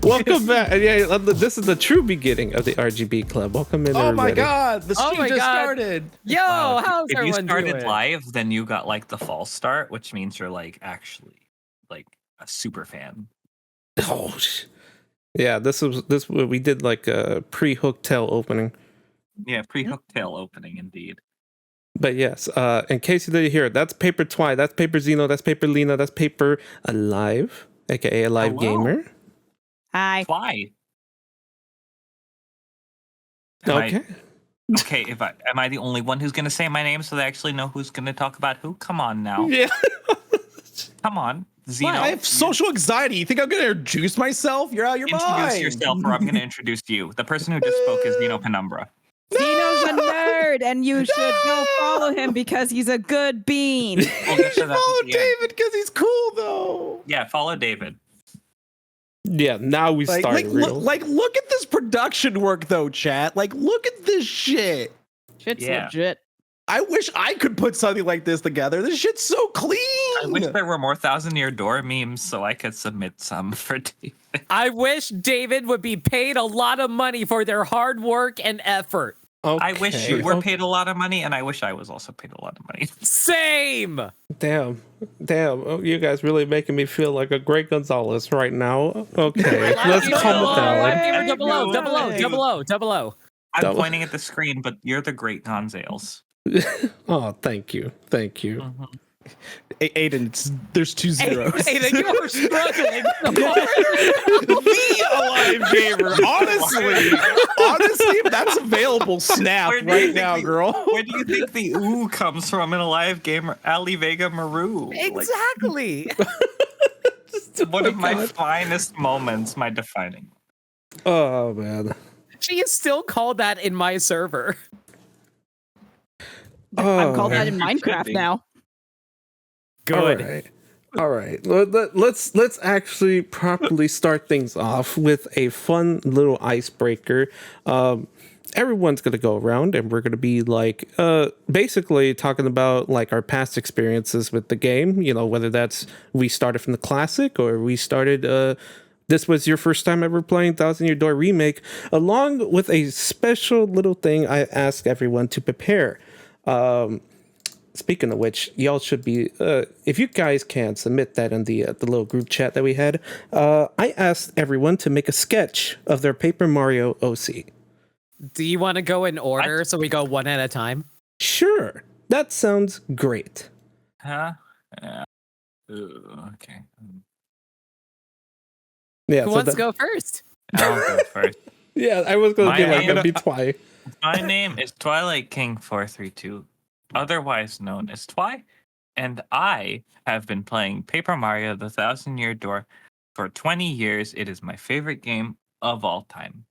Welcome back. Yeah, this is the true beginning of the RGB Club. Welcome in. Oh my everybody. God, the stream just started. Yo, how's if you everyone started doing? live, then you got like the false start, which means you're like actually like a super fan. Oh, yeah. This we did like a pre-hook tail opening. Yeah, pre-hook tail opening indeed. But yes, in case you didn't hear it, that's Paper Twy, that's Paper Zeno, that's Paper Lena, that's Paper Alive, aka Alive Hello. Gamer. Hi. Why? Okay. Okay, am I the only one who's gonna say my name so they actually know who's gonna talk about who? Come on now. Yeah. Come on. Zeno. I have social anxiety. You think I'm gonna introduce myself? You're out of your mind. Introduce yourself or I'm gonna introduce you. The person who just spoke is Zeno Penumbra. Zeno's a nerd, and you should go follow him because he's a good bean. We'll You get to should that follow at the end. David because he's cool though. Yeah, follow David. Yeah, now we Like, start real. look at this production work though, chat. Like, look at this shit. Shit's Yeah. legit. I wish I could put something like this together. This shit's so clean. I wish there were more Thousand Year Door memes so I could submit some for David. I wish David would be paid a lot of money for their hard work and effort. I wish you were Okay. paid a lot of money, and I wish I was also paid a lot of money. Same. Damn. Oh, you guys really making me feel like a Greg Gonzalez right now. Okay, let's calm it down. Double O, double O, double O, double O. I'm Double- pointing at the screen, but you're the great Gonzales. Oh, thank you. Aiden, there's 2 zeros. Hey, you are struggling. The Alive Gamer. Honestly, if that's available, snap Where do you right think now, the- girl. Where do you think the ooh comes from in a live gamer? Ali Vega Maru. Exactly. Like, one of my finest moments, my defining. Oh man. She is still called that in my server. I'm called that in You should Minecraft be. now. Good. All right. Let's actually properly start things off with a fun little icebreaker. Everyone's gonna go around, and we're gonna be like, basically talking about like our past experiences with the game. You know, whether that's we started from the classic or we started. This was your first time ever playing Thousand Year Door Remake, along with a special little thing I ask everyone to prepare. Speaking of which, y'all should be, if you guys can submit that in the little group chat that we had. I asked everyone to make a sketch of their Paper Mario OC. Do you want to go in order so we go one at a time? Sure, that sounds great. Huh? Yeah. Ooh, okay. Yeah, Who so wants that- to go first? I'll go first. Yeah, I was gonna be My like, name- gonna be Twy. My name is Twilight King 432, otherwise known as Twy, and I have been playing Paper Mario: The Thousand Year Door for 20 years. It is my favorite game of all time.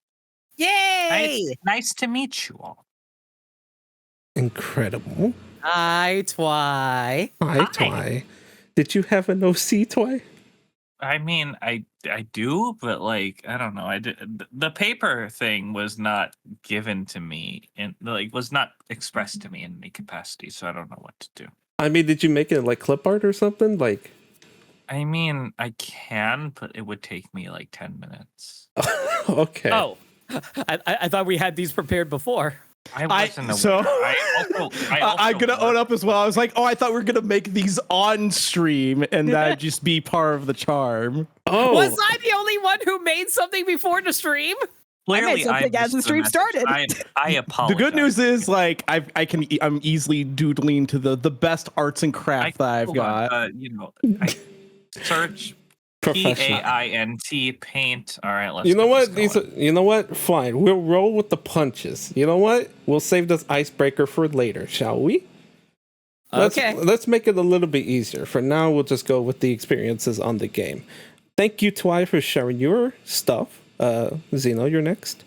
Yay! Nice to meet you all. Incredible. Hi, Twy. Hi, Twy. Did you have an OC, Twy? I mean, I do, but like I don't know. I did, the paper thing was not given to me and like was not expressed to me in any capacity, so I don't know what to do. I mean, did you make it like clip art or something? Like, I mean, I can, but it would take me like 10 minutes. okay. Oh, I thought we had these prepared before. I wasn't aware. so- I'm I'm gonna own up as well. I was like, oh, I thought we were gonna make these on stream, and that'd just be part of the charm. Oh, Was I the only one who made something before the stream? Clearly, something as the stream started. I apologize. The good news is, like, I'm easily doodling to the best arts and craft that I've hold on, got. I search professional. PAINT paint. All right, let's. You know get what? this going. You know what? Fine. We'll roll with the punches. You know what? We'll save this icebreaker for later, shall we? Okay. Let's make it a little bit easier. For now, we'll just go with the experiences on the game. Thank you, Twy, for sharing your stuff. Zeno, you're next.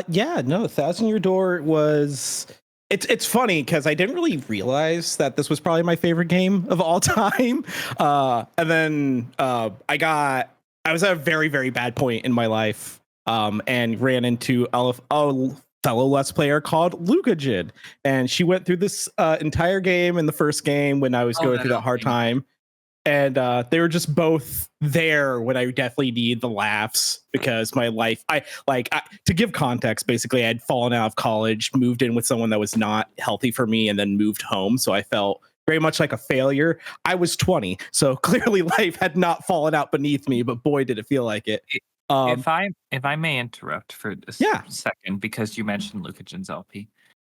Yeah, no, Thousand Year Door was. It's funny because I didn't really realize that this was probably my favorite game of all time. And then I was at a very, very bad point in my life and ran into a fellow Let's Player called Lukajid. And she went through this entire game in the first game when I was going through that hard time. and they were just both there when I definitely need the laughs because my life. To give context, basically, I had fallen out of college, moved in with someone that was not healthy for me, and then moved home. So I felt very much like a failure. I was 20, so clearly life had not fallen out beneath me, but boy, did it feel like it. If I may interrupt for a Yeah. second, because you mentioned Luca Ginzelpi,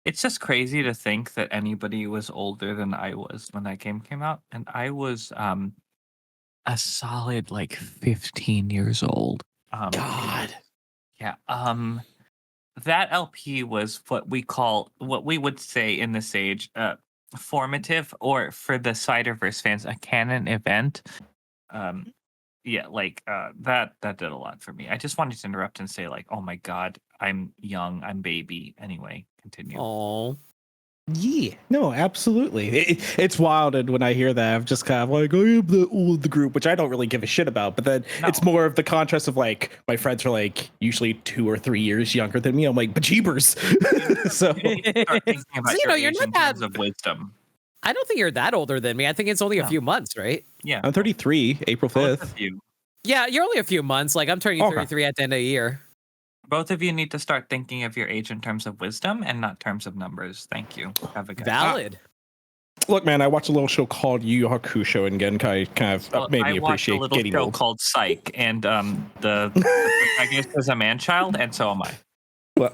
it's just crazy to think that anybody was older than I was when that game came out, and I was a solid like 15 years old. God. Yeah. That LP was what we would say in this age, formative, or for the Ciderverse fans, a canon event. Yeah, like that did a lot for me. I just wanted to interrupt and say, like, oh my god, I'm young, I'm baby. Anyway, continue. Oh, Yeah, no, absolutely. It's wild, and when I hear that, I'm just kind of like, I am the old of the group, which I don't really give a shit about. But then it's more of the contrast of like my friends are like usually 2 or 3 years younger than me. I'm like, bejeebers. So You need to start thinking about So, your you're age not in that. terms of wisdom. I don't think you're that older than me. I think it's only a No. few months, right? Yeah, I'm 33, April both 5th. of you. Yeah, you're only a few months. Like I'm turning Okay. 33 at the end of the year. Both of you need to start thinking of your age in terms of wisdom and not terms of numbers. Thank you. Have a good Valid. Look, man, I watched a little show called Yu Yu Hakusho, and Genkai kind of Well, made I me watched a appreciate little getting show old. called Psych, and the protagonist is a man-child, and so am I. Well,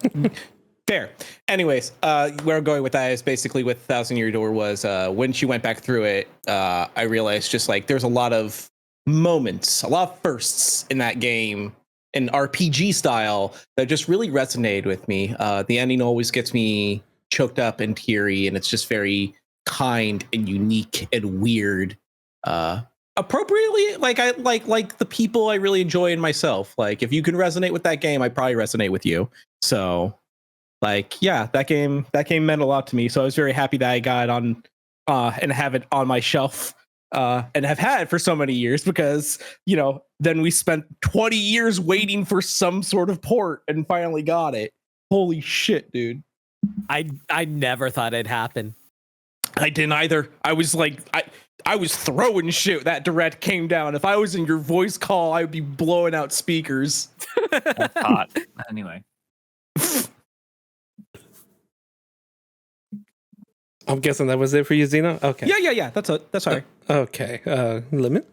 fair. Anyways, where I'm going with that is basically with Thousand Year Door was when she went back through it, I realized just like there's a lot of moments, a lot of firsts in that game, in RPG style, that just really resonated with me. The ending always gets me choked up and teary, and it's just very kind and unique and weird. Appropriately, like I like the people I really enjoy in myself. Like if you can resonate with that game, I probably resonate with you. So like yeah, that game meant a lot to me. So I was very happy that I got it on and have it on my shelf and have had it for so many years, because then we spent 20 years waiting for some sort of port and finally got it. Holy shit, dude. I never thought it'd happen. I didn't either. I was like, I was throwing shit that direct came down. If I was in your voice call, I would be blowing out speakers. That's hot. Anyway. I'm guessing that was it for you, Zeno? Okay. Yeah. That's all right. Okay. Limit?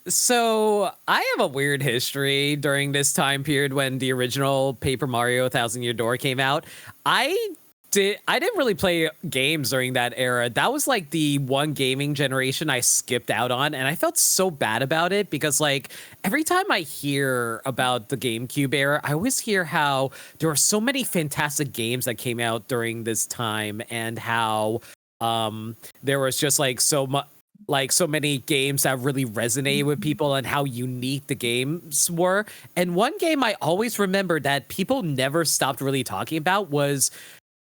So I have a weird history during this time period when the original Paper Mario Thousand Year Door came out. I didn't really play games during that era. That was like the one gaming generation I skipped out on, and I felt so bad about it because like every time I hear about the GameCube era, I always hear how there were so many fantastic games that came out during this time, and how there was just like so many games that really resonated with people and how unique the games were. And one game I always remember that people never stopped really talking about was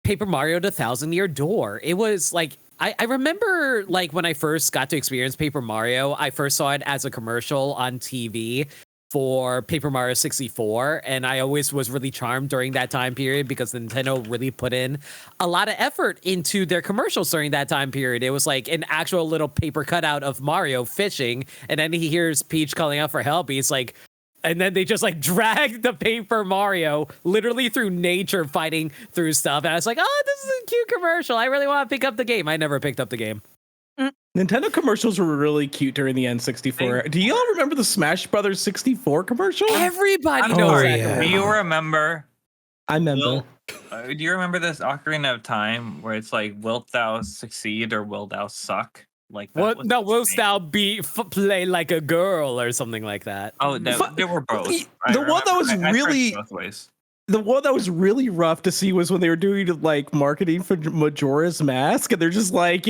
Paper Mario The Thousand Year Door. It was like, I remember like when I first got to experience Paper Mario, I first saw it as a commercial on TV for Paper Mario 64, and I always was really charmed during that time period because Nintendo really put in a lot of effort into their commercials during that time period. It was like an actual little paper cutout of Mario fishing, and then he hears Peach calling out for help. He's like, and then they just like drag the Paper Mario literally through nature, fighting through stuff. And I was like, oh, this is a cute commercial. I really want to pick up the game. I never picked up the game. Nintendo commercials were really cute during the N64. Do y'all remember the Smash Brothers 64 commercial? Everybody I'm knows sorry, that. do you remember? I remember. Do you remember this Ocarina of Time where it's like, wilt thou succeed or wilt thou suck? Like that. What? Was No, will insane. thou play like a girl or something like that? Oh, they were both. The one that was really both ways. The one that was really rough to see was when they were doing like marketing for Majora's Mask, and they're just like,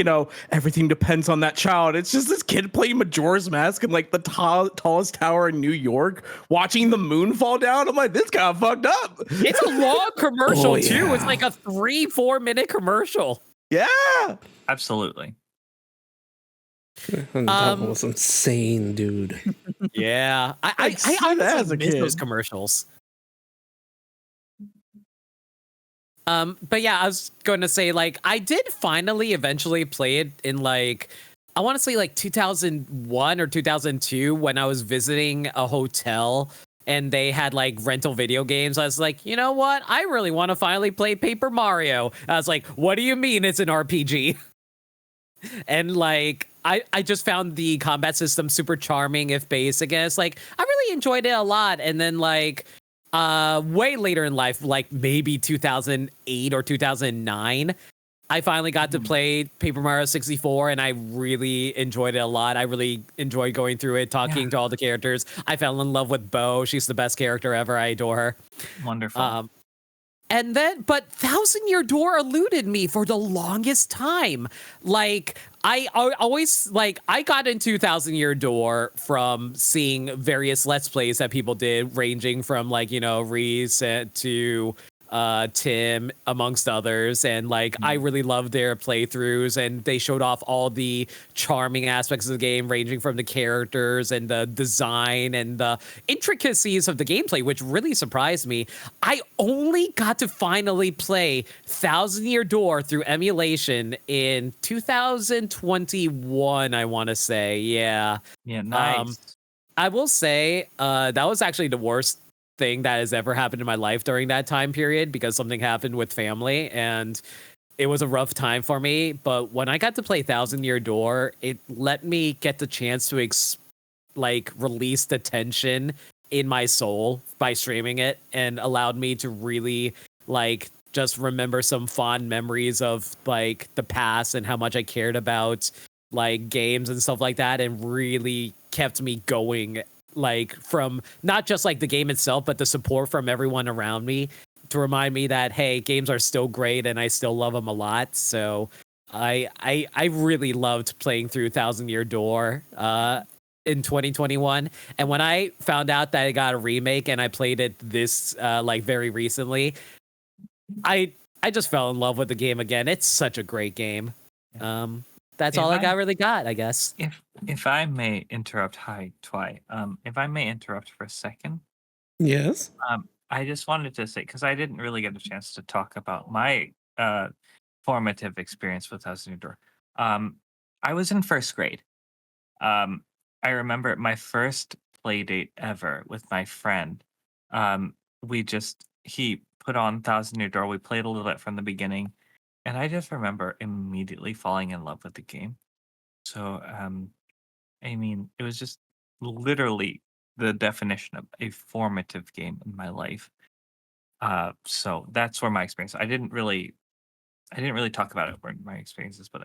everything depends on that child. It's just this kid playing Majora's Mask in like the tallest tower in New York, watching the moon fall down. I'm like, this got fucked up. It's a long commercial Oh, too. yeah. It's like a 3-4 minute commercial. Yeah. Absolutely. And that was insane, dude. Yeah, I see that honestly as a miss kid. those commercials. But yeah, I was going to say, like, I did finally eventually play it in like I want to say like 2001 or 2002 when I was visiting a hotel and they had like rental video games. I was like, you know what? I really want to finally play Paper Mario. I was like, what do you mean it's an RPG? And like, I just found the combat system super charming, if basic. And it's like, I really enjoyed it a lot. And then like, way later in life, like maybe 2008 or 2009, I finally got to play Paper Mario 64, and I really enjoyed it a lot. I really enjoyed going through it, talking to all the characters. I fell in love with Bo. She's the best character ever. I adore her. Wonderful. And then, but Thousand Year Door eluded me for the longest time. Like, I always, like, I got into Thousand Year Door from seeing various Let's Plays that people did, ranging from, like, you know, Reese to Tim, amongst others. And, like, I really loved their playthroughs, and they showed off all the charming aspects of the game, ranging from the characters and the design and the intricacies of the gameplay, which really surprised me. I only got to finally play Thousand Year Door through emulation in 2021, I want to say. Yeah. Yeah, nice. I will say that was actually the worst thing that has ever happened in my life during that time period, because something happened with family and it was a rough time for me. But when I got to play Thousand Year Door, it let me get the chance to release the tension in my soul by streaming it, and allowed me to really like just remember some fond memories of like the past and how much I cared about like games and stuff like that, and really kept me going, like from not just like the game itself, but the support from everyone around me to remind me that, hey, games are still great and I still love them a lot. So I really loved playing through Thousand Year Door in 2021. And when I found out that it got a remake and I played it this like very recently, I just fell in love with the game again. It's such a great game. That's all I really got, I guess. If I may interrupt, hi Twy. If I may interrupt for a second. Yes. I just wanted to say, because I didn't really get a chance to talk about my formative experience with Thousand Year Door. I was in first grade. I remember my first play date ever with my friend. He put on Thousand Year Door. We played a little bit from the beginning. And I just remember immediately falling in love with the game. So, I mean, it was just literally the definition of a formative game in my life. So that's where my experience. I didn't really talk about it where my experiences, but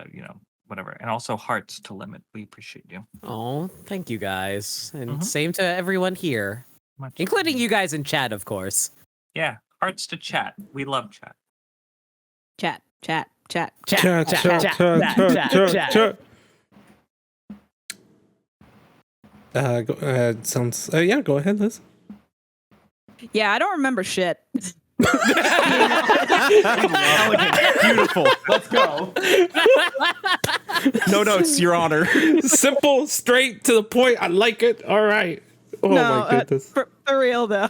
whatever. And also Hearts to Limit. We appreciate you. Oh, thank you guys. And same to everyone here, Much including you guys in chat, of course. Yeah, Hearts to chat. We love chat. Chat, chat, chat. Chat. Sounds. Yeah, go ahead, Liz. Yeah, I don't remember shit. Beautiful. Let's go. No notes, Your Honor. Simple, straight to the point. I like it. All right. Oh No, my goodness. For real though.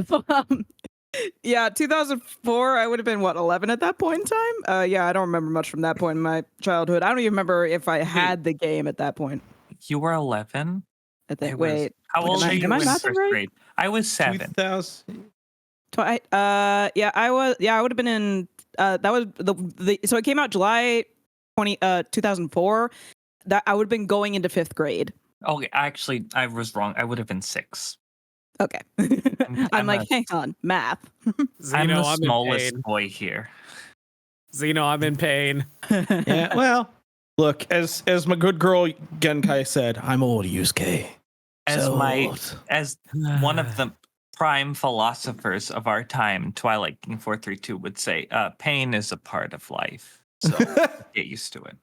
Yeah, 2004, I would have been, what, 11 at that point in time? Yeah, I don't remember much from that point in my childhood. I don't even remember if I had the game at that point. You were 11? I think, wait. How old were you am I in not first right? grade? I was 7. 2000. Yeah, I would have been in, that was so it came out July 2004. That I would have been going into 5th grade. Okay, actually, I was wrong. I would have been 6. Okay. I'm like, hang on, math. I'm Zeno, the in smallest pain. boy here. Zeno, I'm in pain. Yeah, well, look, as my good girl Genkai said, I'm old, Yusuke. As So old. as one of the prime philosophers of our time, Twilight King 432 would say, pain is a part of life. So get used to it.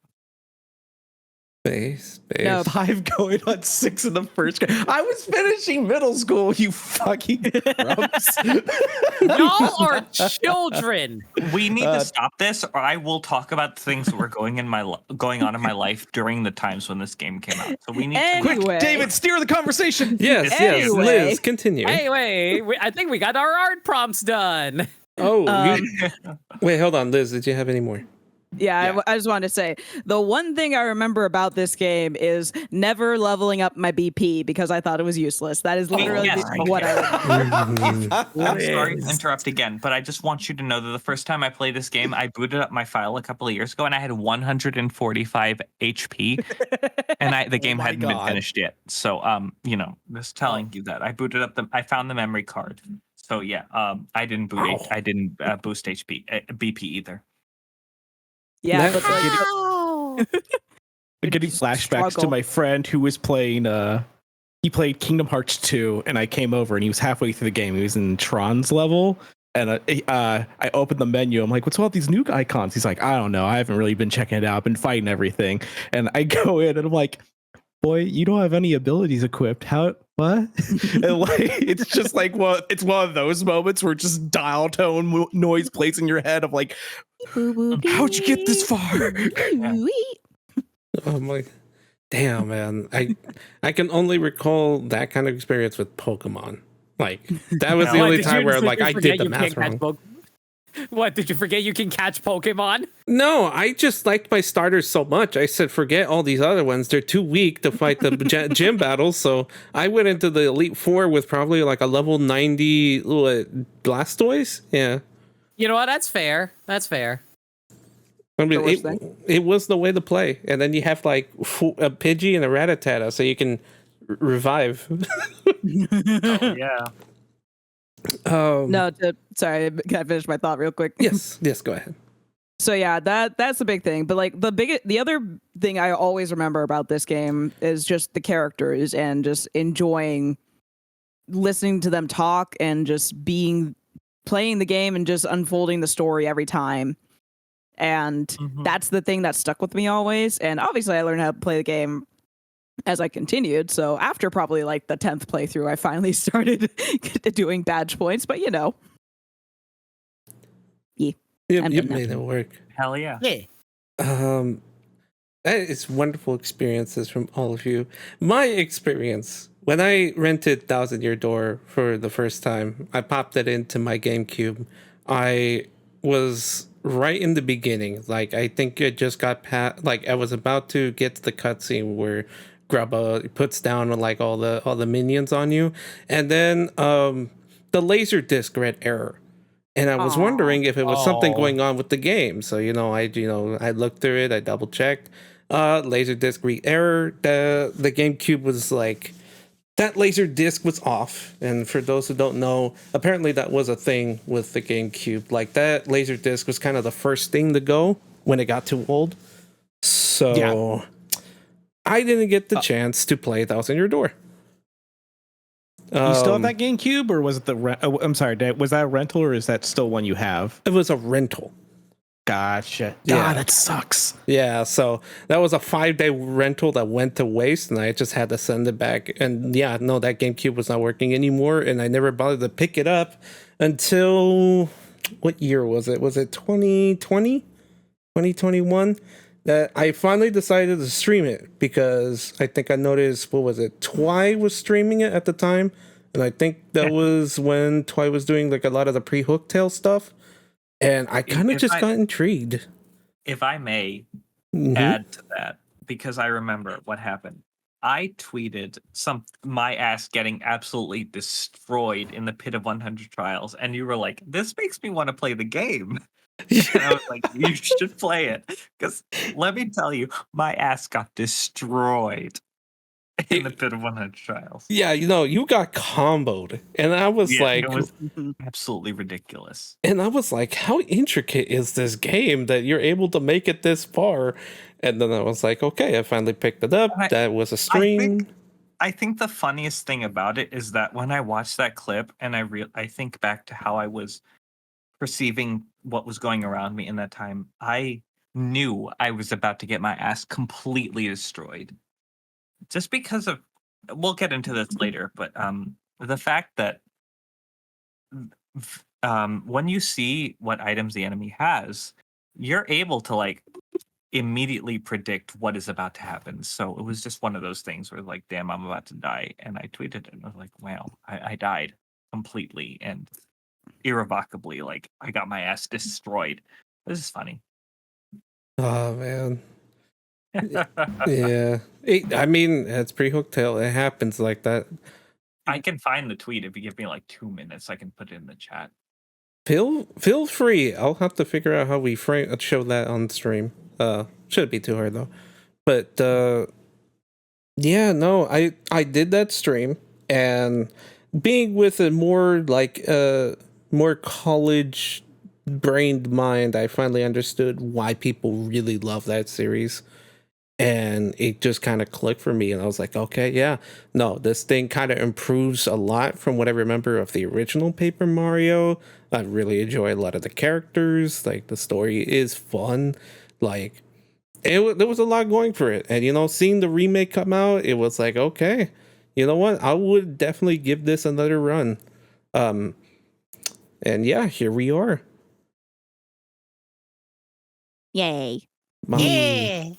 Base. No. 5 going on 6 in the first grade. I was finishing middle school, you fucking grubs. Y'all are children. We need to stop this, or I will talk about things that were going on in my life during the times when this game came out. So we need to Quick, Quick, David, steer the conversation. Yes, Anyway. Liz, continue. Anyway, I think we got our art prompts done. Oh, wait, hold on, Liz. Did you have any more? Yeah, I just wanted to say the one thing I remember about this game is never leveling up my BP because I thought it was useless. That is literally yes, what I remember. I'm sorry to interrupt again, but I just want you to know that the first time I played this game, I booted up my file a couple of years ago and I had 145 HP and the game my hadn't been God. finished yet. So just telling you that I booted up I found the memory card. So yeah, I didn't boost BP either. Yeah, That- but like, I'm getting flashbacks to struggle. my friend who was playing he played Kingdom Hearts 2 and I came over and he was halfway through the game. He was in Tron's level and I opened the menu. I'm like, what's all these new icons? He's like, I don't know. I haven't really been checking it out. I've been fighting everything. And I go in and I'm like, boy, you don't have any abilities equipped. How what? And like it's just like it's one of those moments where just dial tone noise plays in your head of like, how'd you get this far? Oh my, damn man! I can only recall that kind of experience with Pokemon. Like that was the What, only time where like I did the math wrong. What, did you forget you can catch Pokemon? No, I just liked my starters so much. I said, forget all these other ones. They're too weak to fight the gym battles. So I went into the Elite Four with probably like a level 90 Blastoise. Yeah. You know what? That's fair. That's fair. I mean, The worst thing. it was the way to play. And then you have like a Pidgey and a Rattata, so you can revive. Yeah. No, sorry, can I finish my thought real quick? Yes, go ahead. So yeah, that's the big thing. But like the other thing I always remember about this game is just the characters and just enjoying listening to them talk and just playing the game and just unfolding the story every time. And that's the thing that stuck with me always. And obviously I learned how to play the game as I continued. So after probably like the 10th playthrough, I finally started doing badge points, but You made it work. Hell yeah. That is wonderful experiences from all of you. My experience, when I rented Thousand Year Door for the first time, I popped it into my GameCube. I was right in the beginning. Like, I think it just got past, like, I was about to get to the cutscene where Grubba puts down like all the minions on you. And then the laser disc read error. And I was wondering if it was something going on with the game. So, I looked through it, I double checked. Laser disc read error. The GameCube was like, that laser disc was off. And for those who don't know, apparently that was a thing with the GameCube. Like that laser disc was kind of the first thing to go when it got too old. So I didn't get the chance to play Thousand Year Door. You still have that GameCube, or was it I'm sorry, was that a rental, or is that still one you have? It was a rental. Gotcha. Yeah. That sucks. Yeah, so that was a 5-day rental that went to waste, and I just had to send it back. And that GameCube was not working anymore, and I never bothered to pick it up until what year was it? Was it 2020? 2021? That I finally decided to stream it because I think I noticed, what was it? Twy was streaming it at the time, and I think that was when Twy was doing like a lot of the pre-Hooktail stuff, and I kind of just got intrigued. If I may add to that, because I remember what happened. I tweeted my ass getting absolutely destroyed in the Pit of 100 Trials, and you were like, "This makes me want to play the game." And I was like, you should play it. Because let me tell you, my ass got destroyed in the Pit of 100 Trials. Yeah, you got comboed. And I was like, it was absolutely ridiculous. And I was like, how intricate is this game that you're able to make it this far? And then I was like, okay, I finally picked it up. That was a stream. I think the funniest thing about it is that when I watched that clip and I think back to how I was perceiving what was going around me in that time, I knew I was about to get my ass completely destroyed. Just because of, we'll get into this later, but the fact that when you see what items the enemy has, you're able to like immediately predict what is about to happen. So it was just one of those things where like, damn, I'm about to die. And I tweeted it and I was like, wow, I died completely and irrevocably. Like I got my ass destroyed. This is funny. Oh man. Yeah. I mean, it's pre-hooked tail. It happens like that. I can find the tweet if you give me like 2 minutes. I can put it in the chat. Feel free. I'll have to figure out how we show that on stream. Shouldn't be too hard though. But yeah, no, I did that stream, and being with a more like more college brained mind, I finally understood why people really love that series. And it just kind of clicked for me, and I was like, okay, yeah, no, this thing kind of improves a lot from what I remember of the original Paper Mario. I really enjoy a lot of the characters. Like, the story is fun. Like, there was a lot going for it, and seeing the remake come out, it was like, okay, you know what, I would definitely give this another run. And yeah, here we are. Yay. Yeah.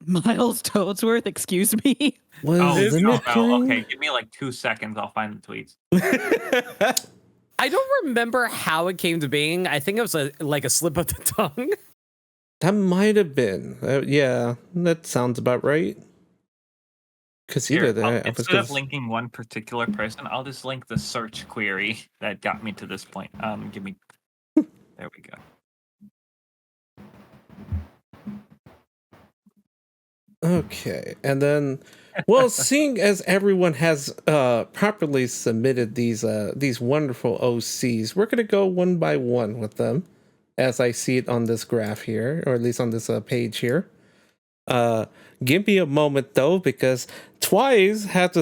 Miles Toadsworth, excuse me. Well, Okay, give me like 2 seconds. I'll find the tweets. I don't remember how it came to being. I think it was like a slip of the tongue. That might have been. Yeah, that sounds about right. Because Instead of linking one particular person, I'll just link the search query that got me to this point. Give me. There we go. Okay, and then, well, seeing as everyone has properly submitted these wonderful OCs, we're gonna go one by one with them, as I see it on this graph here, or at least on this page here. Give me a moment though, because Twice has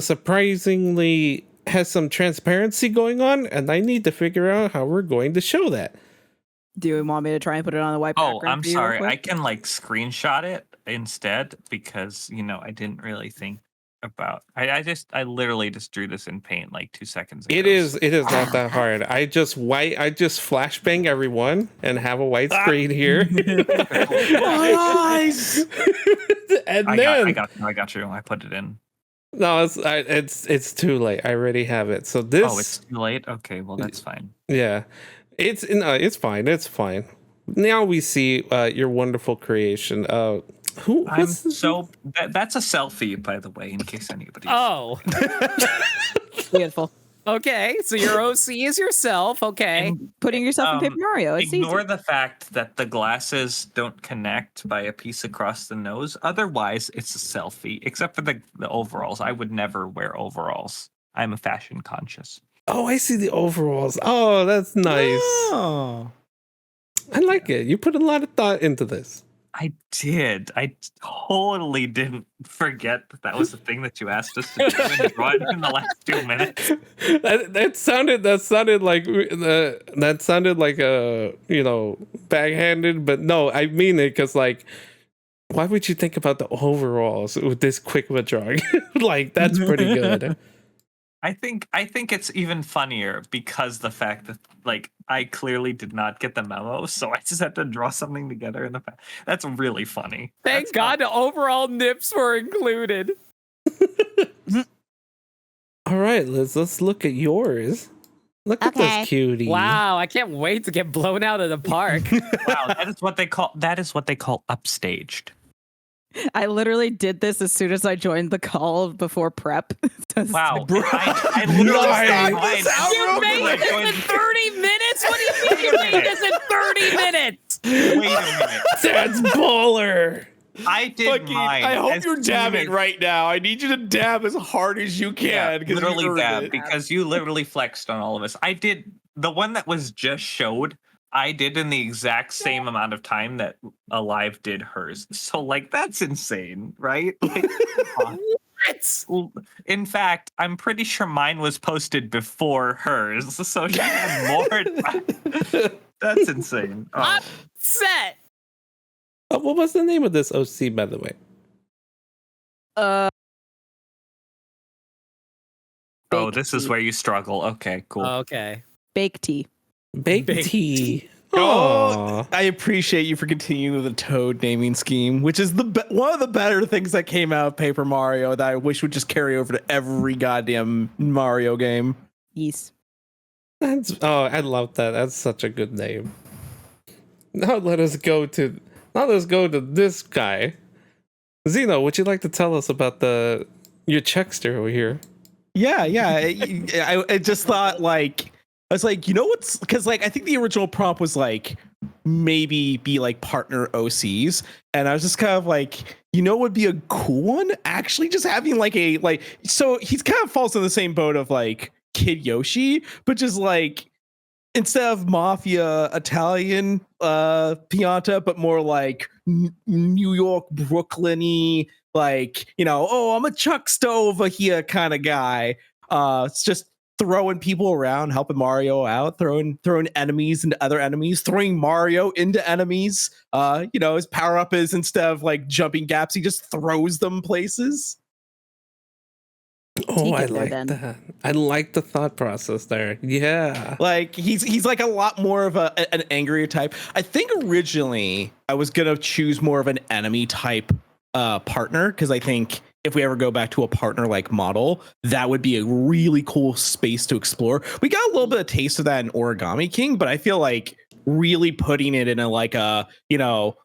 some transparency going on, and I need to figure out how we're going to show that. Do you want me to try and put it on the white background? Oh, I'm for you real sorry. quick? I can like screenshot it instead because I didn't really think about. I literally just drew this in Paint like 2 seconds ago. It is not that hard. I just flashbang everyone and have a white screen here. Nice. And I then got you. I put it in. no, it's too late. I already have it. So this. Oh, it's too late. Okay, well that's fine. Yeah, it's fine. It's fine. Now we see your wonderful creation. That's a selfie, by the way, in case anybody. Oh, Beautiful. okay. So your OC is yourself. Okay. And, Putting yourself in Paper Mario. It's ignore easy. the fact that the glasses don't connect by a piece across the nose. Otherwise, it's a selfie. Except for the overalls. I would never wear overalls. I'm a fashion conscious. Oh, I see the overalls. Oh, that's nice. Oh. I like it. You put a lot of thought into this. I did. I totally didn't forget that was the thing that you asked us to do and draw it in the last 2 minutes. That sounded like a backhanded, but no, I mean it, because like, why would you think about the overalls with this quick of a drawing? Like, that's pretty good. I think it's even funnier because the fact that like I clearly did not get the memo, so I just had to draw something together in the past. That's really funny. Thank God the overall nips were included. All right, let's look at yours. Look at this cutie. Wow, I can't wait to get blown out of the park. Wow, that is what they call upstaged. I literally did this as soon as I joined the call before prep. Wow, I literally You made this in 30 minutes? What do you mean you made this in 30 minutes? Wait a minute. That's baller. I did mine. I hope as you're soon dabbing as- right now. I need you to dab as hard as you Yeah, can. 'Cause literally you earned dab it. because you literally flexed on all of us. I did the one that was just showed. I did in the exact same amount of time that Alive did hers. So like that's insane, right? Like, in fact, I'm pretty sure mine was posted before hers, so she had more time. That's insane. Oh. Upset. What was the name of this OC, by the way? Oh, this is where you struggle. Okay, cool. Okay. Bake tea. Baked Baked tea. Oh, Oh, I appreciate you for continuing with the Toad naming scheme, which is one of the better things that came out of Paper Mario that I wish would just carry over to every goddamn Mario game. Yes. I love that. That's such a good name. Now let's go to this guy. Zeno, would you like to tell us about your checkster over here? Yeah. I just thought like I was like, you know what's because like I think the original prompt was like maybe be like partner OCs, and I was just kind of like, you know, would be a cool one actually just having like a like so he's kind of falls in the same boat of like Kid Yoshi, but just like instead of mafia Italian Pianta, but more like New York, Brooklyn-y, like, you know, oh, I'm a Chuckster over here kind of guy. It's just throwing people around, helping Mario out, throwing enemies into other enemies, throwing Mario into enemies. You know, his power up is instead of like jumping gaps, he just throws them places. Oh, Take I it there, like then. that. I like the thought process there. Yeah. Like he's like a lot more of an angrier type. I think originally I was gonna choose more of an enemy type partner, because I think if we ever go back to a partner like model, that would be a really cool space to explore. We got a little bit of taste of that in Origami King, but I feel like really putting it in a like a, you know,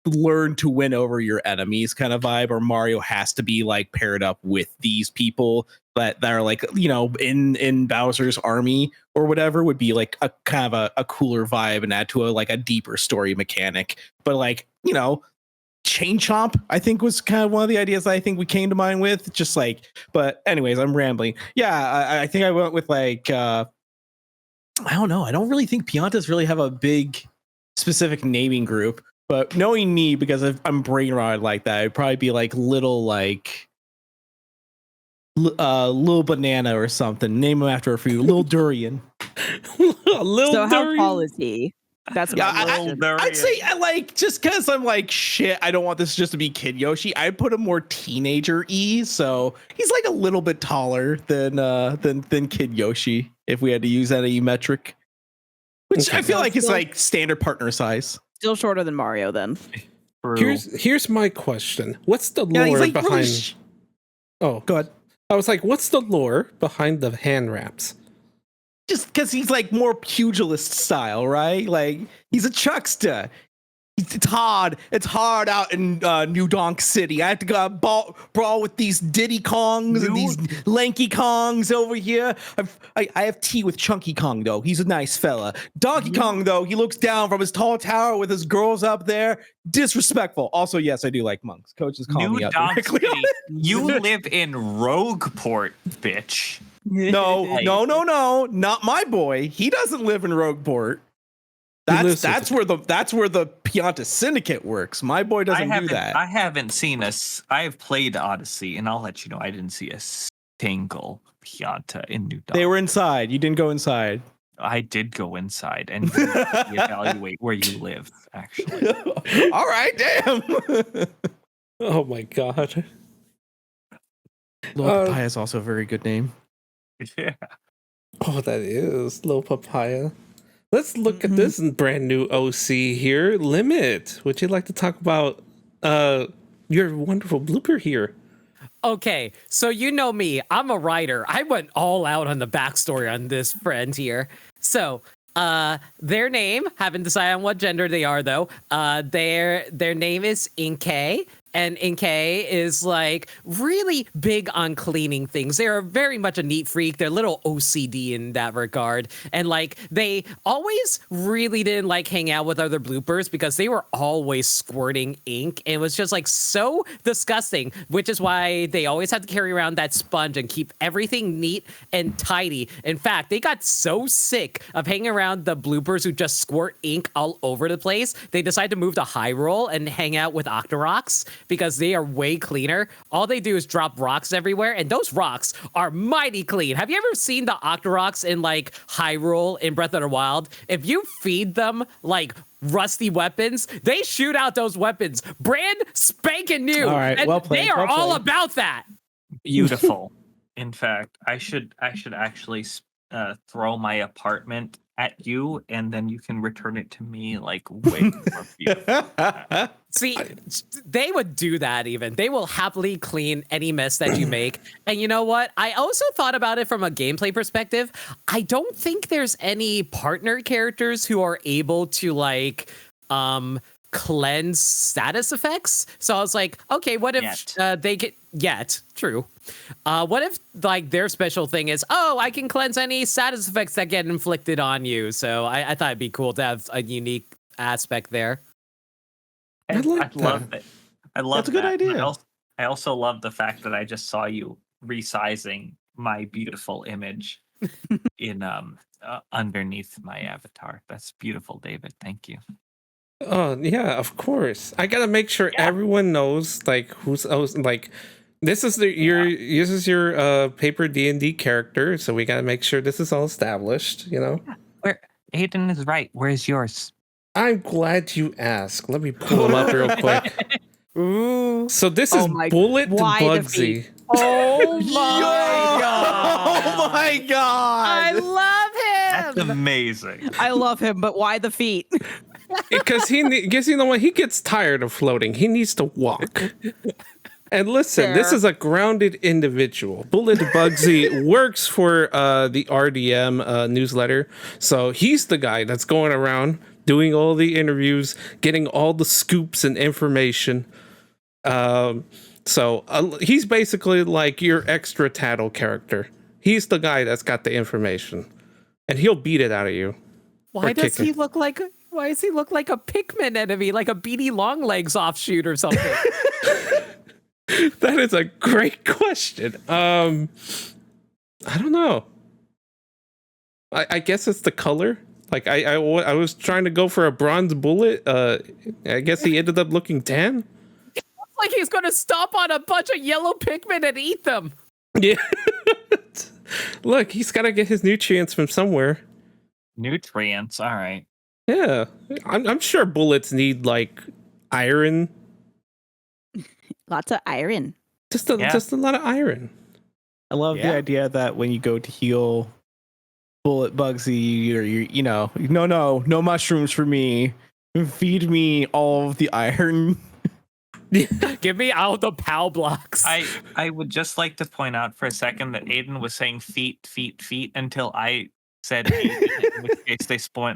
learn to win over your enemies kind of vibe, or Mario has to be like paired up with these people that are like, you know, in Bowser's army or whatever, would be like a kind of a cooler vibe and add to a like a deeper story mechanic. But like, you know, Chain Chomp I think was kind of one of the ideas that I think we came to mind with, just like, but anyways, I'm rambling. Yeah, I think I went with like I don't know, I don't really think Piantas really have a big specific naming group. But knowing me, because I'm brain rotted like that, it'd probably be like little banana or something. Name him after a few. Little durian. Little So how Durian. tall is he? That's Yeah, my question. I'd say I like, just because I'm like shit. I don't want this just to be Kid Yoshi. I put him more teenager so he's like a little bit taller than Kid Yoshi if we had to use any metric. Which Okay. I feel like it's Still- like standard partner size. Still shorter than Mario, then. Here's my question. What's the Yeah, lore he's like behind? really Oh, go ahead. I was like, what's the lore behind the hand wraps? Just because he's like more pugilist style, right? Like he's a chuckster. It's hard. It's hard out in New Donk City. I have to go brawl with these Diddy Kongs and these Lanky Kongs over here. I have tea with Chunky Kong though. He's a nice fella. Donkey Kong though, he looks down from his tall tower with his girls up there. Disrespectful. Also, yes, I do like monks. Coach is calling me New up. Donk directly on City. You live in Rogueport, bitch. No, not my boy. He doesn't live in Rogueport. That's where the Pianta Syndicate works. My boy doesn't do that. I haven't seen I have played Odyssey, and I'll let you know I didn't see a single Pianta in New Donk. They were inside. You didn't go inside. I did go inside and evaluate where you live, actually. All right, damn. Oh my god. Lord Papaya is also a very good name. Yeah. Oh, that is Low Papaya. Let's look at this brand new OC here. Limit. Would you like to talk about your wonderful blooper here? Okay, so you know me. I'm a writer. I went all out on the backstory on this friend here. So, their name, haven't decided on what gender they are though. Their name is Inkei. And Inkei is like really big on cleaning things. They are very much a neat freak. They're a little OCD in that regard. And like they always really didn't like hang out with other bloopers because they were always squirting ink. And it was just like so disgusting, which is why they always had to carry around that sponge and keep everything neat and tidy. In fact, they got so sick of hanging around the bloopers who just squirt ink all over the place. They decided to move to Hyrule and hang out with Octoroks, because they are way cleaner. All they do is drop rocks everywhere, and those rocks are mighty clean. Have you ever seen the Octoroks in like Hyrule in Breath of the Wild? If you feed them like rusty weapons, they shoot out those weapons brand spanking new. All right, and well played, they are well all played. about that. Beautiful. In fact, I should actually throw my apartment at you, and then you can return it to me like way more beautiful. See, they would do that even. They will happily clean any mess that you make. And you know what? I also thought about it from a gameplay perspective. I don't think there's any partner characters who are able to like cleanse status effects. So I was like, okay, what if they get true. What if like their special thing is, oh, I can cleanse any status effects that get inflicted on you. So I thought it'd be cool to have a unique aspect there. I love it. I love That's a good that. idea. I also love the fact that I just saw you resizing my beautiful image in underneath my avatar. That's beautiful, David. Thank you. Oh yeah, of course. I gotta make sure everyone knows like who's like this is your paper D&D character, so we gotta make sure this is all established, you know. Where Aiden is right. Where's yours? I'm glad you asked. Let me pull him up real quick. Ooh. So this is Bullet why the Bugsy. Oh my god. Oh my god! I love That's him. amazing. I love him, but why the feet? Because you know what, he gets tired of floating. He needs to walk. And listen, this Fair. is a grounded individual. Bullet Bugsy works for the RDM newsletter, so he's the guy that's going around doing all the interviews, getting all the scoops and information. So he's basically like your extra tattle character. He's the guy that's got the information, and he'll beat it out of you. Why does he look like a Pikmin enemy, like a Beady Longlegs offshoot or something? That is a great question. I don't know. I guess it's the color. Like I was trying to go for a bronze bullet. I guess he ended up looking tan. Like he's gonna stomp on a bunch of yellow Pikmin and eat them. Yeah. Look, he's got to get his nutrients from somewhere. Nutrients. All right. Yeah, I'm sure bullets need like iron. Lots of iron. Just a lot of iron. I love the idea that when you go to heal Bullet Bugsy, you know, no mushrooms for me. Feed me all of the iron. Give me all the POW blocks. I would just like to point out for a second that Aiden was saying feet until I said Aiden, in which case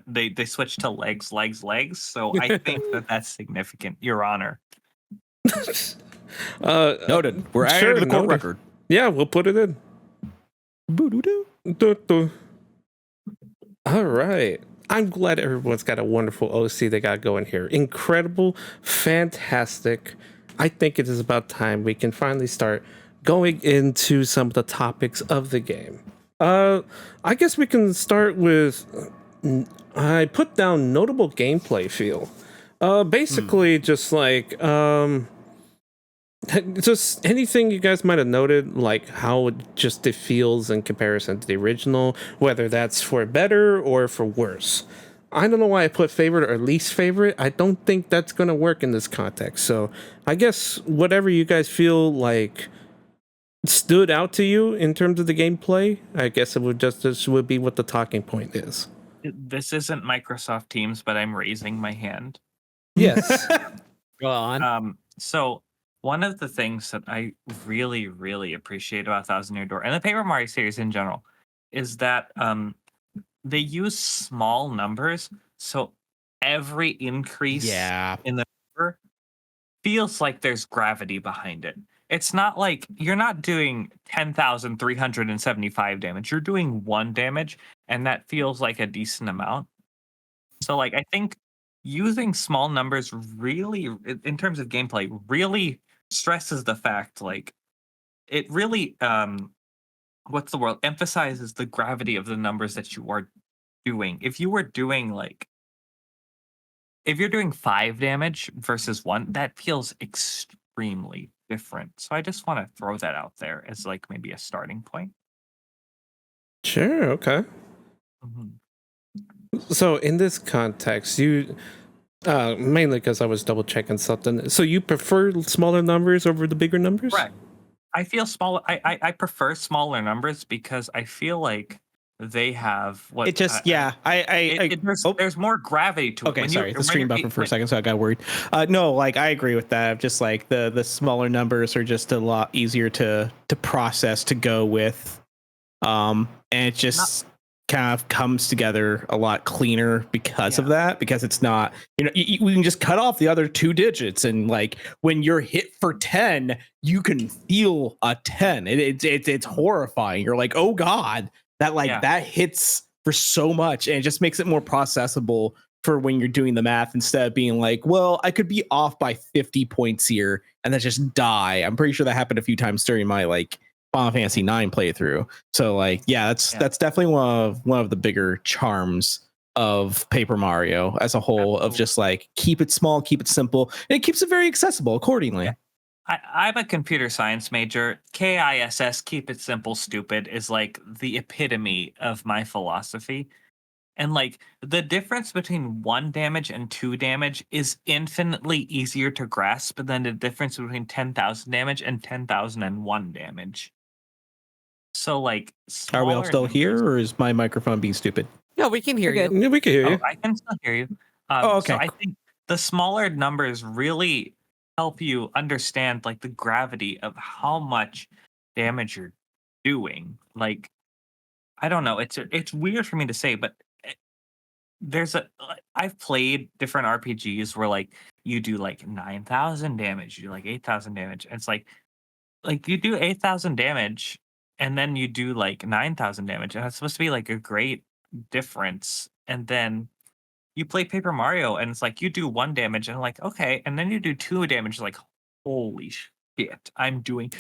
they switched to legs. So I think that's significant, Your Honor. Noted. We're adding sure, to the court noted. record. Yeah, we'll put it in. Boo-doo-doo. All right. I'm glad everyone's got a wonderful OC they got going here. Incredible, fantastic. I think it is about time we can finally start going into some of the topics of the game. I guess we can start with I put down notable gameplay feel. Basically just like just anything you guys might have noted, like how it feels in comparison to the original, whether that's for better or for worse. I don't know why I put favorite or least favorite. I don't think that's going to work in this context. So I guess whatever you guys feel like stood out to you in terms of the gameplay, I guess this would be what the talking point is. This isn't Microsoft Teams, but I'm raising my hand. Yes. Go on. So one of the things that I really, really appreciate about Thousand Year Door and the Paper Mario series in general is that they use small numbers, so every increase in the number feels like there's gravity behind it. It's not like you're not doing 10,375 damage. You're doing 1 damage, and that feels like a decent amount. So, like, I think using small numbers really, in terms of gameplay, really stresses the fact, like, it really, emphasizes the gravity of the numbers that you are doing. If you were doing, like, if you're doing 5 damage versus 1, that feels extremely different. So I just want to throw that out there as like maybe a starting point. Sure, okay. Mm-hmm. So in this context, you mainly because I was double checking something. So you prefer smaller numbers over the bigger numbers? Right. I feel small. I prefer smaller numbers because I feel like they have what It just there's more gravity to it. Okay, When sorry, the screen buffered for a second, so I got worried. No, like I agree with that. Just like the smaller numbers are just a lot easier to process, to go with, and it just kind of comes together a lot cleaner because of that, because it's not, we can just cut off the other 2 digits, and like when you're hit for 10, you can feel a 10. It's horrifying. You're like, oh god, that hits for so much, and it just makes it more processable for when you're doing the math, instead of being like, well, I could be off by 50 points here and then just die. I'm pretty sure that happened a few times during my like Final Fantasy 9 playthrough. So like, that's definitely one of the bigger charms of Paper Mario as a whole. Absolutely. Of just like, keep it small, keep it simple, and it keeps it very accessible accordingly. I'm a computer science major. KISS, keep it simple, stupid, is like the epitome of my philosophy. And like the difference between 1 damage and 2 damage is infinitely easier to grasp than the difference between 10,000 damage and 10,001 damage. So like, are we all still here, or is my microphone being stupid? No, we can hear you. Yeah, we can hear you. I can still hear you. Okay. So I think the smaller numbers really help you understand like the gravity of how much damage you're doing. Like, I don't know. It's weird for me to say, but I've played different RPGs where like you do like 9,000 damage, you do like 8,000 damage. And it's like you do 8,000 damage and then you do like 9,000 damage, and it's supposed to be like a great difference. And then you play Paper Mario and it's like you do 1 damage and like, okay, and then you do 2 damage, like, holy shit, I'm doing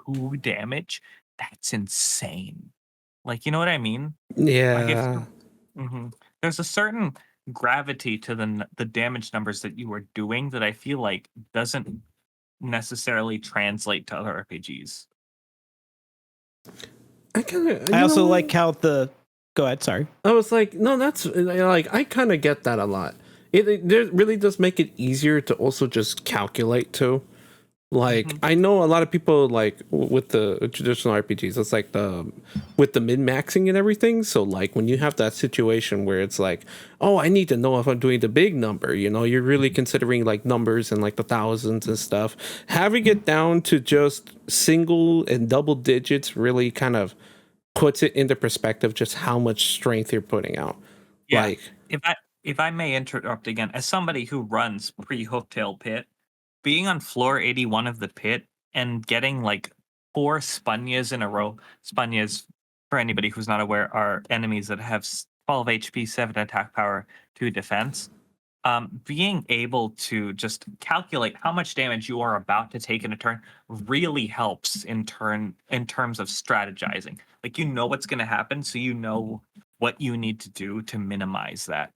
2 damage. That's insane. Like, you know what I mean? Yeah. There's a certain gravity to the damage numbers that you are doing that I feel like doesn't necessarily translate to other RPGs. I also like how go ahead, sorry. I was like, no, that's like, I kind of get that a lot. It really does make it easier to also just calculate too. Like, I know a lot of people like with the traditional RPGs, it's like with the min-maxing and everything. So like when you have that situation where it's like, oh, I need to know if I'm doing the big number, you're really considering like numbers and like the thousands and stuff. Having it down to just single and double digits really kind of puts it into perspective just how much strength you're putting out. Yeah. Like, if I may interrupt again, as somebody who runs pre-Hotel Pit, being on floor 81 of the pit and getting like 4 Spunyas in a row. Spunyas, for anybody who's not aware, are enemies that have 12 HP, 7 attack power, 2 defense. Being able to just calculate how much damage you are about to take in a turn really helps in terms of strategizing. Like, you know what's going to happen, so you know what you need to do to minimize that.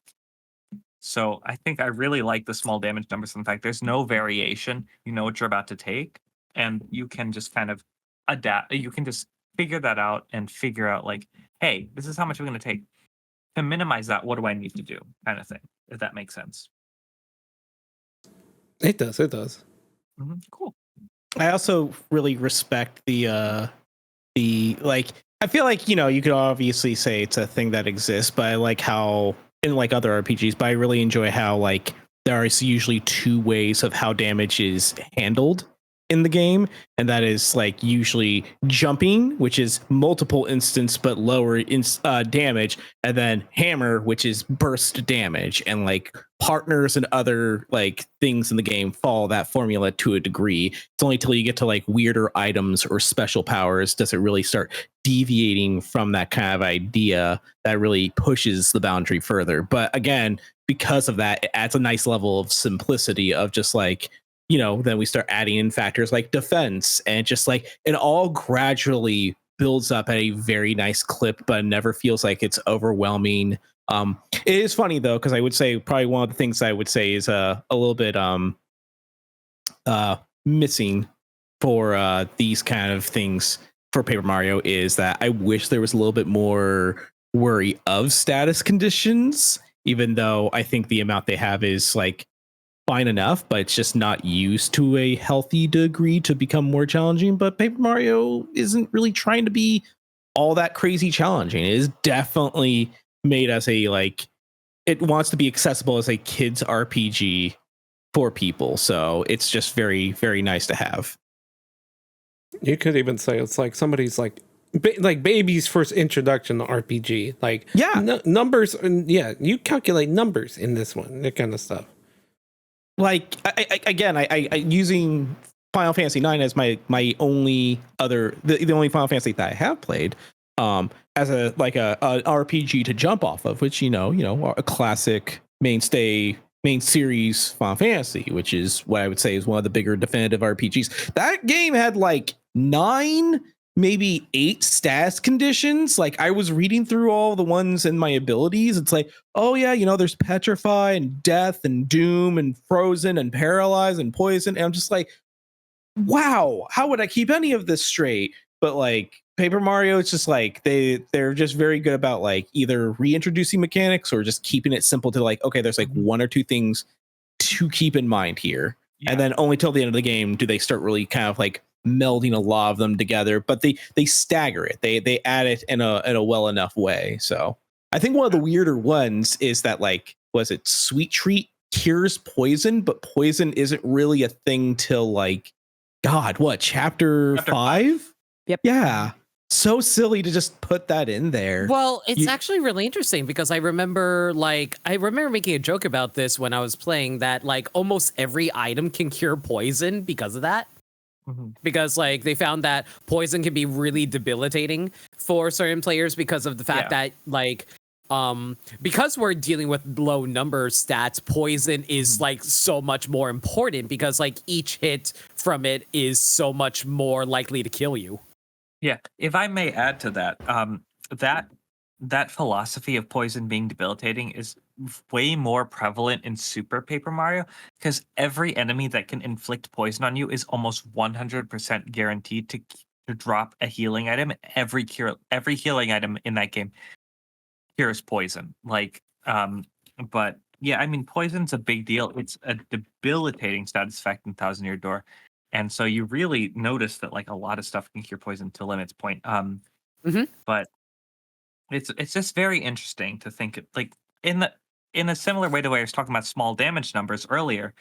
So I think I really like the small damage numbers. In fact, there's no variation. You know what you're about to take, and you can just kind of adapt. You can just figure that out and figure out like, hey, this is how much I'm going to take. To minimize that, what do I need to do? Kind of thing, if that makes sense. it does. Cool. I also really respect the like, I feel like, you could obviously say it's a thing that exists, but I like how in like other RPGs, but I really enjoy how like there is usually 2 ways of how damage is handled in the game, and that is like usually jumping, which is multiple instance but lower damage, and then hammer, which is burst damage. And like partners and other like things in the game follow that formula to a degree. It's only till you get to like weirder items or special powers does it really start deviating from that kind of idea that really pushes the boundary further. But again, because of that, it adds a nice level of simplicity of just like, then we start adding in factors like defense, and just like it all gradually builds up at a very nice clip, but never feels like it's overwhelming. It is funny though, because I would say probably one of the things I would say is a little bit missing for these kind of things for Paper Mario is that I wish there was a little bit more worry of status conditions, even though I think the amount they have is like fine enough, but it's just not used to a healthy degree to become more challenging. But Paper Mario isn't really trying to be all that crazy challenging. It is definitely made as a like, it wants to be accessible as a kids RPG for people. So it's just very, very nice to have. You could even say it's like somebody's like like baby's first introduction to RPG. Like Yeah. numbers, and you calculate numbers in this one, that kind of stuff. Like I using Final Fantasy 9 as my only the only Final Fantasy that I have played as a RPG to jump off of, which a classic main series Final Fantasy, which is what I would say is one of the bigger definitive RPGs. That game had like 9, maybe 8 status conditions. Like I was reading through all the ones in my abilities. It's like, oh yeah, there's petrify and death and doom and frozen and paralyzed and poison. And I'm just like, wow, how would I keep any of this straight? But like Paper Mario, it's just like they're just very good about like either reintroducing mechanics or just keeping it simple to like, okay, there's like 1 or 2 things to keep in mind here. Yeah. And then only till the end of the game do they start really kind of like melding a lot of them together, but they stagger it. They add it in a well enough way. So I think one of the weirder ones is that like, was it Sweet Treat cures poison, but poison isn't really a thing till like, God, what, chapter 5? Yep. Yeah. So silly to just put that in there. Well, it's actually really interesting because I remember making a joke about this when I was playing that like almost every item can cure poison because of that. Because like they found that poison can be really debilitating for certain players because of the fact that like because we're dealing with low number stats, poison is like so much more important because like each hit from it is so much more likely to kill you. Yeah, if I may add to that, that philosophy of poison being debilitating is way more prevalent in Super Paper Mario because every enemy that can inflict poison on you is almost 100% guaranteed to drop a healing item. Every healing item in that game cures poison. Like, but yeah, I mean, poison's a big deal. It's a debilitating status effect in Thousand Year Door. And so you really notice that like a lot of stuff can cure poison to limits point. But it's just very interesting to think like in a similar way to where I was talking about small damage numbers earlier.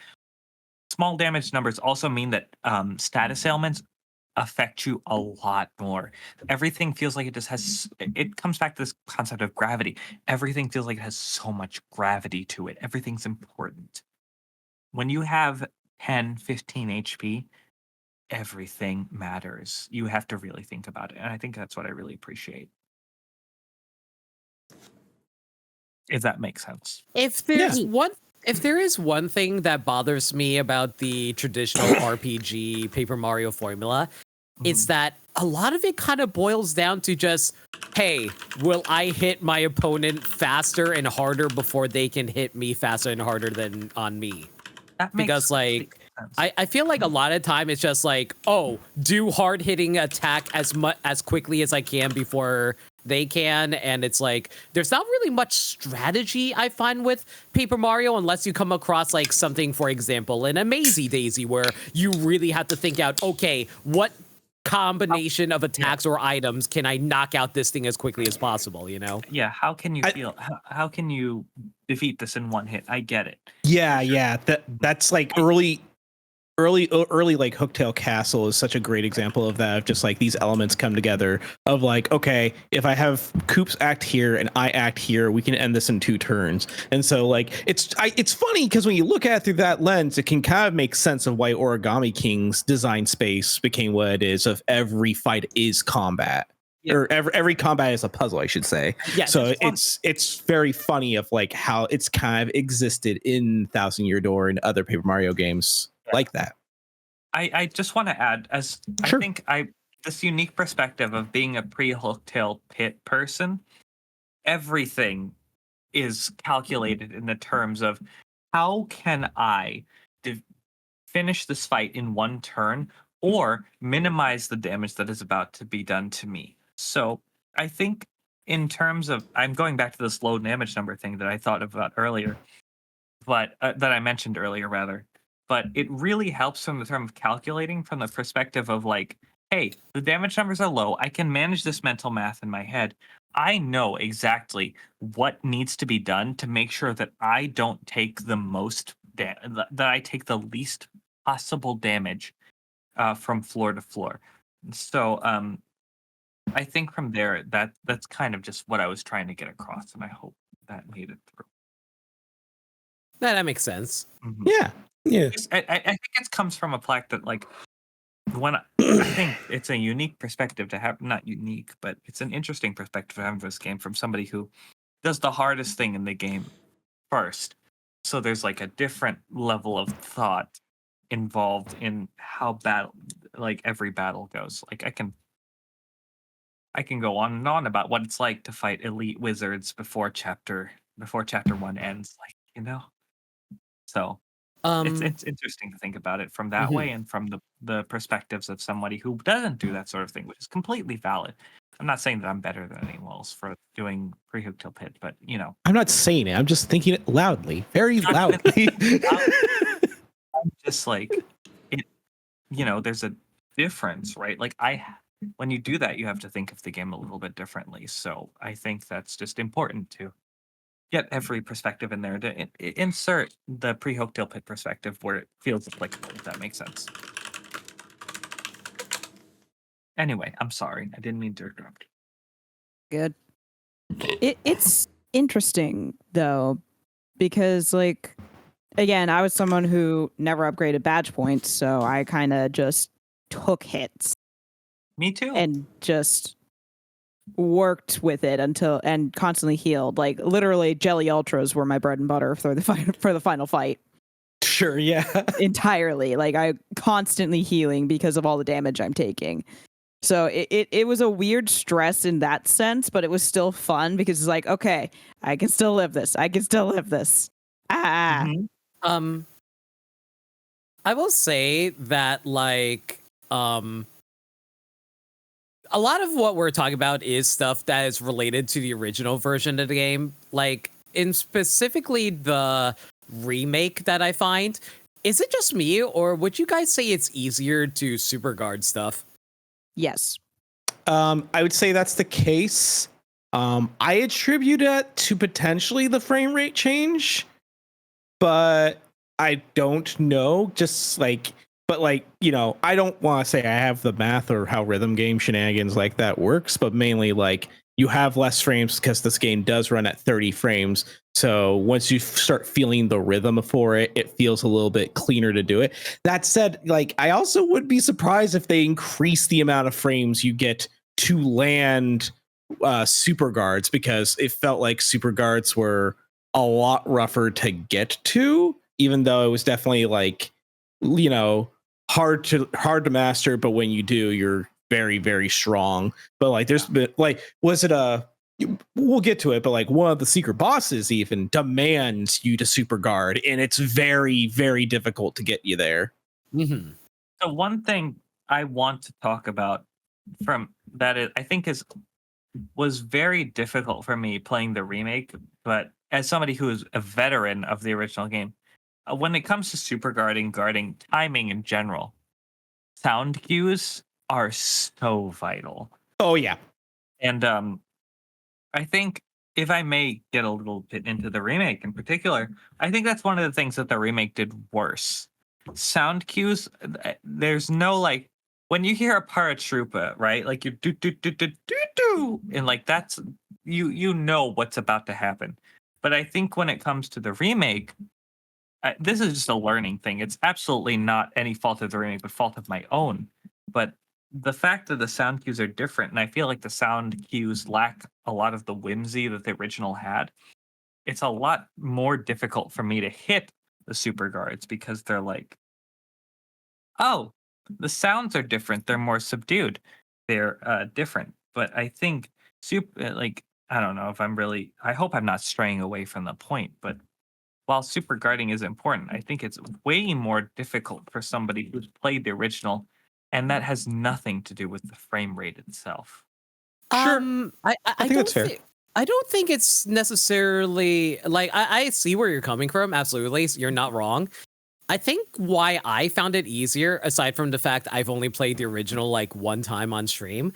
Small damage numbers also mean that status ailments affect you a lot more. Everything feels like it just has. It comes back to this concept of gravity. Everything feels like it has so much gravity to it. Everything's important. When you have 10, 15 HP, everything matters. You have to really think about it. And I think that's what I really appreciate. If that makes sense. If there is one thing that bothers me about the traditional RPG Paper Mario formula, it's that a lot of it kind of boils down to just, hey, will I hit my opponent faster and harder before they can hit me faster and harder than on me? Because like I feel like a lot of time it's just like, oh, do hard hitting attack as quickly as I can before they can, and it's like there's not really much strategy I find with Paper Mario unless you come across like something, for example, in Amazy Daisy where you really have to think out, okay, what combination of attacks or items can I knock out this thing as quickly as possible, Yeah, how can you how can you defeat this in one hit? I get it. Yeah. That's like early like Hooktail Castle is such a great example of that, of just like these elements come together of like, okay, if I have Koops act here and I act here, we can end this in 2 turns. And so like it's funny because when you look at it through that lens, it can kind of make sense of why Origami King's design space became what it is, of every fight is combat. Or every combat is a puzzle, I should say. Yeah, so it's very funny of like how it's kind of existed in Thousand Year Door and other Paper Mario games like that. I just want to add, as Sure. I think this unique perspective of being a pre-Hooktail Pit person, everything is calculated in the terms of how can I finish this fight in 1 turn or minimize the damage that is about to be done to me. So I think in terms of, I'm going back to this low damage number thing that I thought about earlier, but that I mentioned earlier rather. But it really helps from the term of calculating from the perspective of like, hey, the damage numbers are low. I can manage this mental math in my head. I know exactly what needs to be done to make sure that I don't take the most that I take the least possible damage from floor to floor. So I think from there, that's kind of just what I was trying to get across, and I hope that made it through. That makes sense. Mhm. Yeah. Yeah. I think it comes from a plaque that like I think it's a unique perspective to have, not unique, but it's an interesting perspective to have this game from somebody who does the hardest thing in the game first. So there's like a different level of thought involved in how like every battle goes. Like I can go on and on about what it's like to fight elite wizards before chapter 1 ends, like, you know. So it's interesting to think about it from that way, and from the perspectives of somebody who doesn't do that sort of thing, which is completely valid. I'm not saying that I'm better than anyone else for doing pre-hook till pit, but you know, I'm not saying it. I'm just thinking it loudly, very loudly. I'm just like it. You know, there's a difference, right? Like when you do that, you have to think of the game a little bit differently. So I think that's just important to get every perspective in there to insert the pre-hook till pit perspective where it feels applicable, if that makes sense. Anyway, I'm sorry. I didn't mean to interrupt. Good. It's interesting though, because like again, I was someone who never upgraded badge points, so I kind of just took hits Me too. and just worked with it and constantly healed. Like literally, jelly ultras were my bread and butter for the final fight. Sure, yeah. Entirely, like I constantly healing because of all the damage I'm taking. So it was a weird stress in that sense, but it was still fun because it's like, okay, I can still live this. I can still live this. Mhm. I will say that like a lot of what we're talking about is stuff that is related to the original version of the game. Like in specifically the remake that I find, is it just me or would you guys say it's easier to super guard stuff? Yes. I would say that's the case. I attribute it to potentially the frame rate change, but I don't know. Just like, but like, you know, I don't want to say I have the math or how rhythm game shenanigans like that works, but mainly like you have less frames because this game does run at 30 frames. So once you start feeling the rhythm for it, it feels a little bit cleaner to do it. That said, like I also would be surprised if they increase the amount of frames you get to land super guards, because it felt like super guards were a lot rougher to get to, even though it was definitely like, you know, hard to master, but when you do, you're very, very strong. But like there's been like, was it we'll get to it, but like one of the secret bosses even demands you to super guard, and it's very, very difficult to get you there. Mm-hmm. So one thing I want to talk about from that I think was very difficult for me playing the remake, but as somebody who is a veteran of the original game, when it comes to super guarding, timing in general, sound cues are so vital. Oh yeah. And I think if I may get a little bit into the remake in particular, I think that's one of the things that the remake did worse. Sound cues, there's no like when you hear a paratroopa, right? Like you do do do do do do, and like that's you know what's about to happen. But I think when it comes to the remake, this is just a learning thing. It's absolutely not any fault of the remake, but fault of my own. But the fact that the sound cues are different, and I feel like the sound cues lack a lot of the whimsy that the original had. It's a lot more difficult for me to hit the super guards because they're like, oh, the sounds are different. They're more subdued. They're different. But I think like I don't know if I'm really. I hope I'm not straying away from the point. But while super guarding is important, I think it's way more difficult for somebody who's played the original, and that has nothing to do with the frame rate itself. Sure. I think that's fair. I don't think it's necessarily like I see where you're coming from. Absolutely, you're not wrong. I think why I found it easier, aside from the fact I've only played the original like one time on stream,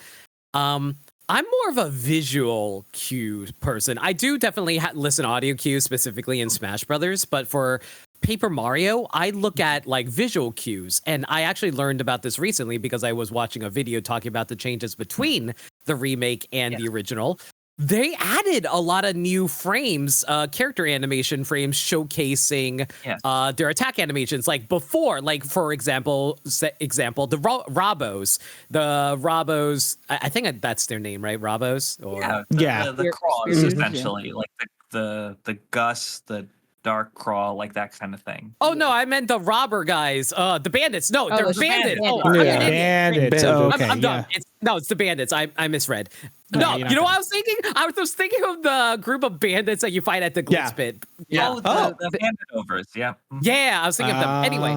I'm more of a visual cue person. I do definitely listen to audio cues specifically in Smash Brothers, but for Paper Mario, I look at like visual cues, and I actually learned about this recently because I was watching a video talking about the changes between the remake and the original, they added a lot of new frames, character animation frames showcasing their attack animations. Like before, like for example, the Robos. I think that's their name, right? Robos. Or The crawls Spear- essentially, like the Gus, the Dark Crawl, like that kind of thing. Oh no, I meant the robber guys. The bandits. No, they're the bandits. bandits. Oh, Yeah. I'm an idiot. Bandits. Bandits. Okay, I'm yeah. done. It's the bandits. I misread. No, No, you're you not know what I was thinking? I was thinking of the group of bandits that you fight at the glitz pit. Yeah. Oh, the bandit overs. Yeah. Yeah, I was thinking of them. Anyway,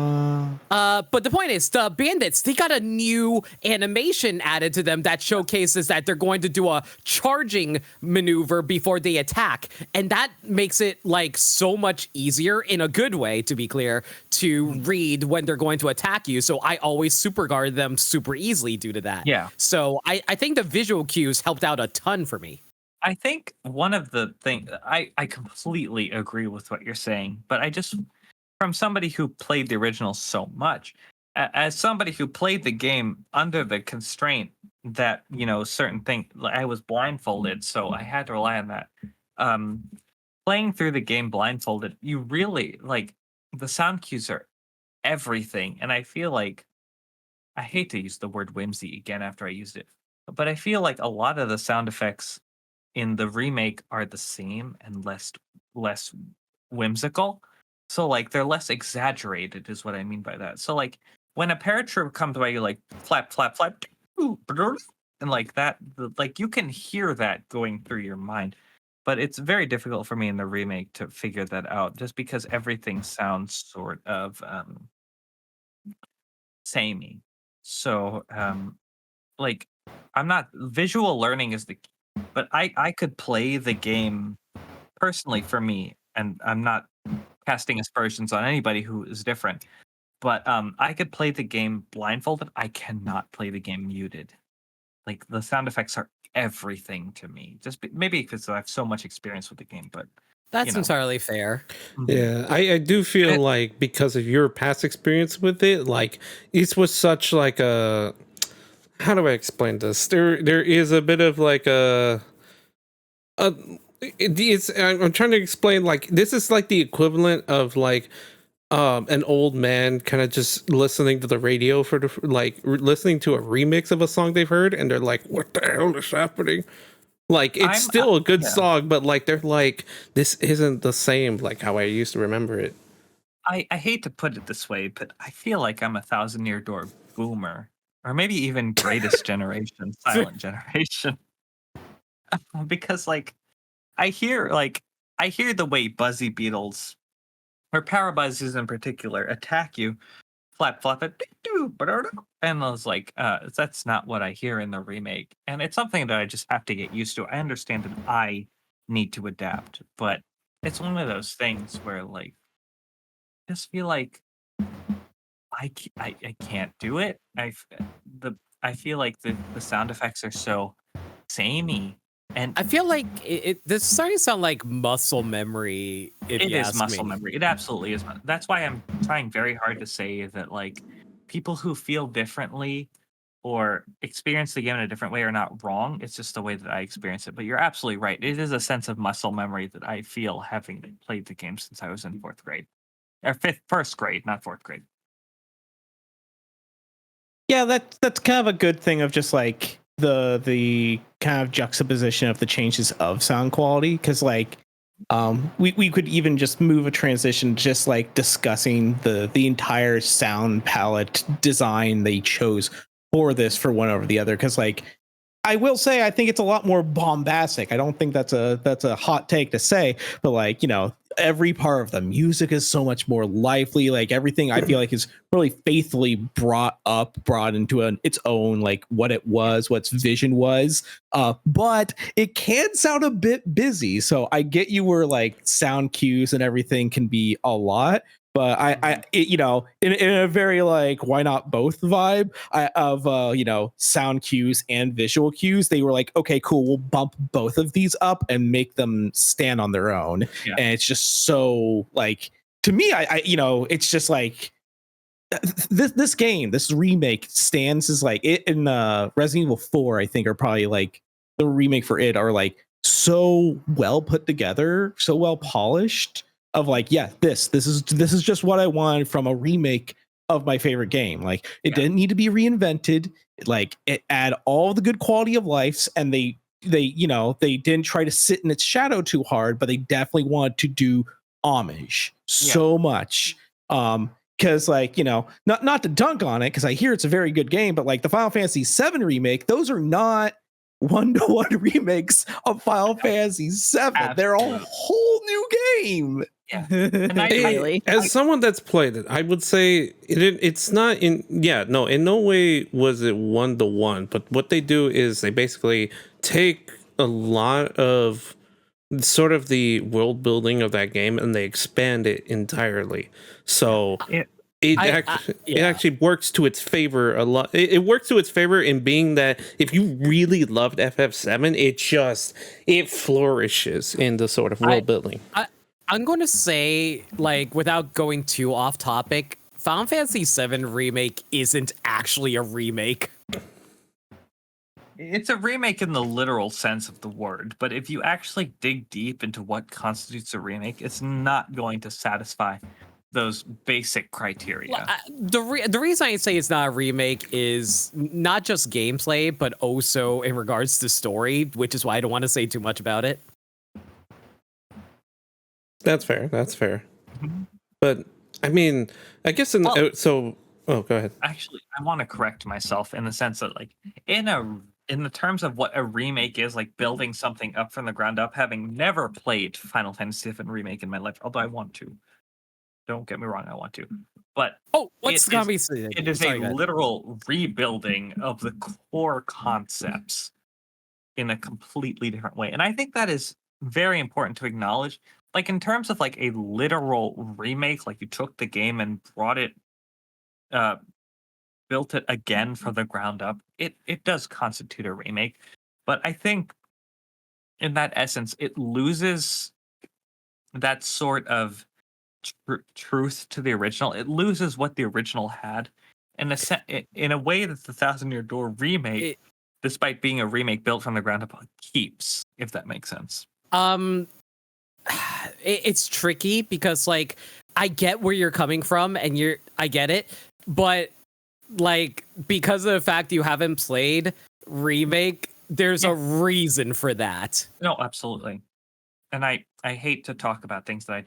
but the point is, the bandits, they got a new animation added to them that showcases that they're going to do a charging maneuver before they attack. And that makes it like so much easier, in a good way, to be clear, to read when they're going to attack you. So I always super guard them super easily due to that. Yeah. So I think the visual cues helped out a ton for me. I think one of the things I completely agree with what you're saying, but I just, from somebody who played the original so much, as somebody who played the game under the constraint that, you know, certain thing, like I was blindfolded, so I had to rely on that. Playing through the game blindfolded, you really like the sound cues are everything, and I feel like I hate to use the word whimsy again after I used it, but I feel like a lot of the sound effects in the remake are the same and less whimsical. So like they're less exaggerated is what I mean by that. So like when a paratrooper comes by, you like flap flap flap and like that, like you can hear that going through your mind. But it's very difficult for me in the remake to figure that out just because everything sounds sort of samey. So like I'm not, visual learning is the key, but I could play the game personally for me, and I'm not casting aspersions on anybody who is different, but I could play the game blindfolded. I cannot play the game muted. Like the sound effects are everything to me, just maybe because I have so much experience with the game, but That's entirely fair. Yeah, I do feel like because of your past experience with it, like it was such like a, how do I explain this? There is a bit of like I'm trying to explain, like this is like the equivalent of like an old man kind of just listening to the radio for the listening to a remix of a song they've heard, and they're like, what the hell is happening? Like it's still a good song, but like they're like, this isn't the same like how I used to remember it. I hate to put it this way, but I feel like I'm a 1,000-year door boomer, or maybe even greatest generation, silent generation. Because like I hear the way Buzzy Beetles, or Parabuzzes in particular, attack you, flap flap it, and I was like, that's not what I hear in the remake, and it's something that I just have to get used to. I understand that I need to adapt, but it's one of those things where like I just feel like I can't do it. I feel like the sound effects are so samey, and I feel like this is starting to sound like muscle memory. If it you is ask muscle me. memory. It absolutely is. That's why I'm trying very hard to say that like people who feel differently or experience the game in a different way are not wrong. It's just the way that I experience it. But you're absolutely right. It is a sense of muscle memory that I feel having played the game since I was in fourth grade, or first grade, not fourth grade. Yeah, that's kind of a good thing of just like the kind of juxtaposition of the changes of sound quality, because like we could even just move a transition just like discussing the entire sound palette design they chose for this for one over the other, because like I will say I think it's a lot more bombastic. I don't think that's a hot take to say, but like, you know, every part of the music is so much more lively. Like everything I feel like is really faithfully brought into its own, like what it was, what its vision was. But it can sound a bit busy. So I get you where like sound cues and everything can be a lot. But you know, in a very like why not both vibe of you know, sound cues and visual cues, they were like, okay, cool, we'll bump both of these up and make them stand on their own. Yeah. And it's just so like, to me, I you know, it's just like this game, this remake stands as like it in Resident Evil 4, I think, are probably like the remake for it are like so well put together, so well polished. Of like, yeah, this is just what I wanted from a remake of my favorite game. Like, it didn't need to be reinvented. Like, it had all the good quality of life, and they they didn't try to sit in its shadow too hard, but they definitely wanted to do homage so much. Because like, not to dunk on it, because I hear it's a very good game, but like the Final Fantasy VII remake, those are not one-to-one remakes of Final Fantasy VII. They're a whole new game. Yeah. As someone that's played it, I would say it's not in no way was it 1-to-1, but what they do is they basically take a lot of sort of the world building of that game and they expand it entirely. So it actually works to its favor a lot. It works to its favor in being that if you really loved FF7, it flourishes in the sort of world building. I'm going to say, like, without going too off topic, Final Fantasy VII Remake isn't actually a remake. It's a remake in the literal sense of the word, but if you actually dig deep into what constitutes a remake, it's not going to satisfy those basic criteria. The reason I say it's not a remake is not just gameplay, but also in regards to story, which is why I don't want to say too much about it. That's fair. But I mean, I guess go ahead. Actually, I want to correct myself in the sense that, like, in the terms of what a remake is, like building something up from the ground up, having never played Final Fantasy VII Remake in my life, although I want to. Don't get me wrong, I want to. But it is a literal rebuilding of the core concepts in a completely different way. And I think that is very important to acknowledge. Like, in terms of like a literal remake, like you took the game and brought it, built it again from the ground up, it does constitute a remake. But I think in that essence, it loses that sort of truth to the original. It loses what the original had. In a way that the Thousand Year Door remake, despite being a remake built from the ground up, keeps, if that makes sense. It's tricky because, like, I get where you're coming from and I get it, but like, because of the fact you haven't played remake, there's a reason for that. No, absolutely. And I hate to talk about things that I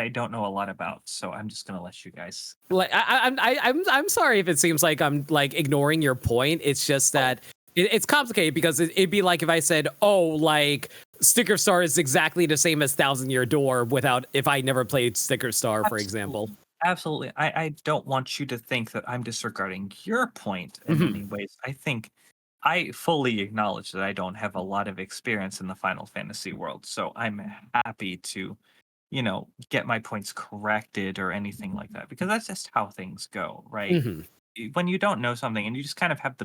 don't know a lot about, so I'm just gonna let you guys. Like, I'm sorry if it seems like I'm like ignoring your point. It's just that it's complicated because it'd be like if I said, oh, like Sticker Star is exactly the same as Thousand Year Door if I never played Sticker Star, for example. Absolutely. I don't want you to think that I'm disregarding your point in any ways. I think I fully acknowledge that I don't have a lot of experience in the Final Fantasy world, so I'm happy to, get my points corrected or anything like that, because that's just how things go, right? When you don't know something and you just kind of have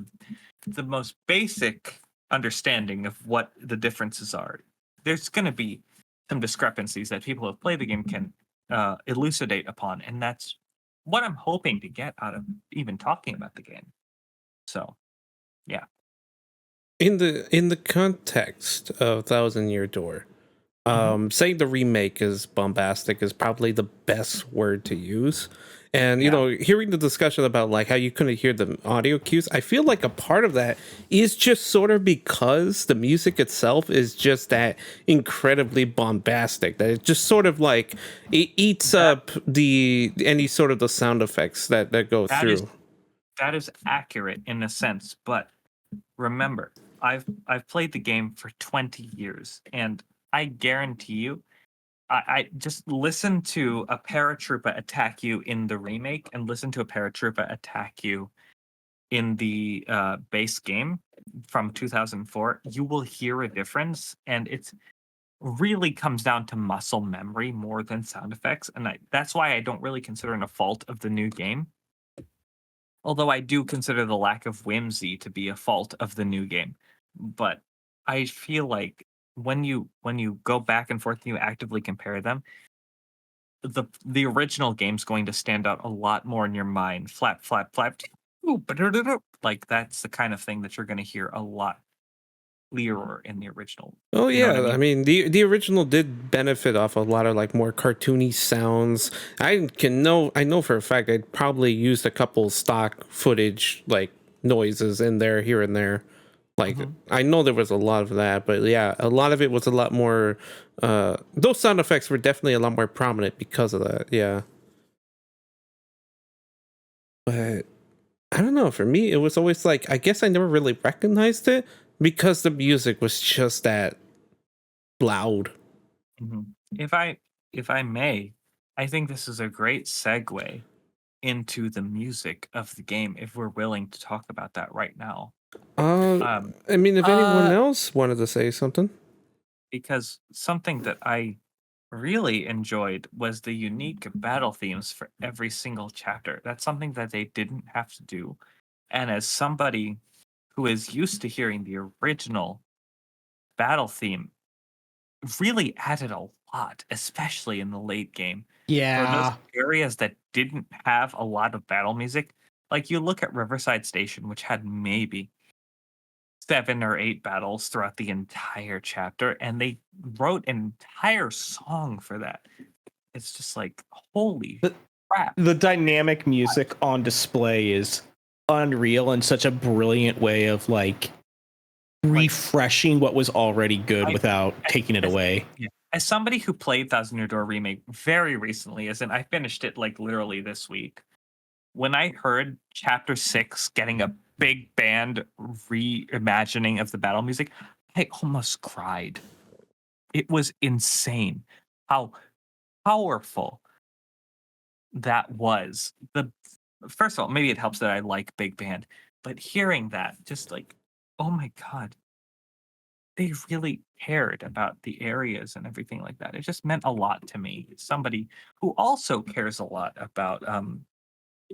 the most basic understanding of what the differences are, there's going to be some discrepancies that people who have played the game can elucidate upon, and that's what I'm hoping to get out of even talking about the game. So, yeah. In the context of Thousand Year Door, saying the remake is bombastic is probably the best word to use. And hearing the discussion about like how you couldn't hear the audio cues, I feel like a part of that is just sort of because the music itself is just that incredibly bombastic that it just sort of like it eats up any sort of the sound effects that go through. That is accurate in a sense, but remember, I've played the game for 20 years, and I guarantee you, I just listen to a paratrooper attack you in the remake and listen to a paratrooper attack you in the base game from 2004. You will hear a difference, and it's really comes down to muscle memory more than sound effects, and that's why I don't really consider it a fault of the new game. Although I do consider the lack of whimsy to be a fault of the new game. But I feel like when you go back and forth and you actively compare them, the original game's going to stand out a lot more in your mind. Flap, flap, flap. Like that's the kind of thing that you're going to hear a lot clearer in the original. Oh You know yeah, what I mean? I mean the original did benefit off a lot of like more cartoony sounds. I know for a fact I'd probably used a couple stock footage like noises in there here and there. Like I know there was a lot of that, but yeah, a lot of it was a lot more those sound effects were definitely a lot more prominent because of that. Yeah. But I don't know, for me it was always like I guess I never really recognized it because the music was just that loud. Mhm. If I may, I think this is a great segue into the music of the game if we're willing to talk about that right now. Um, I mean, if anyone Uh, else wanted to say something, because something that I really enjoyed was the unique battle themes for every single chapter. That's something that they didn't have to do. And as somebody who is used to hearing the original battle theme, really added a lot, especially in the late game. For those Yeah. areas that didn't have a lot of battle music, like you look at Riverside Station, which had maybe 7 or 8 battles throughout the entire chapter, and they wrote an entire song for that. It's just like, holy The, crap. the dynamic music on display is unreal and such a brilliant way of like refreshing what was already good I- without taking it as- away. Yeah. As somebody who played Thousand Year Door Remake very recently, as in I finished it like literally this week, when I heard Chapter 6 getting a big band reimagining of the battle music, I almost cried. It was insane how powerful that was. The First of all, maybe it helps that I like big band, but hearing that, just like, oh my god, they really cared about the areas and everything like that. It just meant a lot to me. Somebody who also cares a lot about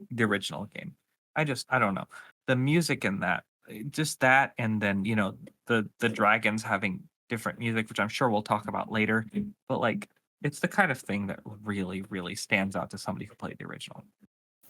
the original game. I don't know. The music in that, just that, and then the dragons having different music, which I'm sure we'll talk about later. But like, it's the kind of thing that really, really stands out to somebody who played the original.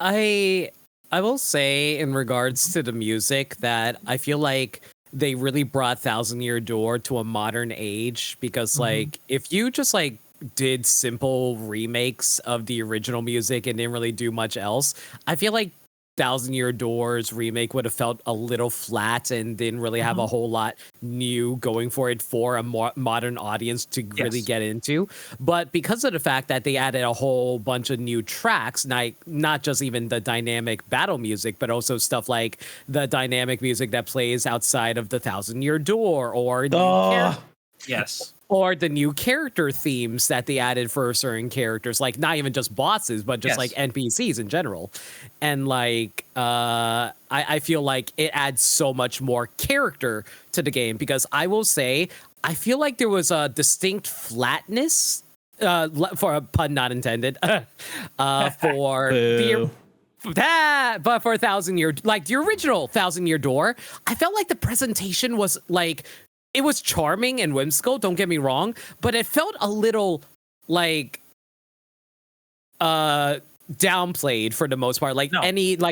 I I will say in regards to the music that I feel like they really brought Thousand Year Door to a modern age because like if you just like did simple remakes of the original music and didn't really do much else, I feel like Thousand Year Door's remake would have felt a little flat and didn't really have a whole lot new going for it for a more modern audience to really Yes. get into. But because of the fact that they added a whole bunch of new tracks, not just even the dynamic battle music, but also stuff like the dynamic music that plays outside of the Thousand Year Door or Yes. or the new character themes that they added for certain characters, like not even just bosses, but just like Yes. NPCs in general. And like, I feel like it adds so much more character to the game because I will say, I feel like there was a distinct flatness, for a pun not intended, for the. Boo. But for Thousand Year, like the original Thousand Year Door, I felt like the presentation was like it was charming and whimsical, don't get me wrong, but it felt a little like downplayed for the most part. Like No.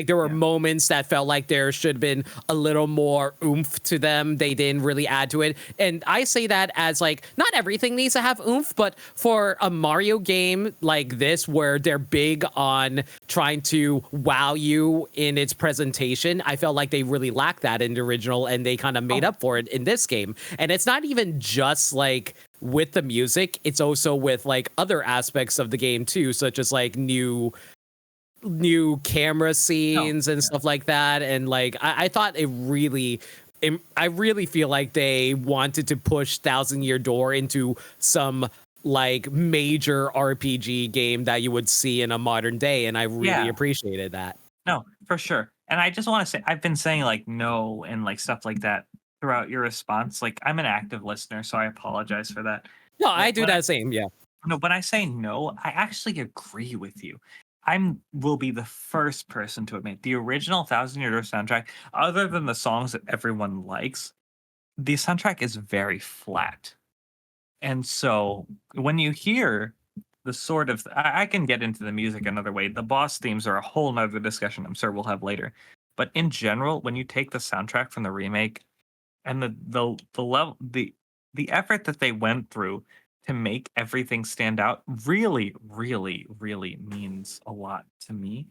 there were moments that felt like there should have been a little more oomph to them. They didn't really add to it. And I say that as like not everything needs to have oomph, but for a Mario game like this where they're big on trying to wow you in its presentation, I felt like they really lacked that in the original and they kind of made up for it in this game. And it's not even just like with the music, it's also with like other aspects of the game too, such as like new camera scenes and stuff like that. And like I thought I really feel like they wanted to push Thousand Year Door into some like major RPG game that you would see in a modern day, and I really Yeah. appreciated that. No, for sure. And I just want to say, I've been saying like no and like stuff like that throughout your response. Like, I'm an active listener, so I apologize for that. No, I But do that same, yeah. no, when I say no, I actually agree with you. Will be the first person to admit the original Thousand Year Door soundtrack, other than the songs that everyone likes, the soundtrack is very flat. And so when you hear the sort of I can get into the music another way. The boss themes are a whole nother discussion I'm sure we'll have later. But in general, when you take the soundtrack from the remake and the level the effort that they went through to make everything stand out really, really, really means a lot to me.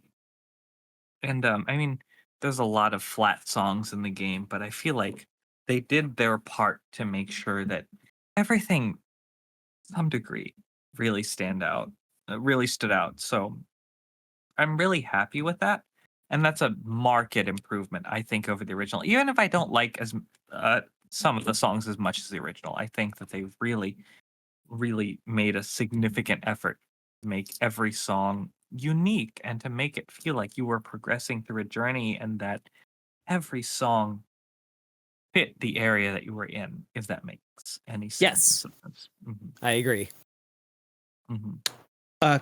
And I mean, there's a lot of flat songs in the game, but I feel like they did their part to make sure that everything, to some degree, really really stood out. So I'm really happy with that, and that's a marked improvement, I think, over the original. Even if I don't like some of the songs as much as the original, I think that they really, really made a significant effort to make every song unique and to make it feel like you were progressing through a journey and that every song fit the area that you were in, if that makes any sense. Yes. Mhm, I agree. mhm.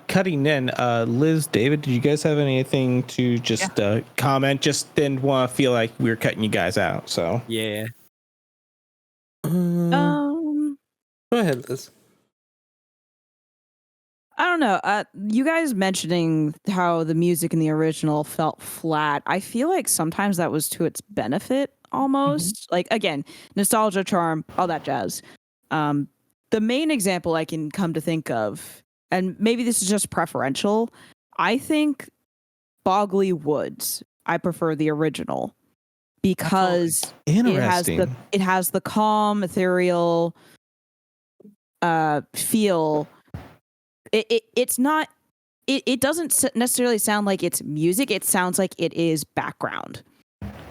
Cutting in, Liz, David, did you guys have anything to just comment? Just didn't want to feel like we were cutting you guys out. So Yeah. Go ahead, Liz. I don't know. You guys mentioning how the music in the original felt flat. I feel like sometimes that was to its benefit almost. Like, again, nostalgia, charm, all that jazz. The main example I can come to think of, and maybe this is just preferential, I think Bogley Woods, I prefer the original because interesting. it has the calm, ethereal feel. It's not it doesn't necessarily sound like it's music. It sounds like it is background.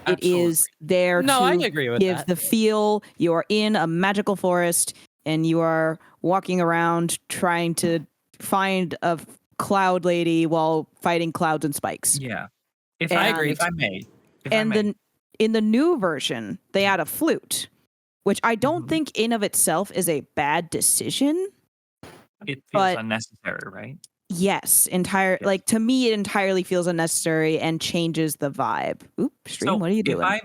It is there No, I to agree with give that. the feel. You are in a magical forest and you are walking around trying to find a cloud lady while fighting clouds and spikes. Yeah. I agree. If I may. Then in the new version, they add a flute, which I don't Mhm. think in of itself is a bad decision. It feels but- unnecessary, right? Yes, Yes. like to me, it entirely feels unnecessary and changes the vibe. Oop, stream, what are you doing?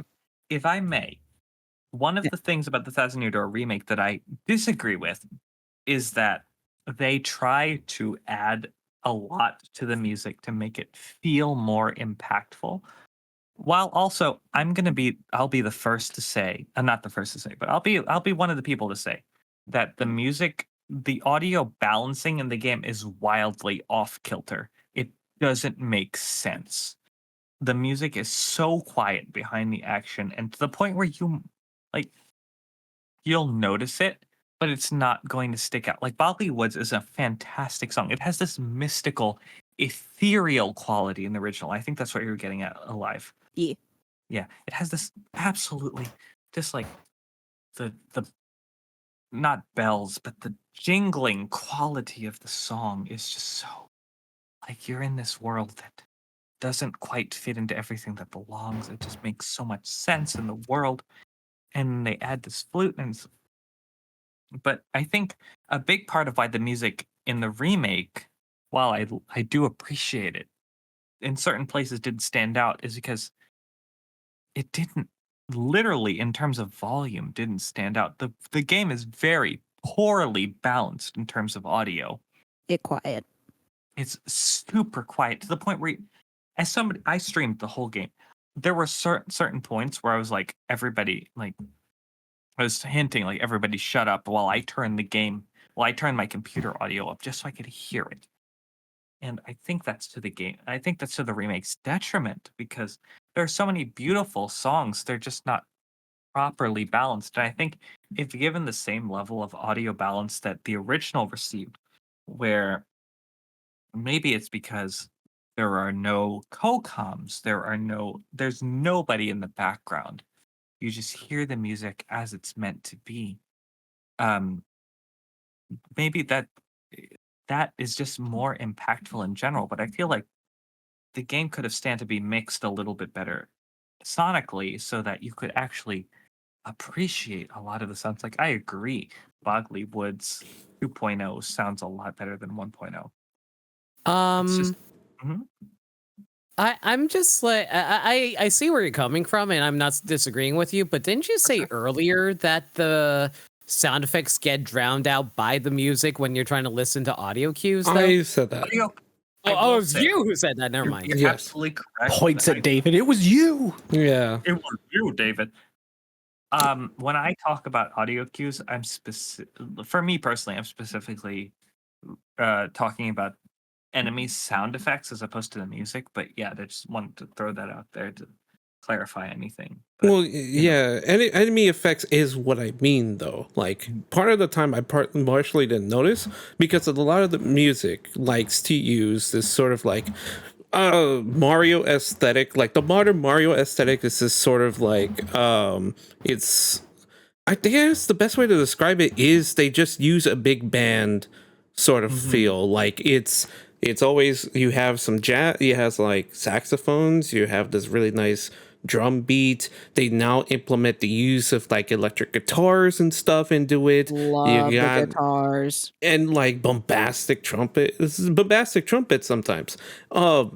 If I may, one of the things about the Thousand Year Door remake that I disagree with is that they try to add a lot to the music to make it feel more impactful. While also, I'll be the first to say, not the first to say, but I'll be one of the people to say that the music, the audio balancing in the game is wildly off kilter. It doesn't make sense. The music is so quiet behind the action, and to the point where like you'll notice it, but it's not going to stick out. Like Bogley Woods is a fantastic song. It has this mystical, ethereal quality in the original. I think that's what you're getting at, Alive. Yeah. Yeah, it has this absolutely just like the not bells, but the jingling quality of the song is just so like you're in this world that doesn't quite fit into everything that belongs. It just makes so much sense in the world. And they add this flute but I think a big part of why the music in the remake, while I do appreciate it, in certain places didn't stand out is because it didn't literally in terms of volume didn't stand out. The game is very poorly balanced in terms of audio. It quiet. It's super quiet to the point where as somebody I streamed the whole game. There were certain points where I was like everybody like I was hinting like everybody shut up while I turned my computer audio up just so I could hear it. And I think that's to the game. I think that's to the remake's detriment because there are so many beautiful songs. They're just not properly balanced. And I think if given the same level of audio balance that the original received, where maybe it's because there are no co-coms, there's nobody in the background. You just hear the music as it's meant to be. Um, maybe that is just more impactful in general, but I feel like the game could have stand to be mixed a little bit better sonically so that you could actually appreciate a lot of the sounds. Like I agree, Bogley Woods 2.0 sounds a lot better than 1.0. It's just Mhm. I'm just like I see where you're coming from, and I'm not disagreeing with you. But didn't you say earlier that the sound effects get drowned out by the music when you're trying to listen to audio cues? Though? I said that. Oh, it was you who said that. Never mind. You're Yes. absolutely correct. Points at David. It was you. Yeah. It was you, David. When I talk about audio cues, I'm for me personally, I'm specifically talking about enemies' sound effects as opposed to the music. But yeah, I just wanted to throw that out there to clarify anything. But, Well, yeah, enemy effects is what I mean, though. Like, part of the time I partially didn't notice because a lot of the music likes to use this sort of like Mario aesthetic. Like, the modern Mario aesthetic is this sort of like, it's, I guess the best way to describe it is they just use a big band sort of feel. Like, it's always, you have some jazz, you have like saxophones, you have this really nice drum beat. They now implement the use of like electric guitars and stuff into it. Love the guitars. And like bombastic trumpet. This is bombastic trumpet sometimes. I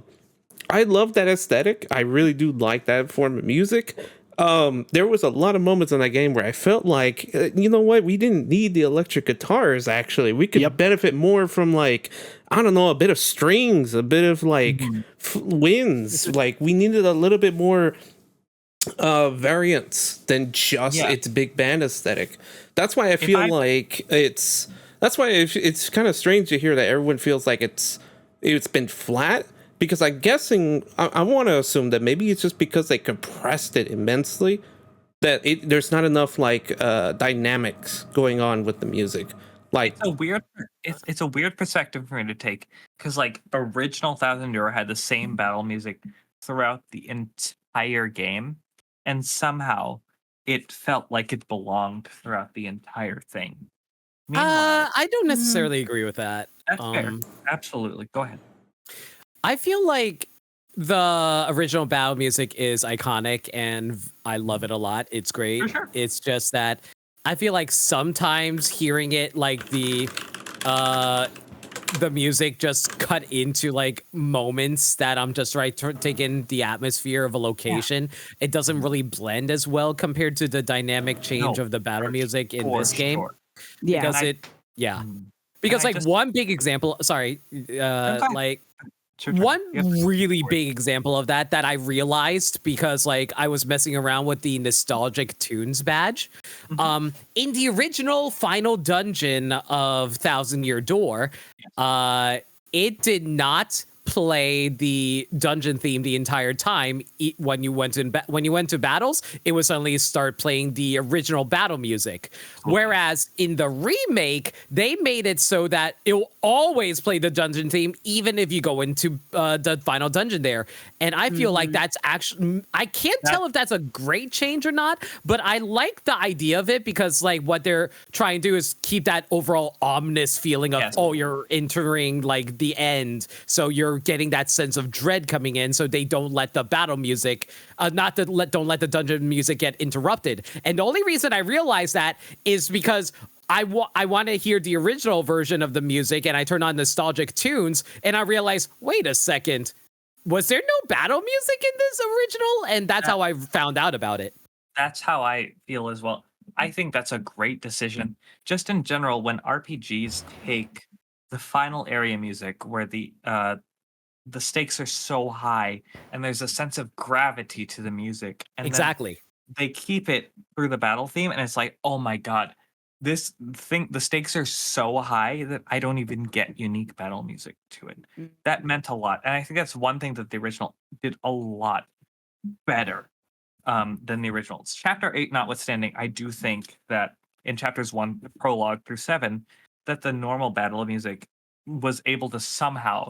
love that aesthetic. I really do like that form of music. There was a lot of moments in that game where I felt like, you know what, we didn't need the electric guitars. Actually, we could benefit more from like, I don't know, a bit of strings, a bit of like winds. Like, we needed a little bit more variance than just its big band aesthetic. That's why I feel like it's kind of strange to hear that everyone feels like it's been flat, because I'm guessing, I want to assume that maybe it's just because they compressed it immensely that there's not enough like dynamics going on with the music. Like, it's a weird perspective for me to take, because like original Thousand Euro had the same battle music throughout the entire game, and somehow it felt like it belonged throughout the entire thing. Meanwhile, I don't necessarily agree with that. that's fair. Absolutely. Go ahead. I feel like the original battle music is iconic and I love it a lot. It's great. For sure. It's just that I feel like sometimes hearing it like the music just cut into like moments that I'm just taking the atmosphere of a location. It doesn't really blend as well compared to the dynamic change of the battle music in this game. Sure. Yeah. Because like one big example, sorry, like one really big example of that I realized because like I was messing around with the nostalgic tunes badge. In the original final dungeon of Thousand Year Door, it did not play the dungeon theme the entire time. When you went to battles, it would suddenly start playing the original battle music. Whereas in the remake, they made it so that it will always play the dungeon theme, even if you go into the final dungeon there. And I feel like that's actually, I can't tell if that's a great change or not, but I like the idea of it because like what they're trying to do is keep that overall ominous feeling of, oh, you're entering like the end. So you're getting that sense of dread coming in, so they don't let the battle music, don't let the dungeon music get interrupted. And the only reason I realized that is because I want to hear the original version of the music, and I turn on nostalgic tunes, and I realize, wait a second, was there no battle music in this original? And that's how I found out about it. That's how I feel as well. I think that's a great decision. Just in general, when RPGs take the final area music where the stakes are so high and there's a sense of gravity to the music, and exactly they keep it through the battle theme, and it's like, oh my god, this thing, the stakes are so high that I don't even get unique battle music to it. That meant a lot, and I think that's one thing that the original did a lot better than the originals. Chapter 8 notwithstanding, I do think that in chapters 1 prologue through 7 that the normal battle music was able to somehow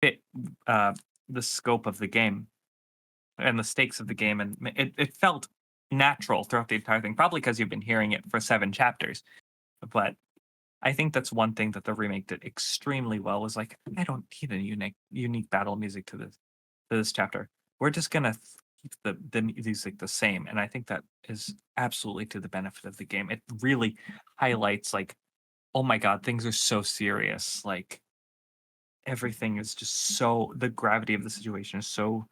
fit the scope of the game and the stakes of the game, and it felt natural throughout the entire thing, probably because you've been hearing it for 7 chapters. But I think that's one thing that the remake did extremely well, was like, I don't need a unique battle music to this chapter. We're just gonna keep the music the same, and I think that is absolutely to the benefit of the game. It really highlights like, oh my god, things are so serious, like everything is just so, the gravity of the situation is so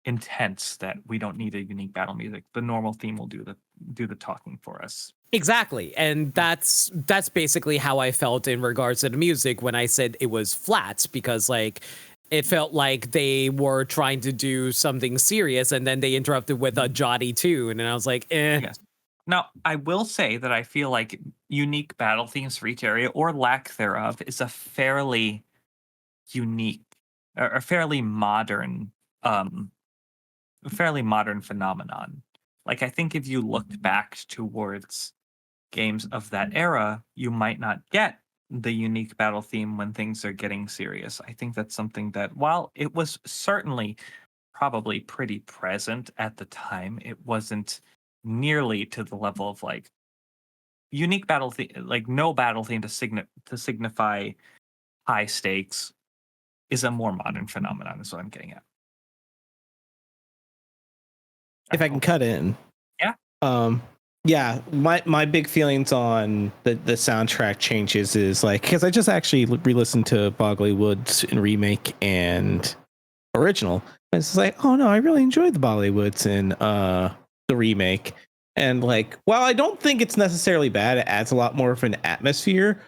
intense that we don't need a unique battle music. The normal theme will do do the talking for us. Exactly. And that's basically how I felt in regards to the music when I said it was flat, because like it felt like they were trying to do something serious and then they interrupted with a jolly tune and I was like, eh. Yes. Now, I will say that I feel like unique battle themes for each area or lack thereof is a fairly unique or a fairly modern phenomenon. Like, I think if you looked back towards games of that era, you might not get the unique battle theme when things are getting serious. I think that's something that, while it was certainly probably pretty present at the time, it wasn't nearly to the level of like unique battle theme, like no battle theme to signify high stakes is a more modern phenomenon, is what I'm getting at. If I can cut in. Yeah. Yeah, my big feelings on the soundtrack changes is like, because I just actually re-listened to Boggly Woods in remake and original. And it's like, oh no, I really enjoyed the Boggly Woods in the remake. And like, while I don't think it's necessarily bad, it adds a lot more of an atmosphere.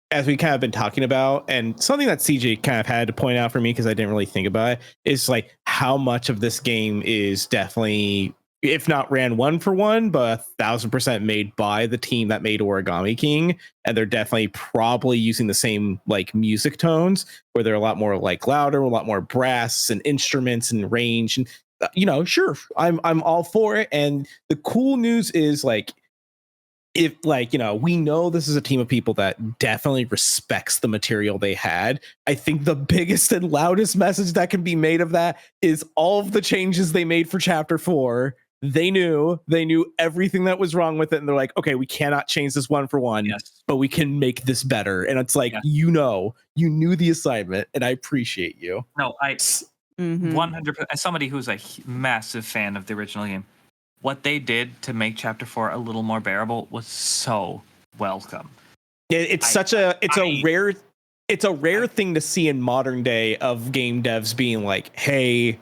As we kind of been talking about, and something that CJ kind of had to point out for me because I didn't really think about it, is like how much of this game is definitely, if not ran one for one, but 1,000% made by the team that made Origami King. And they're definitely probably using the same like music tones, where they're a lot more like louder, a lot more brass and instruments and range. And sure, I'm all for it. And the cool news is like, if like, we know this is a team of people that definitely respects the material they had. I think the biggest and loudest message that can be made of that is all of the changes they made for chapter 4. They knew everything that was wrong with it. And they're like, okay, we cannot change this one for one, Yes. but we can make this better. And it's like, Yeah. you knew the assignment, and I appreciate you. No, I Mhm. 100%. As somebody who's a massive fan of the original game, what they did to make chapter 4 a little more bearable was so welcome. It's a rare thing to see in modern day of game devs being like, hey,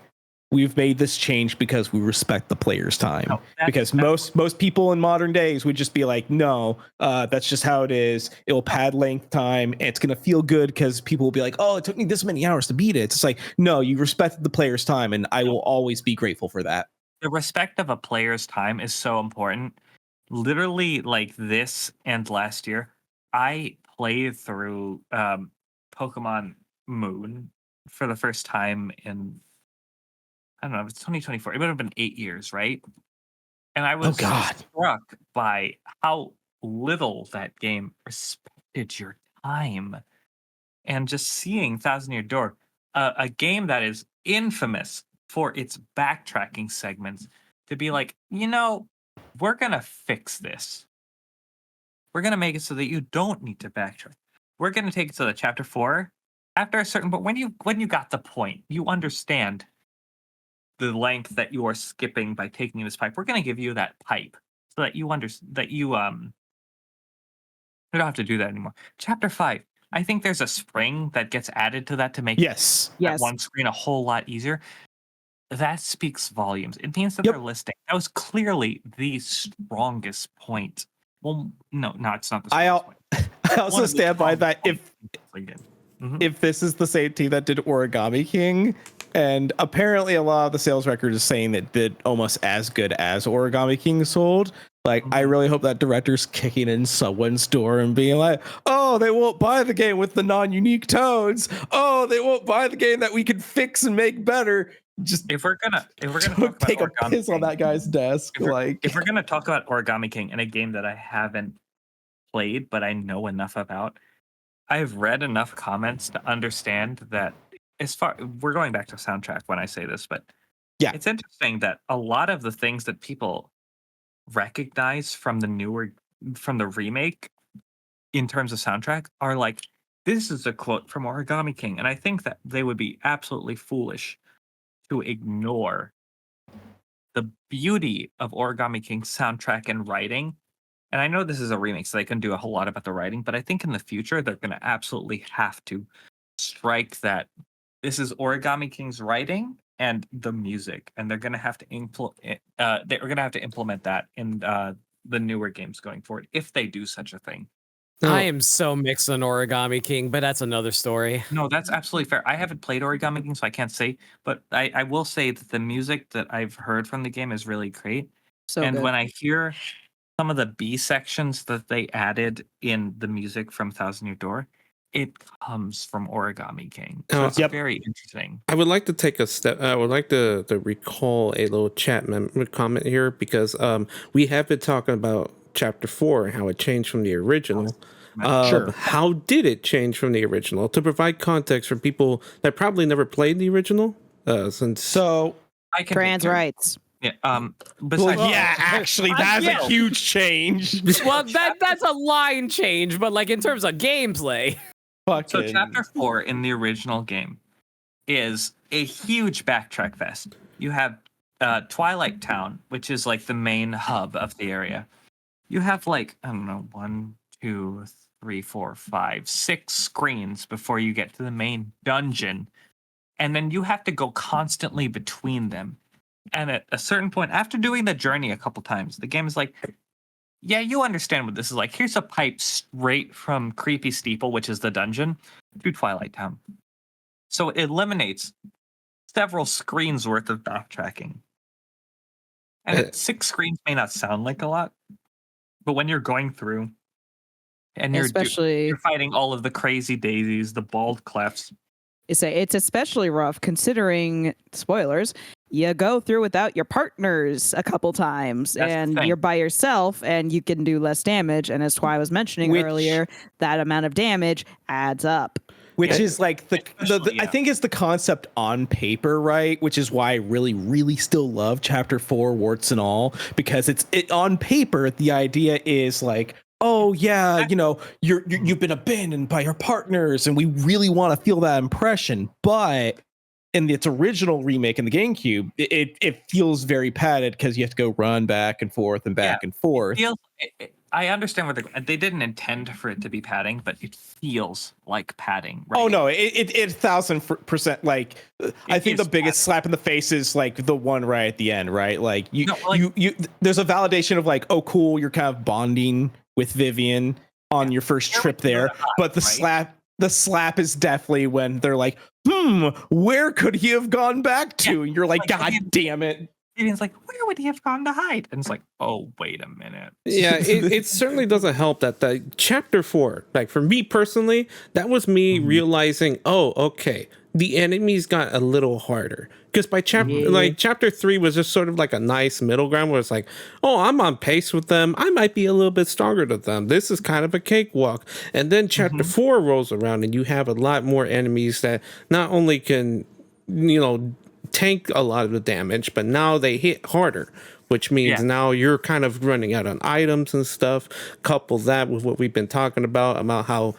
we've made this change because we respect the player's time. No, because most people in modern days would just be like, no, that's just how it is. It will pad length time, and it's gonna feel good because people will be like, oh, it took me this many hours to beat it. It's like, no, you respected the player's time, and I will always be grateful for that. The respect of a player's time is so important. Literally, like this and last year, I played through Pokemon Moon for the first time in, I don't know, it's 2024. It would have been 8 years, right? And I was struck by how little that game respected your time. And just seeing 1,000 Year Door, a game that is infamous for its backtracking segments, to be like, we're going to fix this. We're going to make it so that you don't need to backtrack. We're going to take it so that chapter 4, after a certain, but when you got the point, you understand the length that you are skipping by taking this pipe. We're going to give you that pipe so that you you don't have to do that anymore. Chapter 5, I think there's a spring that gets added to that to make Yes. that one screen a whole lot easier. That speaks volumes. It means that they're listening. That was clearly the strongest point. Well, no, it's not the strongest point. I also stand by that if this is the same team that did Origami King, and apparently a lot of the sales record is saying that did almost as good as Origami King sold. Like, I really hope that director's kicking in someone's door and being like, oh, they won't buy the game with the non-unique tones. Oh, they won't buy the game that we can fix and make better. Just if we're gonna talk take about a piss on that guy's desk. If we're gonna talk about Origami King in a game that I haven't played but I know enough about, I've read enough comments to understand that we're going back to soundtrack when I say this, but yeah, it's interesting that a lot of the things that people recognize from the remake in terms of soundtrack are like, this is a quote from Origami King, and I think that they would be absolutely foolish to ignore the beauty of Origami King's soundtrack and writing. And I know this is a remake, so they can do a whole lot about the writing, but I think in the future they're going to absolutely have to strike that this is Origami King's writing, and the music, and they're gonna have to implement that in the newer games going forward if they do such a thing. I No, am so mixed on Origami King, but that's another story. No, that's absolutely fair. I haven't played Origami King, so I can't say, but I will say that the music that I've heard from the game is really great. So And good. when I hear some of the B sections that they added in the music from Thousand Year Door, it comes from Origami King. So it's Yep. very interesting. I would like to take a step. I would like to recall a little chat comment here because we have been talking about chapter 4 and how it changed from the original. Sure. How did it change from the original? To provide context for people that probably never played the original, since So, I can Trans rights. Yeah. well, Besides, yeah, actually, that's yeah. a huge change. Well, that's a line change, but like in terms of gameplay. So Fucking chapter 4 in the original game is a huge backtrack fest. You have Twilight Town, which is like the main hub of the area. You have like, I don't know, 1, 2, 3, 4, 5, 6 screens before you get to the main dungeon. And then you have to go constantly between them. And at a certain point, after doing the journey a couple times, the game is like, yeah, you understand what this is like. Here's a pipe straight from Creepy Steeple, which is the dungeon, to Twilight Town. So it eliminates several screens worth of backtracking. And 6 screens may not sound like a lot, but when you're going through and Especially you're fighting all of the crazy daisies, the bald clefts. it's especially rough considering spoilers. You go through without your partners a couple times, That's the and thing. you're by yourself, and you can do less damage. And as Twy was mentioning Which- earlier, that amount of damage adds up. which Yeah. is like the Especially, I yeah. think it's the concept on paper, right? Which is why I really still love chapter 4, warts and all, because it on paper the idea is like, oh yeah, you know, you've been abandoned by your partners, and we really want to feel that impression. But in its original remake in the GameCube, it feels very padded because you have to go run back and forth and back and forth. I understand what they didn't intend for it to be padding, but it feels like padding. Right? Oh no, it 1,000% like I think is the biggest slap in the face is like the one right at the end, right? Like you No, like- you there's a validation of like, oh cool, you're kind of bonding with Vivian on your first There we trip go to there, the high, but the slap is definitely when they're like, where could he have gone back to? Yeah, And you're like, like, God damn it. Vivian's like, where would he have gone to hide? And it's like, oh, wait a minute. yeah, it certainly doesn't help that the chapter 4, like for me personally, that was me realizing, oh, okay, the enemies got a little harder. Because by chapter 3 was just sort of like a nice middle ground where it's like, oh, I'm on pace with them. I might be a little bit stronger than them. This is kind of a cakewalk. And then chapter 4 rolls around and you have a lot more enemies that not only can, tank a lot of the damage, but now they hit harder, which means now you're kind of running out on items and stuff. Couple that with what we've been talking about how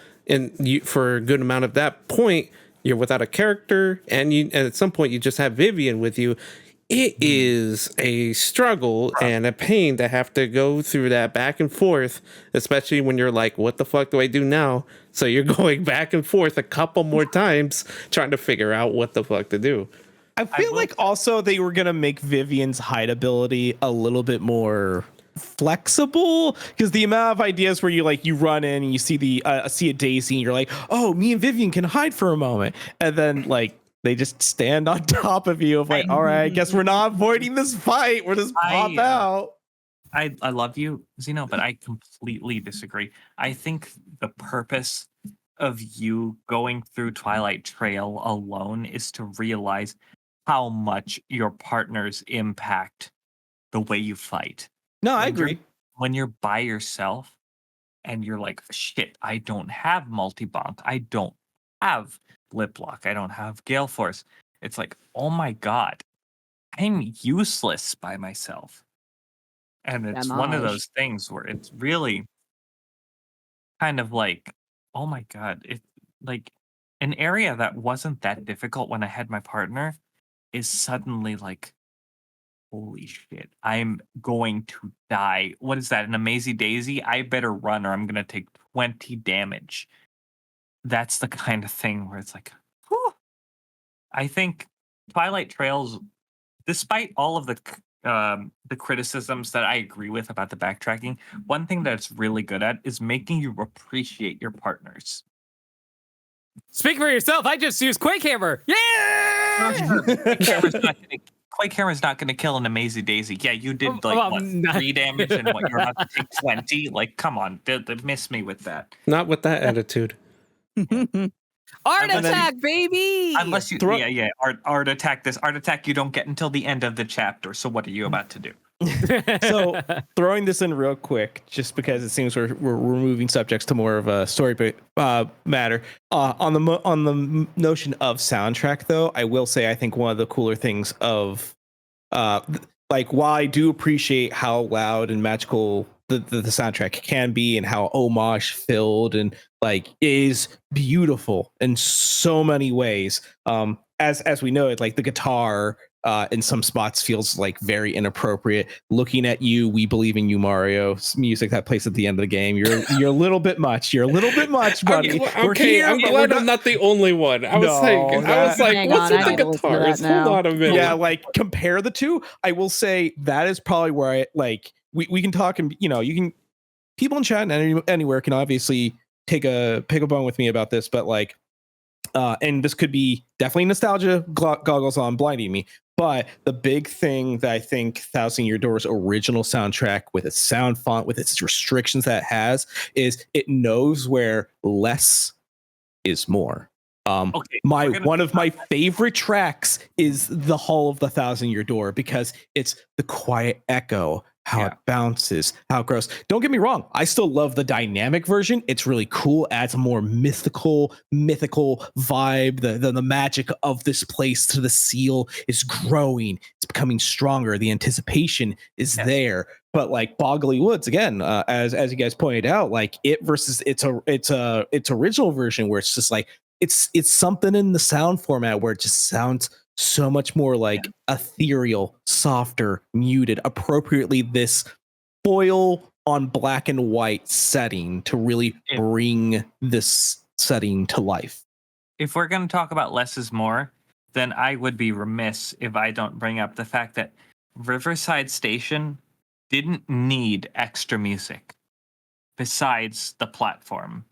for a good amount of that point you're without a character, and at some point you just have Vivian with you. It is a struggle and a pain to have to go through that back and forth, especially when you're like, what the fuck do I do now? So you're going back and forth a couple more times trying to figure out what the fuck to do. I feel like also they were gonna make Vivian's hide ability a little bit more flexible, because the amount of ideas where you run in and you see see a daisy and you're like, oh, me and Vivian can hide for a moment, and then like they just stand on top of you of like, all right, I guess we're not avoiding this fight, we'll just pop out. I love you, Zeno, but I completely disagree. I think the purpose of you going through Twilight Trail alone is to realize how much your partners impact the way you fight. No, I agree. When you're by yourself and you're like, shit, I don't have multi-bonk, I don't have lip lock, I don't have gale force. It's like, oh my god, I'm useless by myself. And it's one of those things where it's really kind of like, oh my god, it's like an area that wasn't that difficult when I had my partner is suddenly like, holy shit, I'm going to die. What is that? An Amazing Daisy? I better run or I'm going to take 20 damage. That's the kind of thing where it's like, whew. I think Twilight Trails, despite all of the criticisms that I agree with about the backtracking, one thing that's really good at is making you appreciate your partners. Speak for yourself. I just used Quake Hammer. Yeah. Quake Hammer's not going to kill an Amazing Daisy. Yeah, you did Well, what, not- 3 damage and what, you're about to take 20? Like, come on, they miss me with that. Not with that attitude. Art And then- attack, baby. Unless you, art attack. This art attack you don't get until the end of the chapter. So what are you about to do? So throwing this in real quick, just because it seems we're moving subjects to more of a story matter. On the notion of soundtrack, though, I will say I think one of the cooler things of like, while I do appreciate how loud and magical the soundtrack can be and how homage filled and like is beautiful in so many ways. As we know it, like the guitar in some spots feels like very inappropriate. Looking at You, We Believe in You, Mario music that plays at the end of the game. You're a little bit much. You're a little bit much, buddy. Okay, I'm glad I'm not the only one. I was like, Hang what's on, with I the gotta listen to that guitars? now. Hold on a minute. Yeah, like compare the two. I will say that is probably where I like we can talk, and you can people in chat and anywhere can obviously pick a bone with me about this, but like and this could be definitely nostalgia goggles on blinding me, but the big thing that I think Thousand Year Door's original soundtrack, with its sound font, with its restrictions that it has, is it knows where less is more. Okay, One of my favorite tracks is The Hall of the Thousand Year Door, because it's the quiet echo, how it bounces, how it grows. Don't get me wrong, I still love the dynamic version. It's really cool, adds a more mythical vibe. The magic of this place to the seal is growing. It's becoming stronger. The anticipation is there. But like Boggly Woods, again, as you guys pointed out, like it versus its original version, where it's just like it's something in the sound format where it just sounds so much more like ethereal, softer, muted, appropriately this foil on black and white setting to really bring this setting to life. If we're going to talk about less is more, then I would be remiss if I don't bring up the fact that Riverside Station didn't need extra music besides the platform.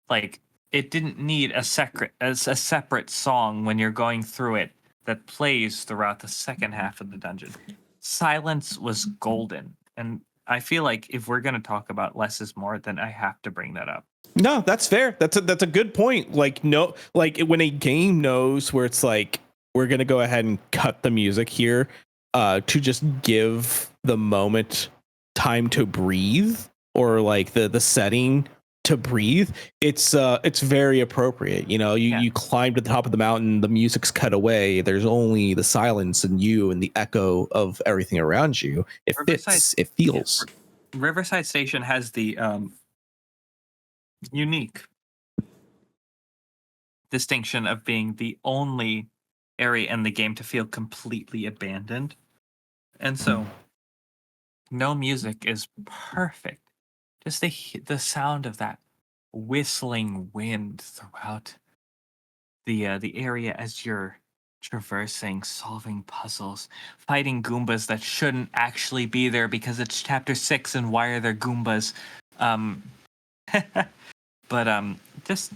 Like, it didn't need a separate song when you're going through it that plays throughout the second half of the dungeon. Silence was golden. And I feel like if we're going to talk about less is more, then I have to bring that up. No, that's fair. That's a good point. Like, no, like when a game knows where it's like, we're going to go ahead and cut the music here to just give the moment time to breathe, or like the setting to breathe, it's very appropriate. You climb to the top of the mountain, the music's cut away, there's only the silence and you and the echo of everything around you. It fits, it feels. Riverside Station has the unique distinction of being the only area in the game to feel completely abandoned, and so no music is perfect. Just the sound of that whistling wind throughout the area as you're traversing, solving puzzles, fighting Goombas that shouldn't actually be there because it's chapter 6 and why are there Goombas? But just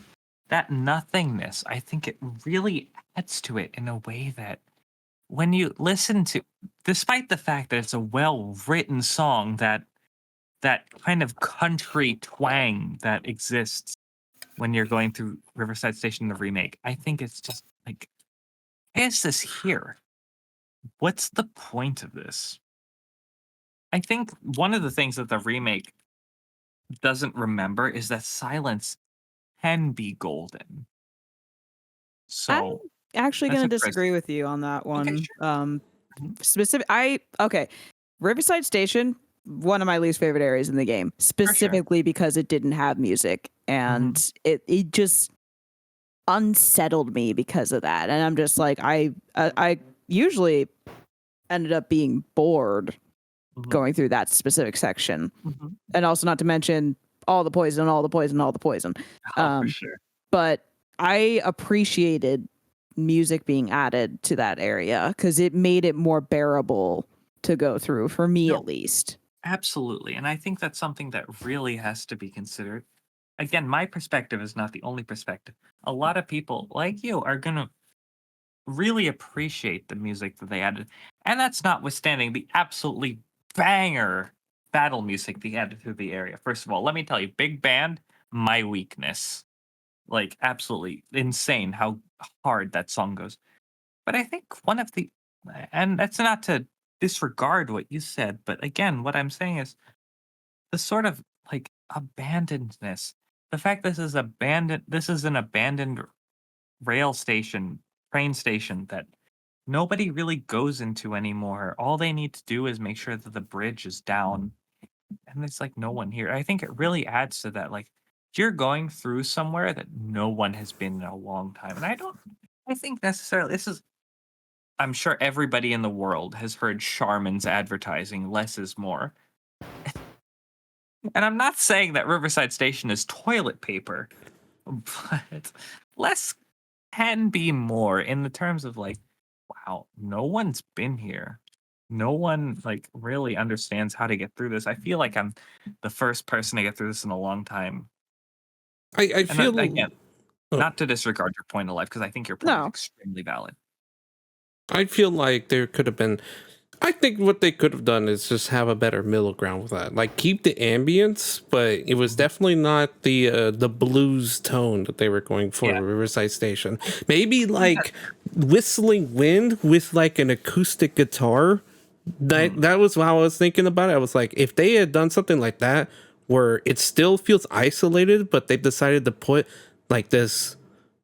that nothingness, I think it really adds to it in a way that when you listen to, despite the fact that it's a well-written song, that kind of country twang that exists when you're going through Riverside Station, the remake, I think it's just like, why is this here? What's the point of this? I think one of the things that the remake doesn't remember is that silence can be golden. So I'm actually that's going to a disagree with you on that one. sure. Riverside Station, one of my least favorite areas in the game, specifically because it didn't have music, and it just unsettled me because of that. And I'm just like, I usually ended up being bored going through that specific section, and also not to mention all the poison. For sure. But I appreciated music being added to that area because it made it more bearable to go through for me No. at least. Absolutely. And I think that's something that really has to be considered. Again, my perspective is not the only perspective. A lot of people like you are going to really appreciate the music that they added. And that's notwithstanding the absolutely banger battle music they added to the area. First of all, let me tell you, big band, my weakness. Like, absolutely insane how hard that song goes. But I think one of the, and that's not to disregard what you said, but again, what I'm saying is the sort of like abandonedness. The fact this is an abandoned rail station, train station that nobody really goes into anymore. All they need to do is make sure that the bridge is down and there's like no one here. I think it really adds to that. Like you're going through somewhere that no one has been in a long time. And I think necessarily this is I'm sure everybody in the world has heard Charmin's advertising, less is more. And I'm not saying that Riverside Station is toilet paper, but less can be more in the terms of like, wow, no one's been here. No one like really understands how to get through this. I feel like I'm the first person to get through this in a long time. I And feel again, oh. not to disregard your point of life, because I think your point is No. extremely valid. I feel like there could have been. I think what they could have done is just have a better middle ground with that. Like keep the ambience, but it was definitely not the blues tone that they were going for. Yeah. Riverside Station. Maybe like whistling wind with like an acoustic guitar. That was how I was thinking about it. I was like, if they had done something like that, where it still feels isolated, but they decided to put like this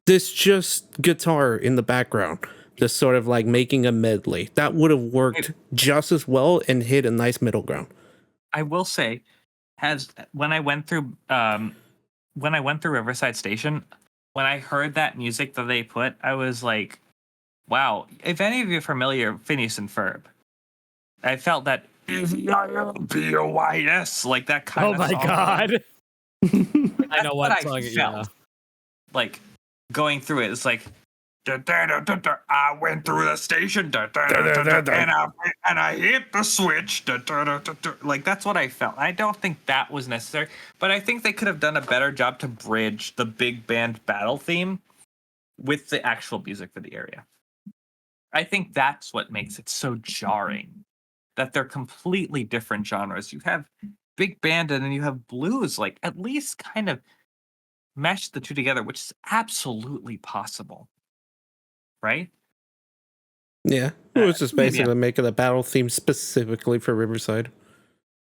just guitar in the background, just sort of like making a medley, that would have worked just as well and hit a nice middle ground. I will say, when I went through Riverside Station, when I heard that music that they put, I was like, wow. If any of you are familiar, Phineas and Ferb, I felt that EVILBOYS, like that kind Oh of my song. god. I know what I song. Yeah. felt like going through it. It's like I went through the station and I hit the switch. Like that's what I felt. I don't think that was necessary, but I think they could have done a better job to bridge the big band battle theme with the actual music for the area. I think that's what makes it so jarring, that they're completely different genres. You have big band and then you have blues, like at least kind of mesh the two together, which is absolutely possible. Right? Yeah, it was just Maybe basically making the battle theme specifically for Riverside.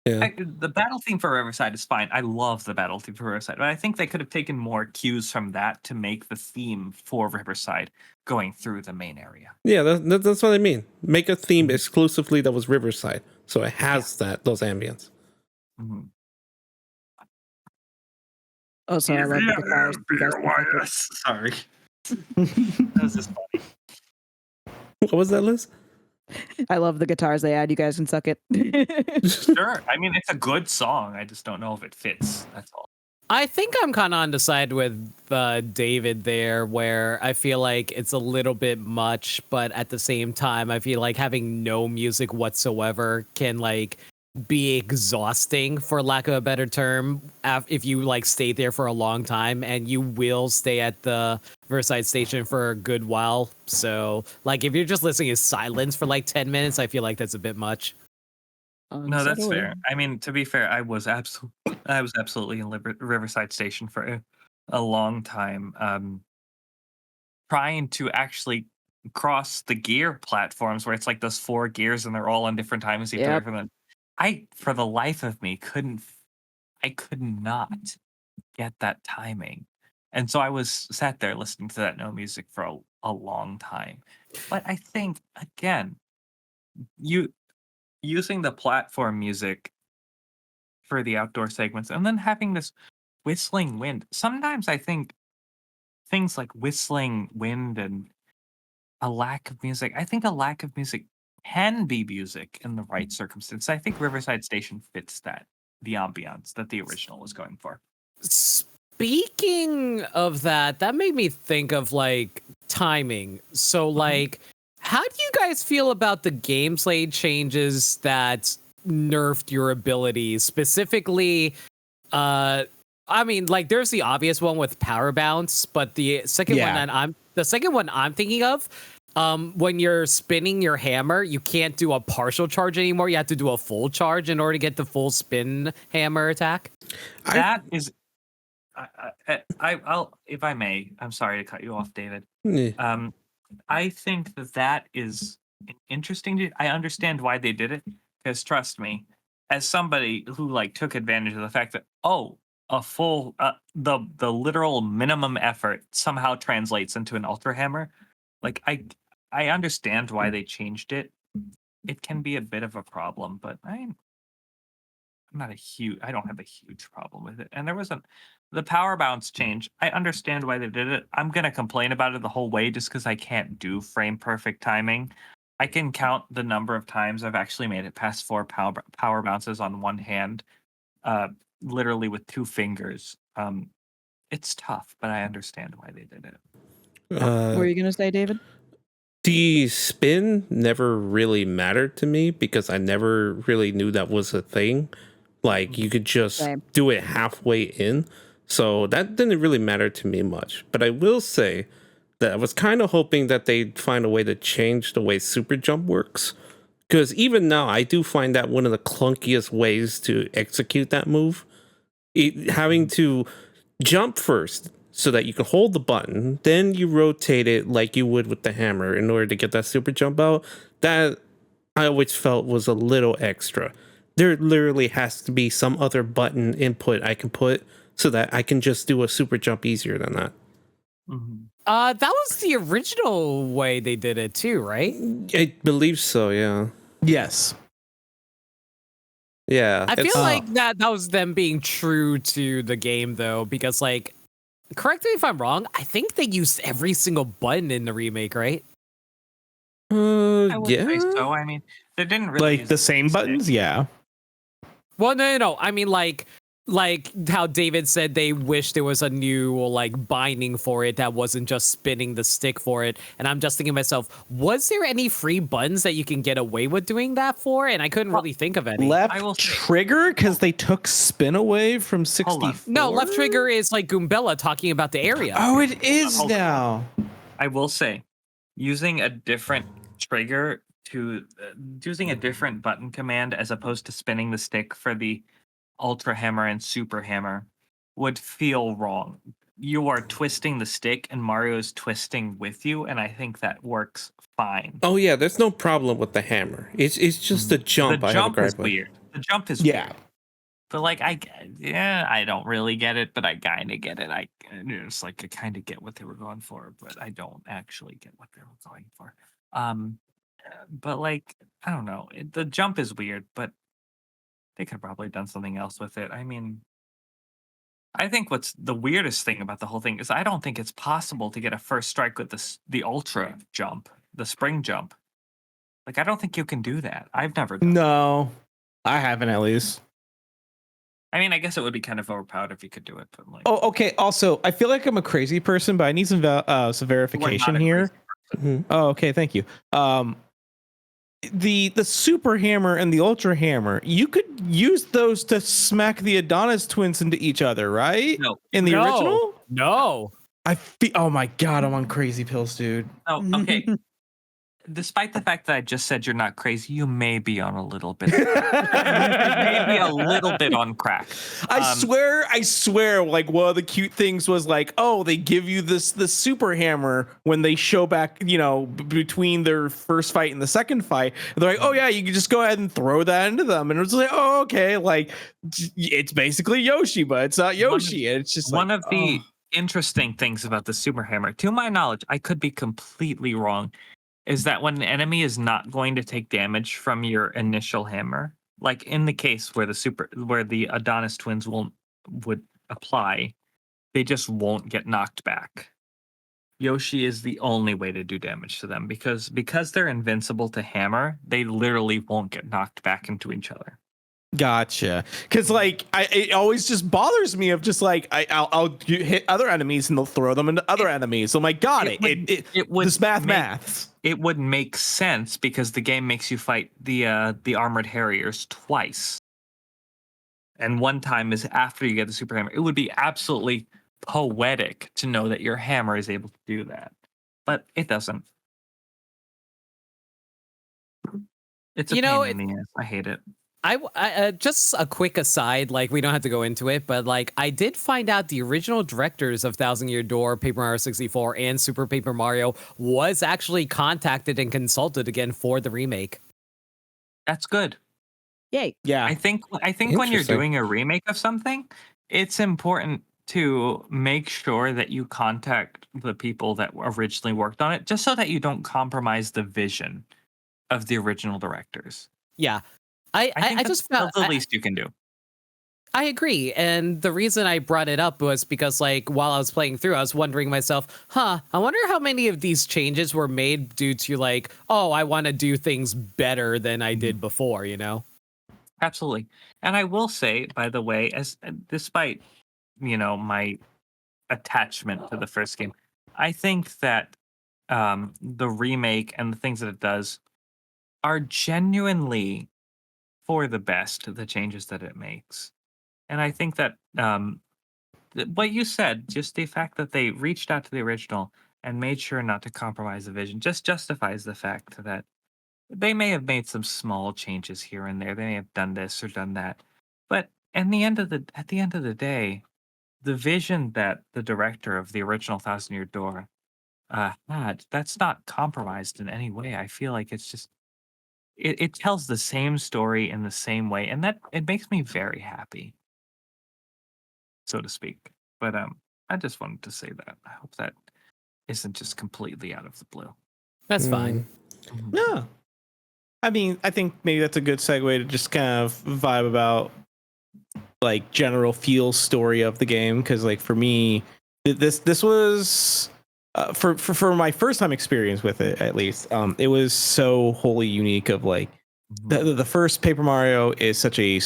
Yeah, the battle theme for Riverside is fine. I love the battle theme for Riverside, but I think they could have taken more cues from that to make the theme for Riverside going through the main area. yeah, that's what I mean. Make a theme exclusively that was Riverside, so it has those ambience. Mm-hmm. Oh, sorry, I love the guitars. You guys can suck it. Sorry. That was just funny. What was that, Liz? I love the guitars they add. You guys can suck it. Sure. I mean, it's a good song. I just don't know if it fits. That's all. I think I'm kind of on the side with David there, where I feel like it's a little bit much, but at the same time, I feel like having no music whatsoever can like be exhausting, for lack of a better term, if you like stay there for a long time, and you will stay at the Riverside Station for a good while. So, like, if you're just listening to silence for like 10 minutes, I feel like that's a bit much. No, that's fair. I mean, to be fair, I was absolutely in Riverside Station for a long time, trying to actually cross the gear platforms where it's like those 4 gears and they're all on different times. You have to wait for them. I, for the life of me, could not get that timing. And so I was sat there listening to that no music for a long time. But I think, again, using the platform music for the outdoor segments and then having this whistling wind. Sometimes I think things like whistling wind and a lack of music, I think a lack of music can be music in the right circumstance. I think Riverside Station fits that, the ambiance that the original was going for. Speaking of that, that made me think of like timing. So like, how do you guys feel about the gameplay changes that nerfed your abilities? Specifically, I mean, like there's the obvious one with power bounce, but the second one I'm thinking of, when you're spinning your hammer, you can't do a partial charge anymore. You have to do a full charge in order to get the full spin hammer attack. That is, I'll if I may, I'm sorry to cut you off, David. Yeah. I think that is interesting. I understand why they did it, because trust me, as somebody who like took advantage of the fact that a full the literal minimum effort somehow translates into an ultra hammer. Like I understand why they changed it. It can be a bit of a problem, but I don't have a huge problem with it. And there wasn't the power bounce change. I understand why they did it. I'm gonna complain about it the whole way just because I can't do frame perfect timing. I can count the number of times I've actually made it past 4 power bounces on one hand, literally with 2 fingers. It's tough, but I understand why they did it. What were you gonna say, David? The spin never really mattered to me because I never really knew that was a thing. Like you could just Same. do it halfway in. So that didn't really matter to me much. But I will say that I was kind of hoping that they'd find a way to change the way super jump works. Because even now, I do find that one of the clunkiest ways to execute that move. Having to jump first so that you can hold the button, then you rotate it like you would with the hammer in order to get that super jump out. That I always felt was a little extra. There literally has to be some other button input I can put so that I can just do a super jump easier than that. That was the original way they did it too, right? I believe so, yeah. Yes. Yeah. I feel like that was them being true to the game though, because like, correct me if I'm wrong, I think they used every single button in the remake, right? I would Yeah. say so. I mean, they didn't really Like the same buttons? Yeah. Well, no. I mean, like how David said they wish there was a new like binding for it that wasn't just spinning the stick for it. And I'm just thinking to myself, was there any free buttons that you can get away with doing that for? And I couldn't really think of any. Left I will say- trigger because they took spin away from 64. No, left trigger is like Goombella talking about the area. Oh, it is Hold on. now. I will say, using a different trigger using a different button command as opposed to spinning the stick for the ultra hammer and super hammer would feel wrong. You are twisting the stick and Mario's twisting with you, and I think that works fine. Oh yeah, there's no problem with the hammer. It's just the jump. The I have a jump gripe is with. weird. The jump is Yeah. weird. But like I don't really get it, but I kind of get it. It's like I kind of get what they were going for, but I don't actually get what they were going for. But like I don't know, the jump is weird, but they could have probably done something else with it. I mean, I think what's the weirdest thing about the whole thing is I don't think it's possible to get a first strike with the ultra jump, the spring jump. Like I don't think you can do that. I've never done. No, I haven't at least. I mean, I guess it would be kind of overpowered if you could do it, but like. Oh, okay. Also, I feel like I'm a crazy person, but I need some verification here. Oh, okay. Thank you. The super hammer and the ultra hammer, you could use those to smack the Adonis twins into each other, right? No. In the original? No. Oh my god, I'm on crazy pills, dude. Oh, okay. Despite the fact that I just said you're not crazy, you may be on a little bit. Maybe a little bit on crack. I swear, like one of the cute things was like, oh, they give you the super hammer when they show back, between their first fight and the second fight. They're like, oh yeah, you can just go ahead and throw that into them, and it was like, oh okay, like it's basically Yoshi, but it's not Yoshi. And it's just one of the interesting things about the super hammer, to my knowledge, I could be completely wrong, is that when an enemy is not going to take damage from your initial hammer, like in the case where the Adonis twins would apply, they just won't get knocked back. Yoshi is the only way to do damage to them because they're invincible to hammer, they literally won't get knocked back into each other. Gotcha. Because like it always just bothers me of just like I'll hit other enemies and they'll throw them into other enemies. So I'm like, got it. It would This maths. It would make sense because the game makes you fight the armored harriers twice, and one time is after you get the super hammer. It would be absolutely poetic to know that your hammer is able to do that, but it doesn't. It's a pain in the ass. I hate it. I just a quick aside, like we don't have to go into it, but like I did find out the original directors of Thousand Year Door, Paper Mario 64, and Super Paper Mario was actually contacted and consulted again for the remake. That's good. Yay. Yeah. I think when you're doing a remake of something, it's important to make sure that you contact the people that originally worked on it, just so that you don't compromise the vision of the original directors. Yeah. I think I that's just felt the least you can do. I agree. And the reason I brought it up was because, like, while I was playing through, I was wondering myself, I wonder how many of these changes were made due to, like, oh, I want to do things better than I did before, you know? Absolutely. And I will say, by the way, as despite, my attachment to the first game, I think that the remake and the things that it does are genuinely for the best, the changes that it makes. And I think that what you said, just the fact that they reached out to the original and made sure not to compromise the vision, just justifies the fact that they may have made some small changes here and there. They may have done this or done that. But at the end of the day, the vision that the director of the original Thousand Year Door had, that's not compromised in any way. I feel like it's just it tells the same story in the same way, and that it makes me very happy, so to speak. But I just wanted to say that. I hope that isn't just completely out of the blue. That's fine. No. I mean, I think maybe that's a good segue to just kind of vibe about like general feel story of the game, because like for me, this was for my first time experience with it, at least. It was so wholly unique. Of like the first Paper Mario is such a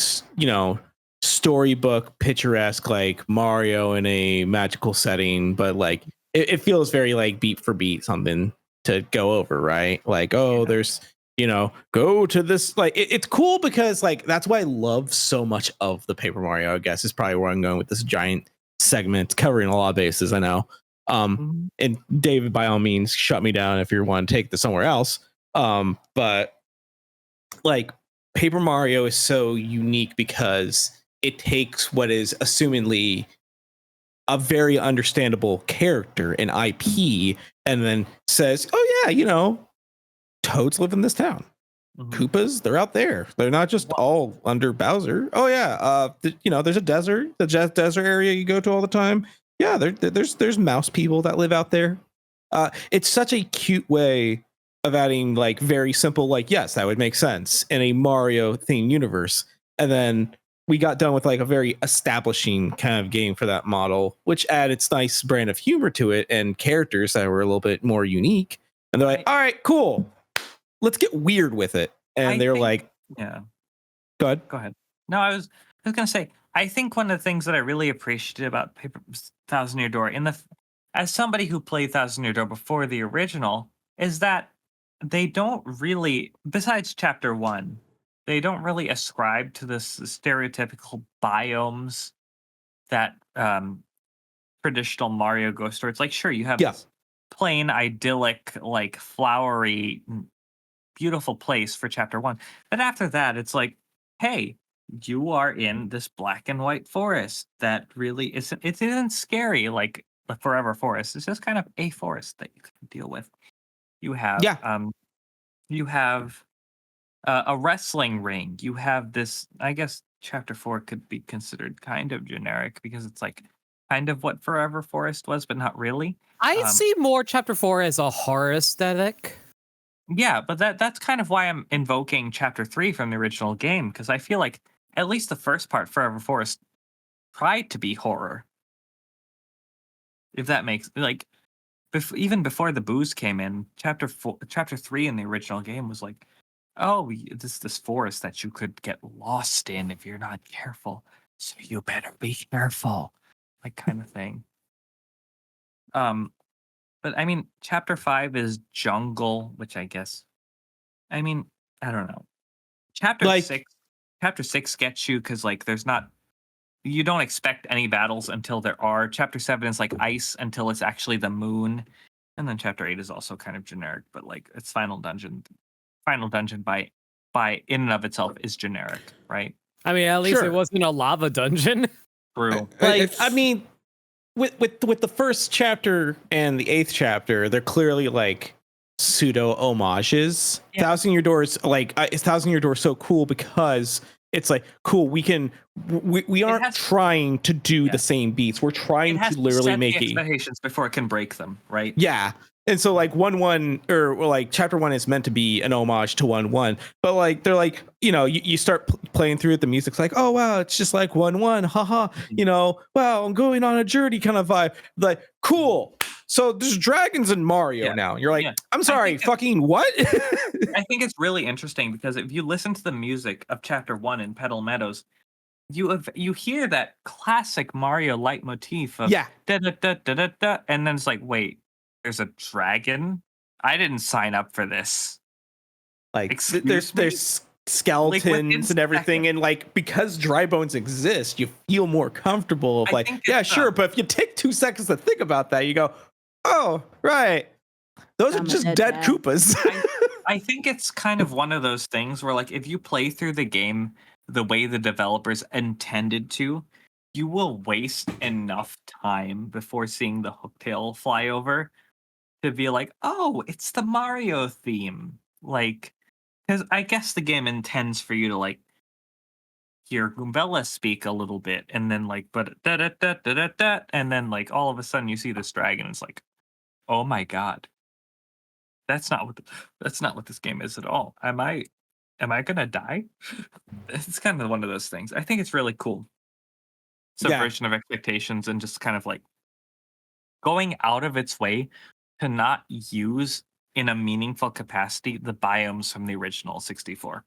storybook picturesque, like Mario in a magical setting, but like it feels very like beat for beat something to go over, right? Like, oh, there's go to this, like it's cool because like that's why I love so much of the Paper Mario, I guess, is probably where I'm going with this giant segment covering a lot of bases, I know. And David, by all means, shut me down if you want to take this somewhere else. But like Paper Mario is so unique because it takes what is assumingly a very understandable character and IP and then says, oh yeah, Toads live in this town. Koopas, they're out there. They're not just all under Bowser. Oh yeah, there's a desert, the desert area you go to all the time. Yeah, there's mouse people that live out there. It's such a cute way of adding like very simple, like yes, that would make sense in a Mario themed universe. And then we got done with like a very establishing kind of game for that model, which added its nice brand of humor to it and characters that were a little bit more unique. And they're like, all right, cool. Let's get weird with it. And they're like, yeah. Go ahead. No, I was gonna say, I think one of the things that I really appreciated about Thousand Year Door, as somebody who played Thousand Year Door before the original, is that they don't really, besides Chapter 1, they don't really ascribe to this stereotypical biomes that traditional Mario goes towards. Like, sure, you have this plain, idyllic, like flowery, beautiful place for Chapter 1. But after that, it's like, hey, you are in this black and white forest that really isn't scary like the Forever Forest. It's just kind of a forest that you can deal with. You have a wrestling ring. You have this, I guess Chapter 4 could be considered kind of generic because it's like kind of what Forever Forest was, but not really. I see more Chapter 4 as a horror aesthetic. Yeah, but that's kind of why I'm invoking Chapter 3 from the original game, because I feel like at least the first part, Forever Forest, tried to be horror. If that makes, like, even before the booze came in, Chapter 3 in the original game was like oh, this forest that you could get lost in if you're not careful. So you better be careful, like kind of thing. Um, but I mean, chapter 5 is jungle, which I guess, I mean, I don't know. Chapter Like- 6, chapter 6 gets you because like there's not, you don't expect any battles until there are. Chapter 7 is like ice until it's actually the moon, and then chapter 8 is also kind of generic, but like it's final dungeon. Final dungeon by in and of itself is generic, right? I mean, at least Sure. it wasn't a lava dungeon. True. Like, I mean, with the first chapter and the 8th chapter, they're clearly like pseudo homages. Yeah. Thousand Year Door is like Thousand Year Door is so cool because it's like cool. We aren't has- trying to do Yeah. the same beats. We're It trying has to literally set make the it. expectations before it can break them, right? Yeah. And so like 1-1 or like chapter 1 is meant to be an homage to 1-1, but like they're like, you know, you start playing through it, the music's like, oh wow, it's just like 1-1, haha, you know, wow, I'm going on a journey kind of vibe. Like, cool. So there's dragons in Mario Yeah. now. You're like, Yeah. I'm sorry, think it- fucking what? I think it's really interesting because if you listen to the music of chapter 1 in Petal Meadows, you hear that classic Mario leitmotif of Yeah. da da da da da da, and then it's like, wait, there's a dragon? I didn't sign up for this. Like Excuse there's me? skeletons within and everything, seconds. and like because dry bones exist, you feel more comfortable of I like, think yeah, it's, sure, but if you take 2 seconds to think about that, you go, oh, right. Those are I'm just a dead dad. Koopas. I think it's kind of one of those things where, like, if you play through the game the way the developers intended to, you will waste enough time before seeing the hooktail fly over to be like, oh, it's the Mario theme. Like, because I guess the game intends for you to, like, hear Goombella speak a little bit, and then, like, but da da da da da da, and then, like, all of a sudden you see this dragon, it's like, oh my god. That's not what this game is at all. Am I gonna die? It's kind of one of those things. I think it's really cool. Subversion of expectations and just kind of like going out of its way to not use in a meaningful capacity the biomes from the original 64.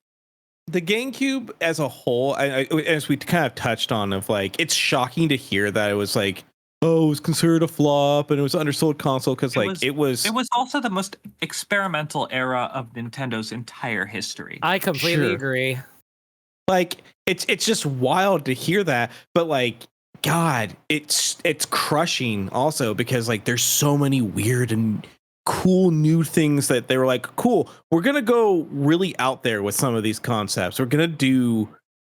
The GameCube as a whole, as we kind of touched on, of like, it's shocking to hear that it was like, oh, it was considered a flop and it was an undersold console because it was It was also the most experimental era of Nintendo's entire history. I completely Sure. agree. like it's just wild to hear that, but like, God, it's crushing also because like there's so many weird and cool new things that they were like, cool, we're gonna go really out there with some of these concepts. We're gonna do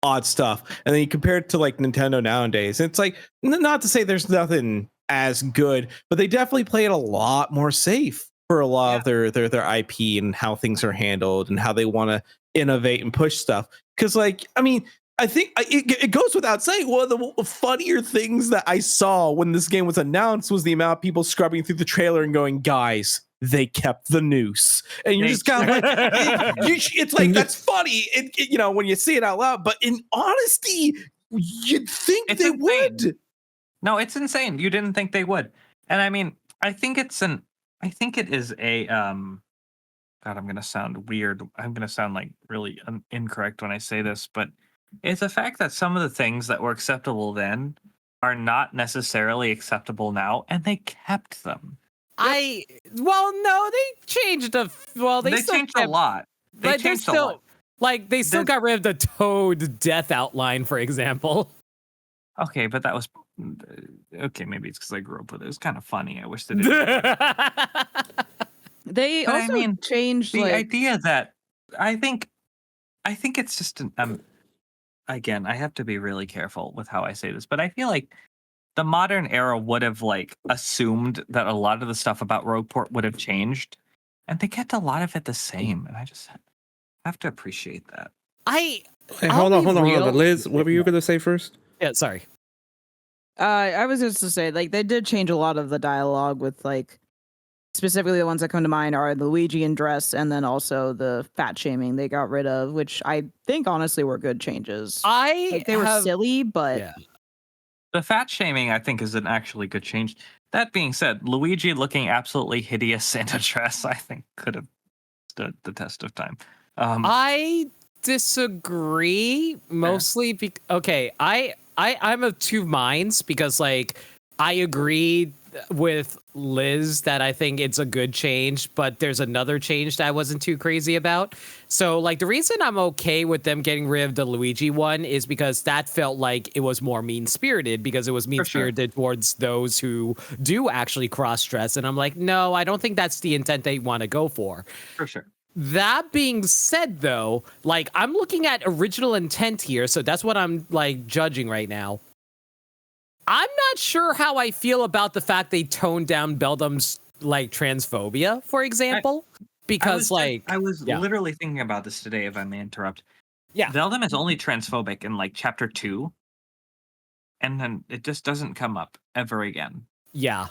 odd stuff, and then you compare it to like Nintendo nowadays, and it's like, not to say there's nothing as good, but they definitely play it a lot more safe for a lot of their IP and how things are handled and how they want to innovate and push stuff. Because like, I mean, I think it goes without saying, one of the funnier things that I saw when this game was announced was the amount of people scrubbing through the trailer and going, guys, they kept the noose. And you're They- just kind of like, it's like, that's funny, you know, when you see it out loud. But in honesty, you'd think It's they insane. would. No, it's insane. You didn't think they would. And I mean, I think it is a God, I'm going to sound weird. I'm going to sound like really incorrect when I say this, but it's the fact that some of the things that were acceptable then are not necessarily acceptable now, and they kept them. No, they changed They still changed a kept- lot. They Like, changed a still, lot. like they still The- got rid of the Toad death outline, for example. Okay, but that was okay. Maybe it's because I grew up with it. It was kind of funny. I wish they didn't. They But I also mean, changed The like idea that I think it's just again, I have to be really careful with how I say this, but I feel like the modern era would have like assumed that a lot of the stuff about Rogueport would have changed, and they kept a lot of it the same, and I just have to appreciate that. Hey, I'll hold be on. real. Liz, what were you going to say first? Yeah, sorry. I was just to say, like, they did change a lot of the dialogue with, like, specifically the ones that come to mind are the Luigi in dress and then also the fat shaming they got rid of, which I think honestly were good changes. Like, they were silly, but Yeah. The fat shaming, I think, is an actually good change. That being said, Luigi looking absolutely hideous in a dress, I think, could have stood the test of time. I disagree mostly. Okay, I'm of two minds because like I agree with Liz that I think it's a good change, but there's another change that I wasn't too crazy about. So like the reason I'm okay with them getting rid of the Luigi one is because that felt like it was more mean-spirited because it was mean-spirited towards those who do actually cross-dress. And I'm like, no, I don't think that's the intent they want to go for. For sure. That being said, though, like I'm looking at original intent here, so that's what I'm like judging right now. I'm not sure how I feel about the fact they toned down Beldam's like transphobia, for example, because I was literally thinking about this today, if I may interrupt. Yeah, Beldam is only transphobic in like chapter 2, and then it just doesn't come up ever again. Yeah.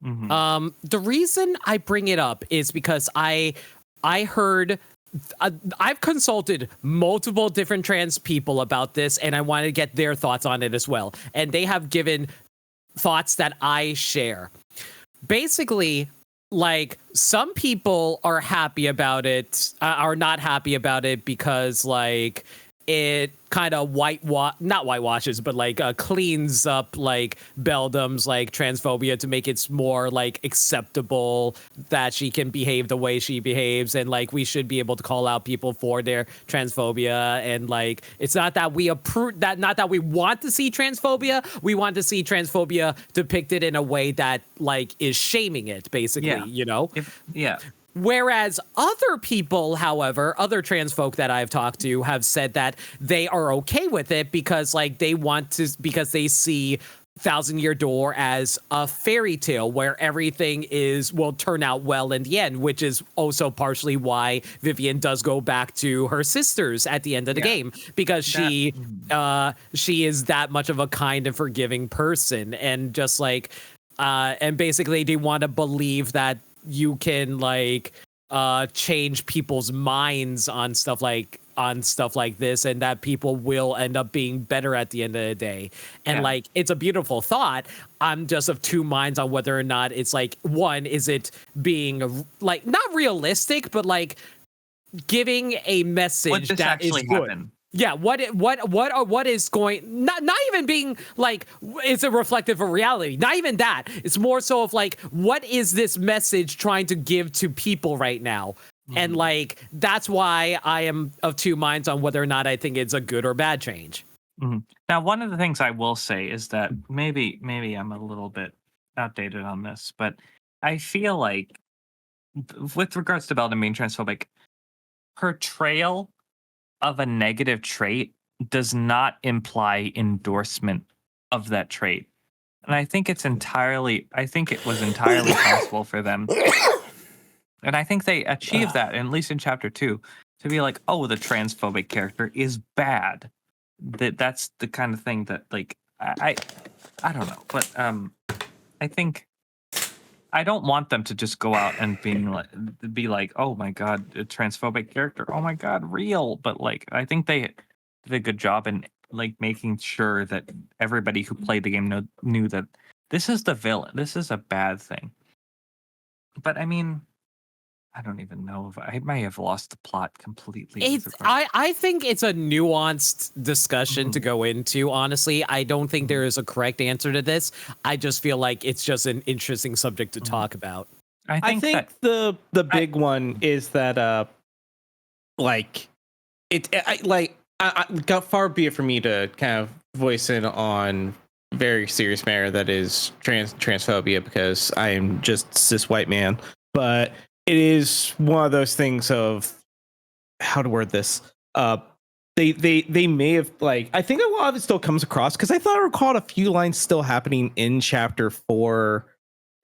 Mm-hmm. The reason I bring it up is because I heard. I've consulted multiple different trans people about this, and I wanted to get their thoughts on it as well. And they have given thoughts that I share. Basically, like some people are happy about it, are not happy about it because like it kind of not whitewashes, but like cleans up like Beldam's like transphobia to make it more like acceptable that she can behave the way she behaves, and like we should be able to call out people for their transphobia, and like it's not that we approve that, not that we want to see transphobia, we want to see transphobia depicted in a way that like is shaming it, basically, you know? Whereas other people, however, other trans folk that I've talked to have said that they are okay with it because like they want to, because they see Thousand Year Door as a fairy tale where everything will turn out well in the end, which is also partially why Vivian does go back to her sisters at the end of the game, because she is that much of a kind and forgiving person, and just like and basically they want to believe that you can like change people's minds on stuff like this, and that people will end up being better at the end of the day. And like it's a beautiful thought. I'm just of two minds on whether or not it's like, one, is it being like not realistic, but like giving a message that is good. Happen? Yeah, what is going, not even being like it's a reflective of reality, not even that. It's more so of like, what is this message trying to give to people right now? Mm-hmm. And like that's why I am of two minds on whether or not I think it's a good or bad change. Mm-hmm. Now, one of the things I will say is that maybe I'm a little bit outdated on this, but I feel like with regards to Beldam being transphobic, her trail of a negative trait does not imply endorsement of that trait. And I think it was entirely possible for them. And I think they achieved that, at least in chapter 2, to be like, oh, the transphobic character is bad. That's the kind of thing that like I don't know, but I think I don't want them to just go out and be like, oh my god, a transphobic character, oh my god, real. But like, I think they did a good job in like making sure that everybody who played the game knew that this is the villain, this is a bad thing. But I mean, I don't even know if I may have lost the plot completely. I think it's a nuanced discussion to go into. Honestly, I don't think there is a correct answer to this. I just feel like it's just an interesting subject to talk about. I think the big one is that like I got far be it for me to kind of voice in on very serious matter that is transphobia, because I am just cis white man, but it is one of those things of how to word this. They may have, like, I think a lot of it still comes across, because I thought I recalled a few lines still happening in chapter 4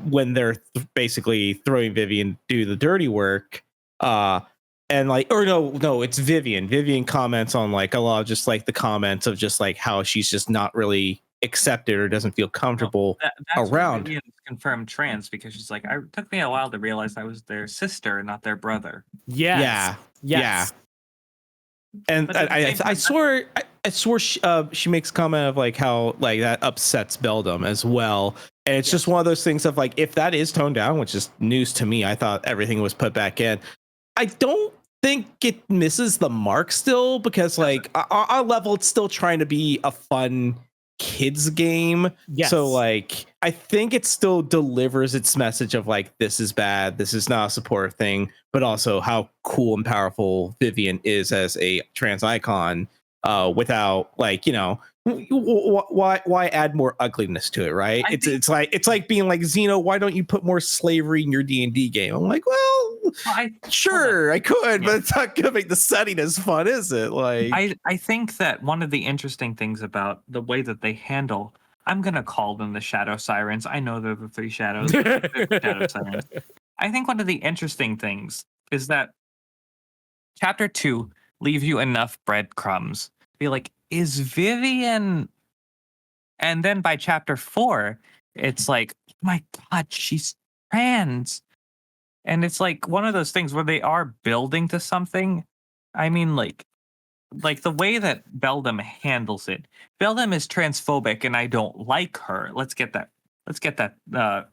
when they're basically throwing Vivian do the dirty work. And like, or no, it's Vivian. Vivian comments on like a lot of just like the comments of just like how she's just not really accepted or doesn't feel comfortable around. Vivian's confirmed trans, because she's like, it took me a while to realize I was their sister, not their brother. Yes. Yeah. And I swore she makes a comment of like how like that upsets Beldam as well. And it's just one of those things of like, if that is toned down, which is news to me, I thought everything was put back in. I don't think it misses the mark still because like our level, it's still trying to be a fun kids game. Yes. So like I think it still delivers its message of like this is bad, this is not a supportive thing, but also how cool and powerful Vivian is as a trans icon without like, you know, why add more ugliness to it, right? It's like being like, Xeno, why don't you put more slavery in your D&D game? I'm like, well, sure, I could, but it's not gonna make the setting as fun, is it? Like, I think that one of the interesting things about the way that they handle, I'm gonna call them the Shadow Sirens. I know they're the three shadows, but they're the Shadow Sirens. I think one of the interesting things is that chapter 2 leaves you enough breadcrumbs to be like, is Vivian? And then by chapter 4, it's like, oh my God, she's trans. And it's like one of those things where they are building to something. I mean, like the way that Beldam handles it. Beldam is transphobic, and I don't like her. Let's get that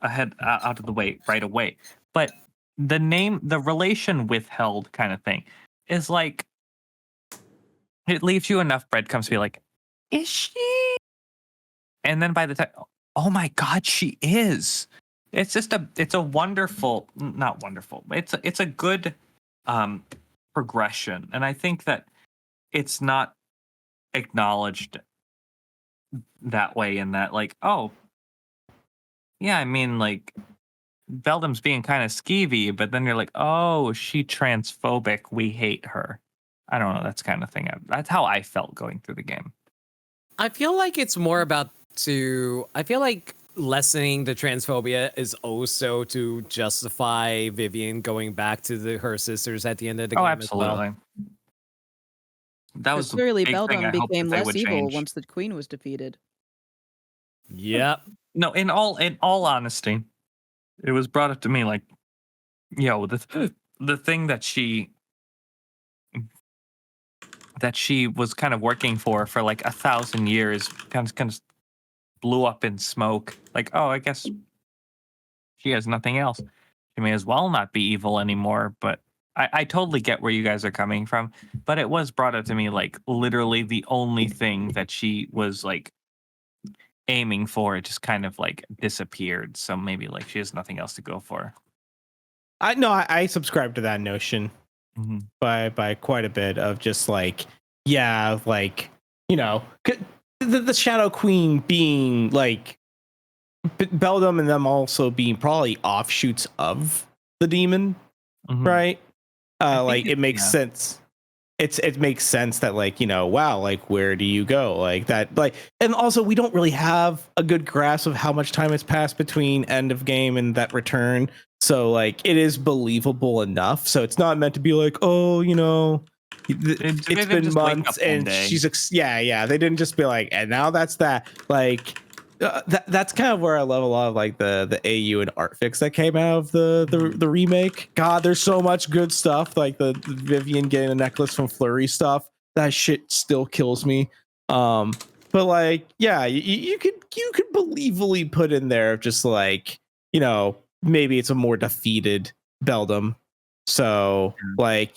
ahead out of the way right away. But the relation withheld kind of thing is like it leaves you enough breadcrumbs to be like, is she? And then by the time, oh my God, she is. It's just it's a wonderful, not wonderful. It's a good progression, and I think that it's not acknowledged that way in that like, oh yeah, I mean like Beldam's being kind of skeevy, but then you're like, oh, she transphobic, we hate her. I don't know, that's kind of thing. That's how I felt going through the game. I feel like it's more about I feel like lessening the transphobia is also to justify Vivian going back to her sisters at the end of the game. Oh, absolutely. As well. That was the Clearly, big thing Beldam I hoped became that they less would evil change. once the queen was defeated. Yep. No, in all honesty, it was brought up to me like, yo, the thing that she was kind of working for like 1,000 years kind of blew up in smoke. Like, oh, I guess she has nothing else. She may as well not be evil anymore. But I totally get where you guys are coming from. But it was brought up to me like literally the only thing that she was like aiming for, it just kind of like disappeared. So maybe like she has nothing else to go for. I subscribe to that notion Mm-hmm. by quite a bit of just like, yeah, like, you know, the Shadow Queen being like Beldam and them also being probably offshoots of the demon, Mm-hmm. right? Like think it makes sense. It makes sense that like, you know, wow, like where do you go like that, like, and also we don't really have a good grasp of how much time has passed between end of game and that return, so like it is believable enough, so it's not meant to be like, oh, you know, it's been months and she's yeah, they didn't just be like, and now that's that, like that's kind of where I love a lot of like the AU and art fix that came out of the remake. God, there's so much good stuff, like the Vivian getting a necklace from Flurry stuff. That shit still kills me. But like, yeah, you could believably put in there just like, you know, maybe it's a more defeated Beldam. So like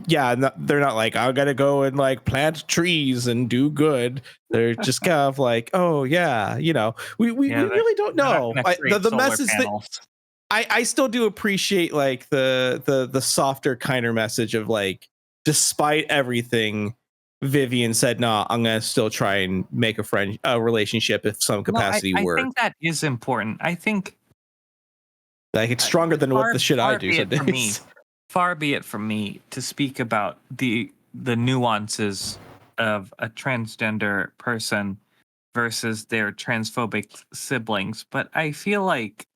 yeah, they're not like, I gotta go and like plant trees and do good. They're just kind of like, oh yeah, you know, we really don't know. The message that I still do appreciate like the softer, kinder message of like, despite everything, Vivian said, no, I'm gonna still try and make a relationship if some capacity works. I think that is important. I think like it's stronger than what the shit I do. For me, far be it from me to speak about the nuances of a transgender person versus their transphobic siblings, but I feel like,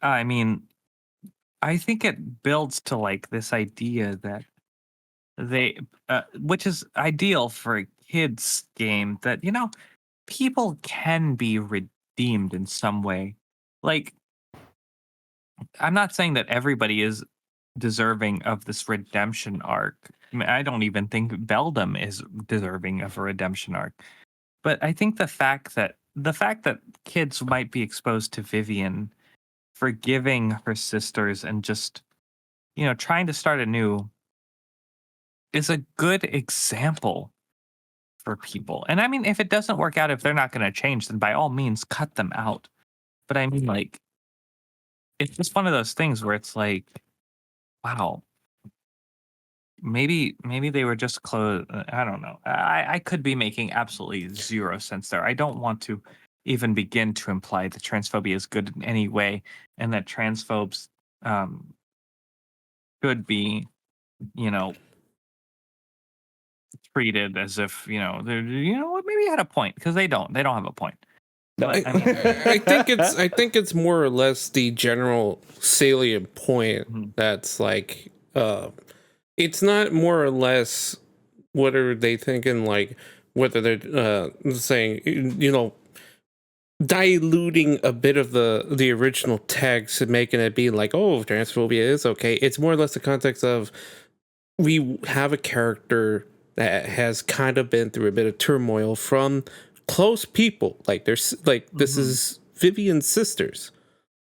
I mean, I think it builds to like this idea that they, which is ideal for a kids game, that, you know, people can be redeemed in some way. Like, I'm not saying that everybody is deserving of this redemption arc. I mean, I don't even think Beldam is deserving of a redemption arc. But I think the fact that kids might be exposed to Vivian forgiving her sisters and just, you know, trying to start anew, is a good example for people. And I mean, if it doesn't work out, if they're not going to change, then by all means cut them out. But I mean, like, it's just one of those things where it's like, wow, maybe they were just close. I don't know. I could be making absolutely zero sense there. I don't want to even begin to imply that transphobia is good in any way, and that transphobes could be, you know, treated as if, you know, they're, you know what, maybe you had a point, because they don't have a point. No. But I mean, I think it's more or less the general salient point Mhm. that's like it's not more or less what are they thinking, like whether they're saying, you know, diluting a bit of the original text and making it be like, oh, transphobia is okay. It's more or less the context of we have a character that has kind of been through a bit of turmoil from close people. Like there's like this Mhm. is Vivian's sisters.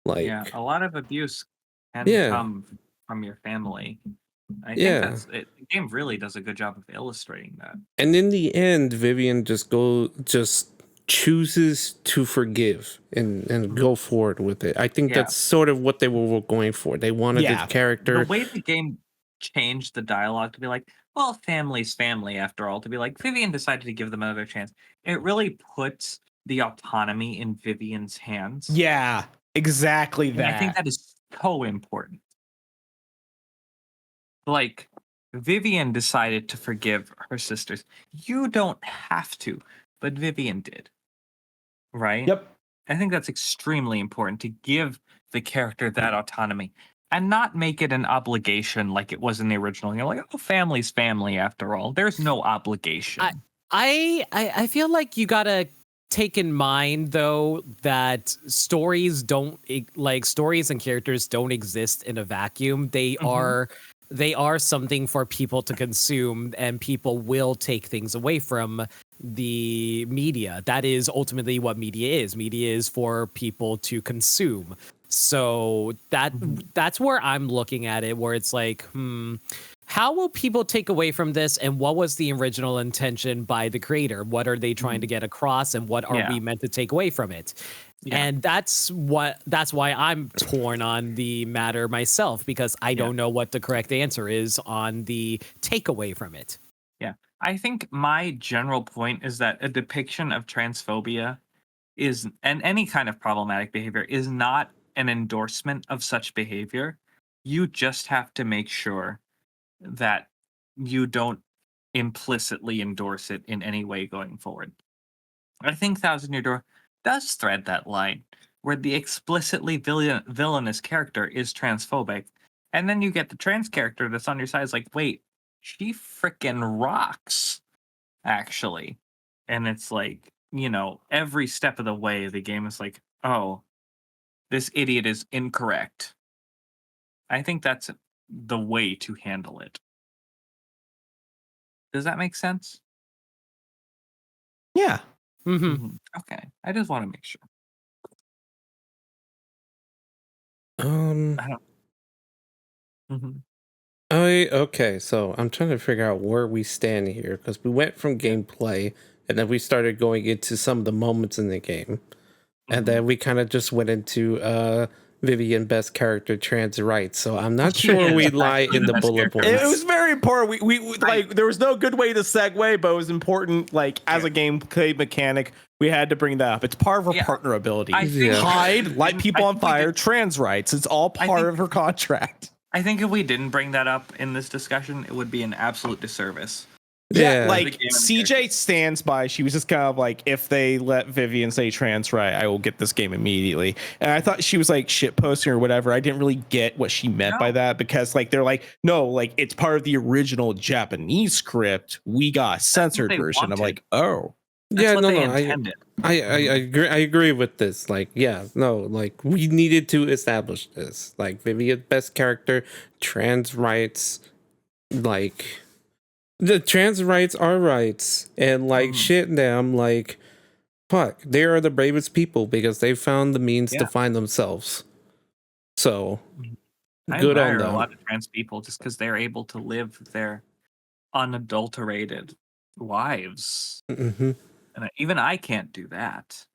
Like yeah, a lot of abuse can Yeah. come from your family. I think Yeah. that's it. The game really does a good job of illustrating that. And in the end, Vivian just chooses to forgive and go forward with it. I think Yeah. that's sort of what they were going for. They wanted Yeah. the character. The way the game changed the dialogue to be like, well, family's family after all, to be like, Vivian decided to give them another chance. It really puts the autonomy in Vivian's hands. Yeah, exactly And I think that. that is so important. Like, Vivian decided to forgive her sisters. You don't have to, but Vivian did. Right? Yep. I think that's extremely important, to give the character that autonomy and not make it an obligation like it was in the original. You're like, oh, family's family after all. There's no obligation. I feel like you gotta take in mind though that stories and characters don't exist in a vacuum. They are something for people to consume, and people will take things away from the media. That is ultimately what media is. Media is for people to consume. So that's where I'm looking at it, where it's like, how will people take away from this, and what was the original intention by the creator? What are they trying to get across, and what are we meant to take away from it? Yeah. And that's why I'm torn on the matter myself, because I don't know what the correct answer is on the takeaway from it. Yeah. I think my general point is that a depiction of transphobia is, and any kind of problematic behavior, is not an endorsement of such behavior. You just have to make sure that you don't implicitly endorse it in any way going forward. I think Thousand Year Door does thread that line where the explicitly villainous character is transphobic, and then you get the trans character that's on your side. It's like, wait, she freaking rocks, actually. And it's like, you know, every step of the way, the game is like, oh, this idiot is incorrect. I think that's the way to handle it. Does that make sense? Yeah. Okay. I just want to make sure. I don't. Okay, so I'm trying to figure out where we stand here, because we went from gameplay and then we started going into some of the moments in the game, and then we kind of just went into Vivian best character trans rights. So I'm not sure where we lie in the Best bullet character. points. It was very important. We like there was no good way to segue, but it was important. Like as a gameplay mechanic, we had to bring that up. It's part of her partner ability. I think Hide, light people on fire, trans rights. It's all part of her contract. I think if we didn't bring that up in this discussion, it would be an absolute disservice. Yeah, Yeah. like The game and CJ characters. stands by. She was just kind of like, if they let Vivian say trans right, I will get this game immediately. And I thought she was like shit posting or whatever. I didn't really get what she meant by that, because like they're like, no, like it's part of the original Japanese script. We got a censored they version. I'm wanted. like, oh. That's what they intended. I agree with this. Like, yeah, no, like we needed to establish this. Like Vivian best character, trans rights, like the trans rights are rights, and like shit them, like fuck, they are the bravest people because they found the means to find themselves. So I good on admire them. a lot of trans people just because they're able to live their unadulterated lives, Hmm. and even I can't do that.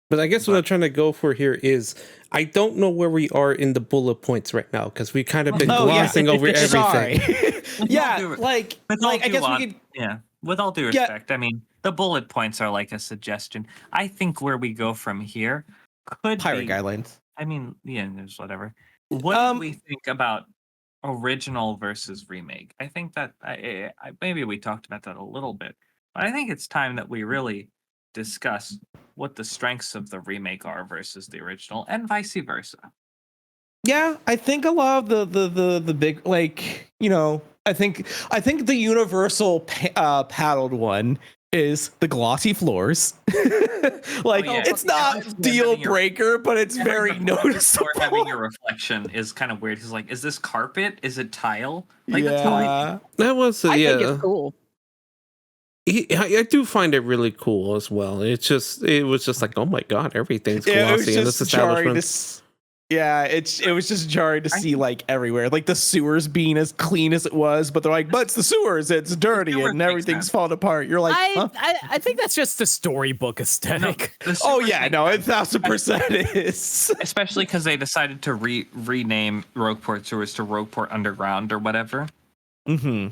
But I guess what But- I'm trying to go for here is I don't know where we are in the bullet points right now because we kind of been glossing over everything. Sorry. With yeah, all due- like with all I due guess hon- we could. Yeah, with all due Yeah. respect, I mean the bullet points are like a suggestion. I think where we go from here could Pirate be. guidelines. I mean, yeah, there's whatever. What do we think about original versus remake? I think that maybe we talked about that a little bit, but I think it's time that we really discuss what the strengths of the remake are versus the original, and vice versa. Yeah, I think a lot of the big, like, you know, I think the universal paddled one is the glossy floors. Like, Oh, yeah. it's Yeah, not having deal your- breaker, but it's very Having the floor noticeable. having your reflection is kind of weird. Because like, is this carpet? Is it tile? Like, that's how I Yeah. That was I yeah. think it's cool. I do find it really cool as well. It was just like, oh my god, everything's Yeah, it was glossy in this just jarring to establishment. yeah, it was just jarring to see like everywhere, like the sewers being as clean as it was, but they're like, but it's the sewers, it's dirty, sewers and makes everything's sense. falling apart. You're like, huh? I think that's just the storybook aesthetic. The Oh sewers yeah, make no, sense. 1000% is. Especially because they decided to rename Rogueport sewers to Rogueport Underground or whatever. Mm-hmm.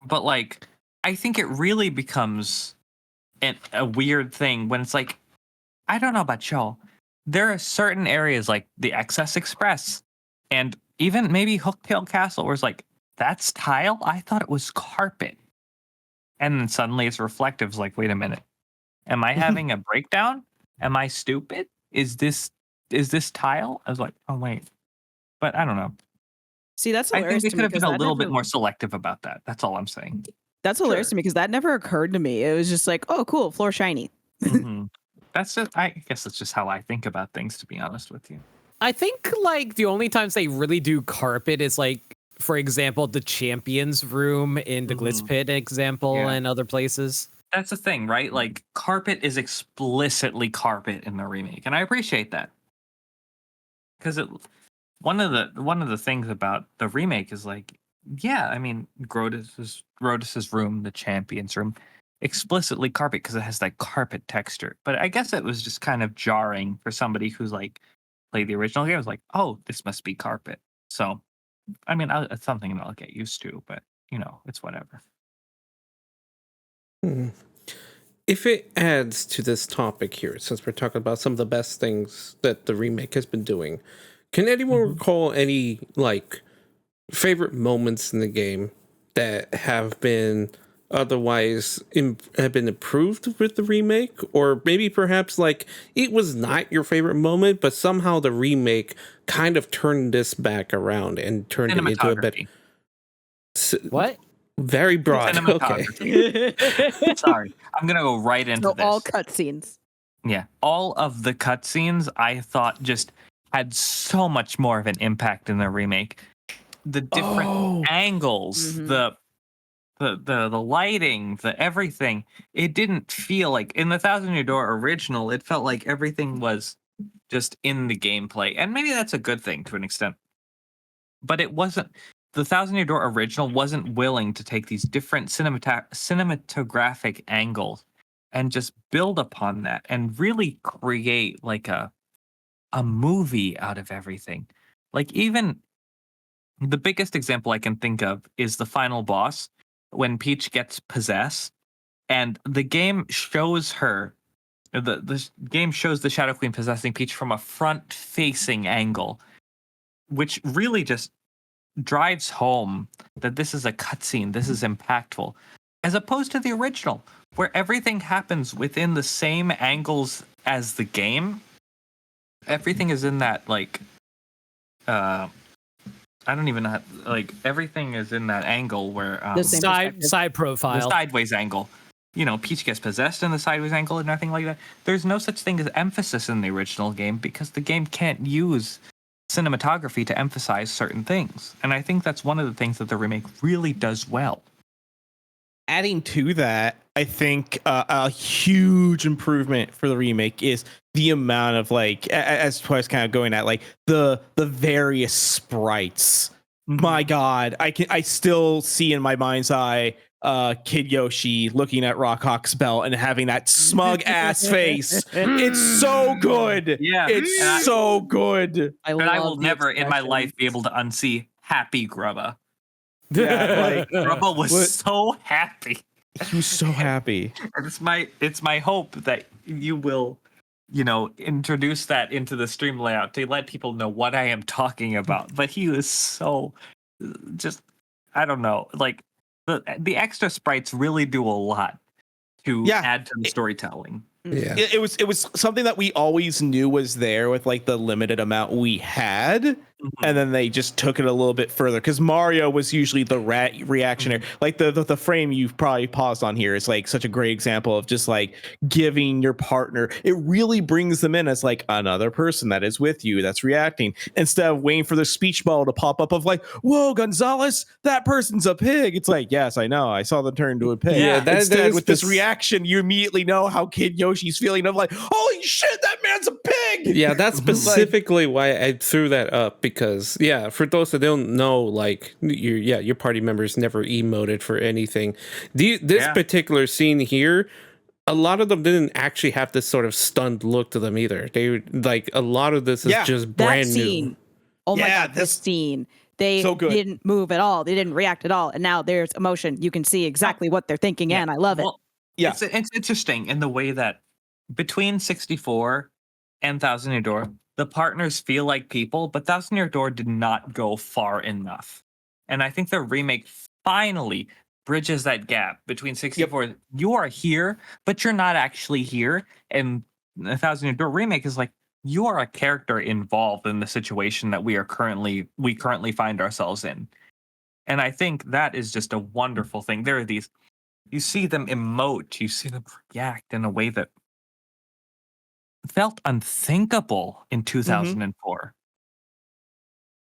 But like, I think it really becomes a weird thing when it's like, I don't know about y'all. There are certain areas like the Excess Express and even maybe Hooktail Castle where it's like, that's tile? I thought it was carpet. And then suddenly it's reflective. It's like, wait a minute. Am I having a breakdown? Am I stupid? Is this tile? I was like, oh wait. But I don't know. See, that's I hilarious think they to could me have been because a little bit more selective about that. That's all I'm saying. That's hilarious to me because that never occurred to me. It was just like, oh, cool, floor shiny. Mhm. That's just, I guess that's just how I think about things, to be honest with you. I think like the only times they really do carpet is like, for example, the champions room in the Glitz Pit example Yeah. and other places. That's the thing, right? Like carpet is explicitly carpet in the remake, and I appreciate that because one of the things about the remake is like, yeah, I mean, Grodus's room, the champions room, explicitly carpet because it has that carpet texture. But I guess it was just kind of jarring for somebody who's like played the original game. It was like, oh, this must be carpet. So, I mean, it's something that I'll get used to, but you know, it's whatever. If it adds to this topic here, since we're talking about some of the best things that the remake has been doing, can anyone recall any like favorite moments in the game that have been otherwise have been improved with the remake, or maybe perhaps like it was not your favorite moment, but somehow the remake kind of turned this back around and turned it into a better. What? Very broad. Okay. Cinematography. Sorry, I'm gonna go right into So this. all cutscenes. Yeah, all of the cutscenes I thought just had so much more of an impact in the remake. The different angles, the lighting, the everything. It didn't feel like in the Thousand Year Door original. It felt like everything was just in the gameplay, and maybe that's a good thing to an extent. But it wasn't. The Thousand Year Door original wasn't willing to take these different cinematographic angles and just build upon that and really create like a movie out of everything. Like even the biggest example I can think of is the final boss when Peach gets possessed and the game shows her the game shows the Shadow Queen possessing Peach from a front facing angle, which really just drives home that this is a cutscene, this is impactful, as opposed to the original, where everything happens within the same angles as the game. Everything is in that like, I don't even know, like everything is in that angle where The same perspective. Side the profile. sideways angle. You know, Peach gets possessed in the sideways angle and nothing like that. There's no such thing as emphasis in the original game because the game can't use cinematography to emphasize certain things. And I think that's one of the things that the remake really does well. Adding to that, I think a huge improvement for the remake is the amount of like, as Twice kind of going at, like the various sprites My God, I still see in my mind's eye Kid Yoshi looking at Rockhawk's belt and having that smug ass face. It's so good. Yeah, It's so good. And I will love the never in my expression. life be able to unsee happy Grubba. Yeah, like Grubba was what- so happy. he was so happy. And it's my hope that you will, introduce that into the stream layout to let people know what I am talking about. But he was so just, I don't know, like the extra sprites really do a lot to Yeah. add to the storytelling. Yeah. It was something that we always knew was there with like the limited amount we had, and then they just took it a little bit further because Mario was usually the reactionary. Like the frame you've probably paused on here is like such a great example of just like giving your partner. It really brings them in as like another person that is with you that's reacting instead of waiting for the speech bubble to pop up of like, whoa, Gonzalez, that person's a pig. It's like, yes, I know, I saw them turn into a pig. Yeah, that Instead, is with this spec- reaction, you immediately know how Kid Yoshi's feeling of like, holy shit, that man's a pig. Yeah, that's specifically why I threw that up because for those that don't know, like your party members never emoted for anything. This particular scene here, a lot of them didn't actually have this sort of stunned look to them either. They like a lot of this is just That brand scene. new. Oh my Yeah, God, this scene. They so good. didn't move at all. They didn't react at all. And now there's emotion. You can see exactly what they're thinking, and I love it. Well, Yeah. it's interesting in the way that between 64 and Thousand Year Door, the partners feel like people, but Thousand Year Door did not go far enough. And I think the remake finally bridges that gap between 64. You are here, but you're not actually here. And the Thousand Year Door remake is like, you are a character involved in the situation that we currently find ourselves in. And I think that is just a wonderful thing. There are these, you see them emote, you see them react in a way that felt unthinkable in 2004.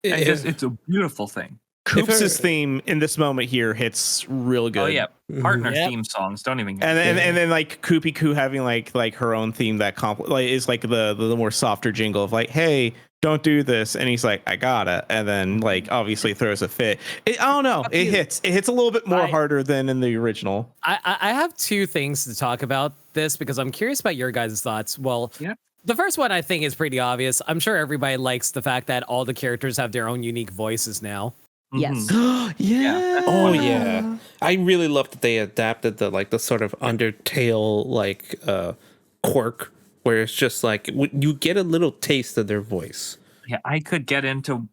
And it's a beautiful thing. Koops' theme in this moment here hits real good. Oh yeah, partner Yep. theme songs. Don't even. And then like Koopy Koo having like her own theme that is like the more softer jingle of like, hey, don't do this, and he's like, I gotta, and then like obviously throws a fit. I don't know, it hits a little bit more harder than in the original. I have two things to talk about this because I'm curious about your guys' thoughts. Well, Yeah. The first one I think is pretty obvious. I'm sure everybody likes the fact that all the characters have their own unique voices now. Yes. Yeah. Oh yeah, I really love that they adapted the sort of Undertale like quirk where it's just like you get a little taste of their voice. Yeah, I could get into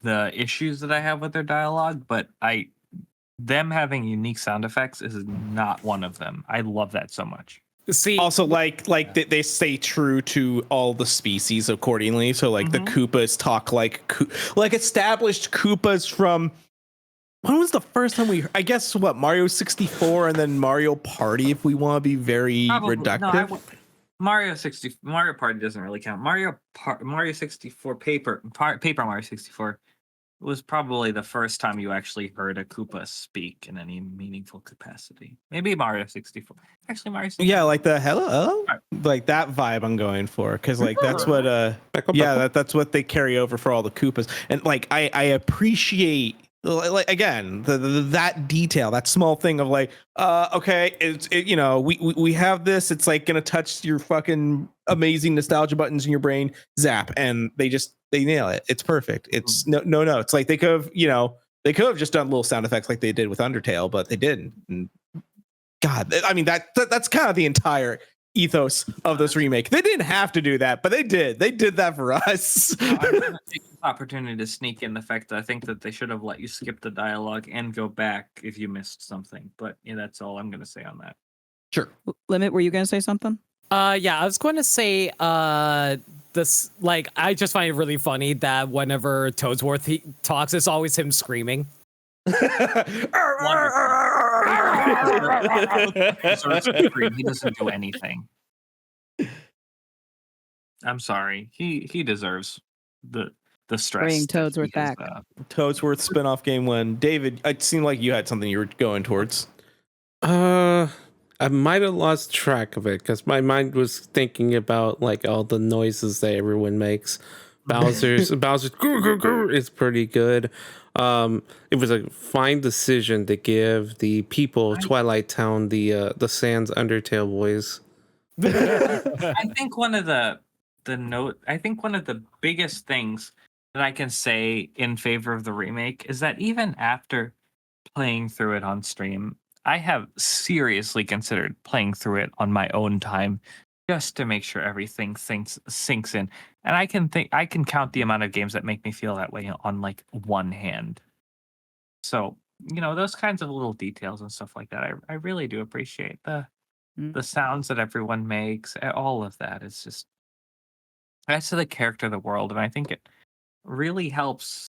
the issues that I have with their dialogue, but them having unique sound effects is not one of them. I love that so much. See, Also, like they stay true to all the species accordingly. So, like the Koopas talk like established Koopas from when was the first time I guess Mario 64 and then Mario Party. If we want to be very reductive, No, Mario Party doesn't really count. Mario 64 Paper Mario 64 was probably the first time you actually heard a Koopa speak in any meaningful capacity. Maybe Mario 64. Actually, Mario 64. yeah, like the hello, like that vibe I'm going for because like that's what that's what they carry over for all the Koopas, and like I appreciate. Like again, that detail, that small thing of like, okay, we have this. It's like gonna touch your fucking amazing nostalgia buttons in your brain, zap, and they nail it. It's perfect. It's no. It's like they could have just done little sound effects like they did with Undertale, but they didn't. And God, I mean that's kind of the entire ethos of this remake. They didn't have to do that, but they did. They did that for us. I'm going to take this opportunity to sneak in the fact that I think that they should have let you skip the dialogue and go back if you missed something. But yeah, that's all I'm going to say on that. Sure. Limit, were you going to say something? Yeah, I was going to say this. Like, I just find it really funny that whenever Toadsworth talks, it's always him screaming. He doesn't do anything. I'm sorry. He deserves the stress. Bring that Toadsworth he has, back. Toadsworth spin-off game one. David, it seemed like you had something you were going towards. I might have lost track of it because my mind was thinking about like all the noises that everyone makes. Bowser's grr, grr, grr is pretty good. It was a fine decision to give the people of Twilight Town the Sans Undertale voice. I think one of the biggest things that I can say in favor of the remake is that even after playing through it on stream, I have seriously considered playing through it on my own time just to make sure everything sinks in. And I can count the amount of games that make me feel that way on like one hand. So, those kinds of little details and stuff like that, I really do appreciate the sounds that everyone makes, all of that. It's just adds to the character of the world, and I think it really helps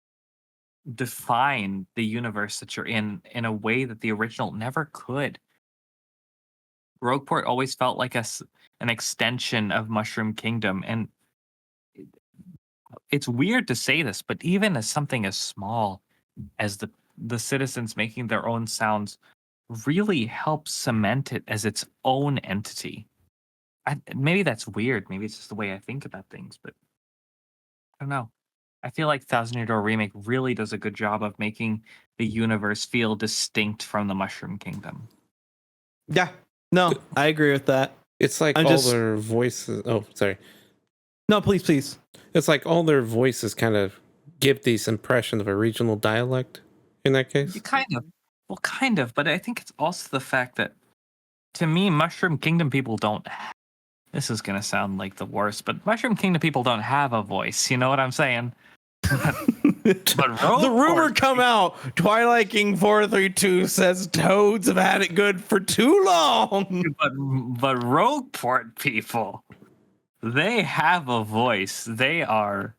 define the universe that you're in a way that the original never could. Rogueport always felt like an extension of Mushroom Kingdom, and it's weird to say this, but even as something as small as the citizens making their own sounds really helps cement it as its own entity. Maybe that's weird. Maybe it's just the way I think about things, but I don't know. I feel like Thousand Year Door Remake really does a good job of making the universe feel distinct from the Mushroom Kingdom. Yeah. No, I agree with that. It's like their voices. Oh, sorry. No, please. It's like all their voices kind of give this impression of a regional dialect in that case. Kind of. Well, kind of, but I think it's also the fact that, to me, Mushroom Kingdom people don't. This is going to sound like the worst, but Mushroom Kingdom people don't have a voice. You know what I'm saying? But the rumor come out. Twilight King 432 says Toads have had it good for too long. But Rogueport people, they have a voice. They are.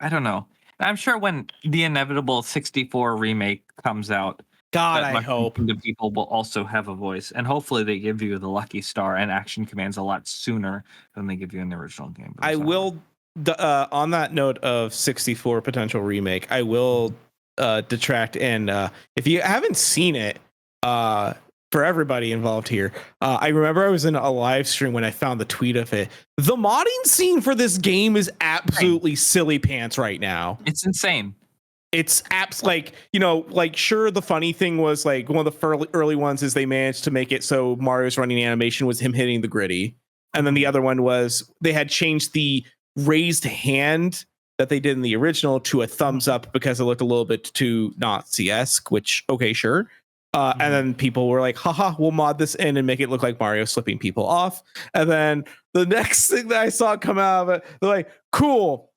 I don't know. I'm sure when the inevitable 64 remake comes out, God, I hope the people will also have a voice, and hopefully they give you the Lucky Star and action commands a lot sooner than they give you in the original game. I will. On that note of 64 potential remake, I will detract. And if you haven't seen it, for everybody involved here, I remember I was in a live stream when I found the tweet of it. The modding scene for this game is absolutely silly pants right now. It's insane. It's apps like sure, the funny thing was like one of the early ones is they managed to make it so Mario's running animation was him hitting the gritty, and then the other one was they had changed the raised hand that they did in the original to a thumbs up because it looked a little bit too Nazi-esque, which okay, sure. And then people were like, haha, we'll mod this in and make it look like Mario slipping people off. And then the next thing that I saw come out of it, they're like, cool.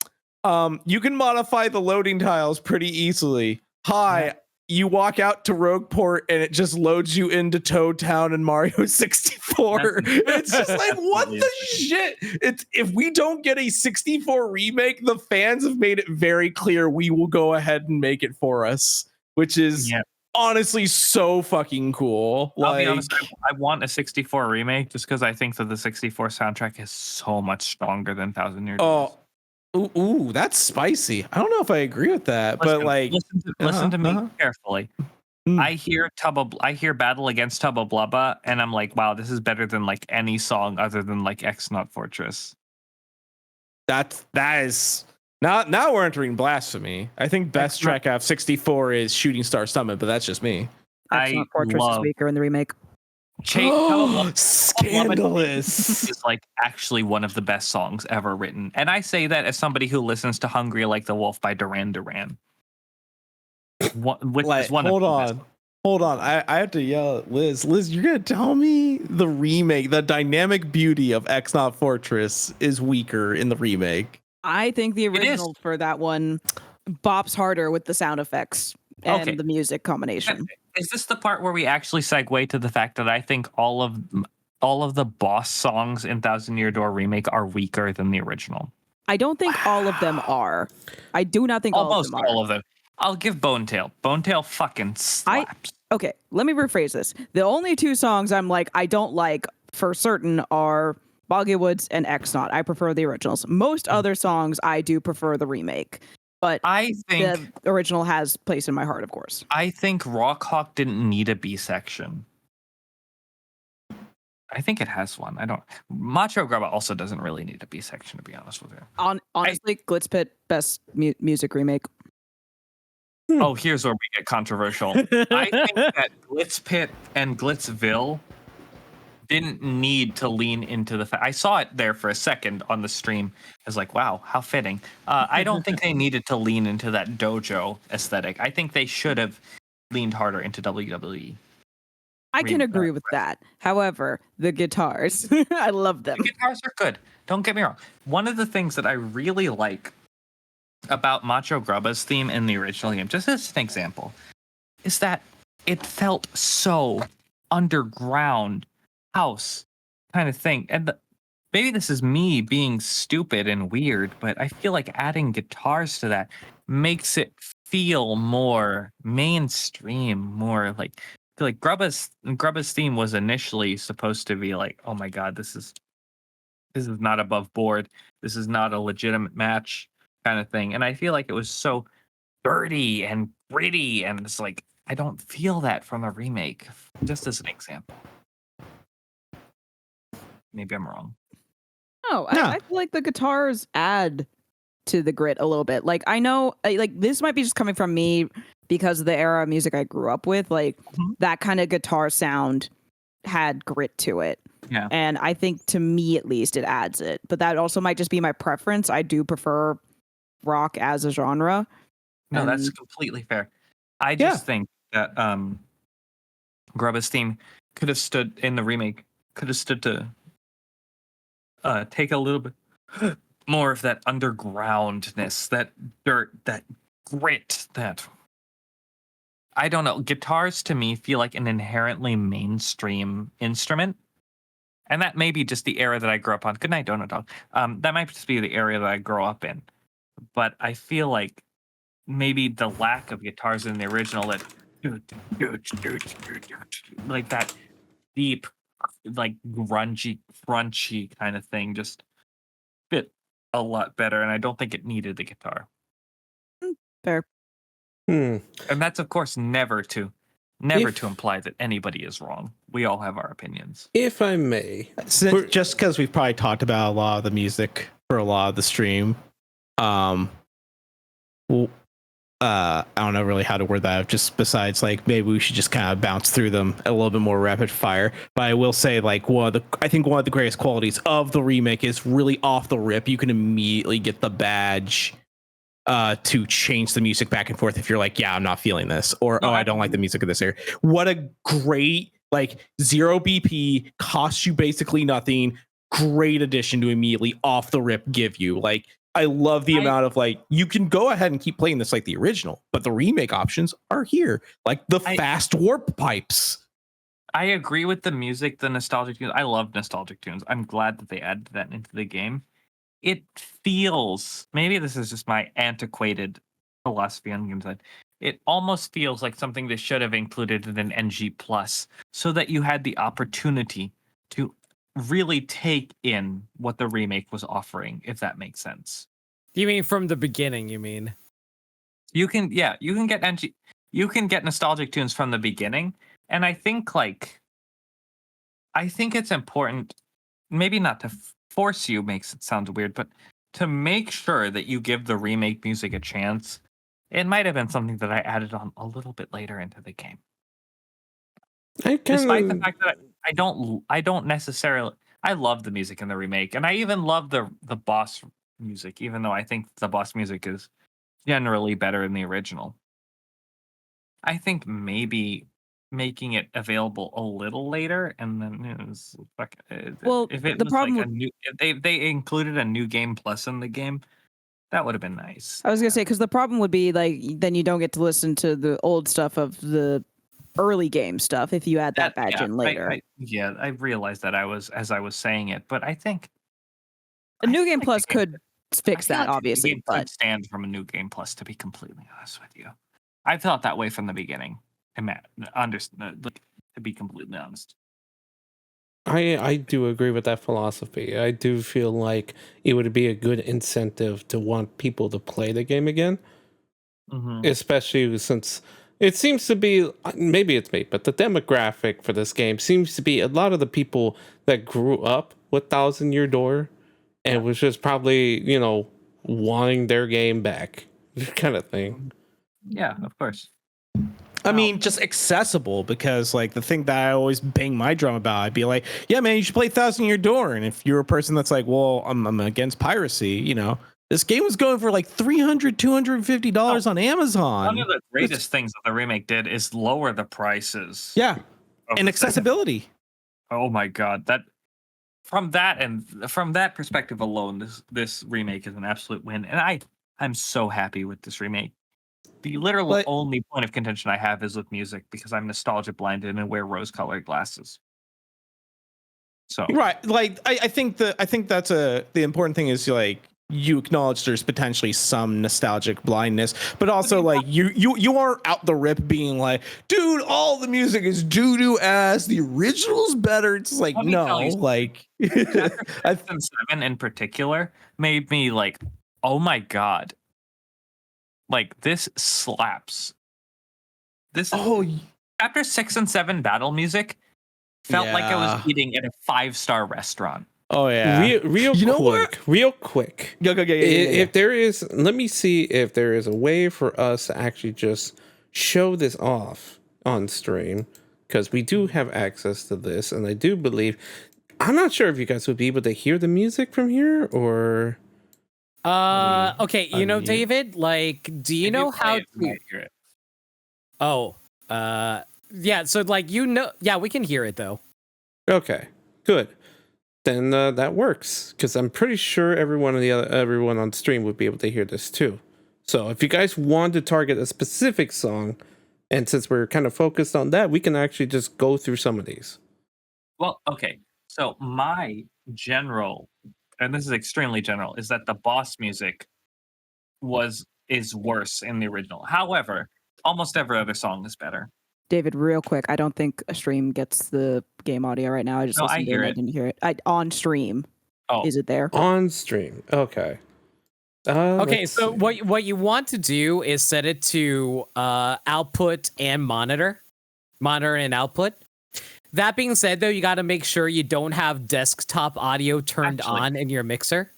You can modify the loading tiles pretty easily. Hi, you walk out to Rogueport and it just loads you into Toad Town and Mario 64. It's just like, what the shit? It's if we don't get a 64 remake, the fans have made it very clear we will go ahead and make it for us, which is honestly so fucking cool. I'll be honest, I want a 64 remake just because I think that the 64 soundtrack is so much stronger than Thousand Year Door. Ooh, that's spicy. I don't know if I agree with that, but like, listen to me carefully. I hear Battle Against Tubba Blubba, and I'm like, wow, this is better than like any song other than like X Not Fortress. That is now we're entering blasphemy. I think best track out of 64 is Shooting Star Summit, but that's just me. Excellent Fortress is weaker in the remake. Scandalous is like actually one of the best songs ever written, and I say that as somebody who listens to "Hungry Like the Wolf" by Duran Duran. Hold on. I have to yell at Liz. Liz, you're gonna tell me the remake, the dynamic beauty of X Not Fortress is weaker in the remake? I think the original for that one bops harder with the sound effects and the music combination. Is this the part where we actually segue to the fact that I think all of the boss songs in Thousand Year Door Remake are weaker than the original? I don't think all of them are. I do not think almost all of them. I'll give Bone Tail. Bone Tail fucking slaps. Okay, let me rephrase this. The only two songs I'm like I don't like for certain are Boggy Woods and X Not. I prefer the originals. Most other songs I do prefer the remake. But I think the original has place in my heart, of course. I think Rock Hawk didn't need a B section. I think it has one. I don't. Macho Grubba also doesn't really need a B section, to be honest with you. Honestly, Glitz Pit best music remake. Oh, here's where we get controversial. I think that Glitz Pit and Glitzville didn't need to lean into the fact. I saw it there for a second on the stream. I was like, wow, how fitting. I don't think they needed to lean into that dojo aesthetic. I think they should have leaned harder into WWE. I can agree with that. However, the guitars, I love them. The guitars are good. Don't get me wrong. One of the things that I really like about Macho Grubba's theme in the original game, just as an example, is that it felt so underground house kind of thing. And maybe this is me being stupid and weird, but I feel like adding guitars to that makes it feel more mainstream, more like I feel like Grubba's theme was initially supposed to be like, oh my god, this is not above board. This is not a legitimate match kind of thing. And I feel like it was so dirty and gritty, and it's like I don't feel that from a remake. Just as an example. Maybe I'm wrong. No, No. I feel like the guitars add to the grit a little bit. Like I know, like this might be just coming from me because of the era of music I grew up with. Like that kind of guitar sound had grit to it. Yeah. And I think to me at least it adds it. But that also might just be my preference. I do prefer rock as a genre. No, that's And- completely fair. I just think that Grubba's theme could have stood in the remake, could have stood to take a little bit more of that undergroundness, that dirt, that grit, that I don't know. Guitars to me feel like an inherently mainstream instrument. And that may be just the era that I grew up on. Good night, Donut Dog. That might just be the area that I grew up in. But I feel like maybe the lack of guitars in the original, that like that deep, like grungy, crunchy kind of thing, just fit a lot better. And I don't think it needed the guitar. Fair. Hmm. And that's, of course, never to imply that anybody is wrong. We all have our opinions. If I may, Just because we've probably talked about a lot of the music for a lot of the stream, I don't know really how to word that. Just besides, like, maybe we should just kind of bounce through them a little bit more rapid fire. But I will say, like, I think one of the greatest qualities of the remake is really off the rip. You can immediately get the badge to change the music back and forth if you're like, yeah, I'm not feeling this, or I don't like the music of this area. What a great, like, 0 BP, costs you basically nothing, great addition to immediately off the rip give you. Like, I love the amount of, like, you can go ahead and keep playing this like the original, but the remake options are here, like the fast warp pipes. I agree with the music, the nostalgic tunes. I love nostalgic tunes. I'm glad that they added that into the game. It feels, maybe this is just my antiquated philosophy on game design, it almost feels like something that should have included in an NG Plus, so that you had the opportunity to really take in what the remake was offering, if that makes sense. You mean from the beginning, you mean? You can get nostalgic tunes from the beginning, and I think it's important, maybe not to force you, makes it sound weird, but to make sure that you give the remake music a chance. It might have been something that I added on a little bit later into the game. Despite the fact that I don't necessarily, I love the music in the remake, and I even love the boss music, even though I think the boss music is generally better in the original. I think maybe making it available a little later, and then Well, if it the was problem like if they included a new game plus in the game, that would have been nice. I was gonna say, because the problem would be like then you don't get to listen to the old stuff of the early game stuff if you add that badge in later. I realized that as I was saying it, but I think A New Game like Plus the game could fix I feel that, like the obviously, game but could stand from a new game plus. To be completely honest with you, I felt that way from the beginning. To be completely honest. I do agree with that philosophy. I do feel like it would be a good incentive to want people to play the game again, especially since it seems to be, maybe it's me, but the demographic for this game seems to be a lot of the people that grew up with Thousand Year Door and was just probably, wanting their game back kind of thing. Yeah, of course. I mean, just accessible, because like the thing that I always bang my drum about, I'd be like, yeah, man, you should play Thousand Year Door. And if you're a person that's like, well, I'm against piracy, you know, this game was going for like $300, $250 on Amazon. One of the greatest things that the remake did is lower the prices. Yeah. of And the accessibility. Oh my god, from that perspective alone, this remake is an absolute win, and I'm so happy with this remake. The literal But- only point of contention I have is with music, because I'm nostalgia blinded and wear rose-colored glasses. So Right. Like I think that's the important thing is like you acknowledge there's potentially some nostalgic blindness, but also like you aren't out the rip being like, dude, all the music is doo-doo ass, the original's better. It's like, Let me no, tell you like Chapter 7 in particular made me like, oh my god, like this slaps. Chapter 6 and 7 battle music felt like I was Yeah. eating at a 5-star restaurant. Oh yeah. Real You know quick, real quick. Go. If there is, let me see if there is a way for us to actually just show this off on stream, because we do have access to this, and I do believe. I'm not sure if you guys would be able to hear the music from here, or. Okay, you know, unmute. David, like, do you If know play how it, you to? might hear it. Oh, yeah. So, like, you know, yeah, we can hear it though. Okay, good. Then that works, because I'm pretty sure everyone on stream would be able to hear this too. So if you guys want to target a specific song, and since we're kind of focused on that, we can actually just go through some of these. Well, okay. So my general, and this is extremely general, is that the boss music is worse in the original. However, almost every other song is better. David, real quick, I don't think a stream gets the game audio right now. I just No, I listened to hear it. it. I didn't hear it. On stream. Oh. Is it there? On stream. Okay. Okay, Let's so see. what you want to do is set it to output and monitor and output. That being said, though, you got to make sure you don't have desktop audio turned on in your mixer.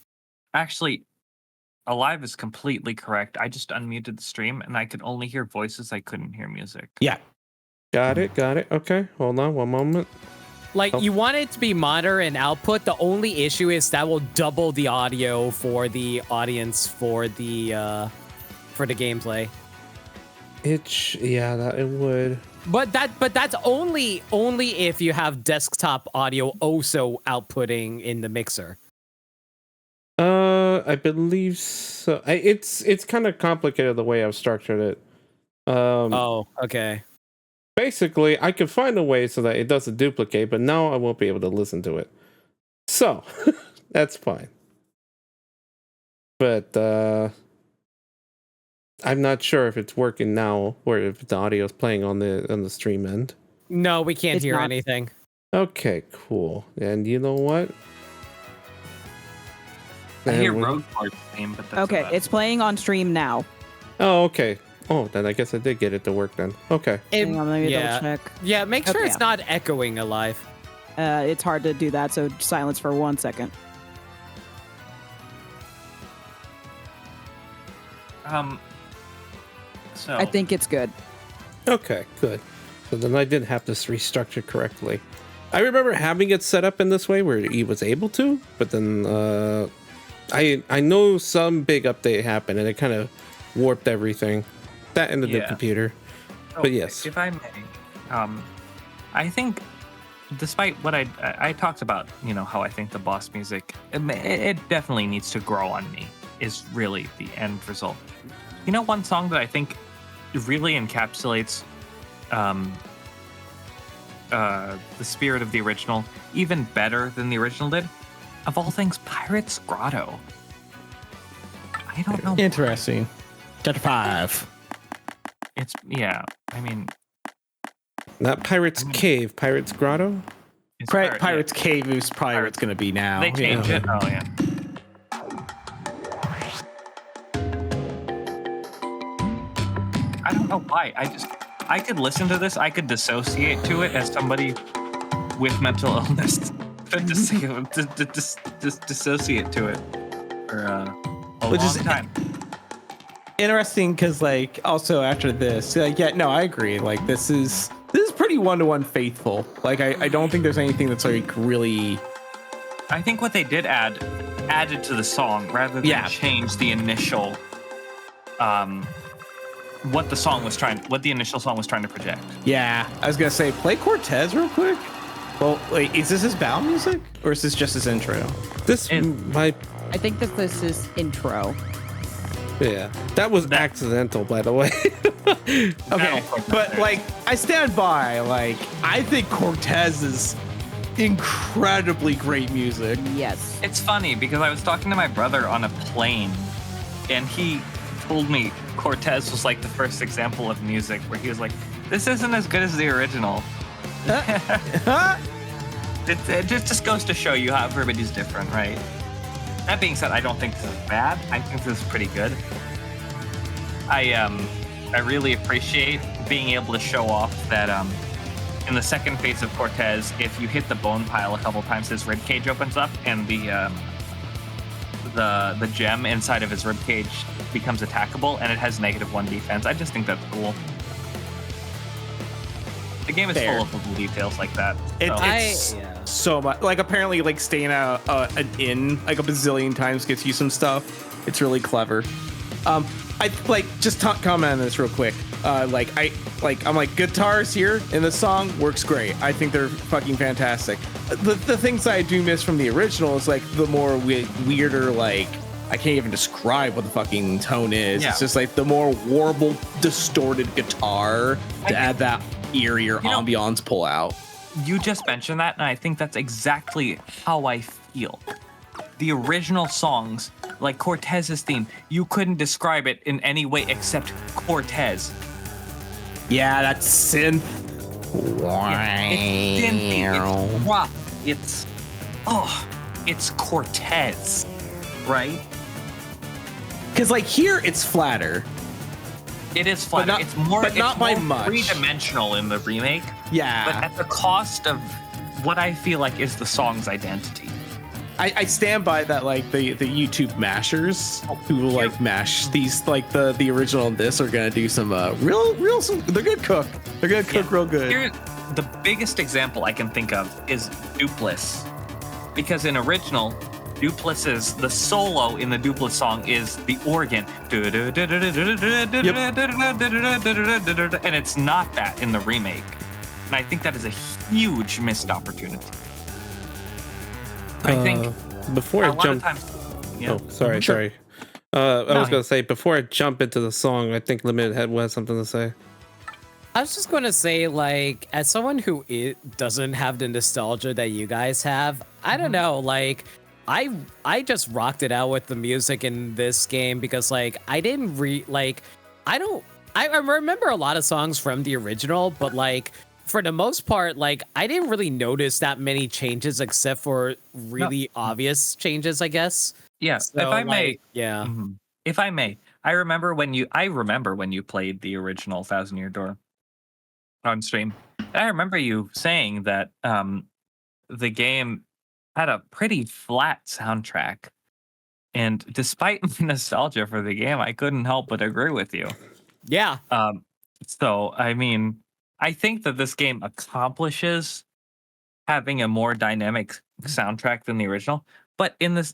Actually, Alive is completely correct. I just unmuted the stream and I could only hear voices. I couldn't hear music. Yeah. Got it. Okay, hold on one moment. Like, you want it to be monitor and output. The only issue is that will double the audio for the audience for the gameplay. It would. But that's only if you have desktop audio also outputting in the mixer. I believe so. It's kind of complicated the way I've structured it. Oh, okay. Basically, I could find a way so that it doesn't duplicate, but now I won't be able to listen to it. So, that's fine. But I'm not sure if it's working now or if the audio is playing on the stream end. No, we can't It's hear not. anything. Okay, cool. And you know what? I hear And we- Road Course theme, but that's Okay, about it's playing on stream now. Oh, okay. Oh, then I guess I did get it to work then. Okay. Hang on, let me yeah. double check. Yeah, make sure Okay. it's not echoing Alive. It's hard to do that, so silence for 1 second. So I think it's good. Okay, good. So then I did have this restructured correctly. I remember having it set up in this way where he was able to, but then I know some big update happened and it kind of warped everything. That and the new Yeah. computer. So, But yes. if I may, I think, despite what I talked about, you know, how I think the boss music, it definitely needs to grow on me, is really the end result. You know, one song that I think really encapsulates the spirit of the original even better than the original did, of all things, Pirate's Grotto. I don't know. Interesting. Chapter 5. It's, yeah, I mean, Not Pirate's Cave, Pirate's Grotto? it's Pirate's Cave is probably what it's going to be now. They changed it. Oh yeah. I don't know why. I could listen to this. I could dissociate to it as somebody with mental illness. Dissociate to it for a long Which is- time. interesting because like also after this, like yeah, no, I agree. Like this is pretty one-to-one faithful. Like I don't think there's anything that's like really. I think what they did added to the song rather than change the initial, what the initial song was trying to project. Yeah, I was gonna say play Cortez real quick. Well, wait, is this his bow music or is this just his intro? This might. I think that this is intro. Yeah, that was accidental, by the way. Okay, but like I stand by. Like I think Cortez is incredibly great music. Yes. It's funny because I was talking to my brother on a plane, and he told me Cortez was like the first example of music where he was like, "This isn't as good as the original." It just goes to show you how everybody's different, right? That being said, I don't think this is bad. I think this is pretty good. I really appreciate being able to show off that in the second phase of Cortez, if you hit the bone pile a couple times, his rib cage opens up and the gem inside of his rib cage becomes attackable, and it has -1 defense. I just think that's cool. The game is full of little details like that. It's so much. Like apparently, like staying at an inn like a bazillion times gets you some stuff. It's really clever. I like just comment on this real quick. I'm like guitars here in the song works great. I think they're fucking fantastic. The things that I do miss from the original is like the more weirder, like I can't even describe what the fucking tone is. Yeah. It's just like the more warbled, distorted guitar to add that eerier ambiance pull out. You just mentioned that, and I think that's exactly how I feel. The original songs, like Cortez's theme, you couldn't describe it in any way except Cortez. Yeah, that's synth. It's synthy, it's rough, it's Cortez, right? Because like here, it's flatter. It is flat. Not- it's more, but it's not by more much. three-dimensional in the remake, Yeah. but at the cost of what I feel like is the song's identity. I stand by that. Like the YouTube mashers who like mash these, like the original and this are gonna do some real some. They're gonna cook. They're gonna cook real good. Here, the biggest example I can think of is Dupless, because in original, Dupless's the solo in the Dupless song is the organ, and it's not that in the remake. And I think that is a huge missed opportunity. I think before a I lot jump. of times. Yeah. Oh, sorry, Sure. sorry. I was gonna say before I jump into the song, I think Limited Head has something to say. I was just going to say, like, as someone who doesn't have the nostalgia that you guys have, I don't know, like, I just rocked it out with the music in this game because, like, I didn't I remember a lot of songs from the original, but, like, for the most part, like, I didn't really notice that many changes except for really obvious changes, I guess. Yeah. So, If I may, yeah. If I may, I remember when you played the original Thousand Year Door on stream. And I remember you saying that the game had a pretty flat soundtrack. And despite my nostalgia for the game, I couldn't help but agree with you. Yeah. So, I mean, I think that this game accomplishes having a more dynamic soundtrack than the original. But in this,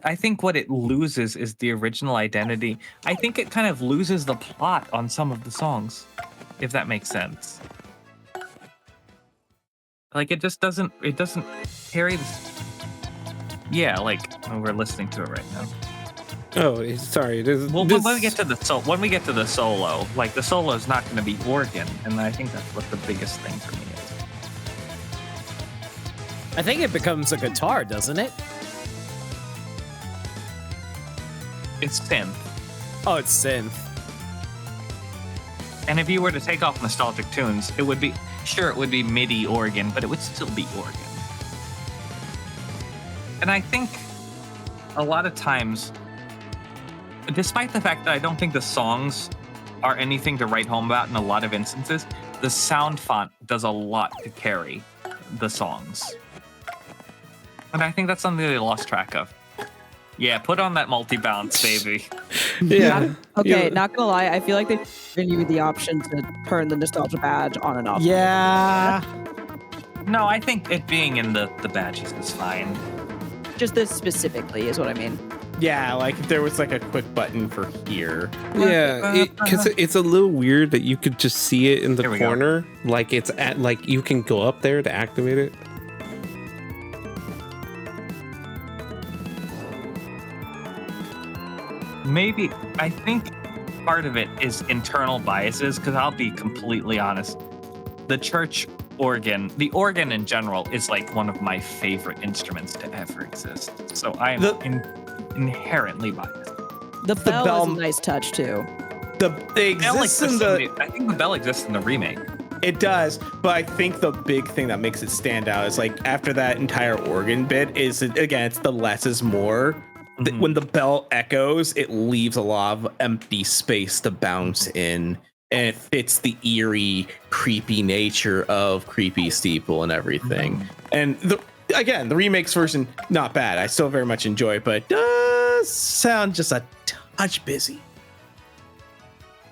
I think what it loses is the original identity. I think it kind of loses the plot on some of the songs, if that makes sense. Like, it doesn't carry this. Yeah, like, we're listening to it right now. Oh, sorry. Well, when we get to the solo, like the solo is not going to be organ, and I think that's what the biggest thing for me is. I think it becomes a guitar, doesn't it? It's synth, Oh, it's synth. and if you were to take off nostalgic tunes, it would be MIDI organ, but it would still be organ. And I think a lot of times, despite the fact that I don't think the songs are anything to write home about in a lot of instances, the sound font does a lot to carry the songs. And I think that's something they lost track of. Yeah, put on that multi-bounce, baby. Yeah. Okay, Yeah. not gonna lie, I feel like they've given you the option to turn the nostalgia badge on and off. Yeah. No, I think it being in the badges is fine. Just this specifically is what I mean. Yeah, like if there was like a quick button for here. Yeah, because it's a little weird that you could just see it in the Here we go. corner, like it's at like you can go up there to activate it. Maybe, I think part of it is internal biases, because I'll be completely honest. The church organ, the organ in general, is like one of my favorite instruments to ever exist. So I am inherently biased. The bell, bell- is a nice touch too. The it Bell exists in exists the I think the bell exists in the remake. it does, but I think the big thing that makes it stand out is like after that entire organ bit is again it's the less is more. Mhm. When the bell echoes, it leaves a lot of empty space to bounce in, and it fits the eerie, creepy nature of Creepy Steeple and everything. And the remake's version not bad. I still very much enjoy it, but it does sound just a touch busy.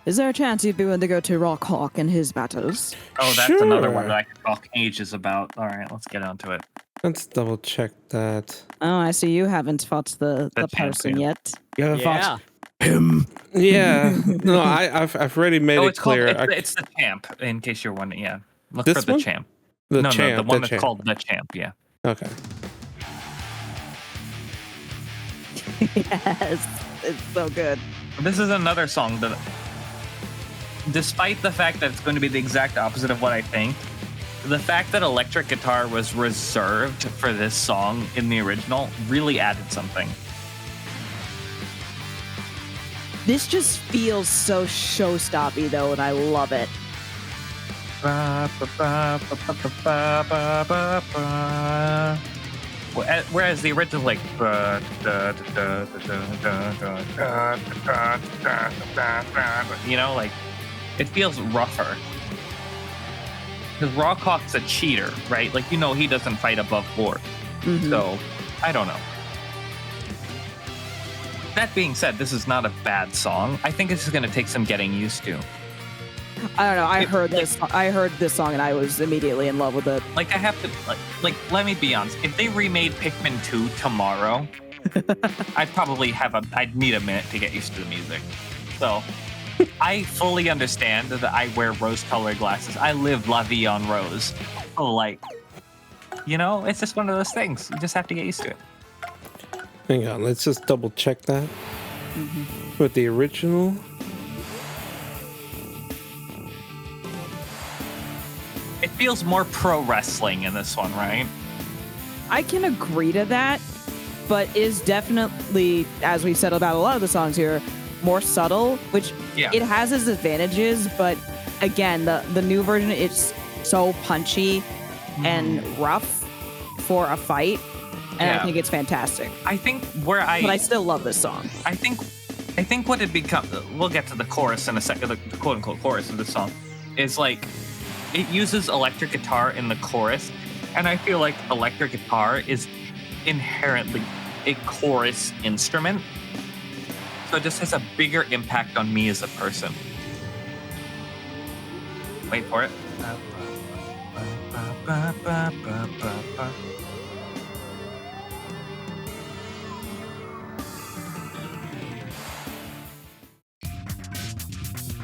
Is there a chance you'd be willing to go to Rock Hawk and his battles? Oh, that's another one Sure. that I could talk ages about. All right, let's get onto it. Let's double check that. Oh, I see you haven't fought the The person champion. yet. You haven't Yeah. fought him. Yeah, no, I've already made Oh, it it's called, clear. it's the champ, in case you're wondering. Yeah, look This for the one? champ. The No, champ, the one that's champ. called the champ. Yeah. Okay. Yes, it's so good. This is another song that, despite the fact that it's going to be the exact opposite of what I think, the fact that electric guitar was reserved for this song in the original really added something. This just feels so showstoppy though, and I love it. Whereas the original, like, you know, like, it feels rougher. Because Rawcock's a cheater, right? Like, you know, he doesn't fight above board. Mhm. So, I don't know. That being said, this is not a bad song. I think this is going to take some getting used to. I don't know. I It- heard this song and I was immediately in love with it. Like, I have to, like, let me be honest. If they remade Pikmin 2 tomorrow, I'd need a minute to get used to the music. So, I fully understand that I wear rose-colored glasses. I live La Vie en Rose. So, like, you know, it's just one of those things. You just have to get used to it. Hang on, let's just double check that. With the original. It feels more pro wrestling in this one, right? I can agree to that, but is definitely, as we said about a lot of the songs here, more subtle, which Yeah. it has its advantages, but again, the new version, it's so punchy and rough for a fight, and Yeah. I think it's fantastic. I think But I still love this song. I think what it become, we'll get to the chorus in a second, the quote unquote chorus of the song, is like it uses electric guitar in the chorus, and I feel like electric guitar is inherently a chorus instrument, so it just has a bigger impact on me as a person. Wait for it.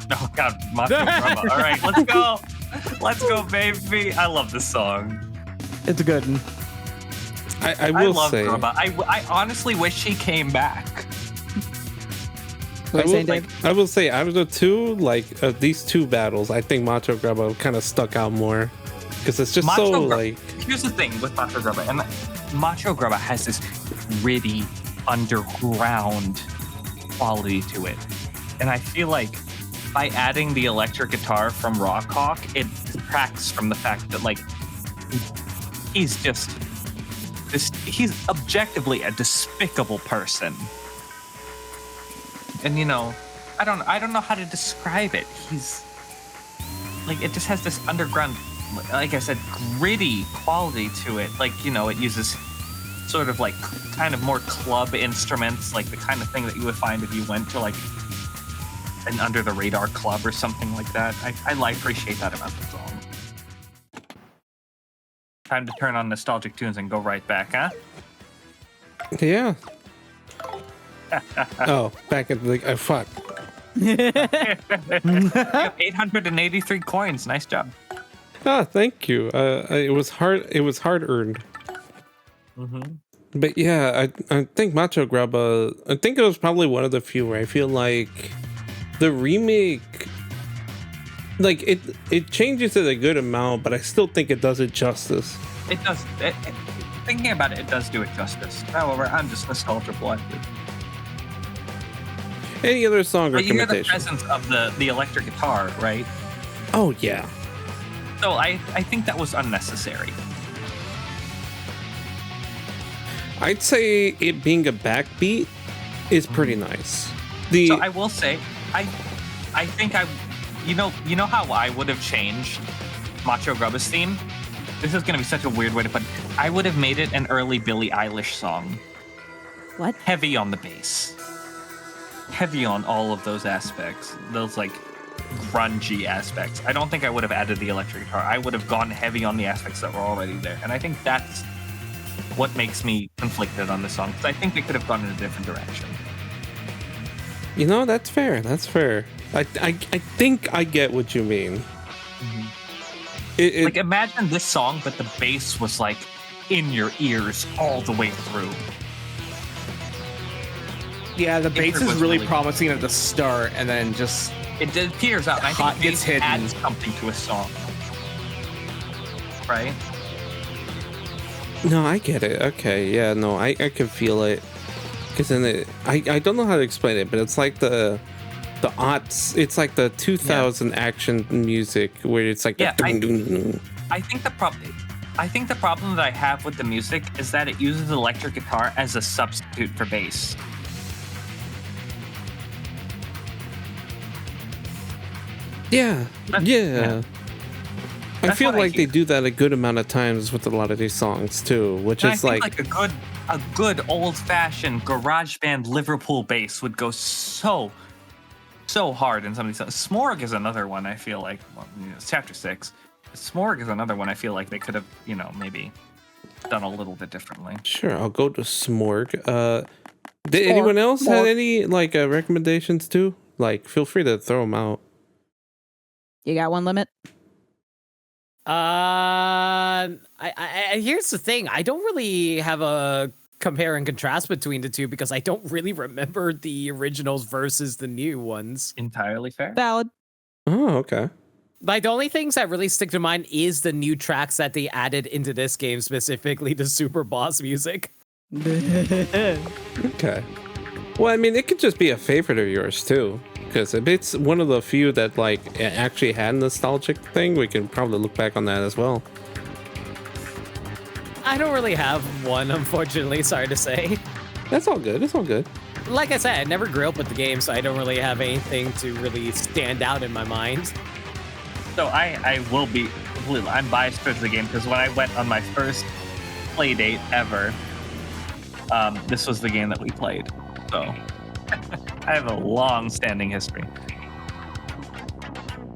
Oh God, Macho Brahma. All right, let's go. Let's go, baby. I love this song. It's a good one. I I will love say. Brahma. I honestly wish he came back. I What are you saying, will, Dave? I will say, out of the two, like these two battles, I think Macho Grabba kind of stuck out more because it's just so Macho Grabba- like. Here's the thing with Macho Grabba, and Macho Grabba has this gritty, underground quality to it, and I feel like by adding the electric guitar from Rawhawk, it detracts from the fact that like he's just this. He's objectively a despicable person. And you know, I don't know how to describe it. He's like, it just has this underground, like I said, gritty quality to it. Like, you know, it uses sort of like kind of more club instruments, like the kind of thing that you would find if you went to like an under the radar club or something like that. I appreciate that about the song. Time to turn on nostalgic tunes and go right back, huh? Yeah. Oh, back at the fuck. You have 883 coins. Nice job. Ah, thank you. It was hard. It was hard earned. Mm-hmm. But yeah, I think Macho Grub. I think it was probably one of the few where I feel like the remake, like it changes it a good amount, but I still think it does it justice. It does. Thinking about it, it does do it justice. However, I'm just nostalgia blinded. Any other song But you hear the recommendations? presence of the electric guitar, right? Oh yeah. So I think that was unnecessary. I'd say it being a backbeat is pretty nice. So I will say, I think you know how I would have changed Macho Grubba's theme? This is gonna be such a weird way to put it. I would have made it an early Billie Eilish song. What? Heavy on the bass. Heavy on all of those aspects. Those like grungy aspects. I don't think I would have added the electric guitar. I would have gone heavy on the aspects that were already there. And I think that's what makes me conflicted on this song, because I think they could have gone in a different direction. You know, that's fair. That's fair. I think I get what you mean. Like, imagine this song, but the bass was like in your ears all the way through. Yeah, the bass is was really really- promising at the start, and then just It peers out. And I Hot think gets bass hidden. adds something to a song, right? No, I get it. Okay, yeah, no, I can feel it. Because then I don't know how to explain it, but it's like the aughts. It's like the 2000 action music where it's like Yeah, dun, dun, dun. I think the problem that I have with the music is that it uses electric guitar as a substitute for bass. Yeah, yeah. I That's feel what I like they hear. do that a good amount of times with a lot of these songs too, which And I is think like a good old-fashioned garage band Liverpool bass would go so hard in some of these songs. Smorg is another one I feel like. Well, it's chapter 6. Smorg is another one I feel like they could have, maybe done a little bit differently. sure. I'll go to Smorg. Did anyone else have any like recommendations too? Like, feel free to throw them out. You got one limit? Here's the thing. I don't really have a compare and contrast between the two because I don't really remember the originals versus the new ones. Entirely fair. Valid. Oh, okay. Like, the only things that really stick to mind is the new tracks that they added into this game, specifically the Super Boss music. Okay. Well, I mean, it could just be a favorite of yours too, because if it's one of the few that like actually had a nostalgic thing, we can probably look back on that as well. I don't really have one, unfortunately, sorry to say. That's all good. It's all good. Like I said, I never grew up with the game, so I don't really have anything to really stand out in my mind. So I will be completely, I'm biased towards the game because when I went on my first play date ever, this was the game that we played. So I have a long-standing history.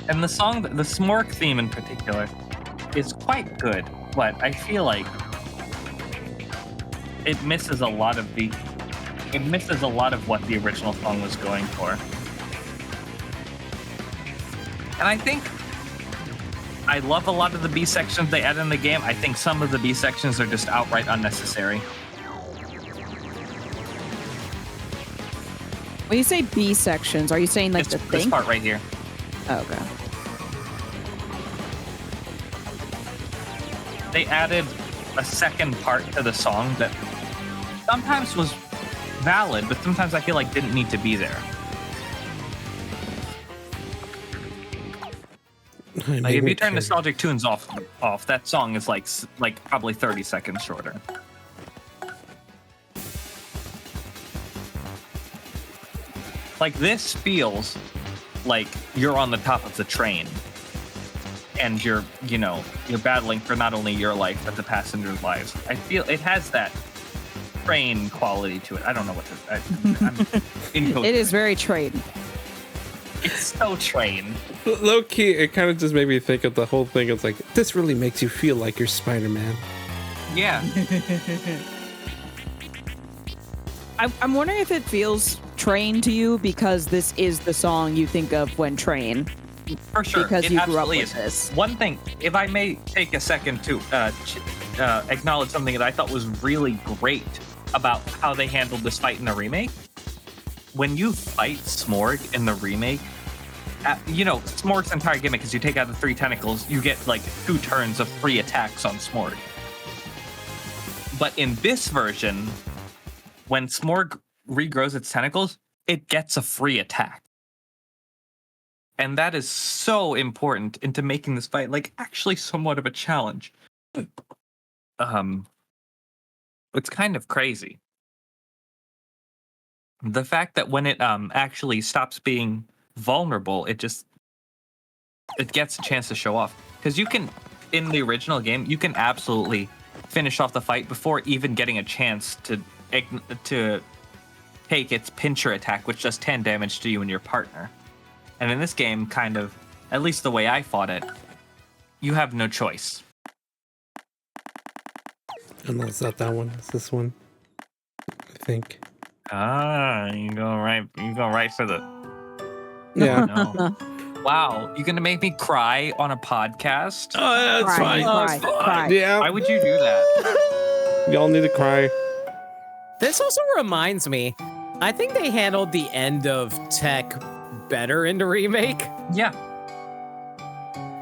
And the song, the Smork theme in particular, is quite good, but I feel like it misses a lot of what the original song was going for. And I think I love a lot of the B sections they add in the game. I think some of the B sections are just outright unnecessary. When you say B sections, are you saying like It's the this thing? part right here. Oh, okay. They added a second part to the song that sometimes was valid, but sometimes I feel like didn't need to be there. Like if you turn nostalgic tunes off, that song is like probably 30 seconds shorter. Like this feels like you're on the top of the train and you're battling for not only your life but the passengers' lives. I feel it has that train quality to it. I don't know what to. I'm incoherent. It is very train. It's so train. Low key, it kind of just made me think of the whole thing. It's like, this really makes you feel like you're Spider-Man. Yeah. I'm wondering if it feels train to you because this is the song you think of when train. For sure. Because it you grew up absolutely with is. this. One thing, if I may take a second to acknowledge something that I thought was really great about how they handled this fight in the remake. When you fight Smorg in the remake, Smorg's entire gimmick is you take out the 3 tentacles, you get like 2 turns of free attacks on Smorg. But in this version, when Smorg regrows its tentacles, it gets a free attack. And that is so important into making this fight like actually somewhat of a challenge. It's kind of crazy. The fact that when it actually stops being vulnerable, it gets a chance to show off. Because you can, in the original game, you can absolutely finish off the fight before even getting a chance to take its pincher attack, which does 10 damage to you and your partner. And in this game, kind of, at least the way I fought it, you have no choice. Oh, no, it's not that one. It's this one. I think. You go right for the... Yeah. No. Wow, you're gonna make me cry on a podcast? Oh, that's fine. Cry. Yeah. Why would you do that? Y'all need to cry. This also reminds me, I think they handled the end of Tech better in the remake. Yeah.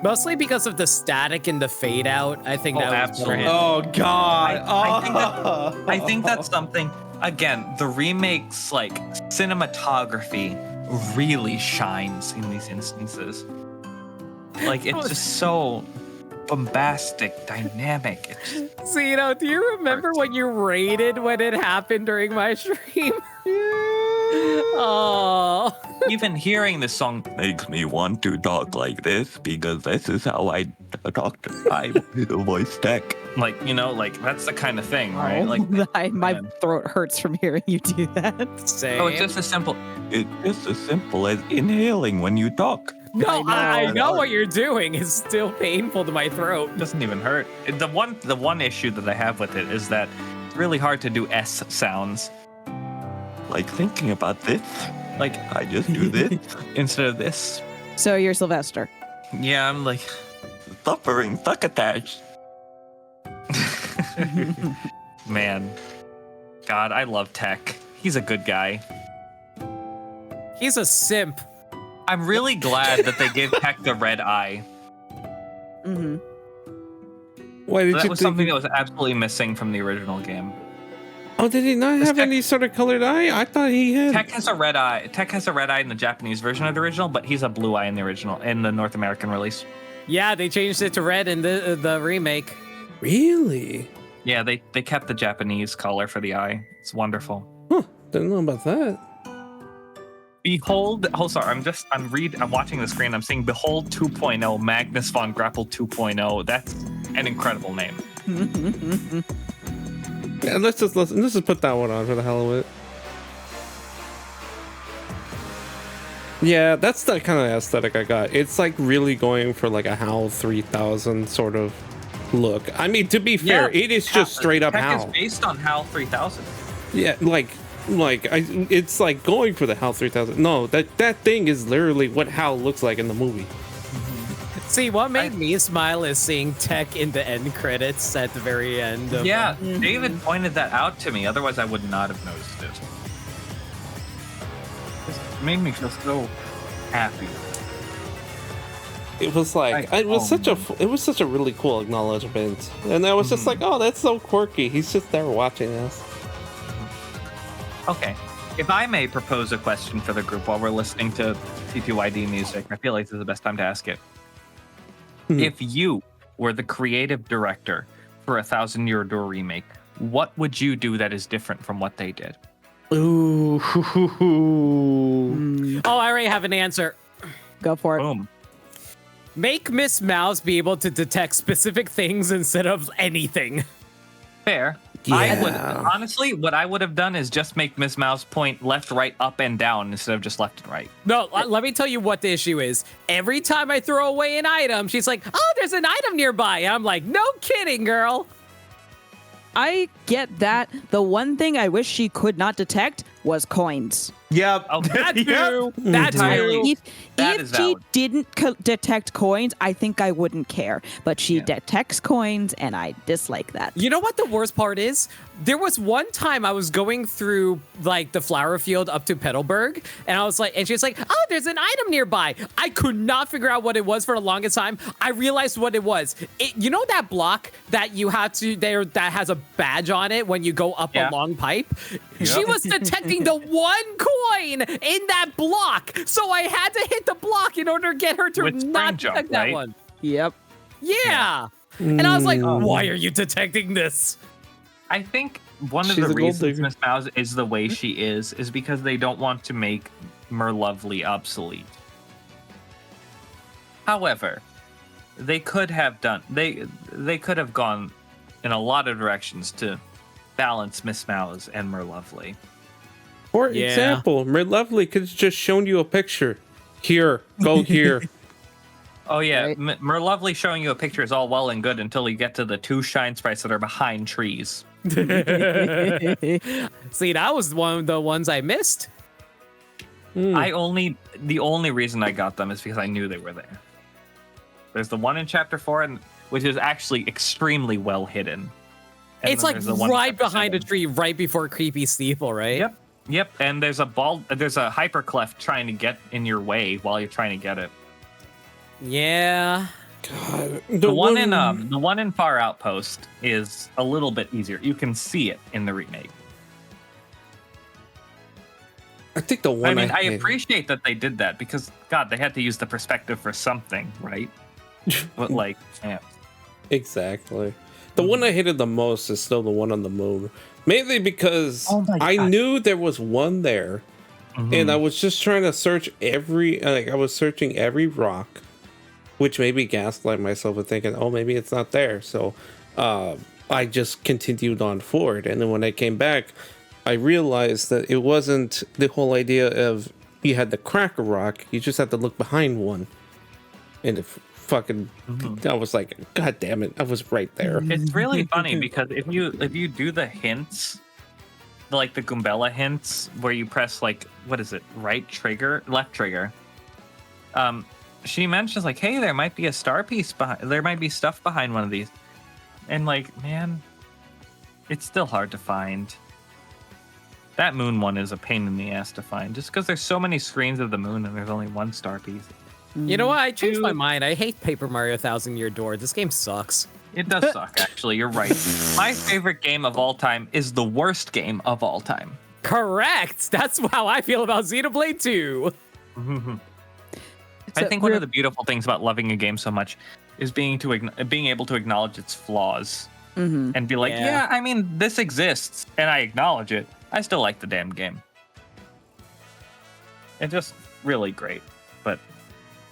Mostly because of the static and the fade out. I think that was absolutely. great. Oh God! I think that's something. Again, the remake's like cinematography really shines in these instances. Like it's just so bombastic, dynamic. It's just, Zeno, do you remember when you rated when it happened during my stream? Oh. even hearing this song makes me want to talk like this because this is how I talk to my voice tech. Like, that's the kind of thing, right? Like my throat hurts from hearing you do that. Same. Oh, it's just as simple. It's just as simple as inhaling when you talk. No, I know what you're doing. It's still painful to my throat. Doesn't even hurt. The one issue that I have with it is that it's really hard to do S sounds. Like thinking about this, like I just do this instead of this. So you're Sylvester. Yeah, I'm like suffering succotash. Man, God, I love Tech. He's a good guy. He's a simp. I'm really glad that they gave Tech the red eye. Mm-hmm. Why did That you was think? something that was absolutely missing from the original game. Oh, did he not have Tech- any sort of colored eye? I thought he had. Tech has a red eye. Tech has a red eye in the Japanese version of the original, but he's a blue eye in the North American release. Yeah, they changed it to red in the remake. Really? Yeah, they kept the Japanese color for the eye. It's wonderful. Huh? Didn't know about that. Behold, I'm watching the screen. I'm seeing Behold 2.0, Magnus von Grapple 2.0. That's an incredible name. Yeah, let's just put that one on for the hell of it. Yeah, that's the kind of aesthetic I got. It's like really going for like a HAL 3000 sort of look. I mean, to be fair, it is just straight up Tech HAL. is based on HAL 3000. Yeah, it's like going for the HAL 3000. No, that thing is literally what HAL looks like in the movie. See, what made me smile is seeing Tech in the end credits at the very end. Of, Yeah, David pointed that out to me. Otherwise, I would not have noticed it. It made me feel so happy. It was like it was such a really cool acknowledgement, and I was just like, oh, that's so quirky. He's just there watching us. Okay, if I may propose a question for the group while we're listening to TTYD music, I feel like this is the best time to ask it. If you were the creative director for a 1,000 Year Door remake, what would you do that is different from what they did? Ooh. Oh, I already have an answer. Go for it. Boom. Make Miss Mouse be able to detect specific things instead of anything. Fair. I would honestly, what I would have done is just make Miss Mouse point left, right, up, and down instead of just left and right. No, let me tell you what the issue is. Every time I throw away an item, she's like, "Oh, there's an item nearby." And I'm like, "No kidding, girl." I get that. The one thing I wish she could not detect was coins. Yep. Oh, That Yep. too. That Entirely. too. If, That if is she valid. didn't detect coins, I think I wouldn't care. But she Yeah. detects coins, and I dislike that. You know what the worst part is? There was one time I was going through like the flower field up to Petalburg, and I was like, and she was like, "Oh, there's an item nearby." I could not figure out what it was for the longest time. I realized what it was. You know that block that you have to there that has a badge on it when you go up Yeah. a long pipe? Yep. She was detecting the one coin in that block, so I had to hit the block in order to get her to With spring not jump, detect that right? one. Yep. Yeah. And I was like, "Why are you detecting this?" I think one of She's the a gold reasons digger. Miss Mouse is the way she is because they don't want to make Merlovely obsolete. However, they could have done they could have gone in a lot of directions to balance Miss Mouse and Merlovely. For Yeah. example, Lovely could have just shown you a picture. Here, go here. Oh yeah, Right. Merlovely showing you a picture is all well and good until you get to the two shine sprites that are behind trees. See, that was one of the ones I missed. The only reason I got them is because I knew they were there. There's the one in chapter 4, and which is actually extremely well hidden. And It's then like there's the one in right chapter behind a 7. tree, right before Creepy Steeple, right? Yep, and there's a hyper cleft trying to get in your way while you're trying to get it. Yeah. God, The one in Far Outpost is a little bit easier. You can see it in the remake. I think the one I mean, I hated- appreciate that they did that because God, they had to use the perspective for something, right? But like, yeah. Exactly. The one I hated the most is still the one on the moon. Mainly because Oh my I God. knew there was one there, and I was just trying to search I was searching every rock, which made me gaslight myself with thinking, oh, maybe it's not there. So I just continued on forward. And then when I came back, I realized that it wasn't the whole idea of you had to crack a rock, you just had to look behind one. And if fucking, I was like, God damn it, I was right there. It's really funny because if you do the hints, like the Goombella hints, where you press like what is it, right trigger, left trigger, she mentions like, hey, there might be a star piece behind, there might be stuff behind one of these, and like, man, it's still hard to find. That moon one is a pain in the ass to find, just because there's so many screens of the moon and there's only one star piece. You know what? I changed my mind. I hate Paper Mario Thousand Year Door. This game sucks. It does suck, actually. You're right. My favorite game of all time is the worst game of all time. Correct. That's how I feel about Xenoblade 2. I think one of the beautiful things about loving a game so much is being able to acknowledge its flaws and be like, Yeah. yeah, I mean, this exists, and I acknowledge it. I still like the damn game. It's just really great, but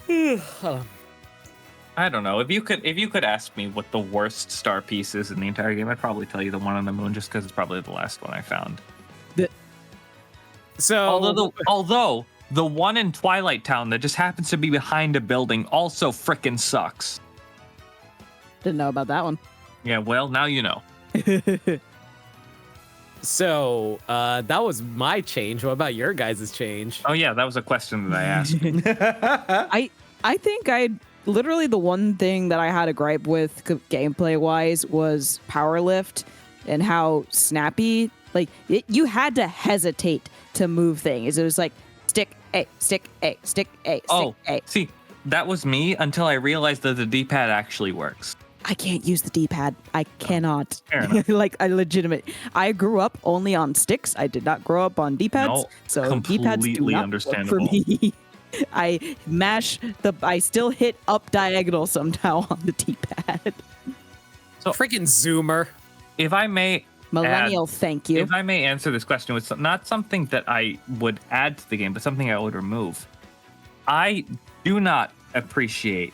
I don't know. If you could ask me what the worst star piece is in the entire game, I'd probably tell you the one on the moon, just because it's probably the last one I found. So, Although the one in Twilight Town that just happens to be behind a building also frickin' sucks. Didn't know about that one. Yeah, well, now you know. that was my change. What about your guys' change? Oh yeah, that was a question that I asked. I think literally the one thing that I had a gripe with gameplay wise was power lift and how snappy, like you had to hesitate to move things. It was like stick A, stick A, stick A, stick A. See, that was me until I realized that the D-pad actually works. I can't use the D-pad. I cannot. Fair enough. Like I grew up only on sticks. I did not grow up on D-pads. No, so D-pads do completely not work understandable. for me. I still hit up diagonal somehow on the D-pad. So Freaking Zoomer. if I may Millennial, thank you. If I may answer this question with not something that I would add to the game, but something I would remove. I do not appreciate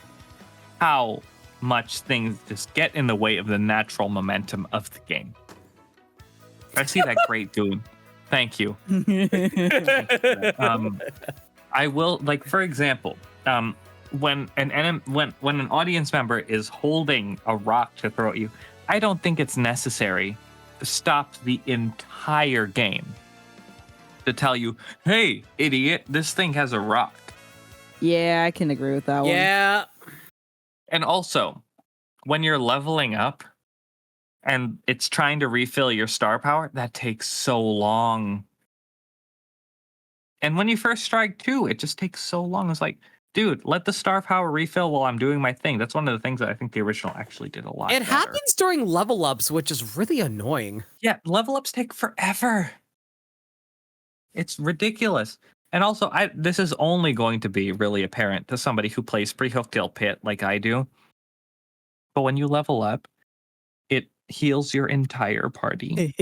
how much things just get in the way of the natural momentum of the game. I see that great goon. Thank you. I will, like, for example, when when an audience member is holding a rock to throw at you, I don't think it's necessary to stop the entire game to tell you, "Hey, idiot, this thing has a rock." Yeah, I can agree with that one. Yeah. And also, when you're leveling up and it's trying to refill your star power, that takes so long. And when you first strike too, it just takes so long. It's like, dude, let the star power refill while I'm doing my thing. That's one of the things that I think the original actually did a lot It better. happens during level ups, which is really annoying. Yeah, level ups take forever. It's ridiculous. And also, this is only going to be really apparent to somebody who plays pre-Hooktail Pit like I do. But when you level up, it heals your entire party.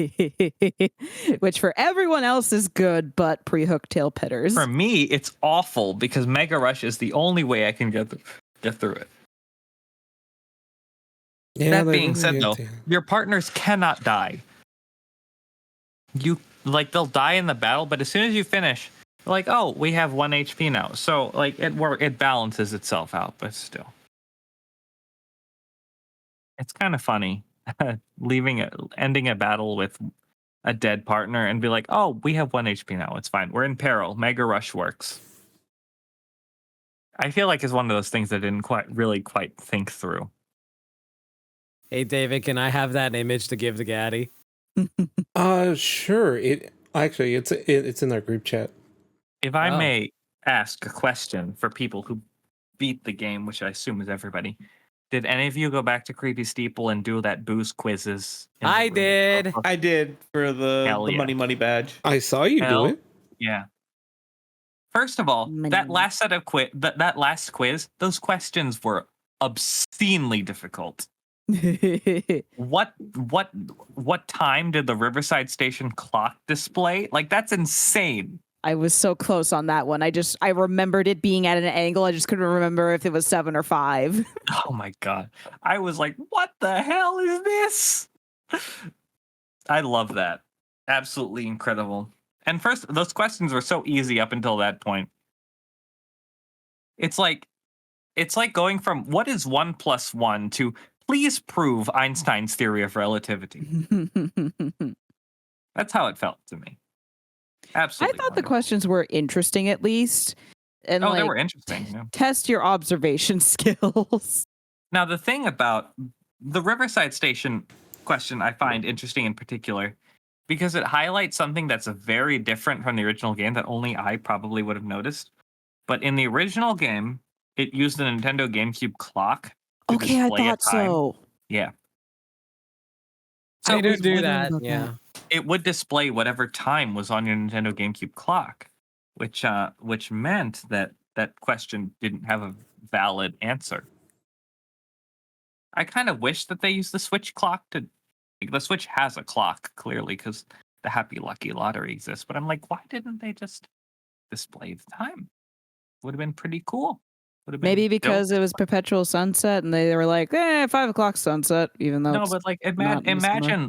Which for everyone else is good, but pre-hook tail pitters. For me, it's awful because Mega Rush is the only way I can get through it. Yeah, That they being really said, need though, to. your partners cannot die. They'll die in the battle, but as soon as you finish, like, oh, we have 1 HP now. So, like, it balances itself out, but still. It's kind of funny ending a battle with a dead partner and be like, oh, we have 1 HP now. It's fine. We're in peril. Mega Rush works. I feel like it's one of those things that I didn't quite think through. Hey, David, can I have that image to give to Gaddy? Sure. It's in our group chat. If I Oh. may ask a question for people who beat the game, which I assume is everybody, did any of you go back to Creepy Steeple and do that booze quizzes? I did. I did for the Hell yeah. money badge. I saw you do it. Yeah. First of all, that Money. last set of that last quiz, those questions were obscenely difficult. What time did the Riverside Station clock display? Like, that's insane. I was so close on that one. I remembered it being at an angle. I just couldn't remember if it was 7 or 5. Oh my god. I was like, what the hell is this? I love that. Absolutely incredible. And first, those questions were so easy up until that point. It's like going from what is 1 + 1 to please prove Einstein's theory of relativity. That's how it felt to me. Absolutely. I thought the wonderful. questions were interesting at least. And they were interesting. Yeah. test your observation skills. Now, the thing about the Riverside Station question I find interesting in particular because it highlights something that's very different from the original game that only I probably would have noticed. But in the original game, it used the Nintendo GameCube clock to Okay, I display a thought time. so. Yeah. I did it do would- that. about Yeah. It would display whatever time was on your Nintendo GameCube clock, which meant that that question didn't have a valid answer. I kind of wish that they used the Switch clock to. Like, the Switch has a clock clearly because the Happy Lucky Lottery exists, but I'm like, why didn't they just display the time? Would have been pretty cool. Maybe because it was perpetual sunset and they were like, 5 o'clock sunset, even though No, it's but like not in the summer.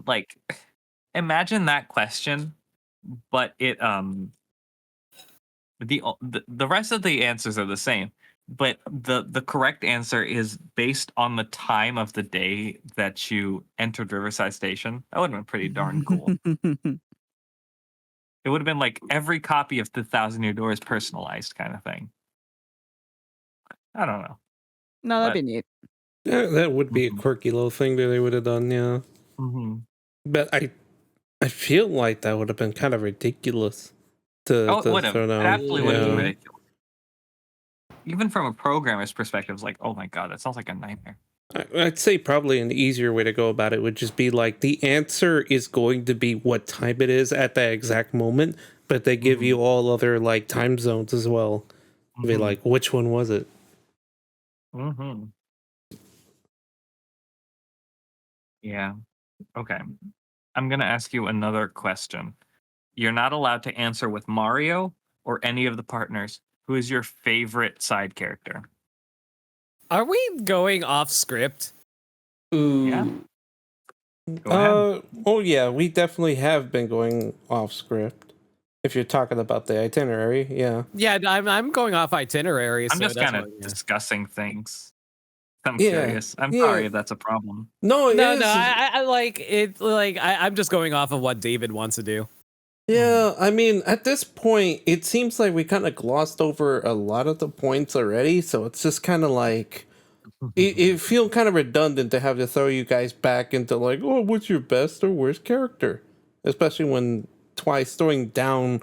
imagine that question, but it the rest of the answers are the same, but the correct answer is based on the time of the day that you entered Riverside Station. That would have been pretty darn cool. It would have been like every copy of the Thousand Year Door is personalized kind of thing. I don't know. No, that'd be neat. Yeah, that would be a Mhm. quirky little thing that they would have done, yeah. Mm-hmm. But I feel like that would have been kind of ridiculous to Oh, it would have. throw It down. absolutely would have been Yeah. ridiculous. Even from a programmer's perspective, it's like, oh my god, that sounds like a nightmare. I'd say probably an easier way to go about it would just be like the answer is going to be what time it is at that exact moment, but they give you all other like time zones as well. Be like, which one was it? Mm-hmm. Yeah. Okay. I'm gonna ask you another question. You're not allowed to answer with Mario or any of the partners. Who is your favorite side character? Are we going off script? Ooh. Yeah. Go ahead. Oh yeah, we definitely have been going off script. If you're talking about the itinerary, yeah. Yeah, I'm going off itinerary, I'm so just that's kind what, of yeah. discussing things. I'm Yeah. curious. I'm Yeah. sorry if that's a problem. No, it No, no, is. I like it. Like I'm just going off of what David wants to do. Yeah, I mean, at this point, it seems like we kind of glossed over a lot of the points already, so it's just kind of like it feel kind of redundant to have to throw you guys back into like, oh, what's your best or worst character, especially when twice throwing down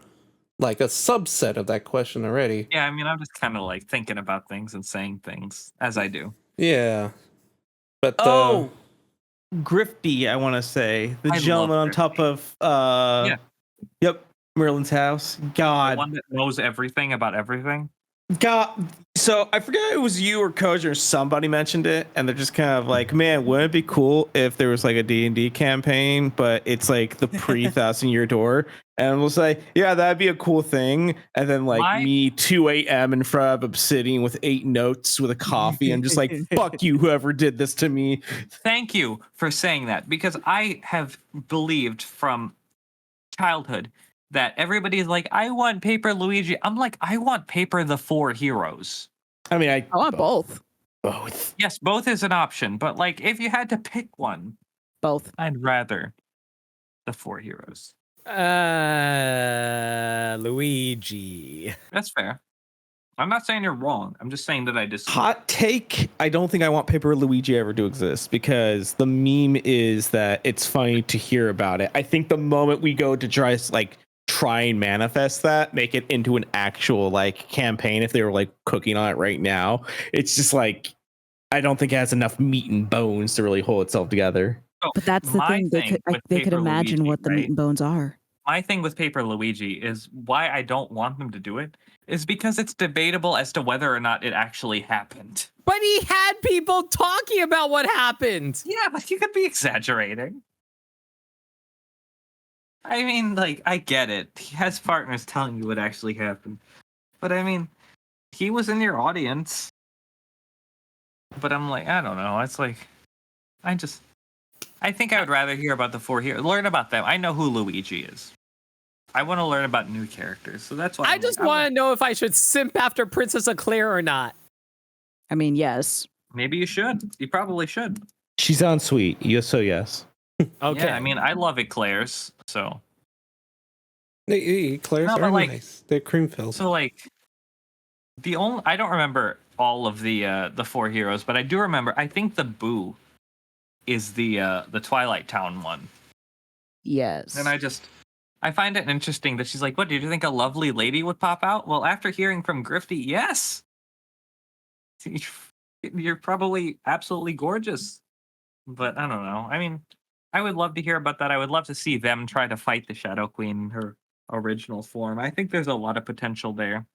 like a subset of that question already. Yeah, I mean, I'm just kind of like thinking about things and saying things as I do. Yeah, but Oh, Grifty, I want to say the I love gentleman on top Grifty. of Yeah. yep, Merlin's house. The God, one that knows everything about everything. God. So I forget it was you or Coach or somebody mentioned it, and they're just kind of like, man, wouldn't it be cool if there was like a D&D campaign, but it's like the pre-Thousand Year Door, and we'll say, yeah, that'd be a cool thing. And then like My- me, 2 a.m. in front of Obsidian with 8 notes with a coffee, and just like, fuck you, whoever did this to me. Thank you for saying that, because I have believed from childhood that everybody's like, I want Paper Luigi. I'm like, I want Paper the Four Heroes. I mean, I want both. both. Yes, both is an option, but like, if you had to pick one, Both. I'd rather the Four Heroes. Luigi. That's fair. I'm not saying you're wrong. I'm just saying that I disagree. Hot take. I don't think I want Paper Luigi ever to exist because the meme is that it's funny to hear about it. I think the moment we go to try and manifest that, make it into an actual like campaign, if they were like cooking on it right now, it's just like I don't think it has enough meat and bones to really hold itself together. So But that's the my thing. They thing with they could Paper imagine Luigi, what the meat right? and bones are. My thing with Paper Luigi is why I don't want them to do it is because it's debatable as to whether or not it actually happened. But he had people talking about what happened. Yeah, but you could be exaggerating. I mean, like, I get it. He has partners telling you what actually happened. But I mean, he was in your audience. But I'm like, I don't know. It's like, I think I would rather hear about the Four Heroes, learn about them. I know who Luigi is. I want to learn about new characters, so that's why I just want to know if I should simp after Princess Eclair or not. I mean, yes. Maybe you should. You probably should. She's on sweet. Yes, so yes. Okay. Yeah, I mean, I love eclairs, so Eclairs No, but, are like- nice. They're cream filled. like I don't remember all of the Four Heroes, but I do remember. I think the Boo is the Twilight Town one, Yes. and I find it interesting that she's like, "What did you think a lovely lady would pop out?" Well, after hearing from Grifty, yes, you're probably absolutely gorgeous. But I don't know. I mean, I would love to hear about that. I would love to see them try to fight the Shadow Queen in her original form. I think there's a lot of potential there.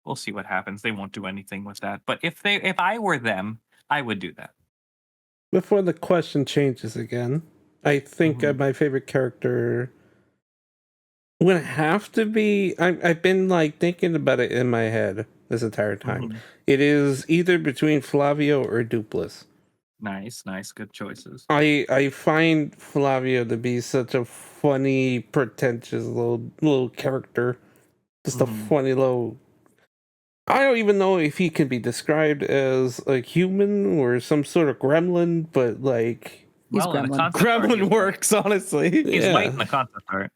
We'll see what happens. They won't do anything with that. But if I were them, I would do that. Before the question changes again, I think my favorite character would have to be. I've been like thinking about it in my head this entire time. Mhm. It is either between Flavio or Dupless. Nice, good choices. I find Flavio to be such a funny, pretentious little character. Just a funny little. I don't even know if he can be described as a human or some sort of gremlin, but like He's In the gremlin. concept art, Gremlin works, honestly. He's Yeah. white in the concept art.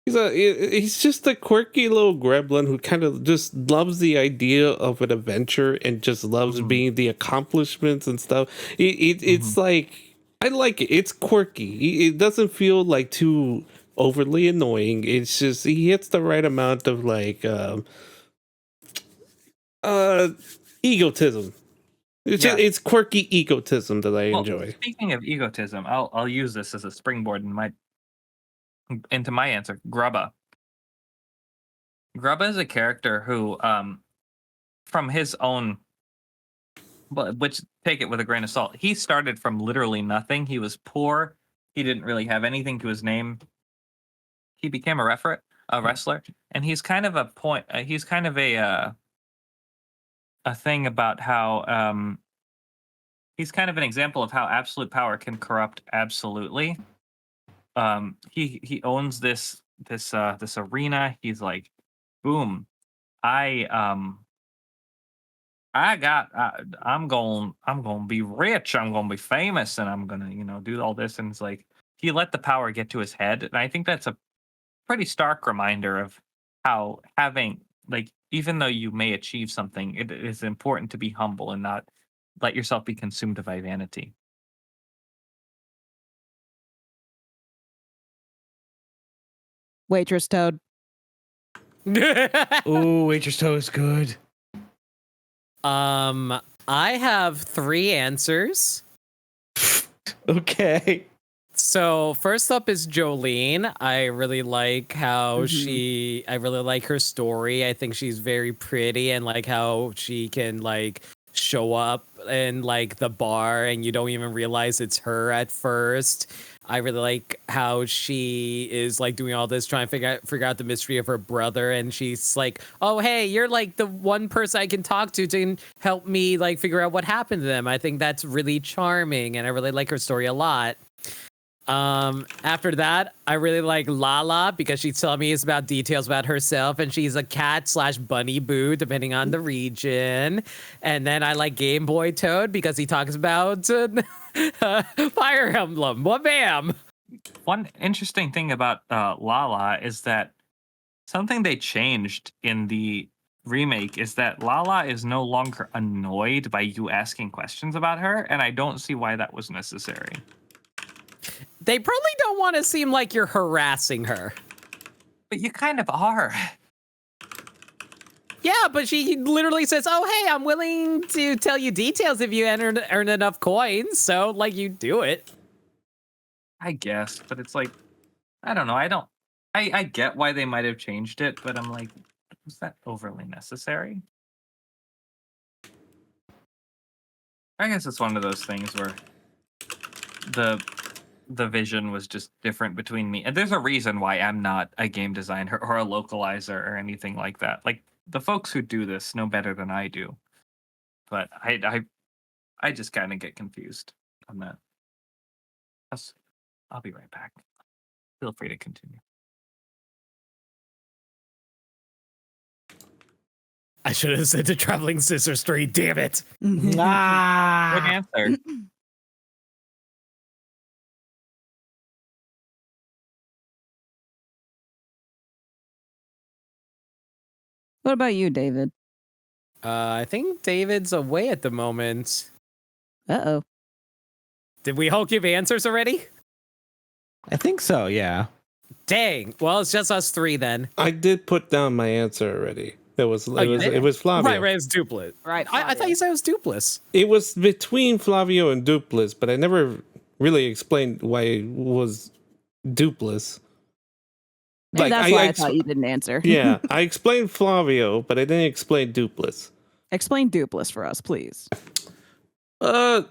he's just a quirky little gremlin who kind of just loves the idea of an adventure and just loves being the accomplishments and stuff. It's like I like it. It's quirky. It doesn't feel like too overly annoying. It's just he hits the right amount of like egotism. It's quirky egotism that I Well, enjoy. Speaking of egotism, I'll use this as a springboard into my answer. Grubba. Grubba is a character who, from his own, which take it with a grain of salt. He started from literally nothing. He was poor. He didn't really have anything to his name. He became a wrestler, and he's kind of a thing about how he's kind of an example of how absolute power can corrupt absolutely. He owns this arena. He's like, boom, I'm going to be rich. I'm going to be famous, and I'm going to do all this. And it's like he let the power get to his head, and I think that's a pretty stark reminder of how having, like, even though you may achieve something, it is important to be humble and not let yourself be consumed by vanity. Waitress Toad. Ooh, waitress toast good. I have 3 answers. Okay. So first up is Jolene. I really like how Mm-hmm. I really like her story. I think she's very pretty, and like how she can like show up in like the bar and you don't even realize it's her at first. I really like how she is like doing all this, trying to figure out the mystery of her brother, and she's like, "Oh, hey, you're like the one person I can talk to help me like figure out what happened to them." I think that's really charming, and I really like her story a lot. After that, I really like Lala because she's telling me about details about herself, and she's a cat / bunny boo, depending on the region. And then I like Game Boy Toad because he talks about Fire Emblem. Bam! One interesting thing about Lala is that something they changed in the remake is that Lala is no longer annoyed by you asking questions about her, and I don't see why that was necessary. They probably don't want to seem like you're harassing her. But you kind of are. Yeah, but she literally says, "Oh, hey, I'm willing to tell you details if you earn enough coins." So, like, you do it. I guess, but it's like, I don't know. I get why they might have changed it, but I'm like, was that overly necessary? I guess it's one of those things where the vision was just different between me. And there's a reason why I'm not a game designer or a localizer or anything like that. Like, the folks who do this know better than I do. But I just kind of get confused on that. I'll be right back. Feel free to continue. I should have said the Traveling Scissor Street. Damn it! Good Ah. answer. What about you, David? I think David's away at the moment. Uh-oh. Did we all give answers already? I think so, yeah. Dang. Well, it's just us 3 then. I did put down my answer already. It was you did? it was Flavio. Right, it's Duplis. Right. I thought you said it was Duplis. It was between Flavio and Duplis, but I never really explained why it was Duplis. Maybe Like, that's why I thought you didn't answer. Yeah, I explained Flavio, but I didn't explain Duplis. Explain Duplis for us, please. God,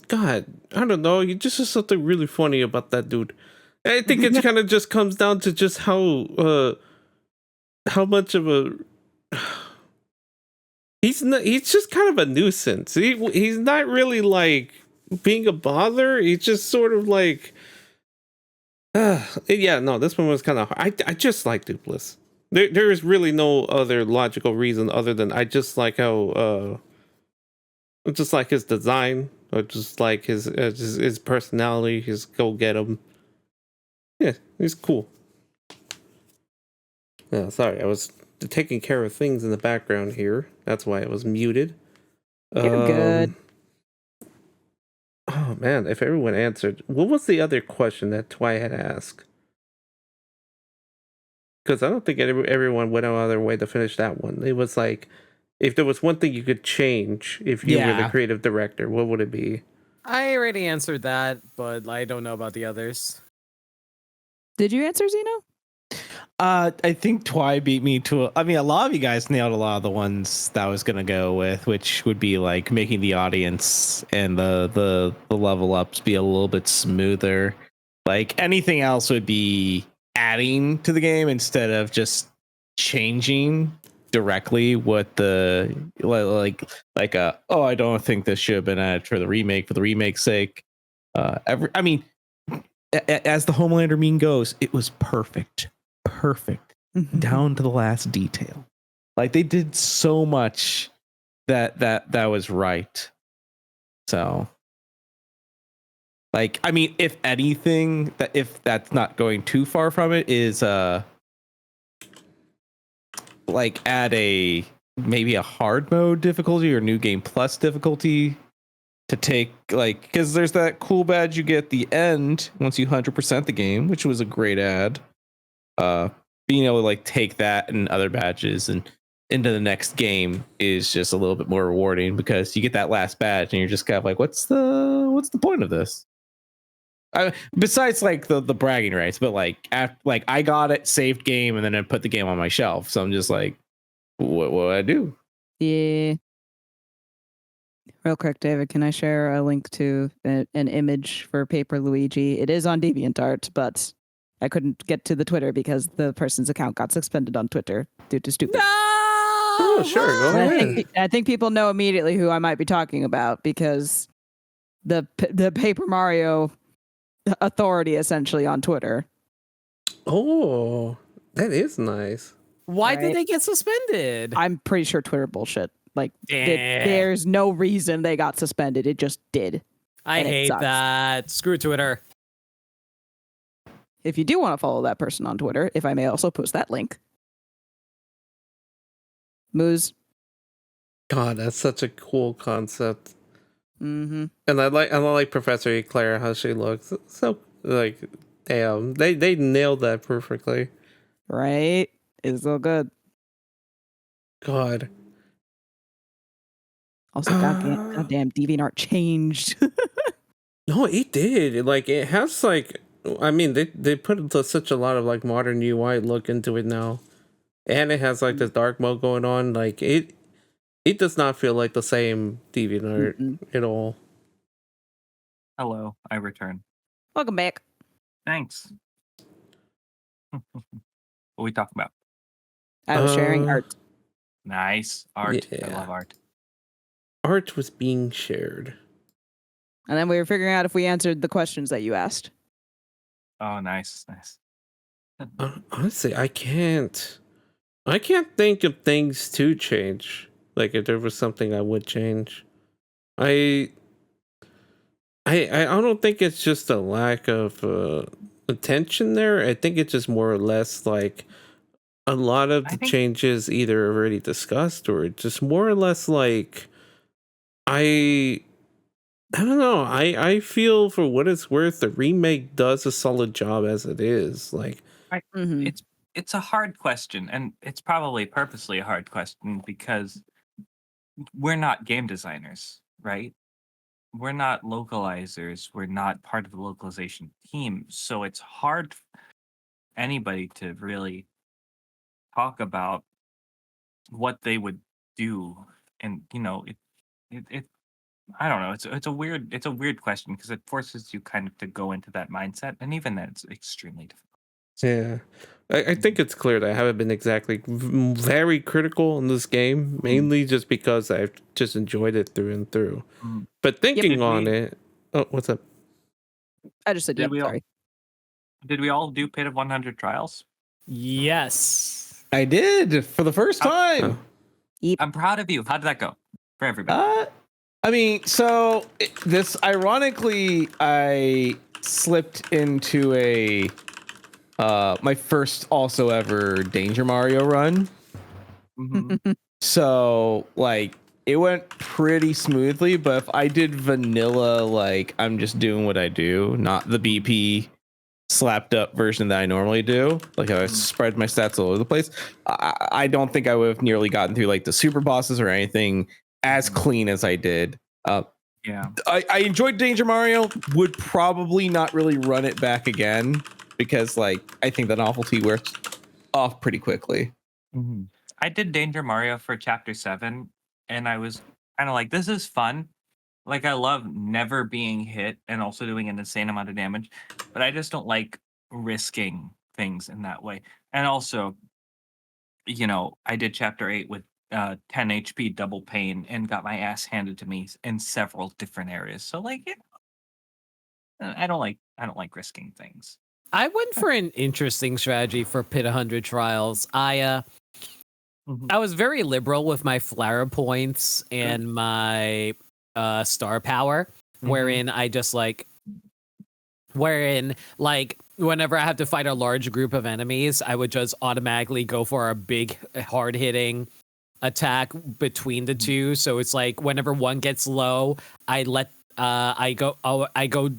I don't know. You just said something really funny about that dude. I think it kind of just comes down to just how much of a he's just kind of a nuisance. He's not really like being a bother. He's just sort of like yeah, no, this one was kind of hard. I just like Duplis. There is really no other logical reason other than I just like how just like his design, or just like his personality, his go get him. Yeah, he's cool. Yeah, sorry, I was taking care of things in the background here. That's why it was muted. You're good. Oh man, if everyone answered, what was the other question that Twy had asked? Because I don't think everyone went out of their way to finish that one. It was like, if there was one thing you could change if you were the creative director, what would it be? I already answered that, but I don't know about the others. Did you answer, Zeno? I think Twy beat me to. I mean, a lot of you guys nailed a lot of the ones that I was gonna go with, which would be like making the audience and the level ups be a little bit smoother. Like anything else would be adding to the game instead of just changing directly what the I don't think this should have been added for the remake's sake. I mean, as the Homelander meme goes, it was perfect down to the last detail. Like they did so much that was right. So, like, I mean, if anything, if that's not going too far from it, is like add maybe a hard mode difficulty or new game plus difficulty to take, like, because there's that cool badge you get at the end once you 100% the game, which was a great add. Being able to like take that and other badges and into the next game is just a little bit more rewarding because you get that last badge and you're just kind of like, what's the point of this? Besides like the bragging rights, but like I got it, saved game, and then I put the game on my shelf. So I'm just like, what do I do? Yeah. Real quick, David, can I share a link to an image for Paper Luigi? It is on DeviantArt, but I couldn't get to the Twitter because the person's account got suspended on Twitter due to stupid. No! Oh, sure, go And ahead. I think people know immediately who I might be talking about because the Paper Mario authority essentially on Twitter. Oh, that is nice. Why did Right. they get suspended? I'm pretty sure Twitter bullshit. Like, Yeah. there's no reason they got suspended. It just did. I and it hate sucks. that. Screw Twitter. If you do want to follow that person on Twitter, if I may also post that link. Moose. God, that's such a cool concept. Mm-hmm. And I like Professor Eclair, how she looks. So like, damn, they nailed that perfectly. Right? It's so good. God. Also, goddamn DeviantArt changed. No, it did. Like it has like, I mean, they put such a lot of like modern UI look into it now, and it has like this dark mode going on. Like it does not feel like the same DeviantArt Mm-mm. at all. Hello, I return. Welcome back. Thanks. What are we talking about? I was sharing art. Nice art. I Yeah. love art. Art was being shared. And then we were figuring out if we answered the questions that you asked. Oh, nice. Honestly, I can't think of things to change. Like if there was something I would change, I don't think it's just a lack of attention there. I think it's just more or less like a lot of the changes either already discussed or just more or less like I don't know. I feel for what it's worth, the remake does a solid job as it is. Like Mm-hmm. It's a hard question, and it's probably purposely a hard question because we're not game designers, right? We're not localizers. We're not part of the localization team, so it's hard for anybody to really talk about what they would do. And it I don't know. It's a weird question because it forces you kind of to go into that mindset, and even then, it's extremely difficult. yeah, I think it's clear that I haven't been exactly very critical in this game, mainly just because I've just enjoyed it through and through. Mhm. But thinking Did on we- it, oh, what's up? I just said, Did yep, we all- sorry. Did we all do Pit of 100 Trials? Yes. I did for the first time. I'm proud of you. How did that go for everybody? I mean, so this ironically, I slipped into a my first also ever Danger Mario run. Mhm. So like it went pretty smoothly, but if I did vanilla, like I'm just doing what I do, not the BP slapped up version that I normally do. Like I spread my stats all over the place. I don't think I would have nearly gotten through like the super bosses or anything as clean as I did. Yeah. I enjoyed Danger Mario. Would probably not really run it back again because like I think the novelty wears off pretty quickly. I did Danger Mario for Chapter 7, and I was kind of like, this is fun. Like, I love never being hit and also doing an insane amount of damage, but I just don't like risking things in that way. And also, I did chapter 8 with 10 HP double pain and got my ass handed to me in several different areas. So like, I don't like risking things. I went for an interesting strategy for Pit 100 Trials. Mhm. I was very liberal with my flower points and my star power, wherein I just whenever I have to fight a large group of enemies, I would just automatically go for a big hard hitting attack between the two. So it's like whenever one gets low, I go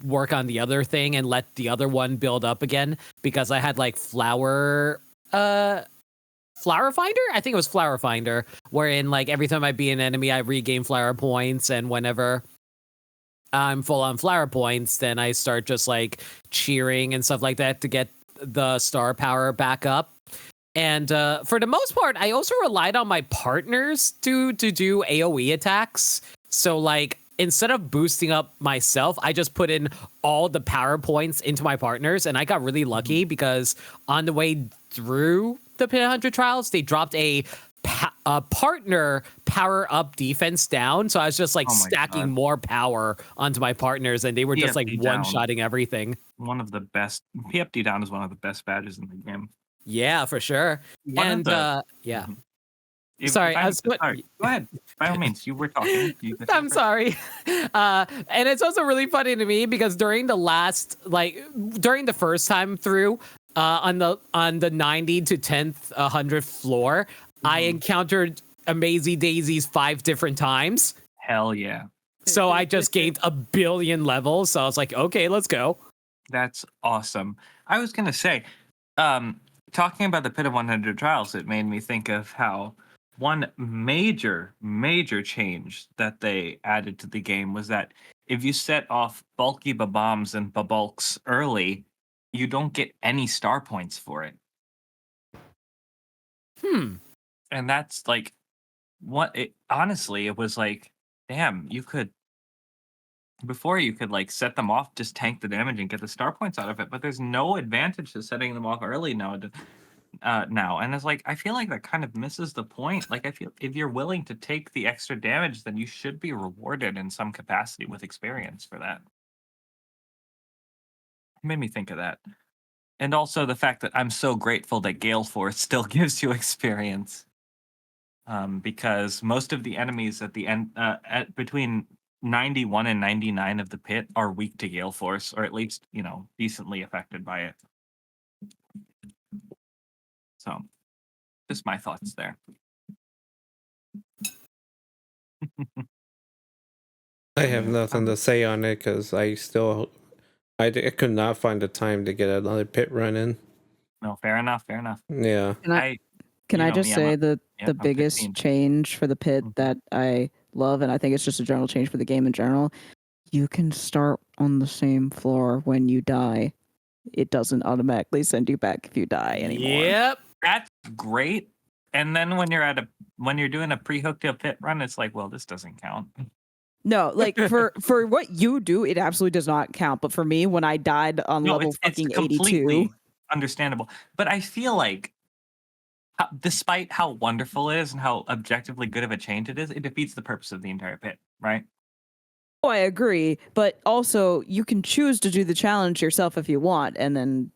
work on the other thing and let the other one build up again, because I had like Flower Finder? I think it was Flower Finder, wherein like every time I beat an enemy, I regain flower points, and whenever I'm full on flower points, then I start just like cheering and stuff like that to get the star power back up. And for the most part, I also relied on my partners to do AoE attacks. So like instead of boosting up myself, I just put in all the power points into my partners, and I got really lucky because on the way through the Pit 100 Trials, they dropped a partner power up defense down. So I was just like Oh my stacking God. more power onto my partners, and they were just like PFD down. one-shotting everything. One of the best. PFD down is one of the best badges in the game. Yeah, for sure. One of And the- yeah. Mhm. Sorry, I was sorry. Go ahead. By all means, you were talking. I'm sorry. And it's also really funny to me because during the first time through, on the 90 to 10th 100th floor, I encountered Amazy Daisies 5 different times. Hell yeah. So I just gained 1 billion levels. So I was like, okay, let's go. That's awesome. I was gonna say, talking about the Pit of 100 Trials, it made me think of how one major change that they added to the game was that if you set off bulky bombs and babulks early, you don't get any star points for it. And that's like honestly, it was like, damn, before you could like set them off, just tank the damage and get the star points out of it, but there's no advantage to setting them off early now. And it's like, I feel like that kind of misses the point. Like, I feel if you're willing to take the extra damage, then you should be rewarded in some capacity with experience for that. It made me think of that. And also the fact that I'm so grateful that Gale Force still gives you experience. Because most of the enemies at the end, between 91 and 99 of the pit are weak to Gale Force, or at least, decently affected by it. So, just my thoughts there. I have nothing to say on it because I could not find the time to get another pit run in. No, fair enough. Yeah. Can I you know just me, say that yeah, the I'm biggest 15. change for the pit Mhm. that I love, and I think it's just a general change for the game in general, you can start on the same floor when you die. It doesn't automatically send you back if you die anymore. Yep. That's great. And then when you're doing a pre-hooked to a pit run, it's like, well, this doesn't count. No, like for what you do, it absolutely does not count. But for me, when I died on No, level it's fucking completely 82, understandable. But I feel like, despite how wonderful it is and how objectively good of a change it is, it defeats the purpose of the entire pit, right? oh, I agree. But also, you can choose to do the challenge yourself if you want. And then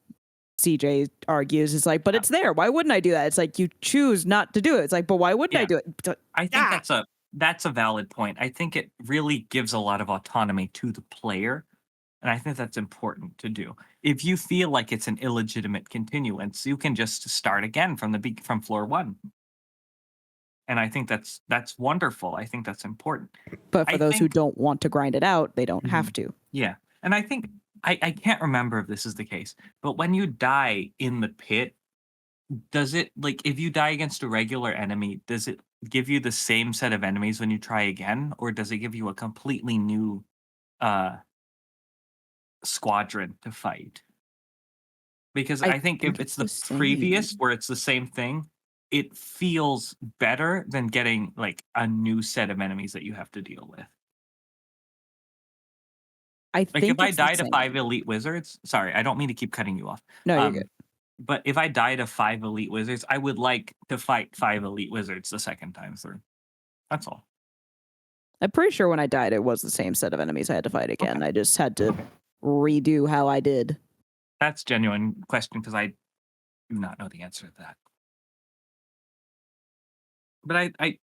CJ argues, it's like, but it's there. Why wouldn't I do that? It's like you choose not to do it. It's like, but why wouldn't I Yeah. do it? I think that's a valid point. I think it really gives a lot of autonomy to the player, and I think that's important to do. If you feel like it's an illegitimate continuance, you can just start again from floor 1. And I think that's wonderful. I think that's important. But for I those who think- don't want to grind it out, they don't have to. Yeah. And I think I can't remember if this is the case, but when you die in the pit, does it, like, if you die against a regular enemy, does it give you the same set of enemies when you try again, or does it give you a completely new squadron to fight? Because I think if it's the the previous same. where it's the same thing, it feels better than getting like a new set of enemies that you have to deal with. I Like think if I it's the die to same. 5 elite wizards, sorry, I don't mean to keep cutting you off. No, you're good. But if I die to 5 elite wizards, I would like to fight 5 elite wizards the second time through. That's all. I'm pretty sure when I died, it was the same set of enemies I had to fight again. Okay. I just had to Okay. redo how I did. That's genuine question because I do not know the answer to that. But I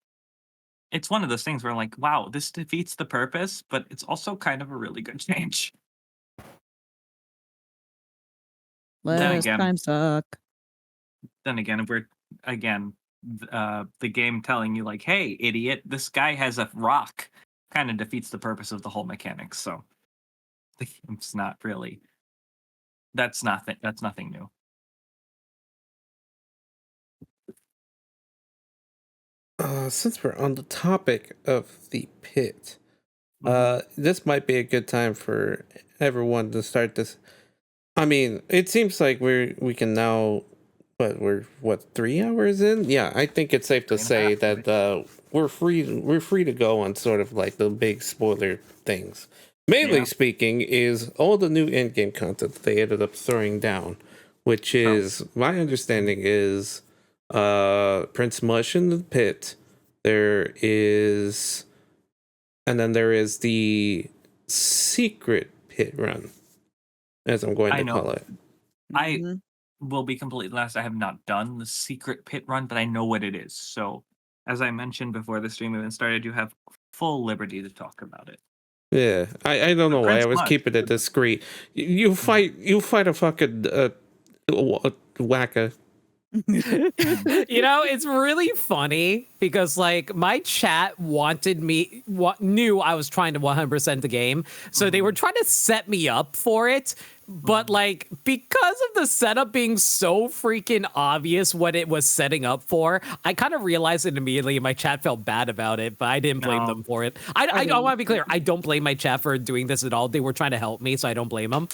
it's one of those things where I'm like, wow, this defeats the purpose, but it's also kind of a really good change. Last again- time suck. Then again, if we're the game telling you like, hey, idiot, this guy has a rock, kind of defeats the purpose of the whole mechanics. So the game's not really. That's nothing new. Since we're on the topic of the pit, this might be a good time for everyone to start this. I mean, it seems like we can now, but we're 3 hours in? Yeah, I think it's safe to say that we're free to go on sort of like the big spoiler things. Mainly speaking, is all the new in-game content that they ended up throwing down, which is my understanding is Prince Mush in the pit. There is, and then there is the secret pit run, as I'm going to call it. I Mhm. will be completely honest. I have not done the secret pit run, but I know what it is. So, as I mentioned before the stream even started, you have full liberty to talk about it. Yeah, I don't know why Prince I was Mush. keeping it discreet. You fight a fucking whacker. You know, it's really funny because like my chat knew I was trying to 100% the game, so they were trying to set me up for it. But like because of the setup being so freaking obvious what it was setting up for, I kind of realized it immediately, and my chat felt bad about it. But I didn't blame them for it. I want to be clear. I don't blame my chat for doing this at all. They were trying to help me, so I don't blame them.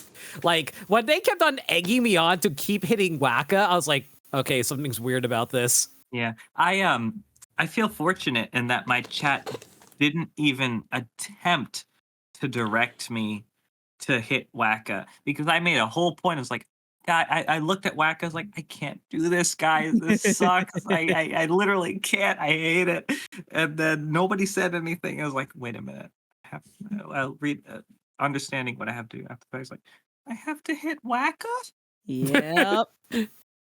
Like when they kept on egging me on to keep hitting Waka, I was like, okay, something's weird about this. Yeah, I feel fortunate in that my chat didn't even attempt to direct me to hit Waka because I made a whole point. I was like, I looked at Waka, I was like, I can't do this, guys. This sucks. I literally can't. I hate it. And then nobody said anything. I was like, wait a minute. I'll read understanding what I have to do after. I was like, I have to hit Waka? Yep.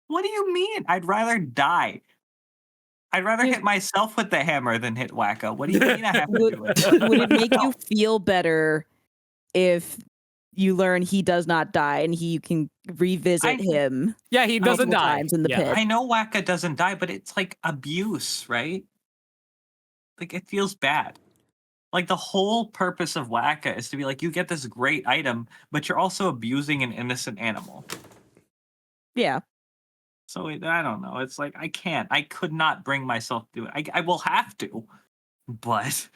What do you mean? I'd rather die. I'd rather hit myself with the hammer than hit Wacko. What do you mean I have to do it? Would it make you feel better if you learn he does not die and you can revisit him? Yeah, he doesn't multiple die times in the Yeah. pit. I know Wacka doesn't die, but it's like abuse, right? Like it feels bad. Like the whole purpose of Wacka is to be like, you get this great item, but you're also abusing an innocent animal. Yeah. So I don't know. It's like I can't. I could not bring myself to do it. I will have to, but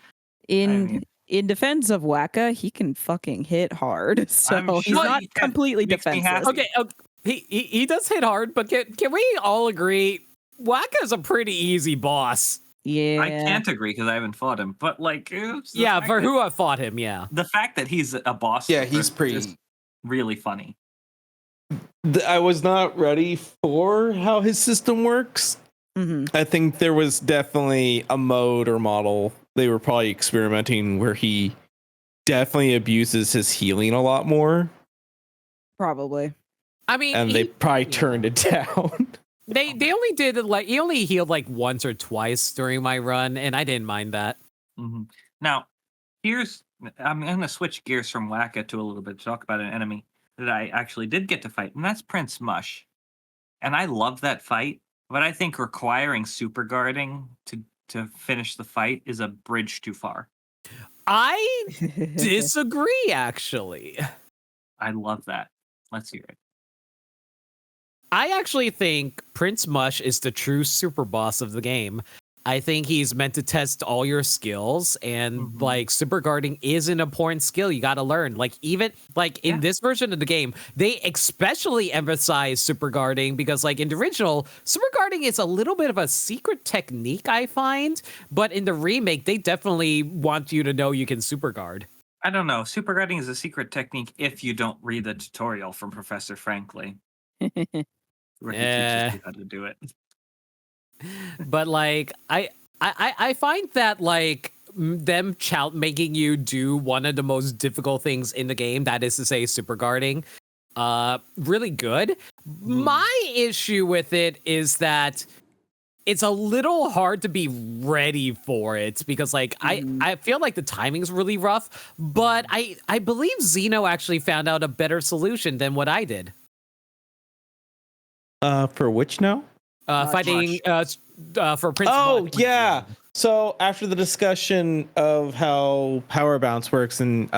In defense of Waka, he can fucking hit hard. So I'm he's sure not he can. completely Makes me defenseless. happy. Okay, he does hit hard, but can we all agree Waka's a pretty easy boss? Yeah. I can't agree because I haven't fought him. But like, Yeah, for who I fought him, yeah. the fact that he's a boss, Yeah, first he's is pretty. just really funny. I was not ready for how his system works. Mhm. I think there was definitely a mode or model they were probably experimenting where he definitely abuses his healing a lot more, Probably. I mean, and they probably turned it down. they only did like he only healed like once or twice during my run, and I didn't mind that. Hmm. Now, I'm going to switch gears from Wacka to a little bit to talk about an enemy that I actually did get to fight, and that's Prince Mush. And I love that fight, but I think requiring super guarding to finish the fight is a bridge too far. I disagree, actually. I love that. Let's hear it. I actually think Prince Mush is the true super boss of the game. I think he's meant to test all your skills, and like super guarding is an important skill you got to learn. Like even like in this version of the game, they especially emphasize super guarding because like in the original, super guarding is a little bit of a secret technique I find, but in the remake, they definitely want you to know you can super guard. I don't know. Super guarding is a secret technique if you don't read the tutorial from Professor Frankly. where he Yeah. teaches you how to do it. But like I find that like them making you do one of the most difficult things in the game, that is to say super guarding, really good. My issue with it is that it's a little hard to be ready for it because like I feel like the timing's really rough, but I believe Zeno actually found out a better solution than what I did. For which now? Fighting for Prince. Oh Much. yeah. So after the discussion of how power bounce works and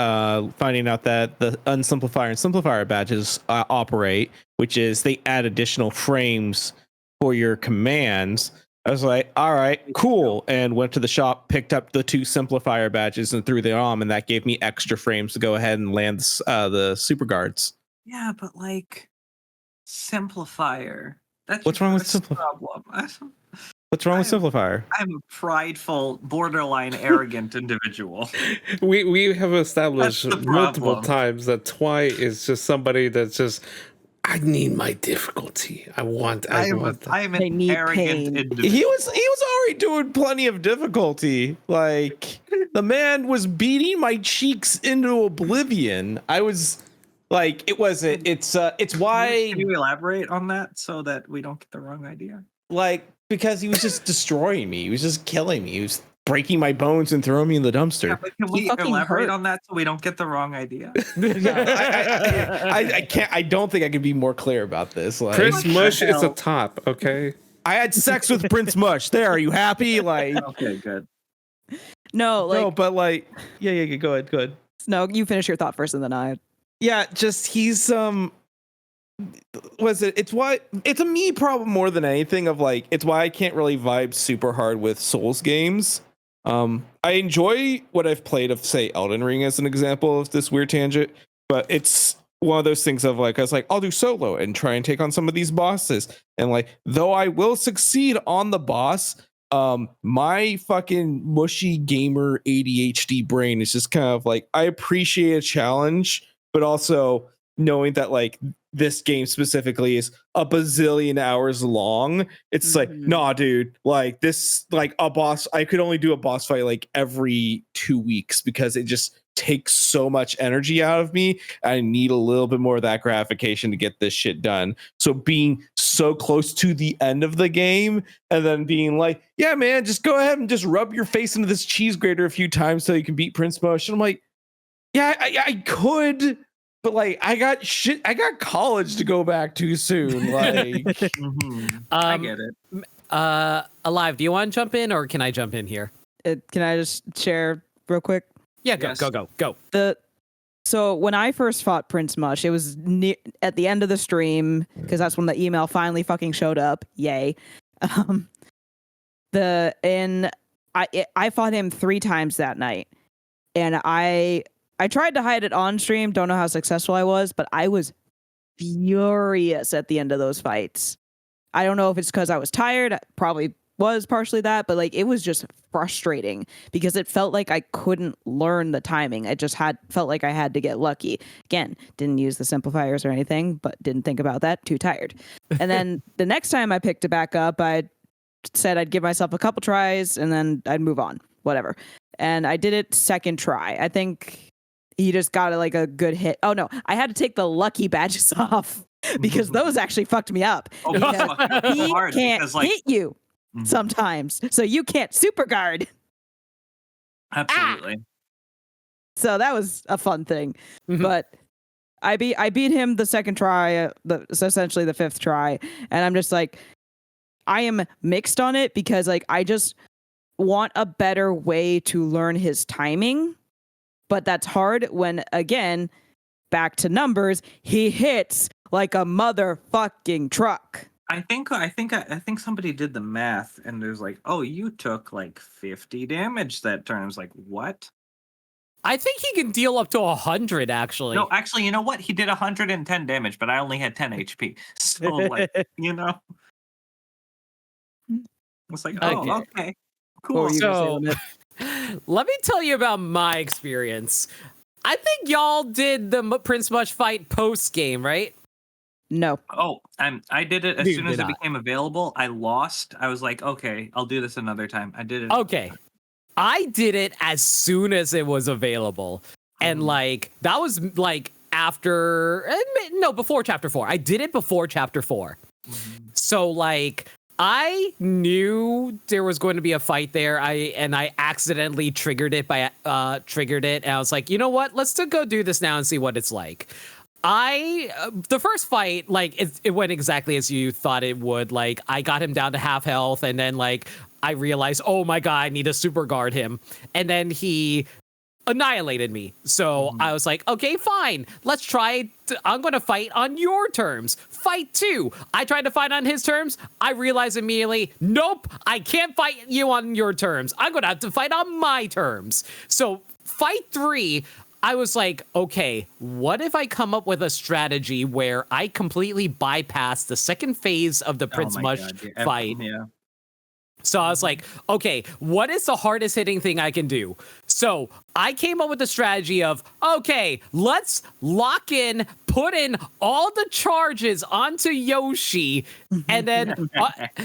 finding out that the unsimplifier and simplifier badges operate, which is they add additional frames for your commands, I was like, all right, cool, and went to the shop, picked up the 2 simplifier badges and threw them on, and that gave me extra frames to go ahead and land the super guards. Yeah, but like simplifier. That's What's your wrong with first simplifier? problem. What's wrong with simplifier? I'm a prideful, borderline arrogant individual. We have established That's the multiple problem. times that Twy is just somebody that's just, I need my difficulty. I want I am that. an They need arrogant pain. individual. He was already doing plenty of difficulty. Like the man was beating my cheeks into oblivion. I was like, it wasn't. It's why, Can you elaborate on that so that we don't get the wrong idea? like, because he was just destroying me. He was just killing me. He was breaking my bones and throwing me in the Yeah, dumpster. but can He we fucking elaborate hurt. on that so we don't get the wrong idea? I can't. I don't think I can be more clear about this. Like, Prince What the Mush is a hell? top, okay? I had sex with Prince Mush. There, are you happy? Like, Okay, good. No, like no, but like, yeah. Go ahead. no, you finish your thought first and then I. Yeah, just he's it's a me problem more than anything of like it's why I can't really vibe super hard with Souls games. I enjoy what I've played of say Elden Ring as an example of this weird tangent, but it's one of those things of like I was like I'll do solo and try and take on some of these bosses, and like though I will succeed on the boss, my fucking mushy gamer ADHD brain is just kind of like I appreciate a challenge, but also knowing that like this game specifically is a bazillion hours long, it's like nah dude, like this, like a boss, I could only do a boss fight like every 2 weeks because it just takes so much energy out of me. I need a little bit more of that gratification to get this shit done. So being so close to the end of the game and then being like, yeah man, just go ahead and just rub your face into this cheese grater a few times so you can beat Prince Mosh. I'm like, yeah, I could, but like I got college to go back to soon. Like I get it. Alive, do you want to jump in or can I jump in here? Can I just share real quick? Yeah, go, Yes. go. So when I first fought Prince Mush, it was at the end of the stream because that's when the email finally fucking showed up. Yay! I fought him 3 times that night, and I tried to hide it on stream. Don't know how successful I was, but I was furious at the end of those fights. I don't know if it's because I was tired. Probably was partially that, but like it was just frustrating because it felt like I couldn't learn the timing. I just felt like I had to get lucky. Again, didn't use the simplifiers or anything, but didn't think about that. Too tired. And then the next time I picked it back up, I said I'd give myself a couple tries and then I'd move on. Whatever. And I did it second try. I think he just got like a good hit. Oh no, I had to take the lucky badges off because those actually fucked me up. Oh, Because fuck, it's he hard can't because, like, hit you sometimes, so you can't super guard. absolutely. So that was a fun thing. Mhm. But I beat him the second try, essentially the 5th try, and I'm just like, I am mixed on it because like I just want a better way to learn his timing, but that's hard when, again, back to numbers, he hits like a motherfucking truck. I think somebody did the math and there's like, oh, you took like 50 damage that turn. I was like, what? I think he can deal up to 100 actually. No, actually, you know what? He did 110 damage, but I only had 10 HP. So like, you know, it's like, oh, Okay. okay, What cool. were you gonna say, So, Limit? let me tell you about my experience. I think y'all did the Prince Much fight post game, right? No. Oh, I did it as Dude, soon as did it not. became available. I lost. I was like, okay, I'll do this another time. I did it. Okay. I did it as soon as it was available. And like that was like after before chapter 4. I did it before chapter 4. So like I knew there was going to be a fight there. I accidentally triggered it and I was like, you know what? Let's go do this now and see what it's like. The first fight, like it went exactly as you thought it would. Like I got him down to half health, and then like I realized, oh my god, I need to super guard him, and then he annihilated me. So I was like, okay, fine, let's try. I'm going to fight on your terms. Fight 2. I tried to fight on his terms. I realized immediately, nope, I can't fight you on your terms. I'm going to have to fight on my terms. So fight 3. I was like, okay, what if I come up with a strategy where I completely bypass the second phase of the Prince Mush fight? Yeah. So I was like, okay, what is the hardest hitting thing I can do? So I came up with the strategy of, okay, let's lock in, put in all the charges onto Yoshi. And then,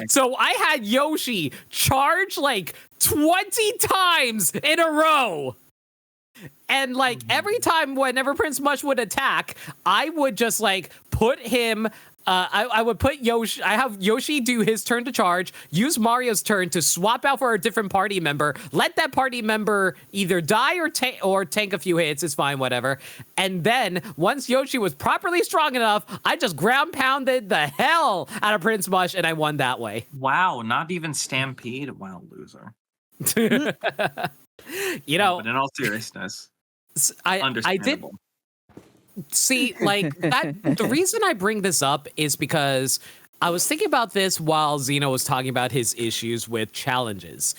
so I had Yoshi charge like 20 times in a row. And like every time whenever Prince Mush would attack, I would just like put him I would put Yoshi. I have Yoshi do his turn to charge, use Mario's turn to swap out for a different party member, let that party member either die or tank a few hits, it's fine, whatever. And then once Yoshi was properly strong enough, I just ground pounded the hell out of Prince Mush and I won that way. Wow, not even Stampede. Wow, loser. You know, but in all seriousness, I did see like that. The reason I bring this up is because I was thinking about this while Xeno was talking about his issues with challenges.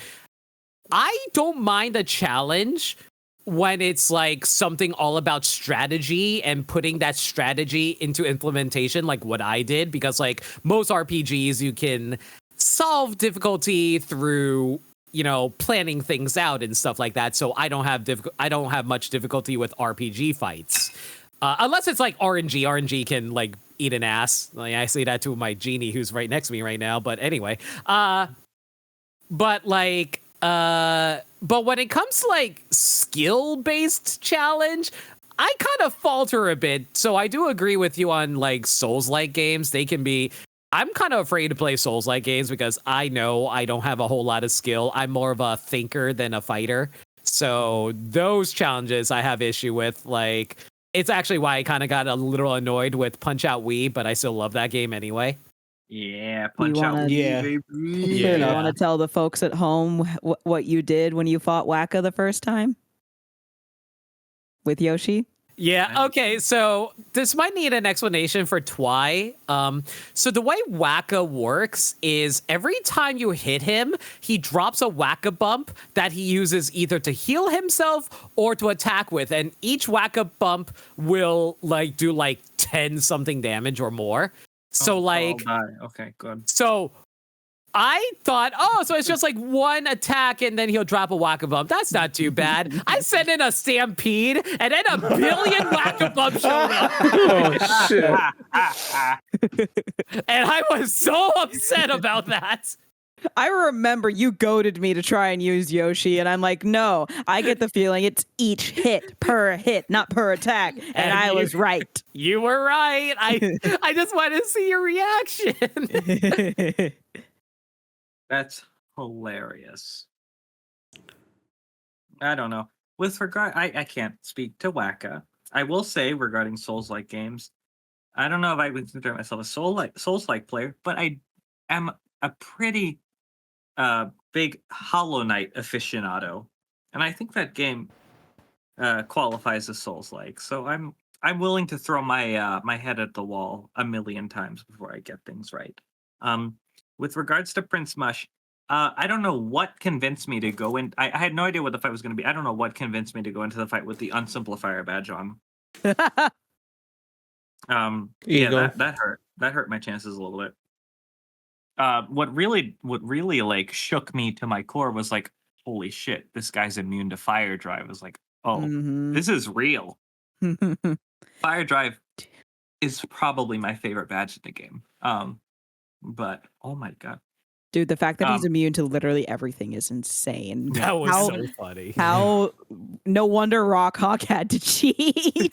I don't mind a challenge when it's like something all about strategy and putting that strategy into implementation, like what I did, because like most RPGs, you can solve difficulty through, you know, planning things out and stuff like that. So I don't have much difficulty with RPG fights. Unless it's like RNG. RNG can like eat an ass. Like, I say that to my genie who's right next to me right now. But anyway, but when it comes to like skill-based challenge, I kind of falter a bit. So I do agree with you on like Souls-like games. They can be. I'm kind of afraid to play Souls-like games because I know I don't have a whole lot of skill. I'm more of a thinker than a fighter. So those challenges I have issue with. Like, it's actually why I kind of got a little annoyed with Punch-Out Wii, but I still love that game anyway. Yeah, Punch-Out Wii, Yeah. baby. You want to tell the folks at home what you did when you fought Waka the first time? With Yoshi? Yeah, okay, so this might need an explanation for Twy. So the way Waka works is every time you hit him, he drops a Waka bump that he uses either to heal himself or to attack with, and each Waka bump will like do like 10 something damage or more. So like, okay, good. So I thought, so it's just like one attack and then he'll drop a Waka Bump. That's not too bad. I sent in a Stampede and then a billion Waka Bumps showed up. Oh shit! And I was so upset about that. I remember you goaded me to try and use Yoshi, and I'm like, no, I get the feeling it's each hit, not per attack. And I was right. You were right. I just wanted to see your reaction. That's hilarious. I don't know. With regard, I can't speak to Waka. I will say regarding Souls-like games, I don't know if I would consider myself a Souls-like player, but I am a pretty big Hollow Knight aficionado, and I think that game qualifies as Souls-like. So I'm willing to throw my my head at the wall a million times before I get things right. With regards to Prince Mush, I don't know what convinced me to go in. I had no idea what the fight was going to be. I don't know what convinced me to go into the fight with the Unsimplifier badge on. Yeah, that hurt. That hurt my chances a little bit. What really like shook me to my core was like, holy shit, this guy's immune to Fire Drive. I was like, oh, this is real. Fire Drive is probably my favorite badge in the game. But oh my god. Dude, the fact that he's Um, immune to literally everything is insane. That was How- so funny. How no wonder Rockhawk had to cheat.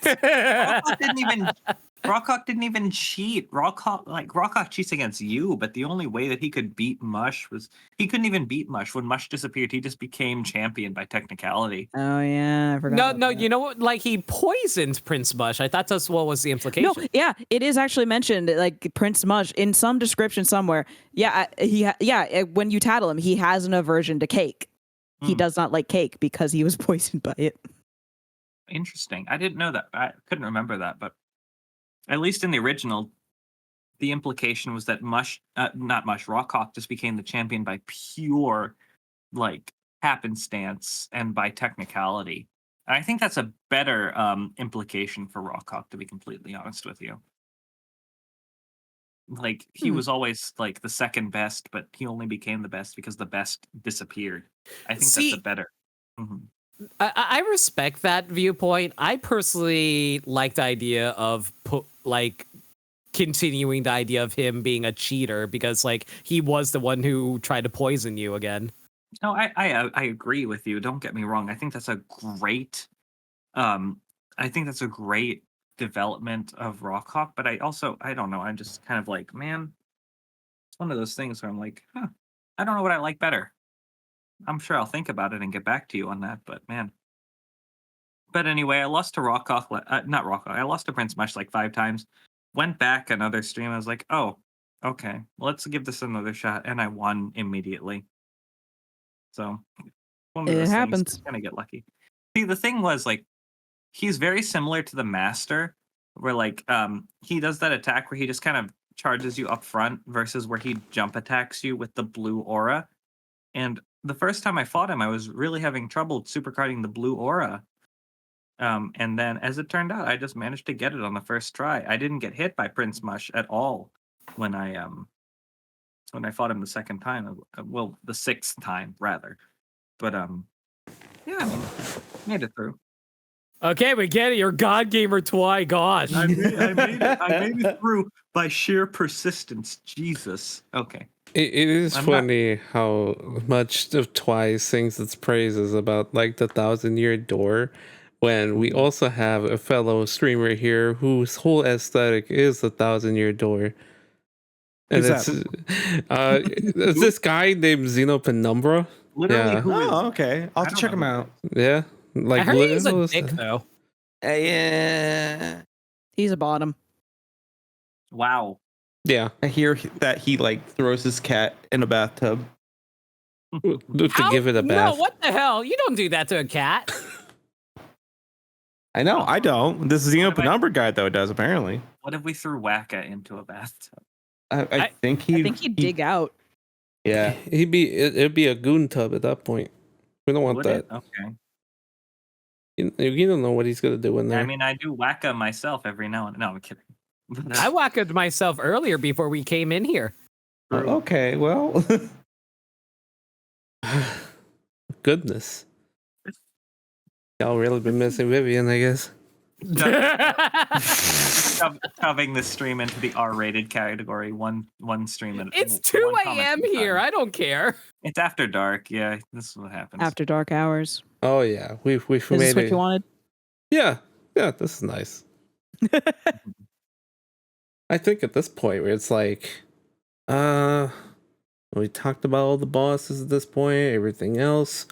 Rockhawk didn't even cheat. Rockhawk cheats against you, but the only way that he could beat Mush was he couldn't even beat Mush. When Mush disappeared, he just became champion by technicality. Oh yeah, I forgot. No, about no, that. you know what? Like he poisoned Prince Mush. I thought that's what was the implication. No, yeah, it is actually mentioned like Prince Mush in some description somewhere. Yeah, when you tattle him, he has an aversion to cake. He Hmm. does not like cake because he was poisoned by it. Interesting. I didn't know that. I couldn't remember that, but at least in the original, the implication was that not Mush, Rockhawk just became the champion by pure, like, happenstance and by technicality. And I think that's a better implication for Rockhawk, to be completely honest with you. Like, he was always, like, the second best, but he only became the best because the best disappeared. I think See- that's a better... Mhm. I respect that viewpoint. I personally like the idea of continuing the idea of him being a cheater because like he was the one who tried to poison you again. No, I agree with you. Don't get me wrong. I think that's a great development of Rockhawk, but I don't know. I'm just kind of like, man, it's one of those things where I'm like, I don't know what I like better. I'm sure I'll think about it and get back to you on that, but man. But anyway, I lost to Rockhawk, not Rockhawk. I lost to Prince Mush like 5 times. Went back another stream. I was like, oh, okay, let's give this another shot, and I won immediately. So one of It those happens. things, kind of get lucky. See, the thing was like, he's very similar to the Master, where like he does that attack where he just kind of charges you up front versus where he jump attacks you with the blue aura. And the first time I fought him, I was really having trouble supercarding the blue aura. And then, as it turned out, I just managed to get it on the first try. I didn't get hit by Prince Mush at all when I fought him the second time. Well, the 6th time rather. But yeah, I mean, made it through. Okay, we get it. You're God Gamer Twy. Gosh. I made it through by sheer persistence. Jesus. Okay. It is I'm not- funny how much of Twice sings its praises about like the 1,000-year door, when we also have a fellow streamer here whose whole aesthetic is the 1,000-year door. And Who's it's this guy named Zeno Penumbra. Literally, Yeah. who is? Oh, okay. I'll I have to don't check know him who out. Yeah. Like I heard he's a little- dick though. Yeah. He's a bottom. Wow. Yeah. I hear that he like throws his cat in a bathtub. To How- give it a bath. No, what the hell? You don't do that to a cat. I know, I don't. This Xeno What if I- Penumbra guy though does apparently. What if we threw Wacka into a bathtub? I think I think he'd dig out. Yeah. It'd be a goon tub at that point. We don't want Would that. it? Okay. You don't know what he's gonna do in there. I mean, I do Wacka myself every now and then. No, I'm kidding. I whacked myself earlier before we came in here. Okay, well. Goodness. Y'all really been missing Vivian, I guess. Shoving this stream into the R-rated category. One stream. It's 2 a.m. here. I don't care. It's after dark. Yeah, this is what happens. After dark hours. Oh yeah, we've Is made this what it. you wanted? Yeah, this is nice. I think at this point where it's like, we talked about all the bosses at this point, everything else.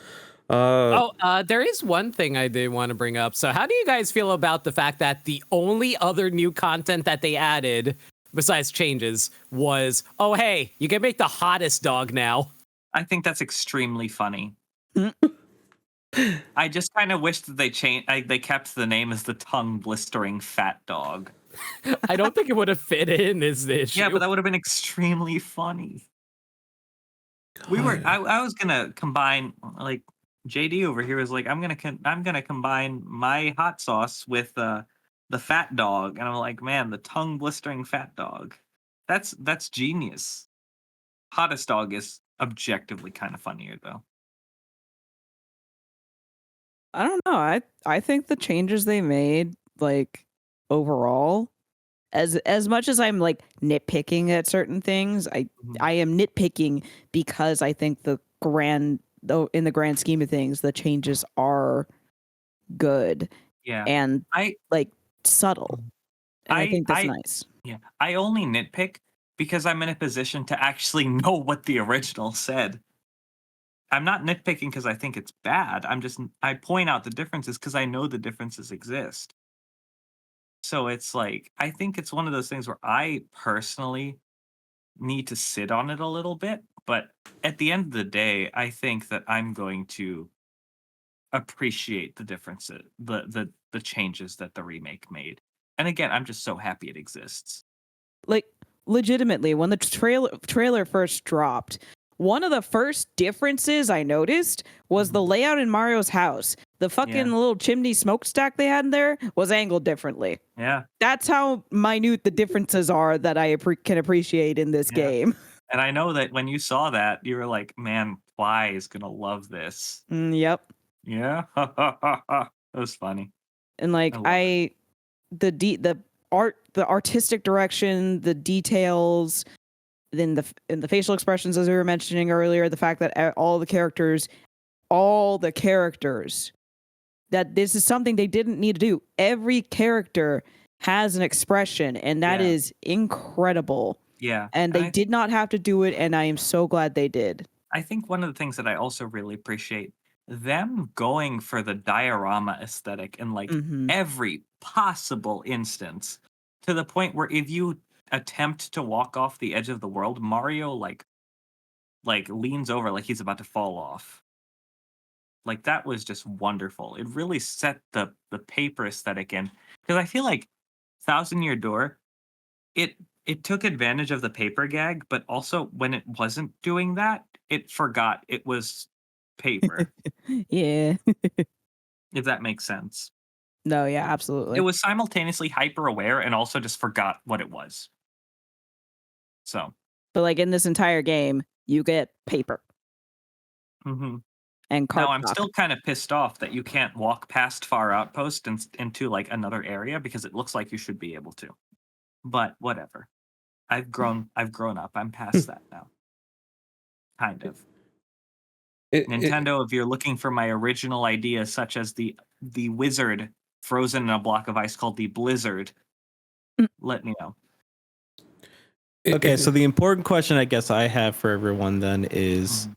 There is one thing I did want to bring up. So, how do you guys feel about the fact that the only other new content that they added, besides changes, was, oh hey, you can make the hottest dog now? I think that's extremely funny. I just kind of wish that they kept the name as the tongue blistering fat dog. I don't think it would have fit in is the issue. Yeah, but that would have been extremely funny. I was gonna combine, like, JD over here was like, I'm gonna combine my hot sauce with the fat dog, and I'm like, man, the tongue blistering fat dog. That's genius. Hottest dog is objectively kind of funnier though. I don't know. I think the changes they made, like overall, as much as I'm like nitpicking at certain things, I am nitpicking because I think though in the grand scheme of things, the changes are good Yeah. and I like subtle. And I think that's I nice. yeah. I only nitpick because I'm in a position to actually know what the original said. I'm not nitpicking because I think it's bad. I point out the differences because I know the differences exist. So it's like I think it's one of those things where I personally need to sit on it a little bit, but at the end of the day, I think that I'm going to appreciate the differences, the changes that the remake made. And again, I'm just so happy it exists. Like legitimately, when the trailer first dropped, one of the first differences I noticed was the layout in Mario's house. The fucking Yeah. little chimney smokestack they had in there was angled differently. Yeah. That's how minute the differences are that I can appreciate in this Yeah. game. And I know that when you saw that, you were like, man, Ply is gonna love this. Yep. Yeah. That was funny. And like I love it. the artistic direction, the details, then the facial expressions as we were mentioning earlier, the fact that all the characters that this is something they didn't need to do. Every character has an expression, and that Yeah. is incredible. Yeah. And And they did not have to do it, and I am so glad they did. I think one of the things that I also really appreciate them going for the diorama aesthetic in like Mhm. every possible instance to the point where if you attempt to walk off the edge of the world, Mario like leans over like he's about to fall off. Like that was just wonderful. It really set the paper aesthetic in because I feel like Thousand Year Door it it took advantage of the paper gag, but also when it wasn't doing that, it forgot it was paper, Yeah. if that makes sense. No, yeah, It absolutely. was simultaneously hyper aware and also just forgot what it was. So, But like in this entire game, you get paper mhm. and Now I'm cardstock. still kind of pissed off that you can't walk past Far Outpost and into like another area because it looks like you should be able to. But whatever. I've grown up. I'm past that now. Kind of. Nintendo, if you're looking for my original idea, such as the wizard frozen in a block of ice called the Blizzard, Mm. let me know. Okay, so the important question I guess I have for everyone then is,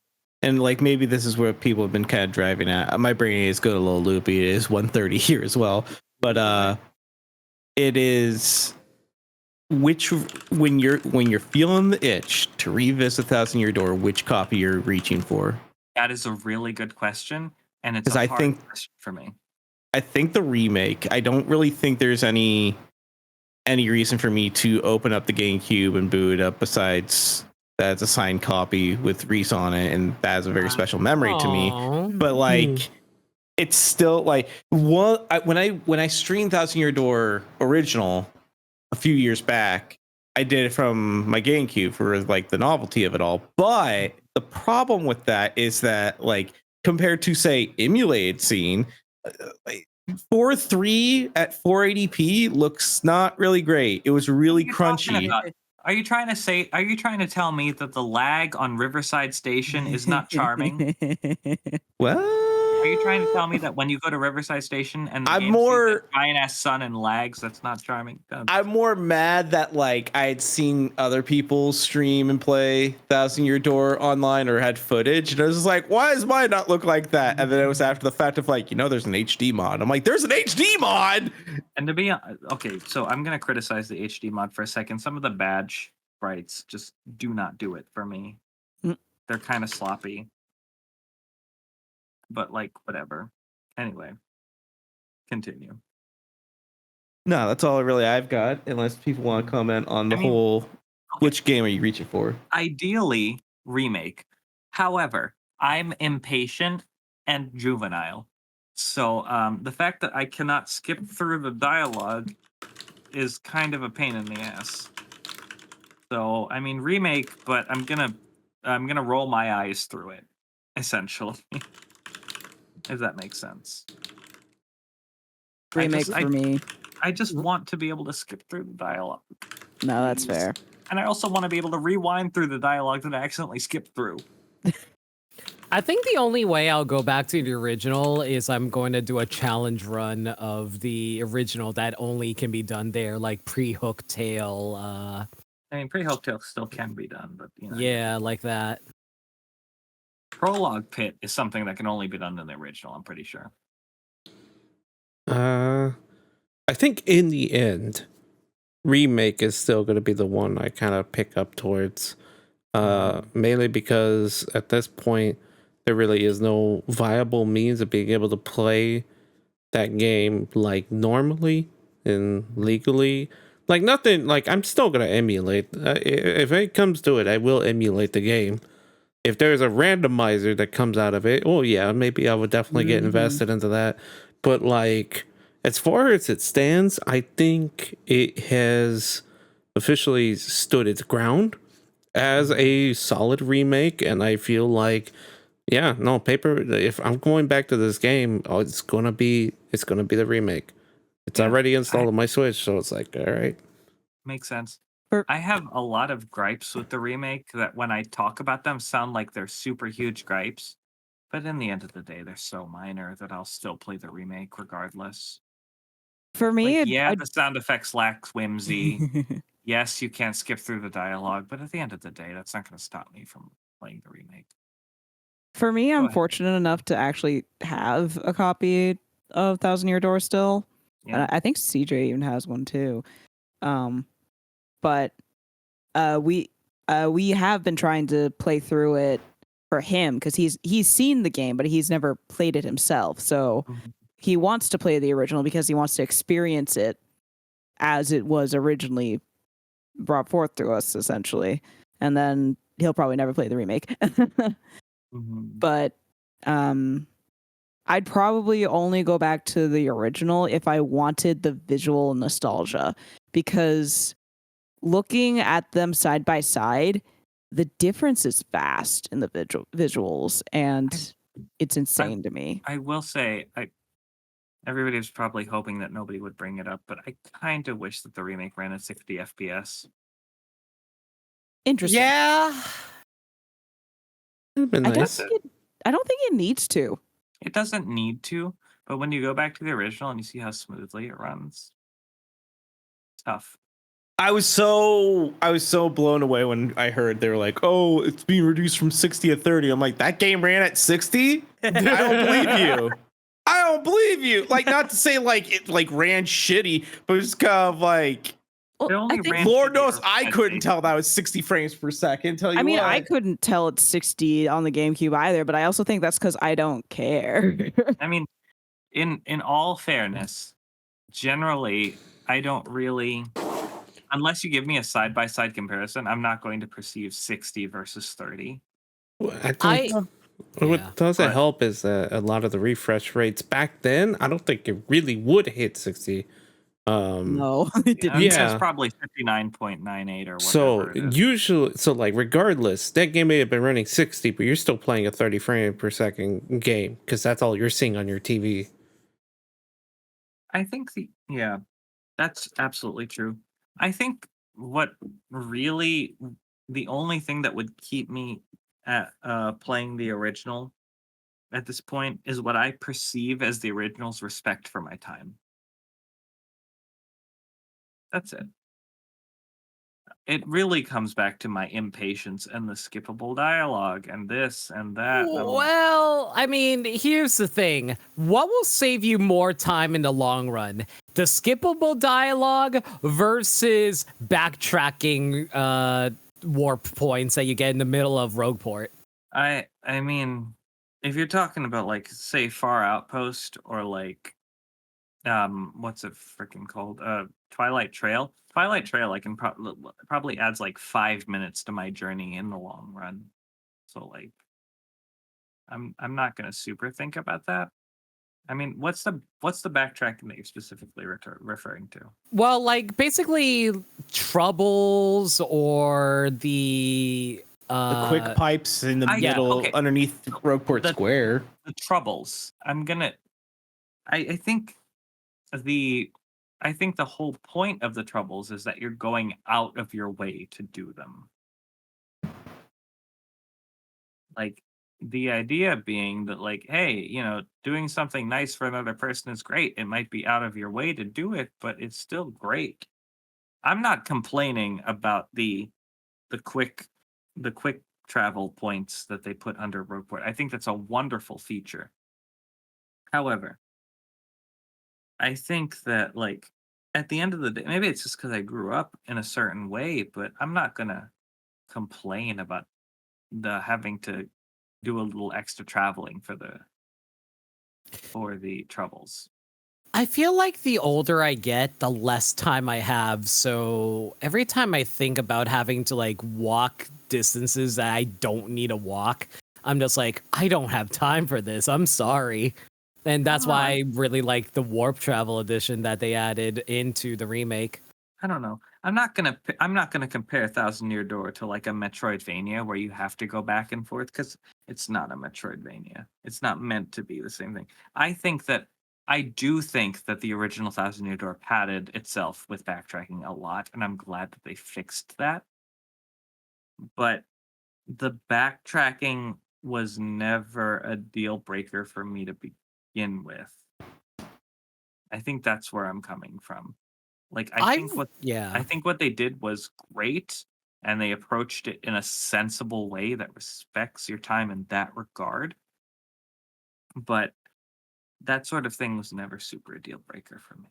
and like maybe this is where people have been kind of driving at. My brain is going a little loopy. It is 1:30 here as well, but it is which when you're feeling the itch to revisit Thousand Year Door, which copy you're reaching for? That is a really good question, and it's 'Cause a I hard think- question for me. I think the remake. I don't really think there's any reason for me to open up the GameCube and boot it up besides that it's a signed copy with Reese on it, and that has a very special memory to me. Aw. But like, it's still like when I streamed Thousand Year Door original a few years back, I did it from my GameCube for like the novelty of it all. But the problem with that is that like compared to say emulated scene, like 4:3 at 480p looks not really great. It was really What are you talking crunchy. about? Are you trying to tell me that the lag on Riverside Station is not charming? Well, Are you trying to tell me that when you go to Riverside Station and the I'm game more- sees that giant ass sun and lags, that's not charming? I'm more mad that like I had seen other people stream and play Thousand Year Door online or had footage, and I was just like, why does mine not look like that? And then it was after the fact of like, there's an HD mod. I'm like, there's an HD mod. And to be okay, so I'm gonna criticize the HD mod for a second. Some of the badge sprites just do not do it for me. Mm. They're kind of sloppy, but like whatever. Anyway, continue. No, that's all really I've got. Unless people want to comment on the whole, which game are you reaching for? Ideally, remake. However, I'm impatient and juvenile. So the fact that I cannot skip through the dialogue is kind of a pain in the ass. So I mean remake, but I'm gonna roll my eyes through it, essentially. If that makes sense. Remake for me. I just want to be able to skip through the dialogue. No, that's fair. And I also want to be able to rewind through the dialogue that I accidentally skipped through. I think the only way I'll go back to the original is I'm going to do a challenge run of the original that only can be done there, like pre-hook tail. I mean, pre-hook tail still can be done, but Yeah, like that. Prologue pit is something that can only be done in the original, I'm pretty sure. I think in the end, remake is still going to be the one I kind of pick up towards. Mainly because at this point, there really is no viable means of being able to play that game like normally and legally. Like nothing, like I'm still going to emulate. If it comes to it, I will emulate the game. If there's a randomizer that comes out of it, oh yeah, maybe I would definitely get invested into that. But like, as far as it stands, I think it has officially stood its ground as a solid remake, and I feel like, yeah, no, paper. If I'm going back to this game, it's gonna be the remake. It's already installed on my Switch, so it's like, all right, Makes sense. For- I have a lot of gripes with the remake that when I talk about them sound like they're super huge gripes. But in the end of the day, they're so minor that I'll still play the remake regardless. For me, Like, yeah, the sound effects lack whimsy. Yes, you can't skip through the dialogue, but at the end of the day, that's not going to stop me from playing the remake. for me, Go I'm ahead. fortunate enough to actually have a copy of Thousand Year Door still. Yeah. And I think CJ even has one too. But we have been trying to play through it for him because he's seen the game, but he's never played it himself. So Mhm. he wants to play the original because he wants to experience it as it was originally brought forth to us, essentially. And then he'll probably never play the remake. Mhm. But I'd probably only go back to the original if I wanted the visual nostalgia, because looking at them side by side, the difference is vast in the visuals, and it's insane to me. I will say, everybody was probably hoping that nobody would bring it up, but I kind of wish that the remake ran at 60 FPS. Interesting. Yeah. it'd been I nice. don't think it needs to. It doesn't need to, but when you go back to the original and you see how smoothly it runs, it's tough. I was so blown away when I heard they were like, "Oh, it's being reduced from 60 to 30." I'm like, "That game ran at 60? I don't believe you. I don't believe you." Like, not to say like it like ran shitty, but it's kind of like, Well, It only I think, ran- Lord shitty knows or I bad couldn't things. tell that was 60 frames per second. Tell you I mean, what. I couldn't tell it's 60 on the GameCube either, but I also think that's because I don't care. I mean, in all fairness, generally, I don't really, unless you give me a side by side comparison, I'm not going to perceive 60 versus 30. I think Yeah. what doesn't But- help is that a lot of the refresh rates back then, I don't think it really would hit 60. No, it didn't. Yeah. It's probably 59.98 or whatever. So it is. usually, like regardless, that game may have been running 60, but you're still playing a 30 frame per second game because that's all you're seeing on your TV. I think yeah, that's absolutely true. I think what really the only thing that would keep me at playing the original at this point is what I perceive as the original's respect for my time. That's it. It really comes back to my impatience and the skippable dialogue and this and that. Well, I mean, here's the thing. What will save you more time in the long run? The skippable dialogue versus backtracking warp points that you get in the middle of Rogueport. I mean, if you're talking about like say Far Outpost or like what's it freaking called? Twilight Trail. Twilight Trail I can probably adds like 5 minutes to my journey in the long run. So like I'm not going to super think about that. I mean, what's the backtracking that you're specifically referring to? Well, like basically troubles or the the quick pipes in the yeah, middle okay. underneath Rogueport The- Square. The troubles. I think the I think the whole point of the troubles is that you're going out of your way to do them. Like the idea being that, like, hey, doing something nice for another person is great. It might be out of your way to do it, but it's still great. I'm not complaining about the quick the quick travel points that they put under Rogueport. I think that's a wonderful feature. However, I think that, like, at the end of the day, maybe it's just because I grew up in a certain way, but I'm not gonna complain about the having to do a little extra traveling for the troubles. I feel like the older I get, the less time I have. So every time I think about having to like walk distances that I don't need to walk, I'm just like, I don't have time for this. I'm sorry. And that's why I really like the warp travel edition that they added into the remake. I don't know. I'm not gonna compare Thousand Year Door to like a Metroidvania where you have to go back and forth, because it's not a Metroidvania. It's not meant to be the same thing. I do think that the original Thousand Year Door padded itself with backtracking a lot, and I'm glad that they fixed that. But the backtracking was never a deal breaker for me to begin with. I think that's where I'm coming from. Like, I think what they did was great, and they approached it in a sensible way that respects your time in that regard. But that sort of thing was never super a deal breaker for me.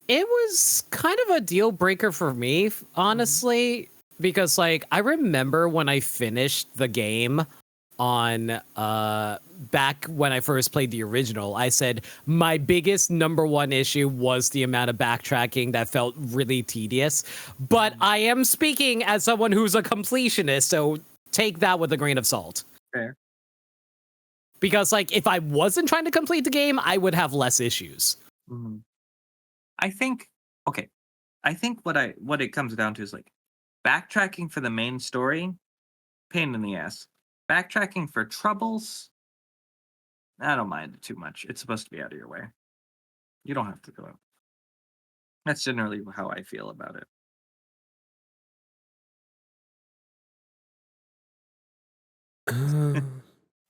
It was kind of a deal breaker for me, honestly, because like I remember when I finished the game on back when I first played the original, I said my biggest number one issue was the amount of backtracking that felt really tedious. But I am speaking as someone who's a completionist, so take that with a grain of salt. Fair. Because like if I wasn't trying to complete the game, I would have less issues. Mhm. I think what it comes down to is like backtracking for the main story, pain in the ass. Backtracking for troubles, I don't mind it too much. It's supposed to be out of your way. You don't have to do it. That's generally how I feel about it. Uh,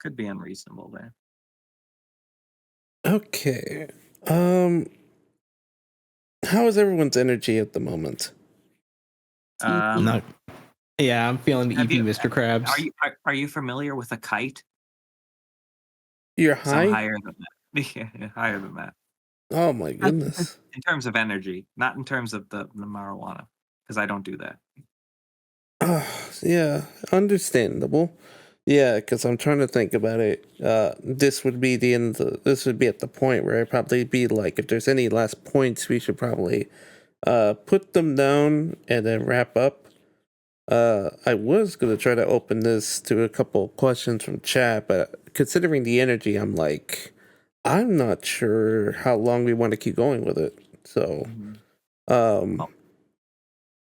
Could be unreasonable there. okay. How is everyone's energy at the moment? No. Yeah, I'm feeling Have EP, you- Mr. Krabs. Are you familiar with a kite? You're Some high? higher than that. Yeah, higher than that. Oh my goodness. In terms of energy, not in terms of the marijuana, because I don't do that. Yeah, understandable. Yeah, because I'm trying to think about it. This would be the end. This would be at the point where I'd probably be like, if there's any last points, we should probably put them down and then wrap up. I was gonna try to open this to a couple questions from chat, but considering the energy, I'm like, I'm not sure how long we want to keep going with it. So,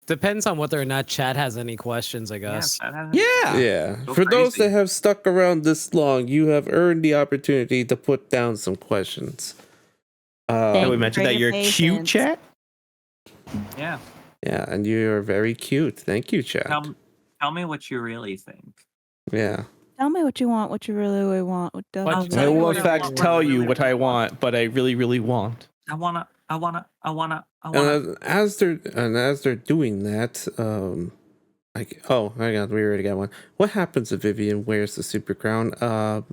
Depends on whether or not chat has any questions, I guess. yeah. Go For those crazy. that have stuck around this long, you have earned the opportunity to put down some questions. Can we Thank mention for that your you're cute, patience. chat? Yeah. Yeah, and you're very cute. Thank you, chat. Tell me what you really think. Yeah. Tell me what you want, what you really want. What the What hell you do I tell you will, what in I fact, want. tell you what I want, but I really, really want. I wanna. And as they're doing that, like, oh my god, we already got one. What happens if Vivian wears the super crown?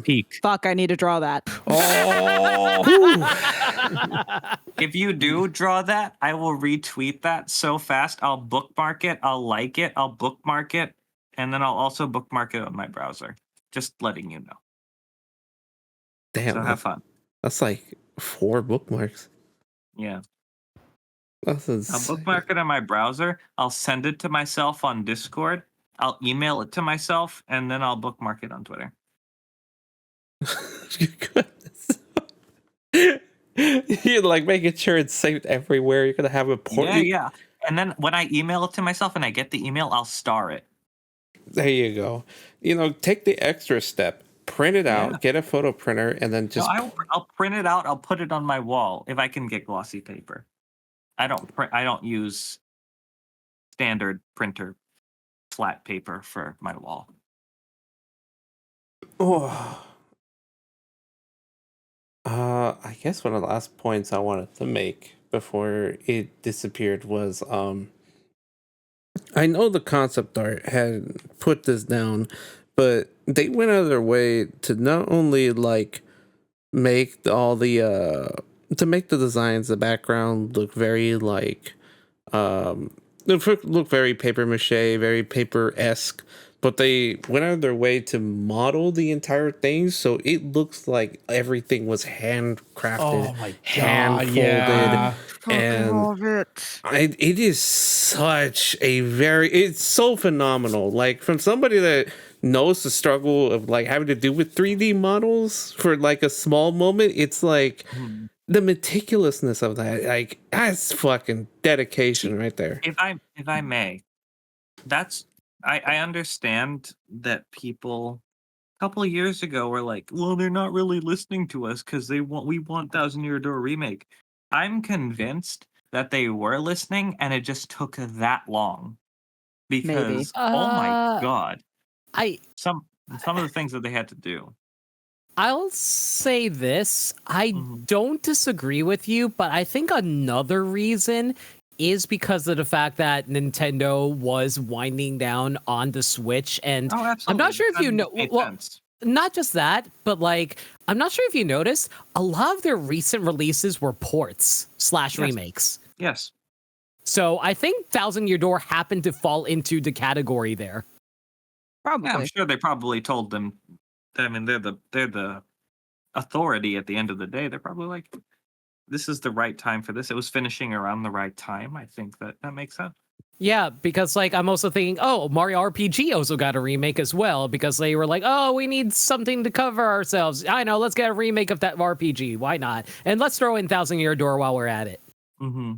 Peak. Fuck, I need to draw that. Oh, If you do draw that, I will retweet that so fast. I'll bookmark it. I'll like it. I'll bookmark it, and then I'll also bookmark it on my browser. Just letting you know. Damn, So have fun. that's like 4 bookmarks. Yeah. That's I'll insane. bookmark it on my browser. I'll send it to myself on Discord. I'll email it to myself, and then I'll bookmark it on Twitter. You're like making sure it's saved everywhere. You're gonna have a port. Yeah. And then when I email it to myself and I get the email, I'll star it. There you go. Take the extra step. Print it out. Yeah. Get a photo printer, and then just. No, I'll print it out. I'll put it on my wall if I can get glossy paper. I don't use standard printer flat paper for my wall. Oh. I guess one of the last points I wanted to make before it disappeared was I know the concept art had put this down, but they went out of their way to not only like make all the to make the designs, the background look very like look very paper mache, very paper-esque, but they went out of their way to model the entire thing so it looks like everything was handcrafted, hand folded, yeah. and it is such a it's so phenomenal. Like from somebody that knows the struggle of like having to do with 3D models for like a small moment, it's like the meticulousness of that, like that's fucking dedication right there. If I may, that's I understand that people a couple of years ago were like, well, they're not really listening to us because we want Thousand Year Door remake. I'm convinced that they were listening and it just took that long. Because oh my god. Some of the things that they had to do. I'll say this. I don't disagree with you, but I think another reason is because of the fact that Nintendo was winding down on the Switch. And I'm not sure if you know, well, not just that, but like, I'm not sure if you noticed, a lot of their recent releases were ports / remakes. Yes. So I think Thousand Year Door happened to fall into the category there. Probably. Yeah, I'm sure they probably told them. I mean, they're the authority at the end of the day. They're probably like, this is the right time for this. It was finishing around the right time. I think that makes sense. Yeah, because like I'm also thinking, oh, Mario RPG also got a remake as well because they were like, oh, we need something to cover ourselves. I know, let's get a remake of that RPG. Why not? And let's throw in Thousand Year Door while we're at it. Mm-hmm.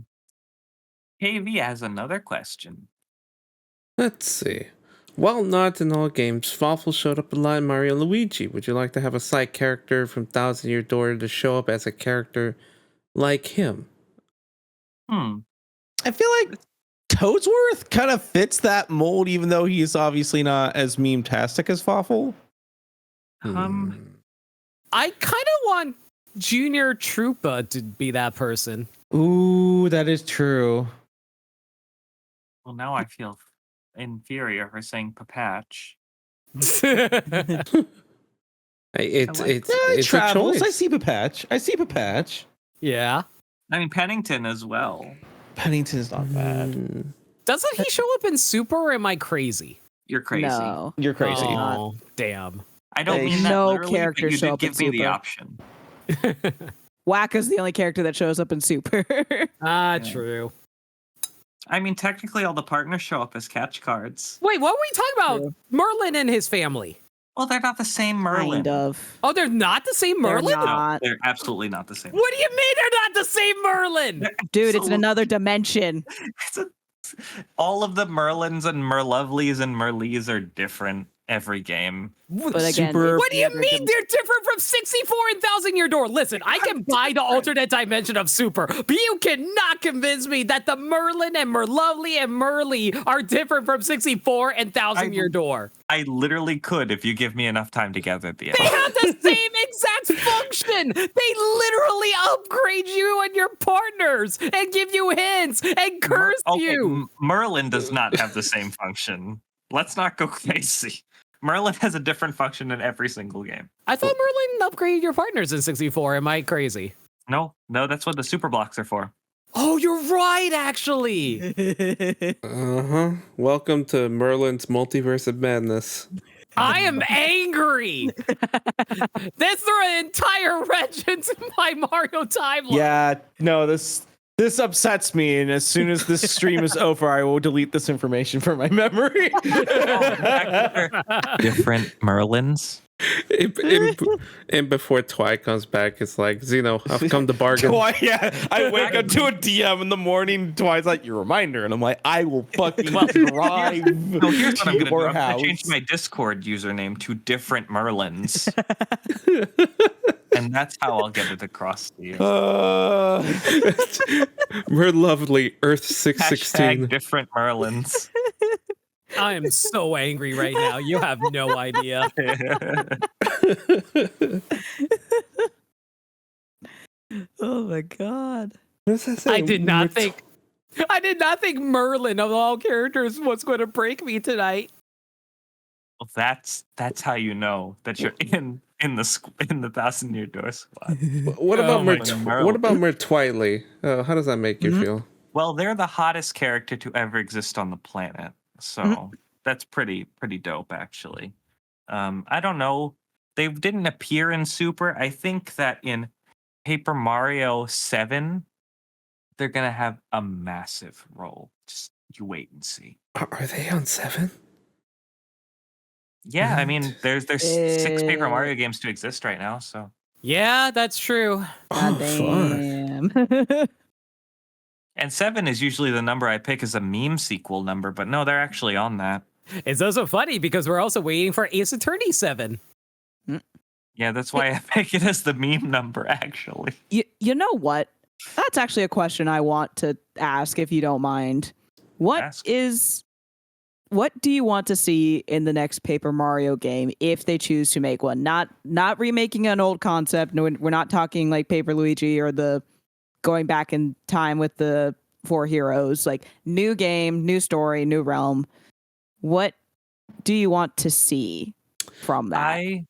KV has another question. Let's see. While not in all games, Fawful showed up in Line Mario and Luigi. Would you like to have a side character from Thousand Year Door to show up as a character like him? I feel like Toadsworth kind of fits that mold, even though he's obviously not as meme-tastic as Fawful. I kind of want Junior Troopa to be that person. Ooh, that is true. Well, now I feel inferior for saying Papatch. It's travels. a choice. I see Papatch. Yeah. I mean, Pennington as well. Pennington's not bad. Doesn't he show up in Super, or am I crazy? You're crazy. No. You're crazy. Oh, damn. I don't mean that No literally, character but you show did up in give me the Super. option. Wakka's the only character that shows up in Super. True. I mean, technically, all the partners show up as catch cards. Wait, what were we talking about? Merlin and his family. Well, they're not the same Merlin. Kind of. Oh, they're not the same Merlin? They're not. No, they're absolutely not the same. What do you mean they're not the same Merlin? Dude, it's in another dimension. All of the Merlins and Merlovelies and Merlees are different every game. But again, Super- What do you mean they're different from 64 and Thousand Year Door? Listen, I can buy the alternate dimension of Super, but you cannot convince me that the Merlin and Merlovely and Merlee are different from 64 and Thousand Year Door. I literally could if you give me enough time to gather the They have the same exact function. They literally upgrade you and your partners and give you hints and curse you. Merlin does not have the same function. Let's not go crazy. Merlin has a different function in every single game. I thought Merlin upgraded your partners in 64. Am I crazy? No, that's what the super blocks are for. Oh, you're right, actually. Welcome to Merlin's Multiverse of Madness. I am angry. This threw an entire wrench into my Mario timeline. Yeah, no, this upsets me, and as soon as this stream is over, I will delete this information from my memory. Different Merlins. And before Twi comes back, it's like, Zeno, I've come to bargain. I wake up to a DM in the morning. Twi's like, your reminder, and I'm like, I will fucking drive No, here's what I'm to gonna do. your I'm gonna house. change my Discord username to Different Merlins. And that's how I'll get it across to you. We're lovely Earth 616. Hashtag different Merlins. I am so angry right now. You have no idea. Oh my god. What does that say? I did not think Merlin of all characters was going to break me tonight. Well, that's how you know that you're in the Thousand Year Door squad. What about Oh my what about Mertwiley? How does that make you feel? Well, they're the hottest character to ever exist on the planet, so that's pretty dope, actually. I don't know. They didn't appear in Super. I think that in Paper Mario 7, they're gonna have a massive role. Just you wait and see. Are they on 7? Yeah, I mean, there's 6 Paper Eh. Mario games to exist right now, so Yeah, that's true. God Oh, fuck. damn. and 7 is usually the number I pick as a meme sequel number, but no, they're actually on that. It's also funny because we're also waiting for Ace Attorney 7. Yeah, that's why I pick it as the meme number, actually. You know what? That's actually a question I want to ask, if you don't mind. What do you want to see in the next Paper Mario game if they choose to make one? Not remaking an old concept. No, we're not talking like Paper Luigi or the going back in time with the 4 heroes. Like new game, new story, new realm. What do you want to see from that? I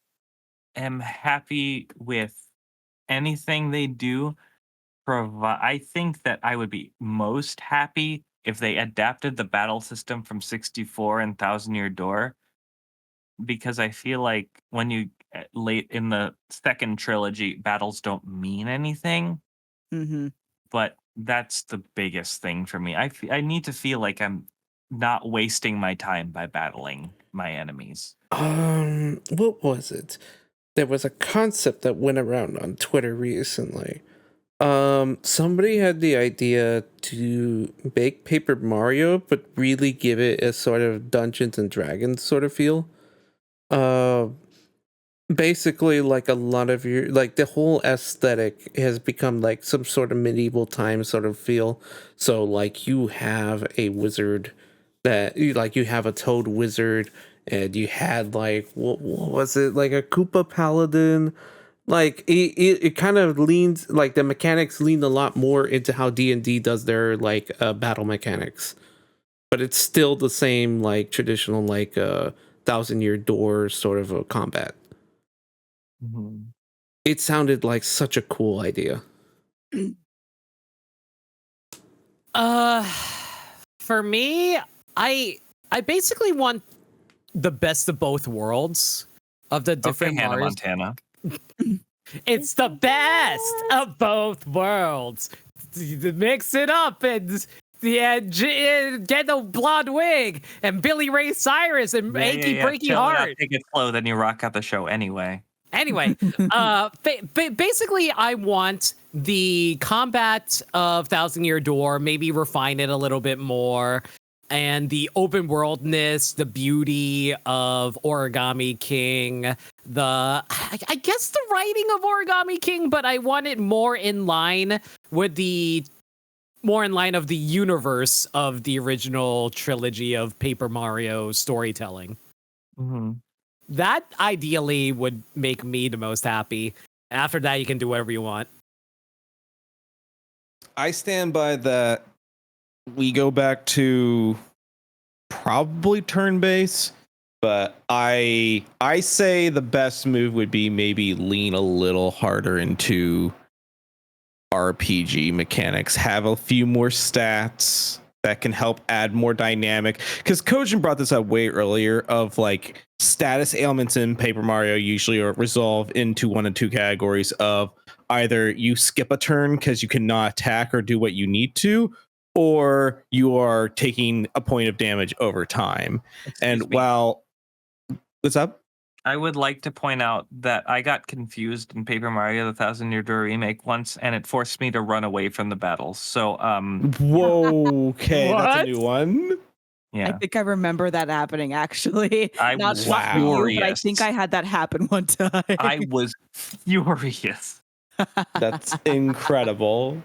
am happy with anything they do. I think that I would be most happy if they adapted the battle system from 64 and Thousand Year Door, because I feel like when you late in the second trilogy, battles don't mean anything. Mm-hmm. But that's the biggest thing for me. I need to feel like I'm not wasting my time by battling my enemies. What was it? There was a concept that went around on Twitter recently. Somebody had the idea to make Paper Mario, but really give it a sort of Dungeons and Dragons sort of feel. Basically, like a lot of your, like the whole aesthetic has become like some sort of medieval time sort of feel. So, like, you have a wizard like, you have a toad wizard, and you had like, what was it, like a Koopa paladin. Like it kind of leans, like the mechanics lean a lot more into how D&D does their like battle mechanics, but it's still the same like traditional like Thousand Year Door sort of a combat. Mm-hmm. It sounded like such a cool idea. For me, I basically want the best of both worlds of the different Hannah Marios. Montana. It's the best of both worlds. Mix it up and get a blonde wig and Billy Ray Cyrus and Achy Breaky Chill it out, Heart. take it slow, then you rock out the show anyway. Anyway, basically, I want the combat of Thousand Year Door, maybe refine it a little bit more, and the open worldness, the beauty of Origami King, I guess the writing of Origami King, but I want it more in line with the universe of the original trilogy of Paper Mario storytelling. Mm-hmm. That ideally would make me the most happy. After that, you can do whatever you want. I stand by that. We go back to probably turn-based, but I say the best move would be maybe lean a little harder into RPG mechanics, have a few more stats that can help add more dynamic. Because Kojin brought this up way earlier of like status ailments in Paper Mario usually are resolved into one of two categories of either you skip a turn because you cannot attack or do what you need to, or you are taking a point of damage over time. Excuse me. While what's up? I would like to point out that I got confused in Paper Mario: The Thousand Year Door remake once, and it forced me to run away from the battles. So, Whoa, okay, that's a What? new one. Yeah. I think I remember that happening actually. I Not was not for you, but I furious. think I had that happen one time. I was furious. That's incredible.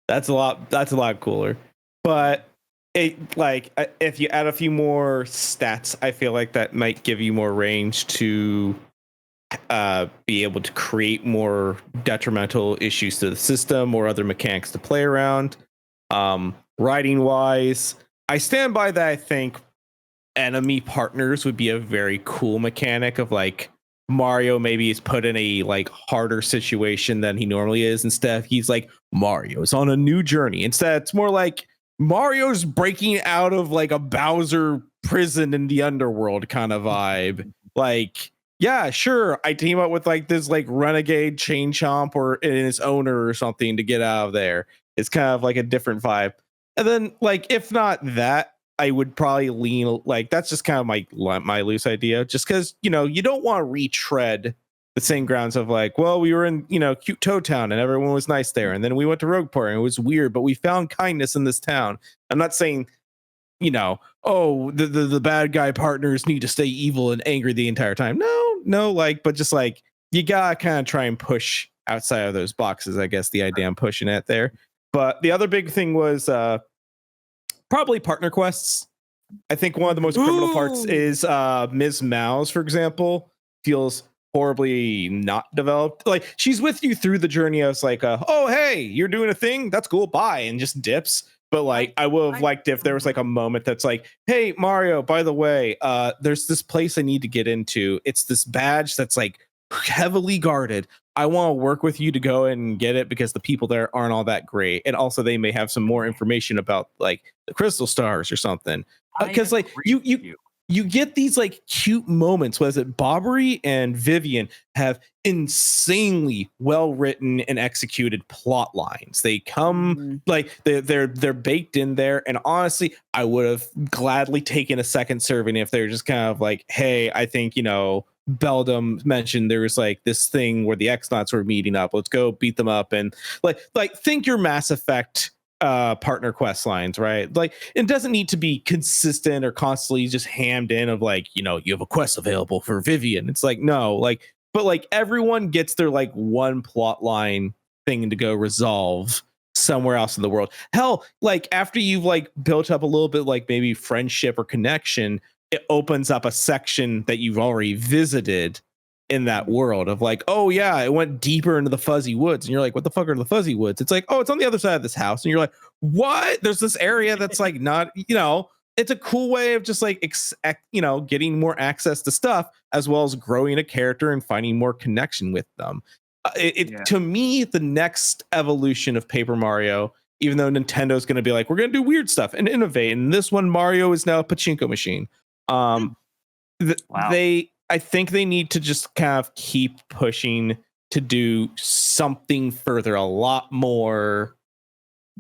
That's a lot cooler. But if you add a few more stats, I feel like that might give you more range to be able to create more detrimental issues to the system or other mechanics to play around. Writing wise, I stand by that. I think enemy partners would be a very cool mechanic of like Mario maybe is put in a like harder situation than he normally is. Instead, he's like Mario's on a new journey. Instead, it's more like Mario's breaking out of like a Bowser prison in the underworld kind of vibe. Like, yeah, sure, I team up with like this like renegade chain chomp or his owner or something to get out of there. It's kind of like a different vibe. And then like if not that, I would probably lean like that's just kind of my loose idea, just because you don't want to retread the same grounds of like, well, we were in cute Toad Town and everyone was nice there, and then we went to Rogueport and it was weird, but we found kindness in this town. I'm not saying oh the bad guy partners need to stay evil and angry the entire time. No, like, but just like you gotta kind of try and push outside of those boxes. I guess the idea I'm pushing at there. But the other big thing was probably partner quests. I think one of the most criminal parts is Ms. Mouse, for example, feels horribly not developed. Like she's with you through the journey. I was like, oh hey, you're doing a thing, that's cool, bye, and just dips. But like I would have liked if there was like a moment that's like, hey Mario, by the way, there's this place I need to get into. It's this badge that's like heavily guarded. I want to work with you to go and get it because the people there aren't all that great, and also they may have some more information about like the crystal stars or something. Because like you get these like cute moments. Was it Bobbery and Vivian have insanely well written and executed plot lines. They come like they're baked in there. And honestly, I would have gladly taken a second serving if they're just kind of like, hey, I think Beldum mentioned there was like this thing where the X-Nauts were meeting up. Let's go beat them up and like think your Mass Effect partner quest lines, right? Like it doesn't need to be consistent or constantly just hammed in of like, you have a quest available for Vivian. It's like, no, like, but like everyone gets their like one plot line thing to go resolve somewhere else in the world. Hell, like after you've like built up a little bit like maybe friendship or connection, it opens up a section that you've already visited in that world of like, oh yeah, it went deeper into the fuzzy woods, and you're like, what the fuck are the fuzzy woods? It's like, oh, it's on the other side of this house, and you're like, what? There's this area that's like not, it's a cool way of just like getting more access to stuff as well as growing a character and finding more connection with them. To me, the next evolution of Paper Mario, even though Nintendo's going to be like, we're going to do weird stuff and innovate, and this one Mario is now a pachinko machine. Wow. I think they need to just kind of keep pushing to do something further, a lot more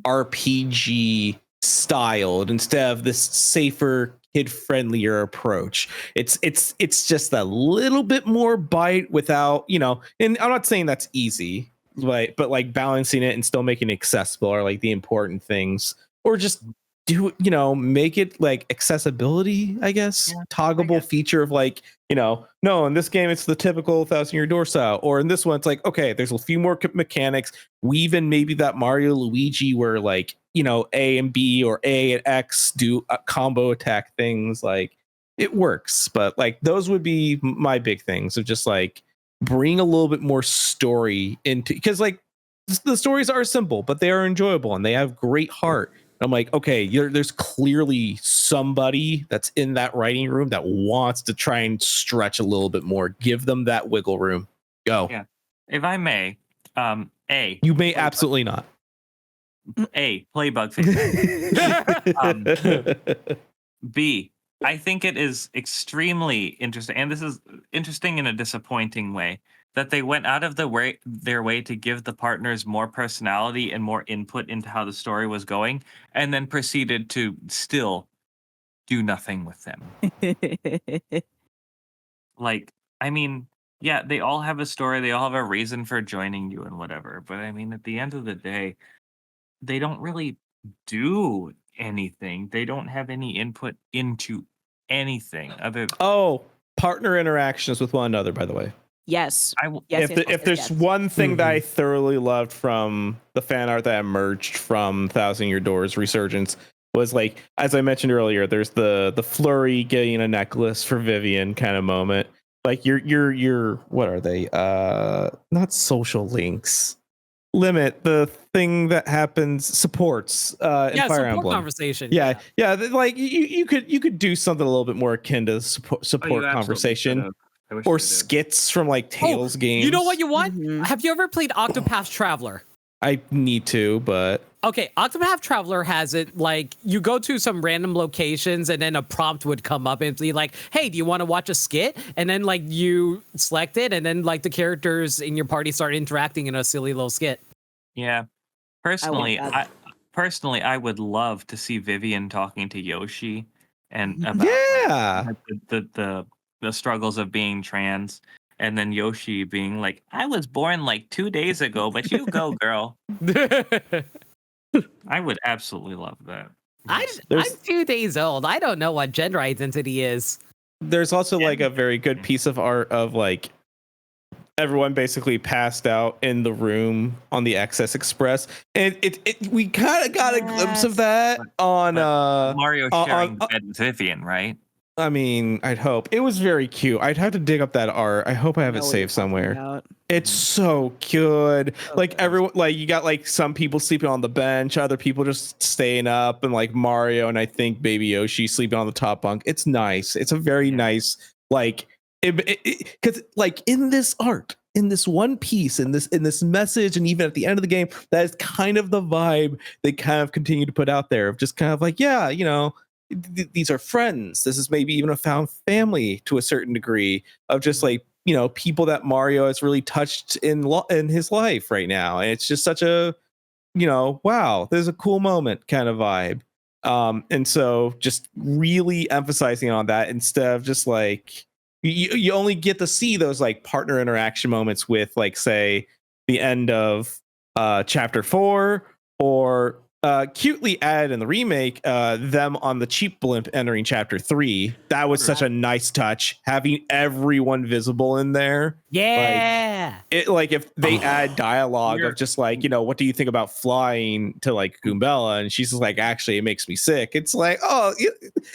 RPG styled instead of this safer, kid-friendlier approach. It's just a little bit more bite without, and I'm not saying that's easy, but like balancing it and still making it accessible are like the important things. Or just make it like accessibility, I guess, toggleable feature of like, no, in this game it's the typical 1,000-year door style, or in this one it's like, okay, there's a few more mechanics, weave in maybe that Mario Luigi where like, A and B or A and X do combo attack things. Like it works, but like those would be my big things of just like bring a little bit more story into, because like the stories are simple but they are enjoyable and they have great heart. I'm like, okay, there's clearly somebody that's in that writing room that wants to try and stretch a little bit more. Give them that wiggle room. Go. Yeah. If I may, A. You may absolutely not. A. Play bug fix. B. I think it is extremely interesting, and this is interesting in a disappointing way, that they went out of their way to give the partners more personality and more input into how the story was going, and then proceeded to still do nothing with them. Like, I mean, yeah, they all have a story, they all have a reason for joining you and whatever, but I mean, at the end of the day, they don't really do anything. They don't have any input into anything other. Oh, partner interactions with one another, by the way. Yes. I will. Yes. If there's one thing that I thoroughly loved from the fan art that emerged from Thousand Year Door's resurgence was, like, as I mentioned earlier, there's the flurry getting a necklace for Vivian kind of moment. Like your what are they? Not social links. Limit the thing that happens supports in Yeah, Fire support Emblem. conversation. Yeah. Like you could do something a little bit more akin to support absolutely conversation. could've. I wish Or they did. skits from like Tales games. You know what you want? Mhm. Have you ever played Octopath Traveler? I need to, but Okay, Octopath Traveler has it like you go to some random locations and then a prompt would come up and be like, "Hey, do you want to watch a skit?" And then like you select it, and then like the characters in your party start interacting in a silly little skit. Yeah. Personally, that. I would love to see Vivian talking to Yoshi and about yeah. the struggles of being trans, and then Yoshi being like, "I was born like 2 days ago, but you go, girl." I would absolutely love that. I'm There's- 2 days old. I don't know what gender identity is. There's also like a very good piece of art of like everyone basically passed out in the room on the Access Express, and we kind of got a glimpse of that on Mario sharing the bed with Vivian, right? I mean, I'd hope. It was very cute. I'd have to dig up that art. I hope I have it saved somewhere. It's so good. Like everyone, like you got like some people sleeping on the bench, other people just staying up, and like Mario and I think Baby Yoshi sleeping on the top bunk. It's nice. It's a very nice, like, because like in this art, in this one piece, in this message, and even at the end of the game, that is kind of the vibe they kind of continue to put out there of just kind of like, yeah, you know, these are friends. This is maybe even a found family to a certain degree of just like, you know, people that Mario has really touched in his life right now. And it's just such a, you know, wow, there's a cool moment kind of vibe. And so just really emphasizing on that instead of just like, you only get to see those like partner interaction moments with like, say, the end of chapter 4 or cutely added in the remake, them on the cheap blimp entering chapter 3. That was such a nice touch, having everyone visible in there. Yeah. Like if they add dialogue of just like, you know, what do you think about flying to like Goombella? And she's just like, actually, it makes me sick. It's like, oh,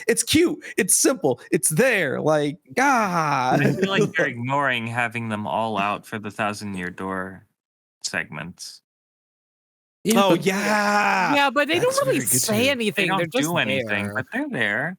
it's cute. It's simple. It's there. Like, I feel like you're ignoring having them all out for the 1,000 Year Door segments. Yeah, oh yeah. Yeah, but they That's don't really very good say too. anything. They don't They're just do anything, there. but they're there.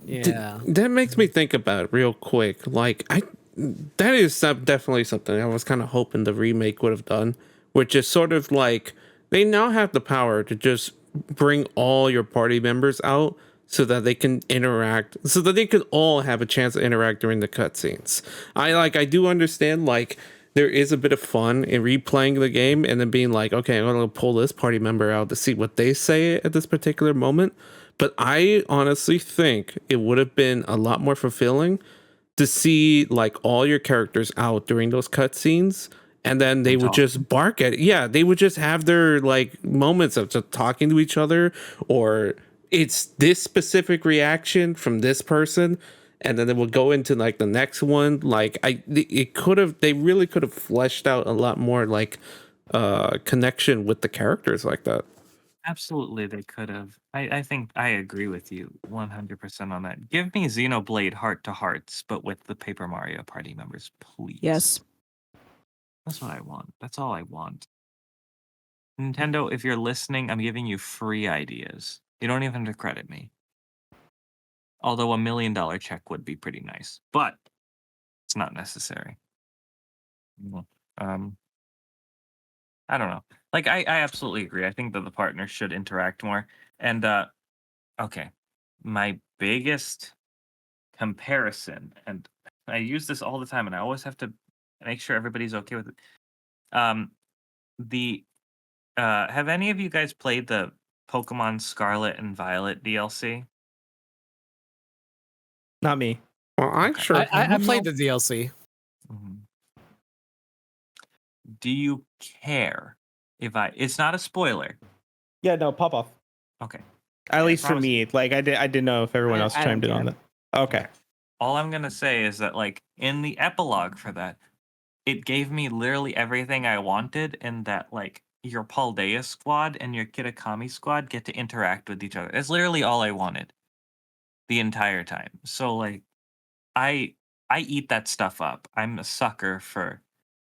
Yeah. That makes me think about it real quick. Like that is definitely something I was kind of hoping the remake would have done, which is sort of like they now have the power to just bring all your party members out so that they can interact, so that they can all have a chance to interact during the cutscenes. I do understand like there is a bit of fun in replaying the game and then being like, okay, I'm gonna pull this party member out to see what they say at this particular moment. But I honestly think it would have been a lot more fulfilling to see like all your characters out during those cutscenes, and then they would just bark at it. Yeah, they would just have their like moments of just talking to each other, or it's this specific reaction from this person, and then it will go into like the next one. Like they really could have fleshed out a lot more like connection with the characters like that. Absolutely, they could have. I think I agree with you 100% on that. Give me Xenoblade Heart to Hearts, but with the Paper Mario party members, please. Yes. That's what I want. That's all I want. Nintendo, if you're listening, I'm giving you free ideas. You don't even have to credit me. Although $1 million check would be pretty nice, but it's not necessary. I don't know. Like I absolutely agree. I think that the partners should interact more. And okay, my biggest comparison, and I use this all the time, and I always have to make sure everybody's okay with it. Have any of you guys played the Pokemon Scarlet and Violet DLC? Not me. Well, I Okay. sure. I played the DLC. Mhm. Do you care if it's not a spoiler? Yeah, no, pop off. Okay. At least for promise. me, like I didn't know if everyone else I chimed in don't on that. Okay. All I'm gonna say is that, like, in the epilogue for that, it gave me literally everything I wanted, in that, like, your Paldea squad and your Kitakami squad get to interact with each other. That's literally all I wanted the entire time. So, like, I I eat that stuff up. I'm a sucker for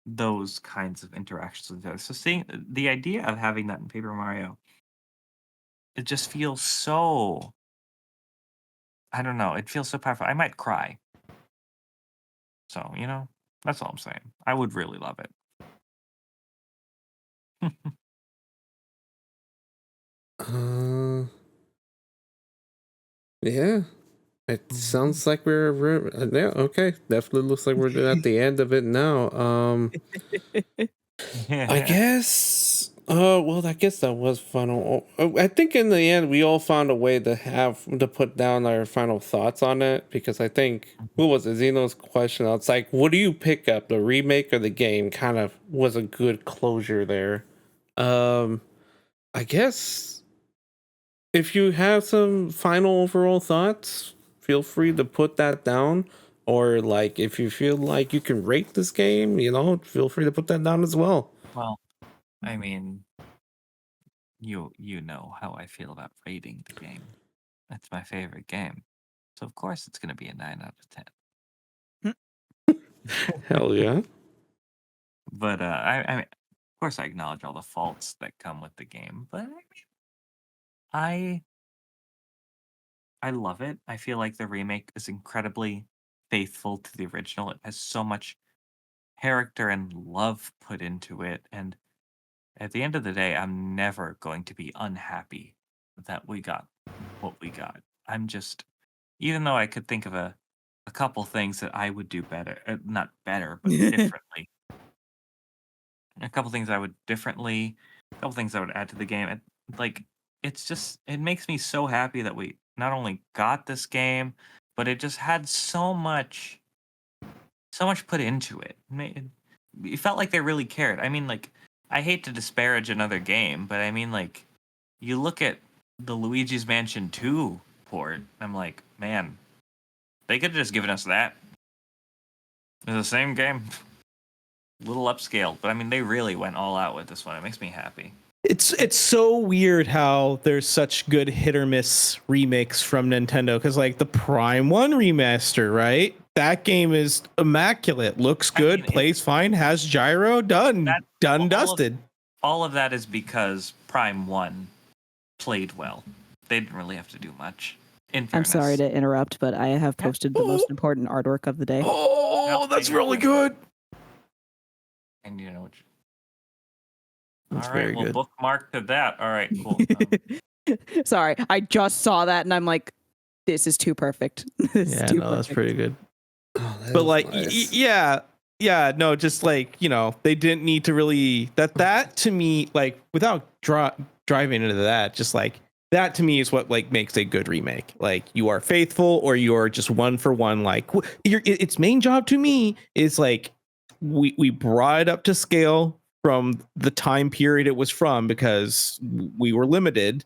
those kinds of interactions with each other. So seeing the idea of having that in Paper Mario, it just feels so, I don't know, it feels so powerful. I might cry. So, that's all I'm saying. I would really love it. Uh, yeah. It sounds like we're yeah, okay. Definitely looks like we're at the end of it now. I guess. Well, I guess that was final. I think in the end we all found a way to put down our final thoughts on it, because I think, what was it, Zeno's question? It's like, what do you pick up, the remake or the game? Kind of was a good closure there. I guess if you have some final overall thoughts, feel free to put that down. Or like, if you feel like you can rate this game, feel free to put that down as well. Well, I mean, you know how I feel about rating the game. It's my favorite game. So of course it's gonna be a 9 out of 10. Hell yeah. But I mean, of course I acknowledge all the faults that come with the game, but I love it. I feel like the remake is incredibly faithful to the original. It has so much character and love put into it, and at the end of the day, I'm never going to be unhappy that we got what we got. I'm just, even though I could think of a couple things that I would do better, not better, but differently. A couple things I would differently, a couple things I would add to the game. And like, it makes me so happy that we not only got this game, but it just had so much put into it. It felt like they really cared. I mean, like, I hate to disparage another game, but I mean, like, you look at the Luigi's Mansion 2 port, I'm like, man, they could have just given us that. It's the same game, little upscaled, but I mean, they really went all out with this one. It makes me happy. It's so weird how there's such good hit or miss remakes from Nintendo, because like the Prime 1 remaster, right? That game is immaculate, looks good, mean, plays fine, has gyro, done dusted. All of that is because Prime 1 played well. They didn't really have to do much. In I'm fairness. sorry to interrupt, but I have posted the most important artwork of the day. Oh, that's really good. And you know what? That's all right, very we'll good. bookmark to that. All right, cool. Sorry, I just saw that and I'm like, this is too perfect. This is too That's perfect. pretty good. Oh, that But is like, nice. no, just like, they didn't need to really that to me, like, without driving into that, just like that to me is what like makes a good remake. Like, you are faithful, or you're just one for one. Like, its main job to me is like, we brought it up to scale from the time period it was from, because we were limited,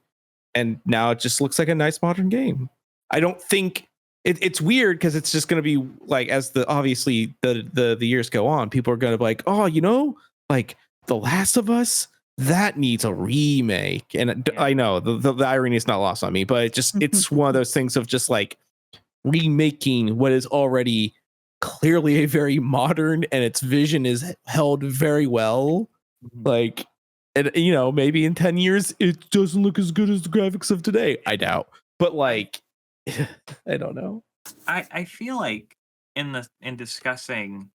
and now it just looks like a nice modern game. I don't think it's weird, because it's just going to be like, as obviously the years go on, people are going to be like, oh, like The Last of Us, that needs a remake. And I know the irony is not lost on me, but it's one of those things of just like remaking what is already clearly a very modern, and its vision is held very well. Like, and maybe in 10 years it doesn't look as good as the graphics of today. I doubt. But like, I don't know. I feel like in discussing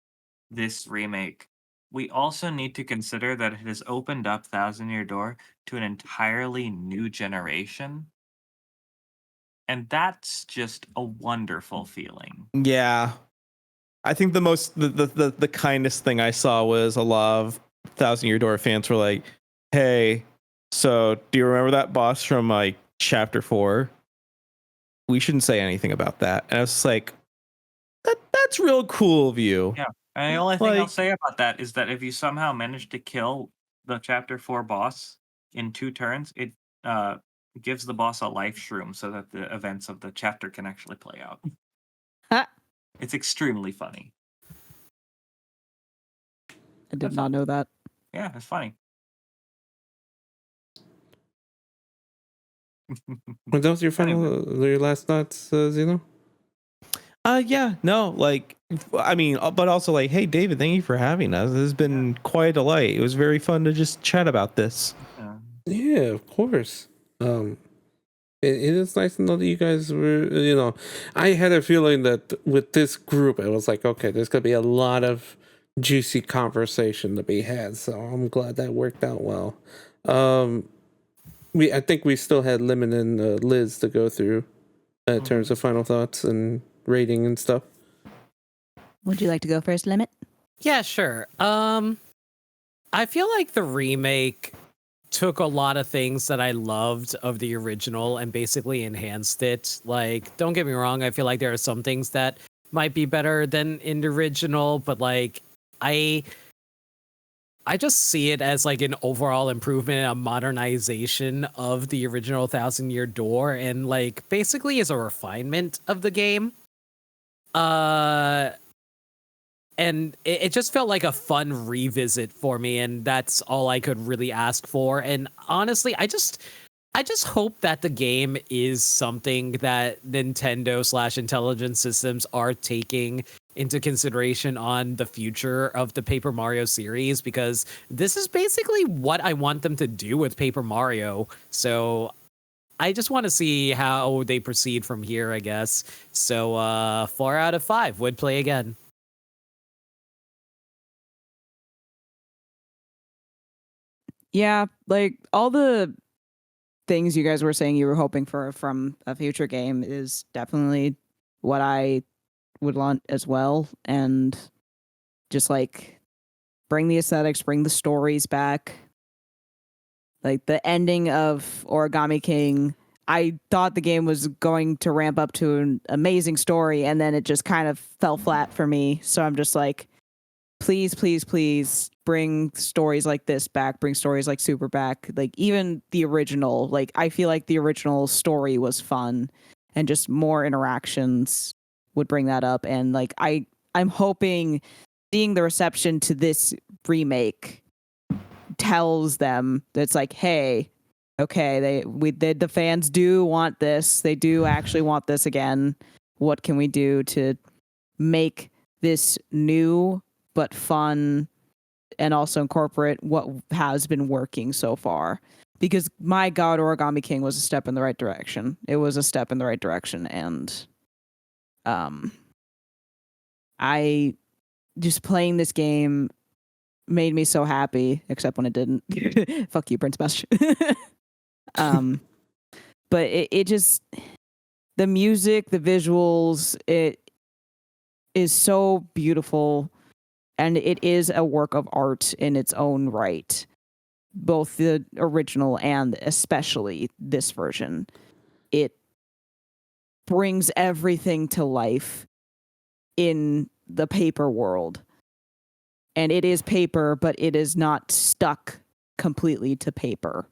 this remake, we also need to consider that it has opened up Thousand Year Door to an entirely new generation. And that's just a wonderful feeling. Yeah. I think the kindest thing I saw was a lot of Thousand Year Door fans were like, hey, so do you remember that boss from like chapter 4? We shouldn't say anything about that. And I was like, that's real cool of you. Yeah. And the only thing I'll Like, say about that is that if you somehow manage to kill the chapter 4 boss in 2 turns, it It gives the boss a life shroom so that the events of the chapter can actually play out. Ha, It's extremely funny. I did not know that. Yeah, it's funny. Were those your your last thoughts, Zeno? Yeah, no, like, I mean, but also like, hey, David, thank you for having us. This has been quite a delight. It was very fun to just chat about this. Yeah, of course. It is nice to know that you guys were, I had a feeling that with this group, it was like, okay, there's going to be a lot of juicy conversation to be had. So I'm glad that worked out well. I think we still had Lemon and Liz to go through in terms of final thoughts and rating and stuff. Would you like to go first, Limit? Yeah, sure. I feel like the remake took a lot of things that I loved of the original and basically enhanced it. Like, don't get me wrong, I feel like there are some things that might be better than in the original, but like I just see it as like an overall improvement, a modernization of the original Thousand Year Door, and like basically is a refinement of the game. And it just felt like a fun revisit for me, and that's all I could really ask for. And honestly, I just hope that the game is something that Nintendo / Intelligent Systems are taking into consideration on the future of the Paper Mario series, because this is basically what I want them to do with Paper Mario. So I just want to see how they proceed from here, I guess. So 4 out of 5 would play again. Yeah, like all the things you guys were saying you were hoping for from a future game is definitely what I would want as well. And just like bring the aesthetics, bring the stories back. Like the ending of Origami King, I thought the game was going to ramp up to an amazing story, and then it just kind of fell flat for me. So I'm just like, please, please, please bring stories like this back. Bring stories like Super back. Like even the original. Like I feel like the original story was fun, and just more interactions would bring that up. And like I'm hoping seeing the reception to this remake tells them that it's like, hey, okay, the fans do want this. They do actually want this again. What can we do to make this new but fun and also incorporate what has been working so far? Because my God, Origami King was a step in the right direction. It was a step in the right direction, and I just playing this game made me so happy, except when it didn't. Fuck you, Prince Mesh. But it just, the music, the visuals, it is so beautiful, and it is a work of art in its own right. Both the original and especially this version. It brings everything to life in the paper world. And it is paper, but it is not stuck completely to paper.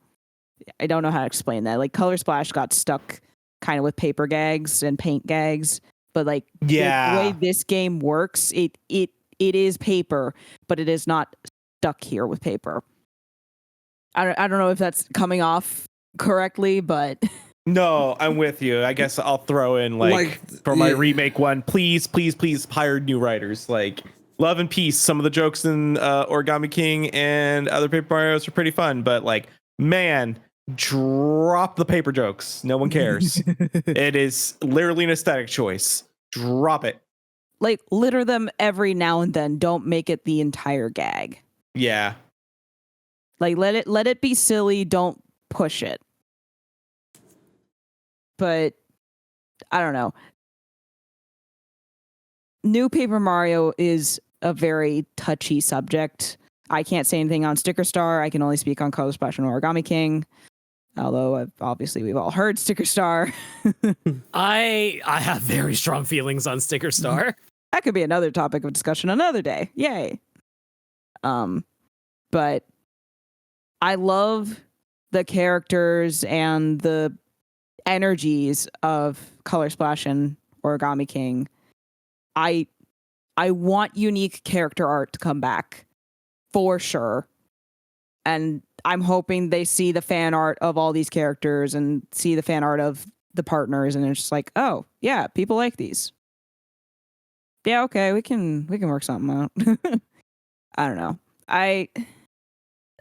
I don't know how to explain that. Like Color Splash got stuck kind of with paper gags and paint gags, but like the way this game works, it is paper, but it is not stuck here with paper. I don't know if that's coming off correctly, but No, I'm with you. I guess I'll throw in like for my remake one, please hire new writers. Like love and peace. Some of the jokes in Origami King and other Paper Marios are pretty fun, but like, man, drop the paper jokes. No one cares. It is literally an aesthetic choice. Drop it. like litter them every now and then. Don't make it the entire gag. Yeah. Like let it be silly. Don't push it. But I don't know. New Paper Mario is a very touchy subject. I can't say anything on Sticker Star. I can only speak on Color Splash and Origami King. Although obviously we've all heard Sticker Star. I have very strong feelings on Sticker Star. That could be another topic of discussion another day. Yay. But I love the characters and the energies of Color Splash and Origami King. I want unique character art to come back for sure. And I'm hoping they see the fan art of all these characters and see the fan art of the partners, and it's just like, oh yeah, people like these. Yeah, okay, we can work something out. I don't know.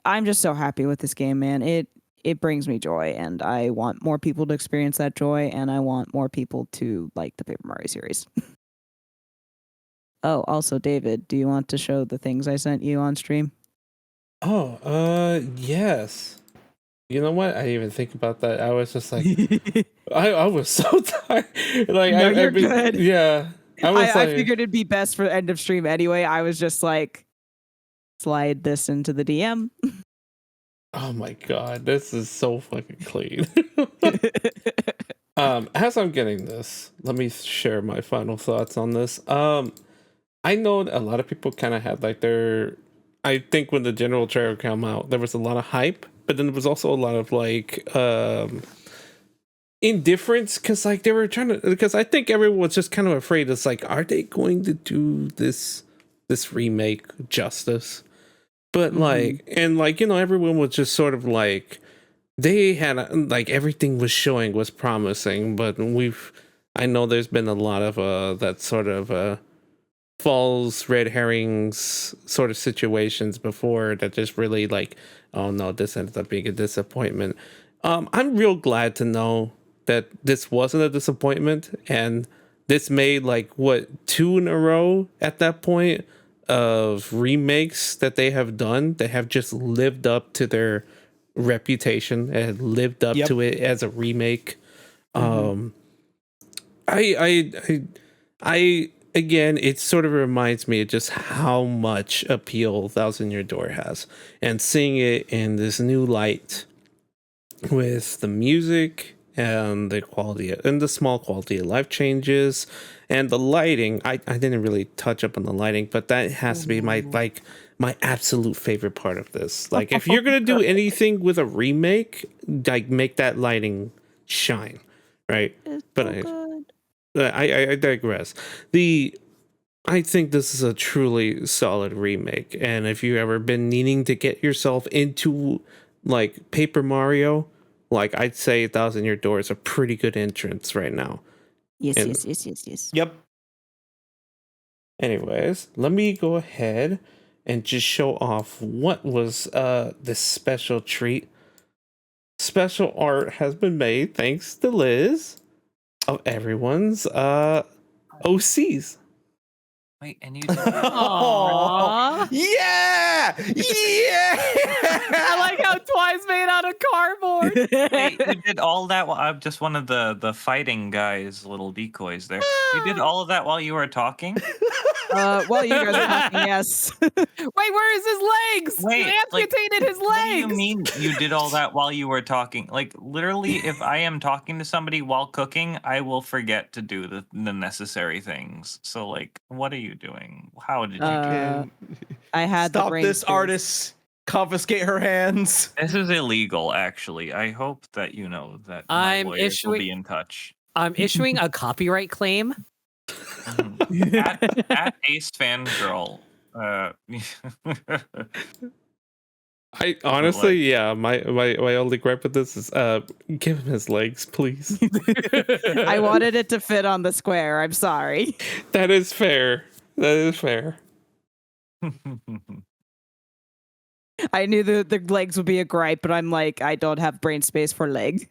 I'm just so happy with this game, man. It brings me joy, and I want more people to experience that joy, and I want more people to like the Paper Mario series. Oh, also, David, do you want to show the things I sent you on stream? Oh, yes. You know what? I didn't even think about that. I was just like, I was so tired. Like, No, you're good. Yeah. I figured it'd be best for end of stream anyway. I was just like, slide this into the DM. Oh my god, this is so fucking clean. As I'm getting this, let me share my final thoughts on this. I know a lot of people kind of had like I think when the general trailer came out, there was a lot of hype, but then there was also a lot of like indifference because like they were trying to, because I think everyone was just kind of afraid. It's like, are they going to do this remake justice? But like, and like, everyone was just sort of like, they had like everything was showing was promising, but I know there's been a lot of that sort of false red herrings sort of situations before that just really like, oh no, this ended up being a disappointment. I'm real glad to know that this wasn't a disappointment, and this made like what, 2 in a row at that point of remakes that they have done that have just lived up to their reputation and lived up to it as a remake. I again, it sort of reminds me of just how much appeal Thousand Year Door has, and seeing it in this new light with the music and the quality and the small quality of life changes and the lighting. I didn't really touch up on the lighting, but that has to be my absolute favorite part of this. Like, if you're gonna do anything with a remake, like, make that lighting shine, right? I digress. I think this is a truly solid remake, and if you've ever been needing to get yourself into like Paper Mario, like, I'd say Thousand Year Door is a pretty good entrance right now. Yes. Yep. Anyways, let me go ahead and just show off what was this special treat. Special art has been made thanks to Liz of everyone's OCs. Wait, and you did Aww. Yeah! I like how Twi's made out of cardboard. Wait, you did all that while I'm just one of the fighting guys' little decoys there. You did all of that while you were talking? Well, you guys are talking, yes. Wait, where is his legs? Wait, You like, amputated his legs. What do you mean you did all that while you were talking? Like, literally, if I am talking to somebody while cooking, I will forget to do the necessary things. So, like, what are you doing? How did you do it? I had Stop the brain this space. artist. Confiscate her hands. This is illegal, actually. I hope that you know that my lawyers will be in touch. I'm issuing a copyright claim. at Ace Fangirl. I honestly, yeah, my only gripe with this is give him his legs, please. I wanted it to fit on the square. I'm sorry. That is fair. That is fair. I knew the legs would be a gripe, but I'm like, I don't have brain space for leg.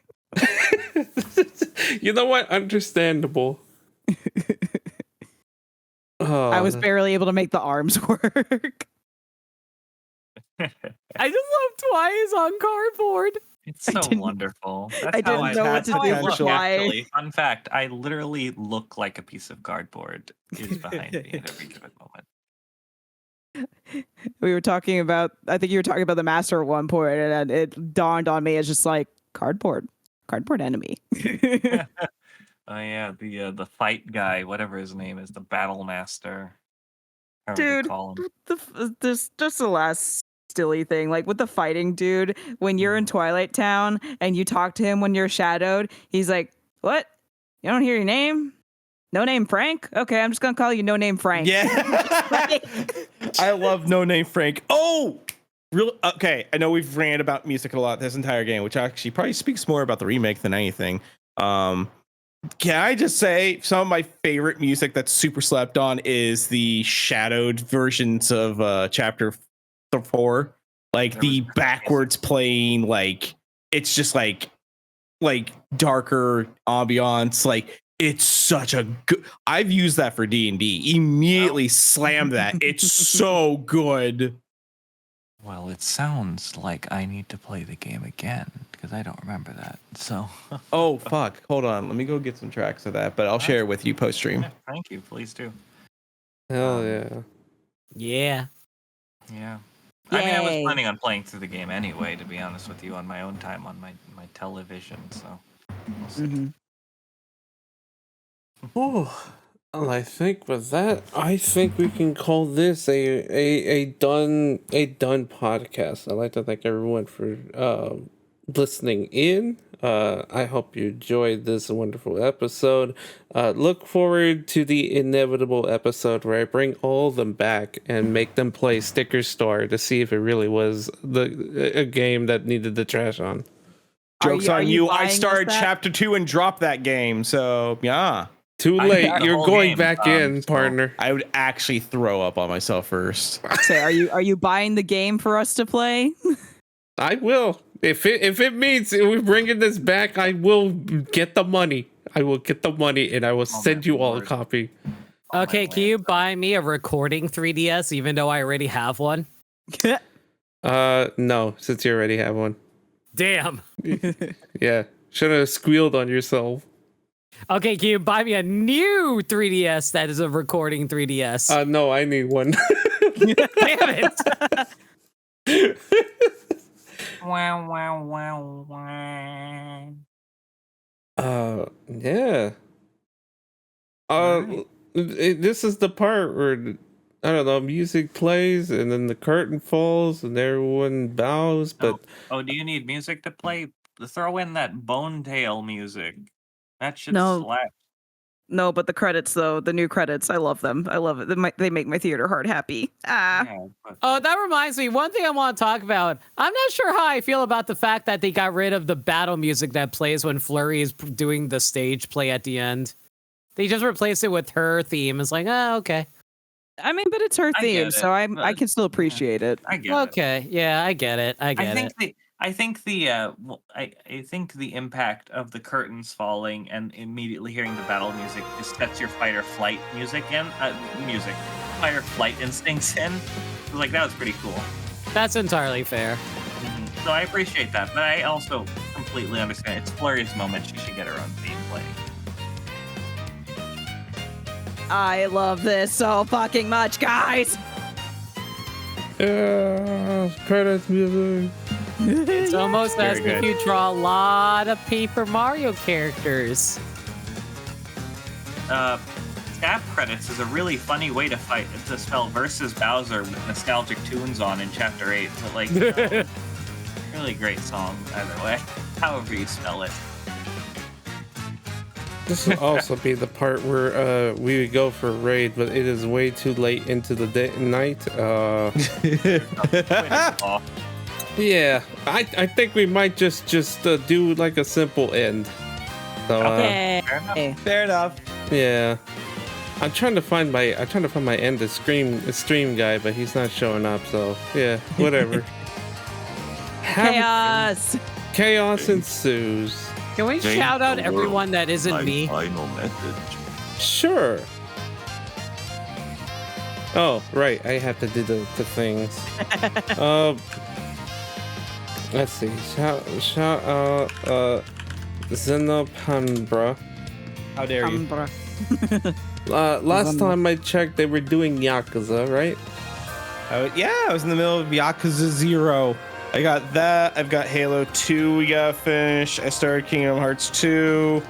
You know what? Understandable. Oh, I was barely able to make the arms work. I just love Twice on cardboard. It's so wonderful. That's I didn't know what to do with look, Twi. actually. Fun fact, I literally look like a piece of cardboard is behind me at every given moment. We were talking about, I think you were talking about the master at one point, and it dawned on me as just like cardboard enemy. Oh yeah, the fight guy, whatever his name is, the battle master. However they Dude, call him. this just the last stilly thing, like with the fighting dude. When you're in Twilight Town and you talk to him when you're shadowed, he's like, "What? You don't hear your name? No Name Frank? Okay, I'm just gonna call you No Name Frank." Yeah. I love No Name Frank. Oh, real okay. I know we've ranted about music a lot this entire game, which actually probably speaks more about the remake than anything. Can I just say some of my favorite music that's super slept on is the shadowed versions of chapter 4, like the backwards playing, like it's just like darker ambiance, like it's such a good. I've used that for D&D. Immediately slammed that. It's so good. Well, it sounds like I need to play the game again because I don't remember that. So, Oh fuck! Hold on, let me go get some tracks of that, but I'll share it with you post stream. yeah, thank you. Please do. Hell yeah. Yeah. Yeah. I mean, I was Yay. planning on playing through the game anyway, to be honest with you, on my own time on my television. So, we'll see. Mhm. Oh, well, I think with that, I think we can call this a done podcast. I'd like to thank everyone for listening in. I hope you enjoyed this wonderful episode. Look forward to the inevitable episode where I bring all of them back and make them play Sticker Star to see if it really was a game that needed the trash on. Jokes are on you you. I buying us started that? chapter 2 and dropped that game, so yeah. Too I late. got the You're whole going game, back in, so- partner. I would actually throw up on myself first. Say, are you buying the game for us to play? I will. If it means we're bringing this back, I will get the money. I will get the money, and I will send you all a Lord. copy. Okay, can you buy me a recording 3DS even though I already have one? No, since you already have one. Damn. Yeah, should have squealed on yourself. Okay, can you buy me a new 3DS that is a recording 3DS? No, I need one. Damn it. Wow, wow, wow, wow. Yeah. Alright. This is the part where I don't know, music plays and then the curtain falls and everyone bows. But Oh, do you need music to play? Throw in that Bone Tail music. That should No. slap. No, but the credits though, the new credits, I love them. I love it. They make my theater heart happy. Ah. Yeah, but Oh, that reminds me. One thing I want to talk about. I'm not sure how I feel about the fact that they got rid of the battle music that plays when Flurry is doing the stage play at the end. They just replaced it with her theme. It's like, oh, okay. I mean, but it's her I theme, get so I it. can still appreciate it. I get it. Okay. Yeah, I get it. I get it. I think the impact of the curtains falling and immediately hearing the battle music just sets your fight or flight fight or flight instincts in. Like that was pretty cool. That's entirely fair. So I appreciate that, but I also completely understand it's Flurry's moment. She should get her own theme played. I love this so fucking much, guys. yeah, credits music. It's almost as Very if good. you draw a lot of Paper Mario characters. Staff credits is a really funny way to spell versus Bowser with nostalgic tunes on in Chapter 8. But like, really great song either way, however you spell it. This will also be the part where we would go for a raid, but it is way too late into the night. Oh, Yeah, I think we might just do like a simple end. So Okay. fair enough. Fair enough. yeah, I'm trying to find my end to stream guy, but he's not showing up. So yeah, whatever. Chaos ensues. Can we Change shout out the everyone that isn't My me? final message. Sure. Oh, right. I have to do the things. Let's see. Shout out Xenopambra. How dare you? Last time I checked, they were doing Yakuza, right? Yeah, I was in the middle of Yakuza 0. I got that. I've got Halo 2 we gotta finish. I started Kingdom Hearts 2.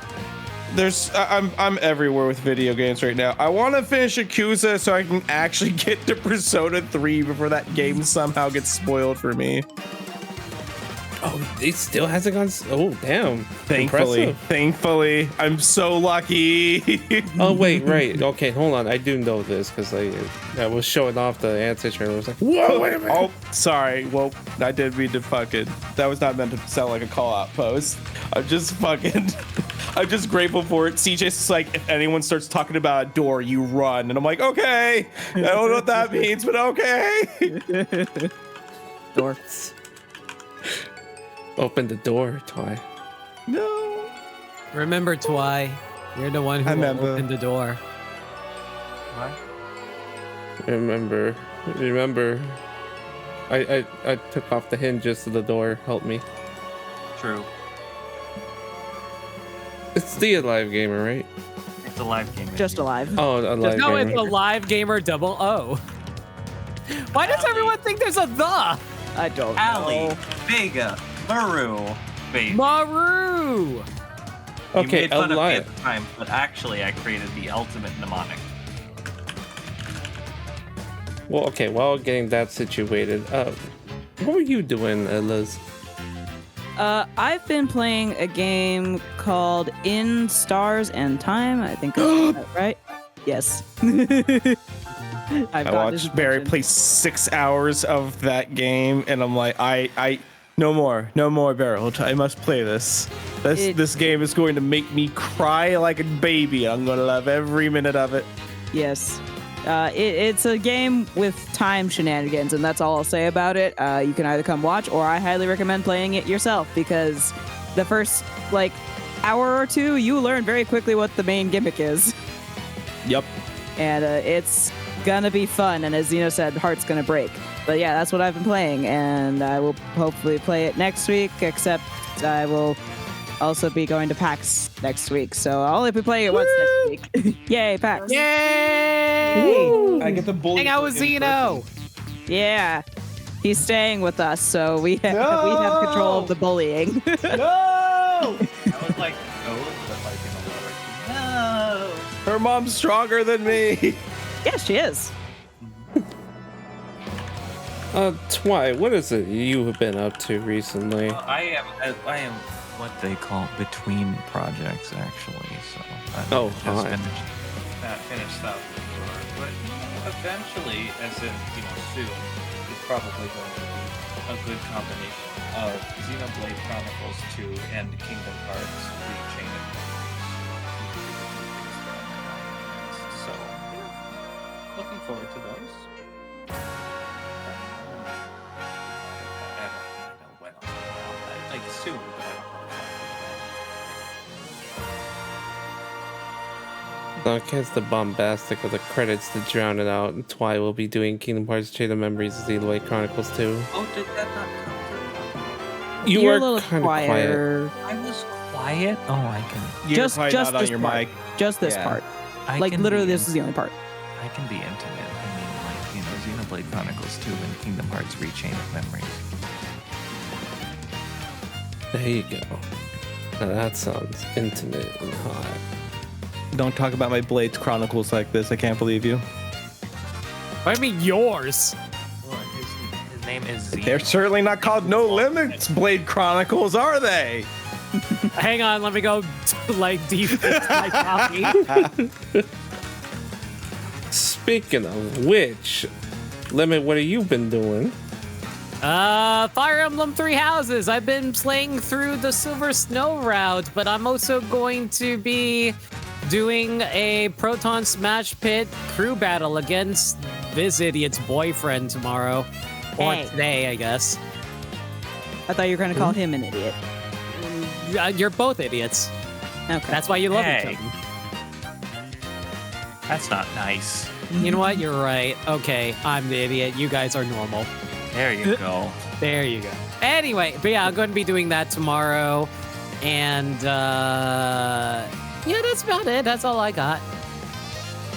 I'm everywhere with video games right now. I want to finish Yakuza so I can actually get to Persona 3 before that game somehow gets spoiled for me. Oh, it still hasn't gone. Oh, damn. Thankfully, Impressive. I'm so lucky. Oh, wait, right. Okay, hold on. I do know this because I was showing off the answer trailer. I was like, whoa, wait a minute. Oh, sorry. Well, I did mean to fucking. That was not meant to sound like a call out post. I'm just grateful for it. CJ's just like, if anyone starts talking about a door, you run. And I'm like, okay. I don't know what that means, but okay. Door. Open the door, Twy. No. Remember, Twy, you're the one who I remember. opened the door. What? Remember. I took off the hinges of the door. Help me. True. It's the Alive Gamer, right? It's a live game. Just alive. Oh, Alive No, Gamer. it's a live gamer double O. Why does everyone think there's a the? I don't Ali, know. Vega, Maru, Faith. Maru. You Okay, made fun of me Alive. at the time, but actually I created the ultimate mnemonic. Well, okay, while getting that situated, what were you doing, Liz? I've been playing a game called In Stars and Time. I think I got that right. Yes. I watched Barry play 6 hours of that game, and I'm like, I no more, Barry. I must play this. This game is going to make me cry like a baby. I'm gonna love every minute of it. Yes. It's a game with time shenanigans, and that's all I'll say about it. You can either come watch, or I highly recommend playing it yourself, because the first, hour or two, you learn very quickly what the main gimmick is. Yep. And it's gonna be fun, and as Zeno said, heart's gonna break. But yeah, that's what I've been playing, and I will hopefully play it next week, except I will also be going to PAX next week, so I'll only be playing it once next week. Yay, PAX. Yay! I get the bully. Hang out with Zeno. Yeah. He's staying with us, so we have control of the bullying. No! I was like, oh, but like in a lower key. No. Her mom's stronger than me. Yeah, she is. Twy, what is it you have been up to recently? I am what they call between projects actually. So Oh, just hi. finished that before. But eventually, as in soon, it's probably going to be a good combination of Xenoblade Chronicles 2 and Kingdom Hearts Chain of Memories. So looking forward to those. I don't know when I'll like soon, but I don't know I guess the bombastic of the credits to drown it out. Twy will be doing Kingdom Hearts Chain of Memories, Xenoblade Chronicles 2. Oh, did that not come through? You You're are a little kind of quiet. quieter. I was quiet. Oh, I can. You're Just probably just not this on your part. mic. Just this Yeah. part. I Like can literally, be this is the only part. I can be intimate. I mean, Xenoblade Chronicles 2 and Kingdom Hearts Chain of Memories. There you go. Now that sounds intimate and hot. Don't talk about my Blades Chronicles like this. I can't believe you. I mean yours. Well, his name is Z. They're certainly not called No Limits Blade Chronicles, are they? Hang on, let me go defix my copy. Speaking of which, Lemon, what have you been doing? Fire Emblem Three Houses. I've been playing through the Silver Snow route, but I'm also going to be doing a Proton Smash Pit crew battle against this idiot's boyfriend tomorrow. Or Hey. today, I guess. I thought you were going to call him an idiot. You're both idiots. Okay. That's why you love Hey. each other. That's not nice. You know what? You're right. Okay, I'm the idiot. You guys are normal. There you go. There you go. Anyway, but yeah, I'm going to be doing that tomorrow. And, yeah, that's about it. That's all I got.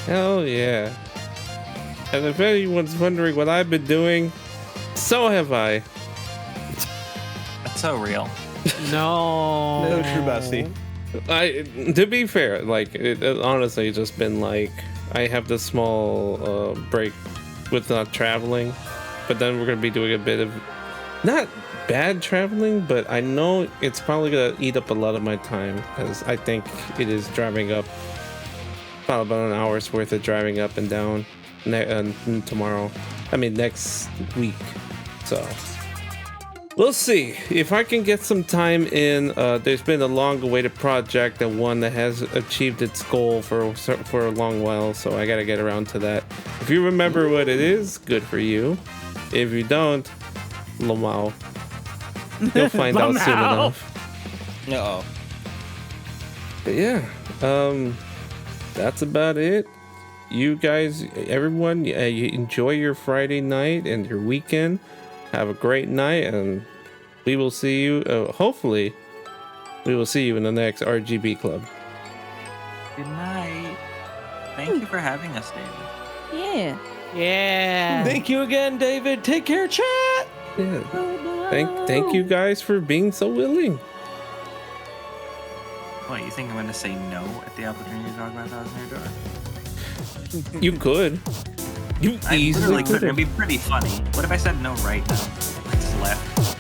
Hell yeah. And if anyone's wondering what I've been doing, so have I. That's so real. No. No true bestie. To be fair, like it honestly just been like I have this small break with not traveling, but then we're gonna be doing a bit of not bad traveling, but I know it's probably gonna eat up a lot of my time because I think it is driving up about an hour's worth of driving up and down tomorrow. I mean next week. So we'll see if I can get some time in. There's been a long-awaited project and one that has achieved its goal for a long while, so I gotta get around to that. If you remember what it is, good for you. If you don't, Lamau. You'll find out soon enough. No. But yeah, that's about it. You guys, everyone, you enjoy your Friday night and your weekend. Have a great night, and we will see you. Hopefully, we will see you in the next RGB club. Good night. Thank you for having us, David. Yeah. Yeah. Thank you again, David. Take care, chat. Yeah. Thank you guys for being so willing. What, you think I'm going to say no at the opportunity to talk about Thousand Year Door? You could. You I easily literally could. could. It'd be pretty funny. What if I said no right now? I just left.